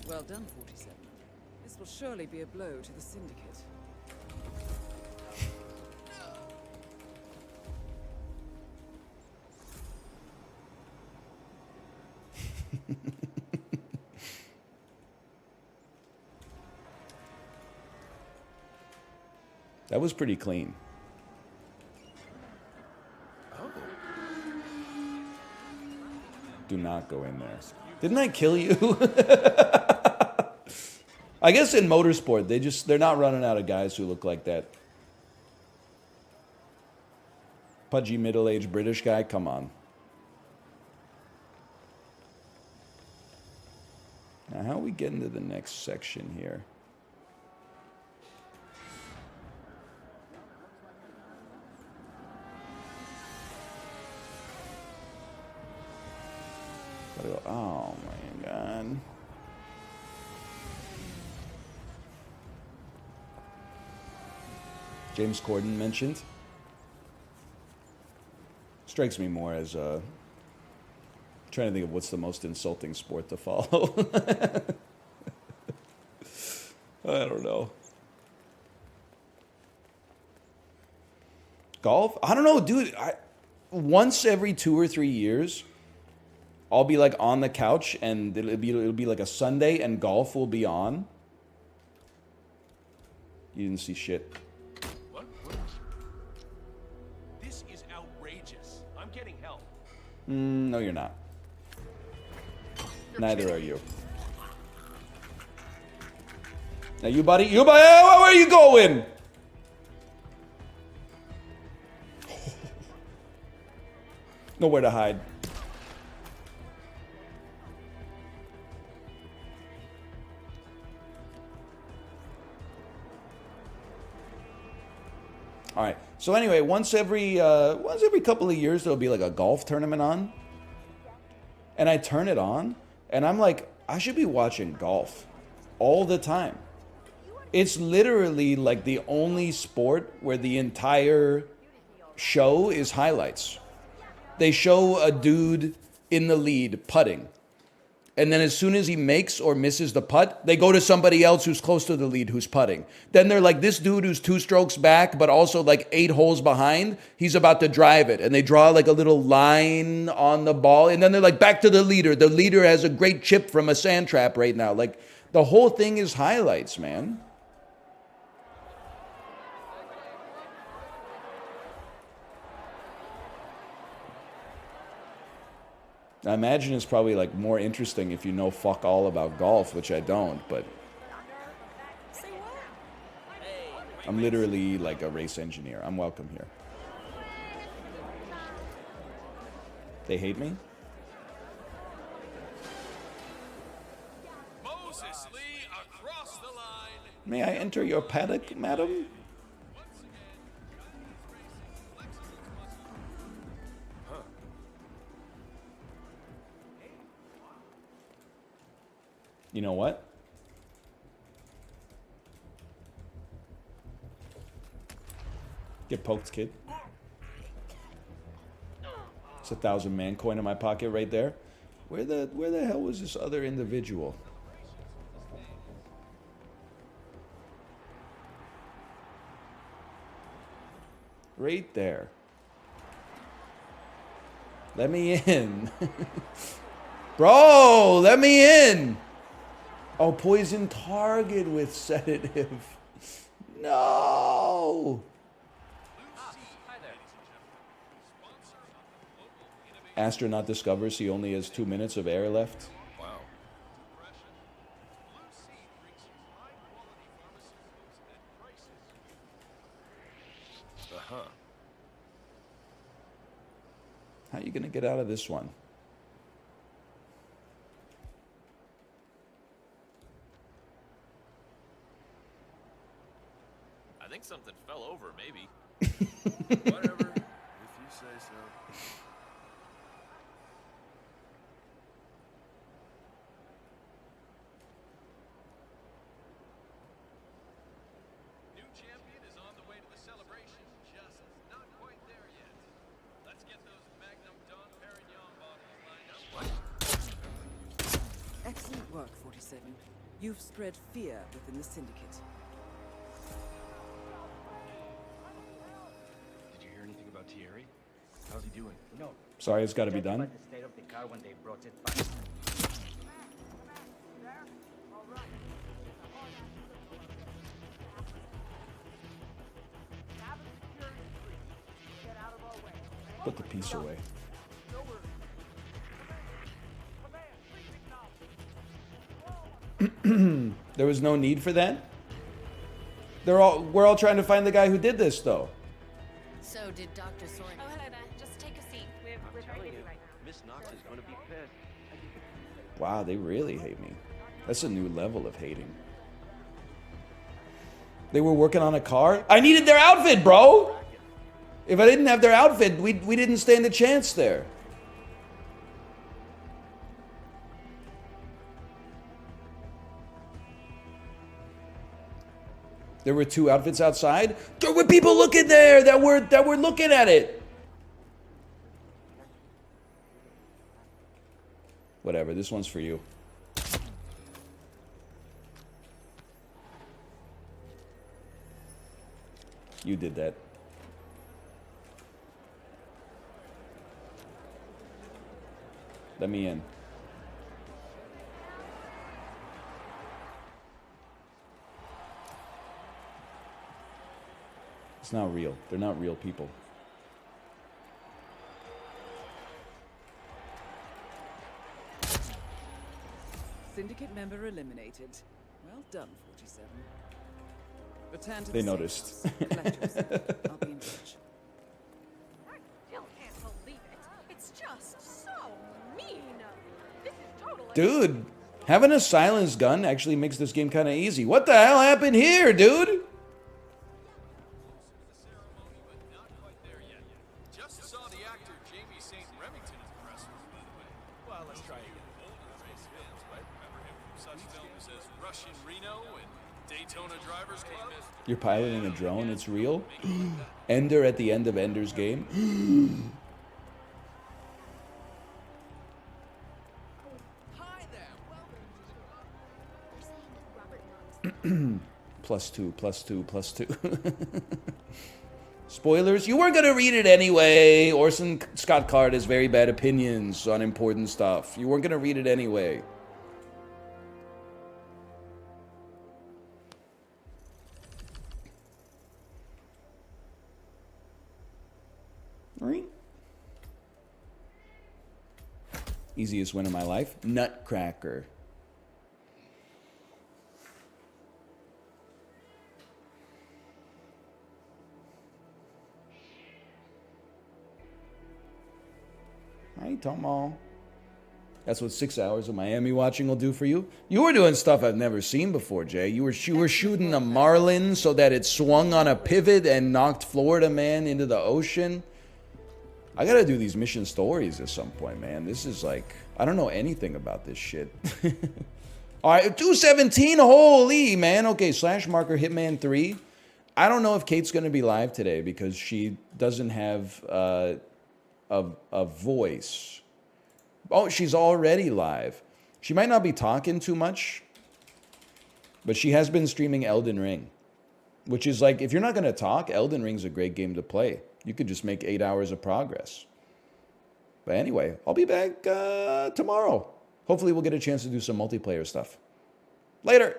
Well done, 47. This will surely be a blow to the Syndicate. That was pretty clean. Oh. Do not go in there. Didn't I kill you? I guess in motorsport, they're not running out of guys who look like that. Pudgy middle-aged British guy, come on. Now, how are we getting to the next section here? Gotta go. Oh my god. James Corden mentioned. Strikes me more as trying to think of what's the most insulting sport to follow. I don't know. Golf? I don't know, dude. Once every 2 or 3 years, I'll be like on the couch and it'll be like a Sunday and golf will be on. You didn't see shit. What? This is outrageous. I'm getting help. No, you're not. Neither are you. Now you buddy, where are you going? Nowhere to hide. All right. So anyway, once every couple of years there'll be like a golf tournament on, and I turn it on, and I'm like, I should be watching golf all the time. It's literally like the only sport where the entire show is highlights. They show a dude in the lead putting. And then as soon as he makes or misses the putt, they go to somebody else who's close to the lead who's putting. Then they're like, this dude who's 2 strokes back, but also like 8 holes behind, he's about to drive it. And they draw like a little line on the ball. And then they're like, back to the leader. The leader has a great chip from a sand trap right now. Like, the whole thing is highlights, man. I imagine it's probably like more interesting if you know fuck all about golf, which I don't, but I'm literally like a race engineer. I'm welcome here. They hate me? Moses Lee across the line. May I enter your paddock, madam? You know what? Get poked, kid. It's a 1,000-man coin in my pocket right there. Where the hell was this other individual? Right there. Let me in. Bro, let me in. Oh, poison target with sedative. No. Astronaut discovers he only has 2 minutes of air left. Wow. Uh-huh. How are you gonna get out of this one? I think something fell over, maybe. Whatever, if you say so. New champion is on the way to the celebration. Just not quite there yet. Let's get those Magnum Dom Perignon bottles lined up. Excellent work, 47. You've spread fear within the Syndicate. Did you hear anything about Thierry? How's he doing? No. Sorry, it's got to be done. The state of the car when they brought it back. Put the piece away. There was no need for that? We're all trying to find the guy who did this, though. So did Dr. Soren. Oh, hello there. Just take a seat. We're very busy right now. Miss Knox is going to be pissed. Wow, they really hate me. That's a new level of hating. They were working on a car? I needed their outfit, bro! If I didn't have their outfit, we didn't stand a chance there. There were 2 outfits outside. There were people looking there that were looking at it. Whatever, this one's for you. You did that. Let me in. It's not real. They're not real people. Syndicate member eliminated. Well done, 47. Return to They the safe noticed. house. Collect yourself. I'll be in touch. I still can't believe it. It's just so mean. This is totally. Dude, having a silenced gun actually makes this game kind of easy. What the hell happened here, dude? Just saw the actor Jamie St. Remington in the press room, by the way. Well, let's try again. Older race fans might remember him from such films as Rush in Reno and Daytona Drivers Club. You're piloting a drone. It's real. Ender at the end of Ender's Game. +2, +2, +2. Spoilers? You weren't going to read it anyway. Orson Scott Card has very bad opinions on important stuff. You weren't going to read it anyway. Right? Easiest win of my life. Nutcracker. Right, Tomo. That's what 6 hours of Miami watching will do for you. You were doing stuff I've never seen before, Jay. You were shooting a marlin so that it swung on a pivot and knocked Florida Man into the ocean. I gotta do these mission stories at some point, man. This is like, I don't know anything about this shit. All right, 217, holy, man. Okay, / marker Hitman 3. I don't know if Kate's gonna be live today because she doesn't have a voice. Oh, she's already live. She might not be talking too much, but she has been streaming Elden Ring, which is like, if you're not going to talk, Elden Ring's a great game to play. You could just make 8 hours of progress. But anyway, I'll be back tomorrow. Hopefully we'll get a chance to do some multiplayer stuff. Later.